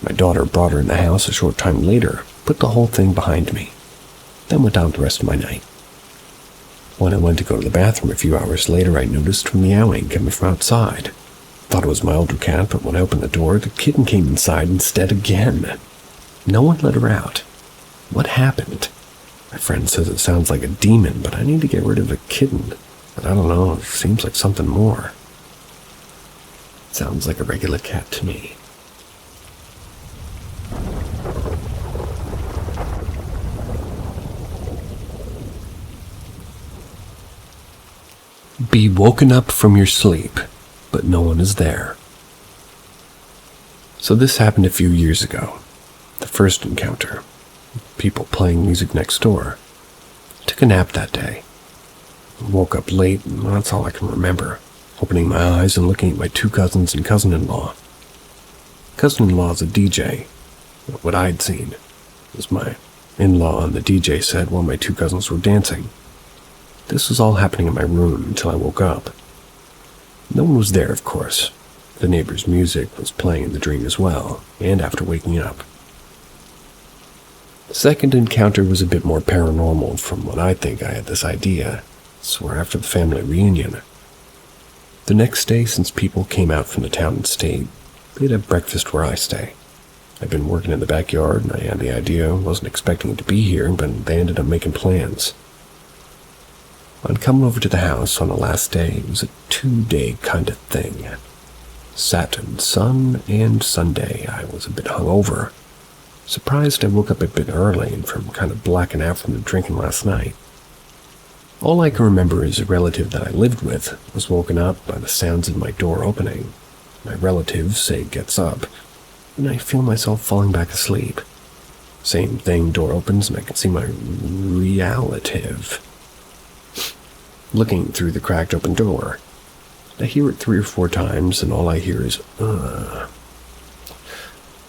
My daughter brought her in the house a short time later, put the whole thing behind me, then went out the rest of my night. When I went to go to the bathroom a few hours later, I noticed meowing coming from outside. Thought it was my older cat, but when I opened the door, the kitten came inside instead again. No one let her out. What happened? My friend says it sounds like a demon, but I need to get rid of a kitten. But I don't know, it seems like something more. Sounds like a regular cat to me. Be woken up from your sleep, but no one is there. So this happened a few years ago. The first encounter. People playing music next door. Took a nap that day. Woke up late, and that's all I can remember. Opening my eyes and looking at my 2 cousins and cousin-in-law. Cousin-in-law is a DJ. What I'd seen was my in-law and the DJ set while my 2 cousins were dancing. This was all happening in my room until I woke up. No one was there, of course. The neighbor's music was playing in the dream as well, and after waking up. The second encounter was a bit more paranormal from what I think I had this idea. So we're after the family reunion. The next day, since people came out from the town and stayed, they'd have breakfast where I stay. I'd been working in the backyard, and I had the idea, wasn't expecting it to be here, but they ended up making plans. On coming over to the house on the last day, it was a 2-day kind of thing. Saturday, Sun, and Sunday, I was a bit hungover. Surprised I woke up a bit early and from kind of blacking out from the drinking last night. All I can remember is a relative that I lived with was woken up by the sounds of my door opening. My relative, say, gets up, and I feel myself falling back asleep. Same thing, door opens and I can see my relative looking through the cracked open door. I hear it 3 or 4 times, and all I hear is,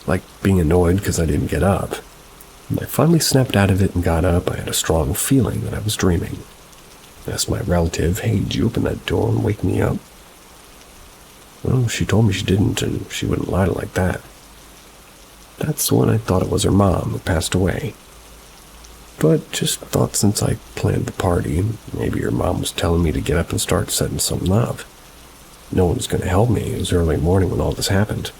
like being annoyed because I didn't get up. When I finally snapped out of it and got up, I had a strong feeling that I was dreaming. I asked my relative, hey, did you open that door and wake me up? Well, she told me she didn't, and she wouldn't lie like that. That's when I thought it was her mom who passed away. But just thought since I planned the party, maybe her mom was telling me to get up and start setting something up. No one was going to help me. It was early morning when all this happened.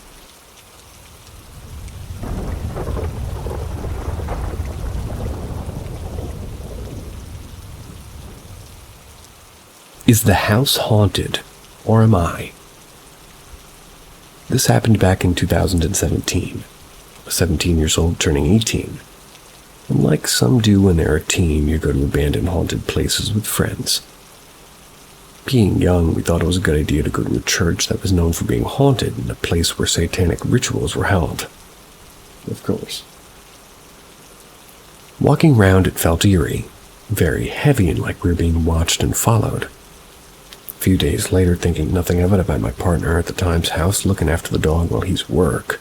Is the house haunted, or am I? This happened back in 2017. I was 17 years old, turning 18. And like some do when they're a teen, you go to abandoned haunted places with friends. Being young, we thought it was a good idea to go to a church that was known for being haunted and a place where satanic rituals were held. Of course. Walking around, it felt eerie, very heavy and like we were being watched and followed. A few days later, thinking nothing of it, I found my partner at the time's house looking after the dog while he's at work.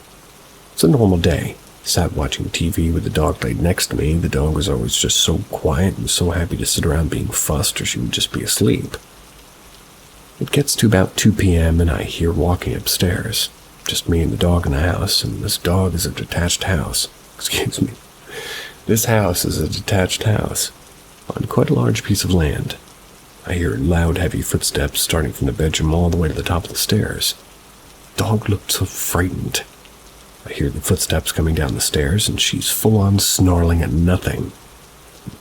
It's a normal day. Sat watching TV with the dog laid next to me. The dog was always just so quiet and so happy to sit around being fussed, or she would just be asleep. It gets to about 2 p.m. and I hear walking upstairs. Just me and the dog in the house, and this dog is a detached house. Excuse me. This house is a detached house on quite a large piece of land. I hear loud, heavy footsteps starting from the bedroom all the way to the top of the stairs. The dog looked so frightened. I hear the footsteps coming down the stairs, and she's full-on snarling at nothing.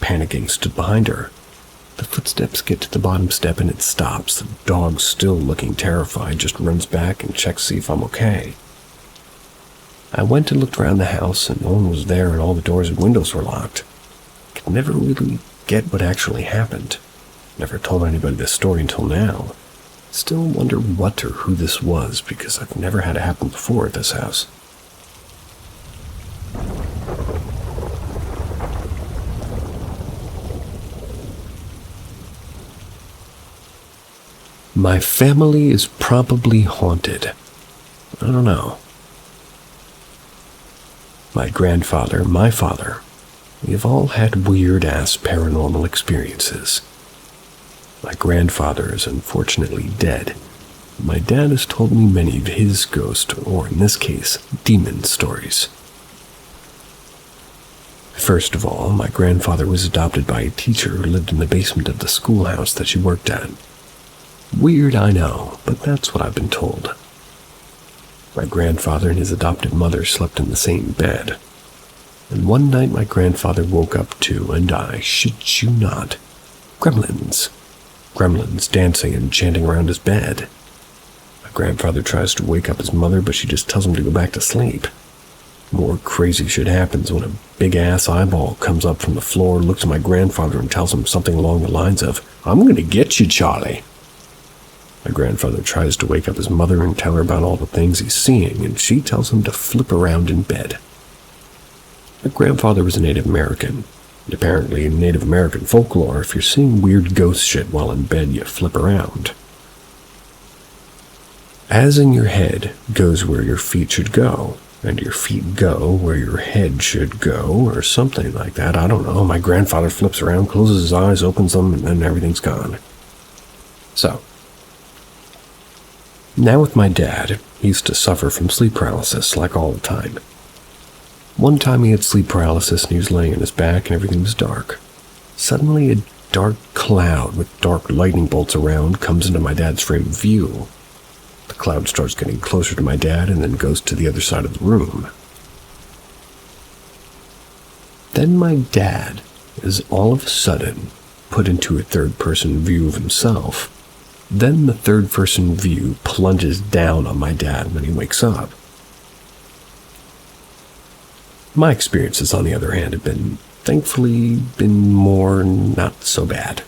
Panicking, stood behind her. The footsteps get to the bottom step and it stops. The dog, still looking terrified, just runs back and checks to see if I'm okay. I went and looked around the house, and no one was there, and all the doors and windows were locked. I could never really get what actually happened. Never told anybody this story until now. Still wonder what or who this was, because I've never had it happen before at this house. My family is probably haunted. I don't know. My grandfather, my father, we have all had weird-ass paranormal experiences. My grandfather is unfortunately dead. My dad has told me many of his ghost, or in this case, demon stories. First of all, my grandfather was adopted by a teacher who lived in the basement of the schoolhouse that she worked at. Weird, I know, but that's what I've been told. My grandfather and his adopted mother slept in the same bed. And one night my grandfather woke up to, and I shit you not, gremlins. Gremlins dancing and chanting around his bed. My grandfather tries to wake up his mother, but she just tells him to go back to sleep. More crazy shit happens when a big-ass eyeball comes up from the floor, looks at my grandfather, and tells him something along the lines of, "I'm gonna get you, Charlie." My grandfather tries to wake up his mother and tell her about all the things he's seeing, and she tells him to flip around in bed. My grandfather was a Native American, and apparently in Native American folklore, if you're seeing weird ghost shit while in bed, you flip around. As in your head goes where your feet should go, and your feet go where your head should go, or something like that. I don't know. My grandfather flips around, closes his eyes, opens them, and then everything's gone. So, now with my dad, he used to suffer from sleep paralysis, like all the time. One time he had sleep paralysis and he was laying on his back and everything was dark. Suddenly a dark cloud with dark lightning bolts around comes into my dad's frame of view. The cloud starts getting closer to my dad and then goes to the other side of the room. Then my dad is all of a sudden put into a third-person view of himself. Then the third-person view plunges down on my dad when he wakes up. My experiences, on the other hand, have thankfully been more not so bad.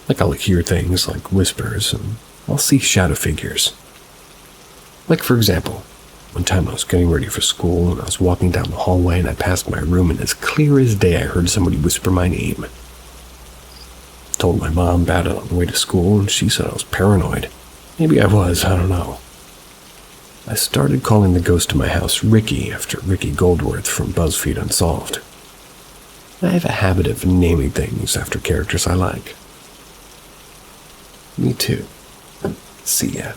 Like I'll hear things like whispers, and I'll see shadow figures. Like for example, one time I was getting ready for school, and I was walking down the hallway, and I passed my room, and as clear as day I heard somebody whisper my name. Told my mom about it on the way to school, and she said I was paranoid. Maybe I was, I don't know. I started calling the ghost in my house Ricky, after Ricky Goldworth from BuzzFeed Unsolved. I have a habit of naming things after characters I like. Me too. See ya.